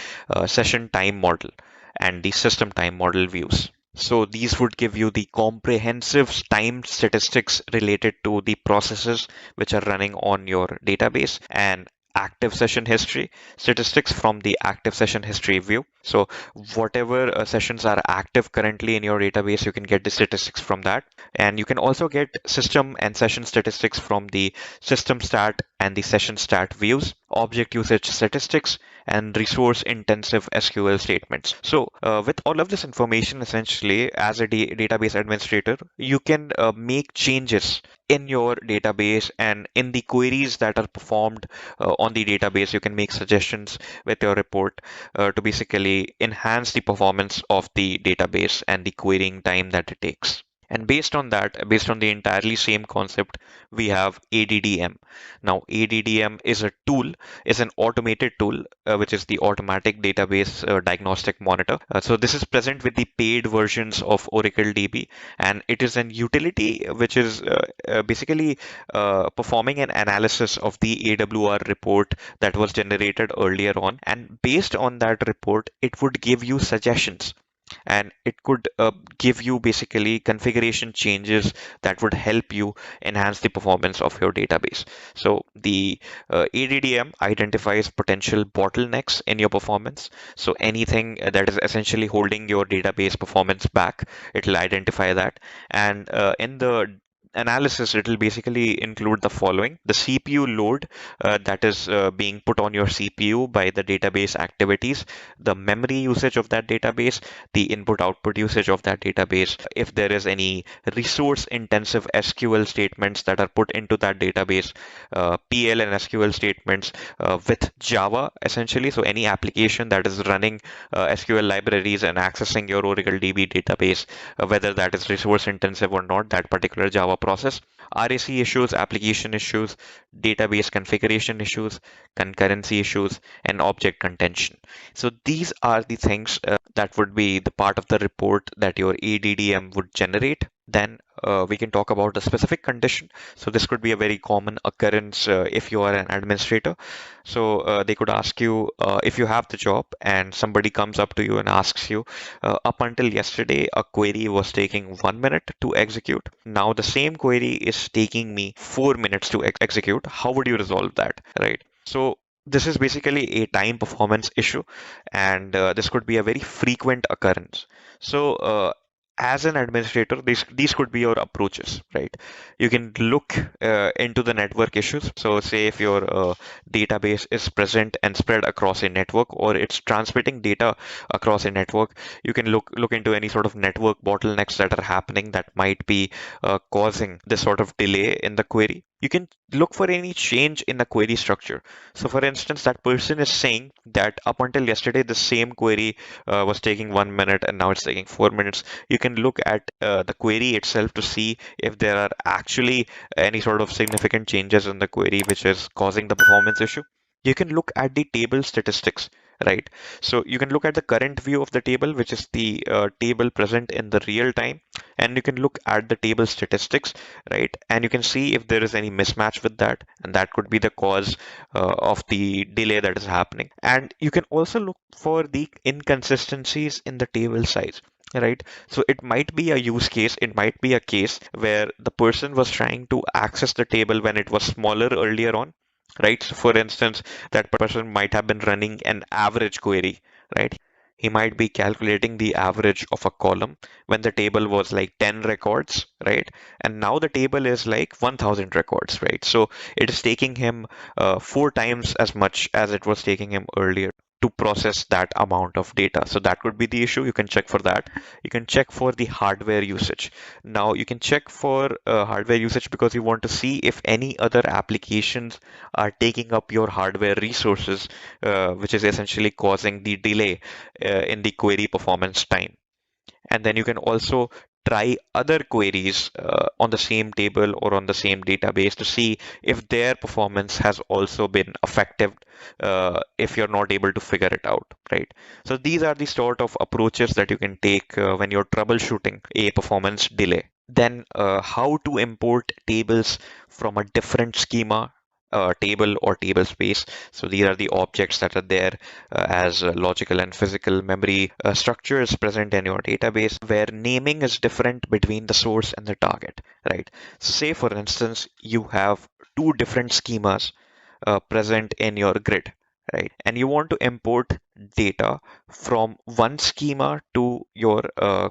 [SPEAKER 11] session time model and the system time model views. So these would give you the comprehensive time statistics related to the processes which are running on your database, and active session history statistics from the active session history view. So whatever sessions are active currently in your database, you can get the statistics from that. And you can also get system and session statistics from the system stat and the session stat views, object usage statistics, and resource intensive SQL statements. So with all of this information, essentially as a database administrator, you can make changes in your database, and in the queries that are performed on the database, you can make suggestions with your report to basically enhance the performance of the database and the querying time that it takes. And based on that, based on the entirely same concept, we have ADDM. Now, ADDM is an automated tool, which is the Automatic Database Diagnostic Monitor. So this is present with the paid versions of Oracle DB, and it is an utility which is basically performing an analysis of the AWR report that was generated earlier on. And based on that report, it would give you suggestions, and it could give you basically configuration changes that would help you enhance the performance of your database. So the ADDM identifies potential bottlenecks in your performance. So anything that is essentially holding your database performance back, it will identify that. And in the analysis, it will basically include the following: the CPU load that is being put on your CPU by the database activities, the memory usage of that database, the input output usage of that database, if there is any resource intensive SQL statements that are put into that database, PL and SQL statements with Java essentially. So any application that is running SQL libraries and accessing your Oracle DB database, whether that is resource intensive or not, that particular Java process, RAC issues, application issues, database configuration issues, concurrency issues, and object contention. So these are the things that would be the part of the report that your ADDM would generate. Then we can talk about a specific condition. So this could be a very common occurrence if you are an administrator. So they could ask you if you have the job and somebody comes up to you and asks you, up until yesterday, a query was taking 1 minute to execute. Now the same query is taking me 4 minutes to execute. How would you resolve that, right? So this is basically a time performance issue, and this could be a very frequent occurrence. So as an administrator, these could be your approaches, right? You can look into the network issues. So say if your database is present and spread across a network, or it's transmitting data across a network, you can look into any sort of network bottlenecks that are happening that might be causing this sort of delay in the query. You can look for any change in the query structure. So for instance, that person is saying that up until yesterday, the same query was taking 1 minute and now it's taking 4 minutes. You can look at the query itself to see if there are actually any sort of significant changes in the query which is causing the performance issue. You can look at the table statistics, right? So you can look at the current view of the table, which is the table present in the real time, and you can look at the table statistics, right? And you can see if there is any mismatch with that, and that could be the cause of the delay that is happening. And you can also look for the inconsistencies in the table size, right? So it might be a use case, it might be a case where the person was trying to access the table when it was smaller earlier on, right? So for instance, that person might have been running an average query, right? He might be calculating the average of a column when the table was like 10 records, right? And now the table is like 1000 records, right? So it is taking him 4 times as much as it was taking him earlier to process that amount of data. So that could be the issue. You can check for that. You can check for the hardware usage. Now you can check for hardware usage because you want to see if any other applications are taking up your hardware resources, which is essentially causing the delay in the query performance time. And then you can also try other queries on the same table or on the same database to see if their performance has also been affected if you're not able to figure it out, right? So these are the sort of approaches that you can take when you're troubleshooting a performance delay. Then how to import tables from a different schema, table or table space. So these are the objects that are there as logical and physical memory structures present in your database where naming is different between the source and the target, right? So say for instance, you have two different schemas present in your grid, right? And you want to import data from one schema to your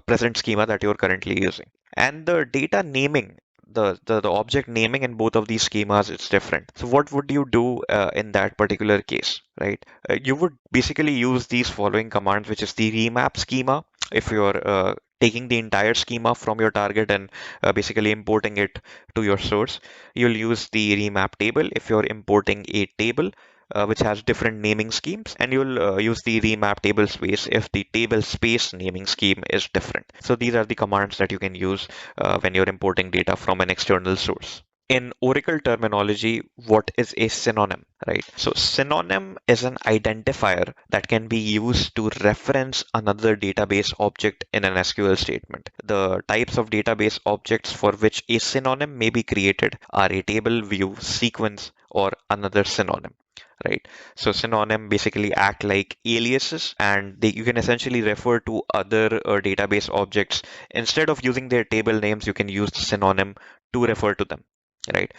[SPEAKER 11] present schema that you're currently using. And the data naming, the object naming in both of these schemas is different. So what would you do in that particular case, right? You would basically use these following commands, which is the remap schema. If you're taking the entire schema from your target and basically importing it to your source, you'll use the remap table if you're importing a table which has different naming schemes, and you'll use the remap table space if the table space naming scheme is different. So these are the commands that you can use when you're importing data from an external source. In Oracle terminology, what is a synonym, right? So synonym is an identifier that can be used to reference another database object in an SQL statement. The types of database objects for which a synonym may be created are a table, view, sequence, or another synonym, right? So synonym basically act like aliases, and you can essentially refer to other database objects. Instead of using their table names, you can use the synonym to refer to them, right?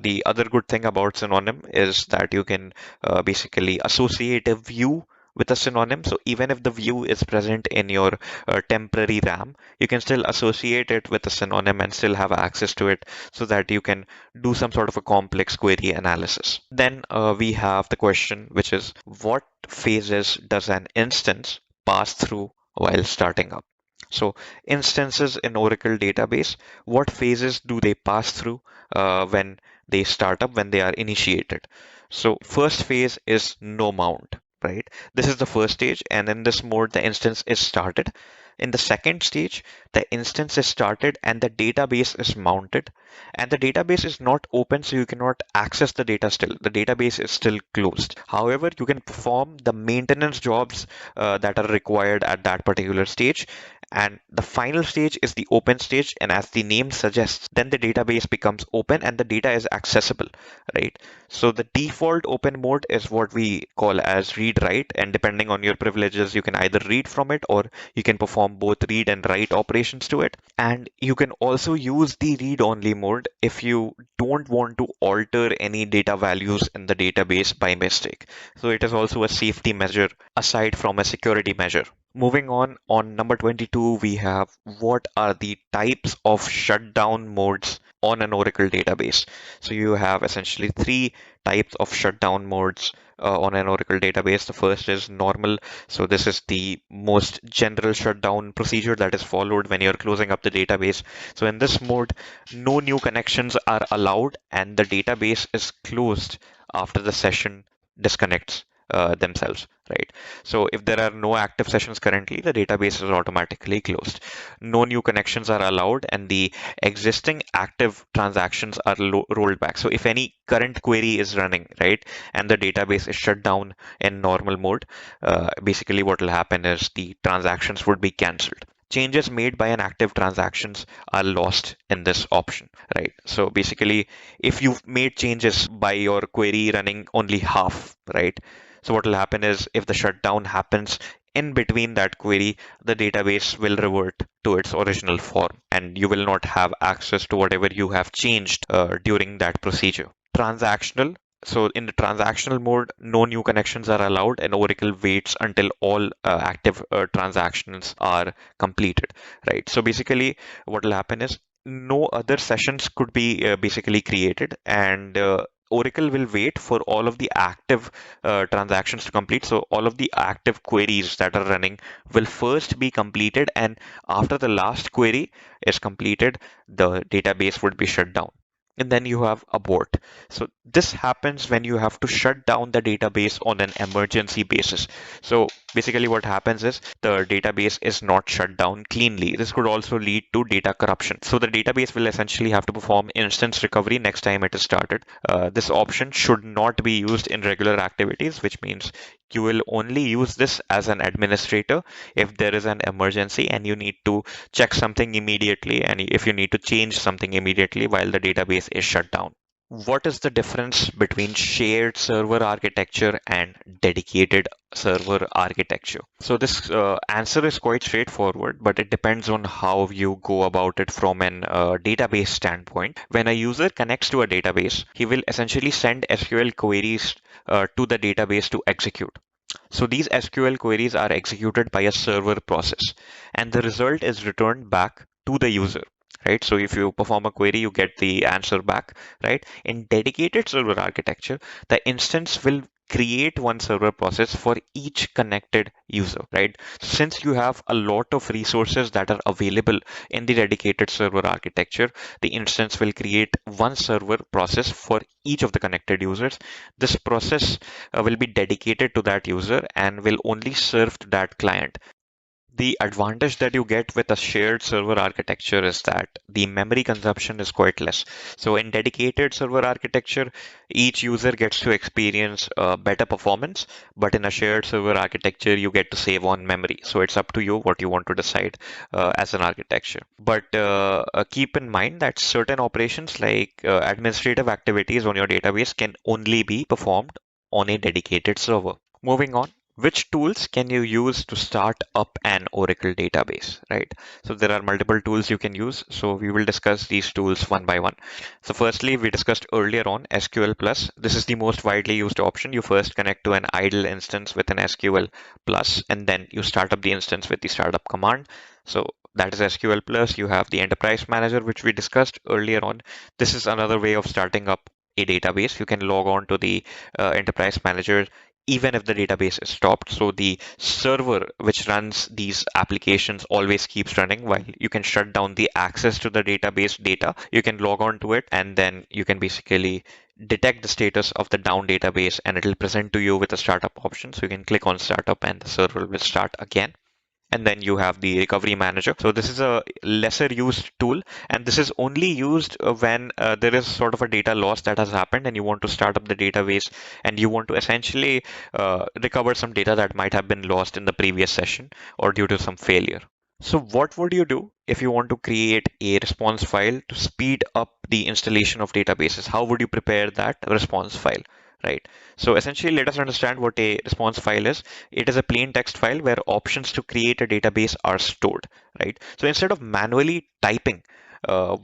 [SPEAKER 11] The other good thing about synonym is that you can basically associate a view with a synonym. So even if the view is present in your temporary RAM, you can still associate it with a synonym and still have access to it so that you can do some sort of a complex query analysis. Then we have the question, which is what phases does an instance pass through while starting up? So instances in Oracle database, what phases do they pass through when they start up, when they are initiated? So first phase is no mount, right? This is the first stage, and in this mode, the instance is started. In the second stage, the instance is started and the database is mounted. And the database is not open, so you cannot access the data still. The database is still closed. However, you can perform the maintenance jobs that are required at that particular stage. And the final stage is the open stage. And as the name suggests, then the database becomes open and the data is accessible, right? So the default open mode is what we call as read write. And depending on your privileges, you can either read from it or you can perform both read and write operations to it. And you can also use the read only mode if you don't want to alter any data values in the database by mistake. So it is also a safety measure aside from a security measure. Moving on number 22, we have what are the types of shutdown modes on an Oracle database. So you have essentially three types of shutdown modes on an Oracle database. The first is normal. So this is the most general shutdown procedure that is followed when you're closing up the database. So in this mode, no new connections are allowed and the database is closed after the session disconnects themselves, right? So if there are no active sessions currently, the database is automatically closed. No new connections are allowed and the existing active transactions are rolled back. So if any current query is running, right, and the database is shut down in normal mode, basically what will happen is the transactions would be cancelled. Changes made by an active transactions are lost in this option, right? So basically, if you've made changes by your query running only half, right? So what will happen is if the shutdown happens in between that query, the database will revert to its original form and you will not have access to whatever you have changed during that procedure. Transactional. So in the transactional mode, no new connections are allowed and Oracle waits until all active transactions are completed, right? So basically what will happen is no other sessions could be basically created and Oracle will wait for all of the active transactions to complete. So all of the active queries that are running will first be completed, and after the last query is completed, the database would be shut down. And then you have abort. So this happens when you have to shut down the database on an emergency basis. So basically what happens is the database is not shut down cleanly. This could also lead to data corruption. So the database will essentially have to perform instance recovery next time it is started. This option should not be used in regular activities, which means you will only use this as an administrator if there is an emergency and you need to check something immediately and if you need to change something immediately while the database is shut down. What is the difference between shared server architecture and dedicated server architecture? So this answer is quite straightforward, but it depends on how you go about it from an database standpoint. When a user connects to a database, he will essentially send SQL queries to the database to execute. So these SQL queries are executed by a server process, and the result is returned back to the user, right? So if you perform a query, you get the answer back, right? In dedicated server architecture, the instance will create one server process for each connected user, right? Since you have a lot of resources that are available in the dedicated server architecture, the instance will create one server process for each of the connected users. This process will be dedicated to that user and will only serve to that client. The advantage that you get with a shared server architecture is that the memory consumption is quite less. So in dedicated server architecture, each user gets to experience better performance, but in a shared server architecture, you get to save on memory. So it's up to you what you want to decide as an architecture. But keep in mind that certain operations like administrative activities on your database can only be performed on a dedicated server. Moving on. Which tools can you use to start up an Oracle database, right? So there are multiple tools you can use. So we will discuss these tools one by one. So firstly, we discussed earlier on SQL Plus. This is the most widely used option. You first connect to an idle instance with an SQL Plus, and then you start up the instance with the startup command. So that is SQL Plus. You have the Enterprise Manager, which we discussed earlier on. This is another way of starting up a database. You can log on to the Enterprise Manager even if the database is stopped. So the server which runs these applications always keeps running while you can shut down the access to the database data. You can log on to it and then you can basically detect the status of the down database and it will present to you with a startup option. So you can click on startup and the server will start again. And then you have the recovery manager. So this is a lesser used tool, and this is only used when there is sort of a data loss that has happened and you want to start up the database and you want to essentially recover some data that might have been lost in the previous session or due to some failure. So what would you do if you want to create a response file to speed up the installation of databases? How would you prepare that response file, right? So essentially, let us understand what a response file is. It is a plain text file where options to create a database are stored, right? So instead of manually typing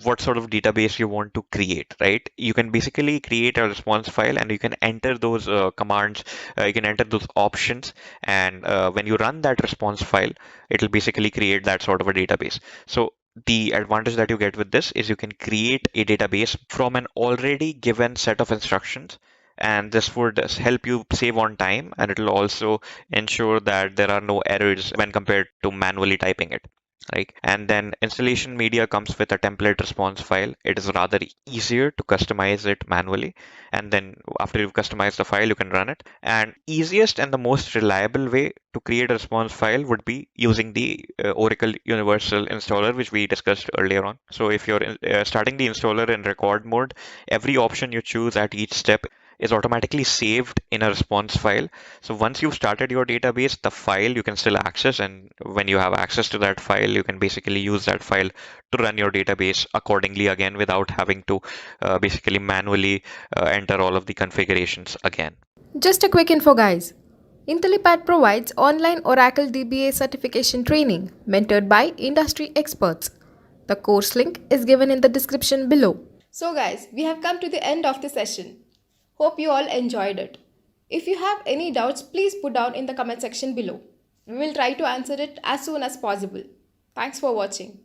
[SPEAKER 11] what sort of database you want to create, right? You can basically create a response file and you can enter those commands, you can enter those options, and when you run that response file, it'll basically create that sort of a database. So the advantage that you get with this is you can create a database from an already given set of instructions, and this would help you save on time, and it will also ensure that there are no errors when compared to manually typing it, right? And then installation media comes with a template response file. It is rather easier to customize it manually, and then after you've customized the file, you can run it. And easiest and the most reliable way to create a response file would be using the Oracle Universal Installer, which we discussed earlier on. So if you're starting the installer in record mode, every option you choose at each step is automatically saved in a response file. So once you've started your database, the file you can still access, and when you have access to that file, you can basically use that file to run your database accordingly again without having to basically manually enter all of the configurations again.
[SPEAKER 1] Just a quick info, guys. IntelliPad provides online Oracle DBA certification training mentored by industry experts. The course link is given in the description below. So, guys, we have come to the end of the session. Hope you all enjoyed it. If you have any doubts, please put down in the comment section below. We will try to answer it as soon as possible. Thanks for watching.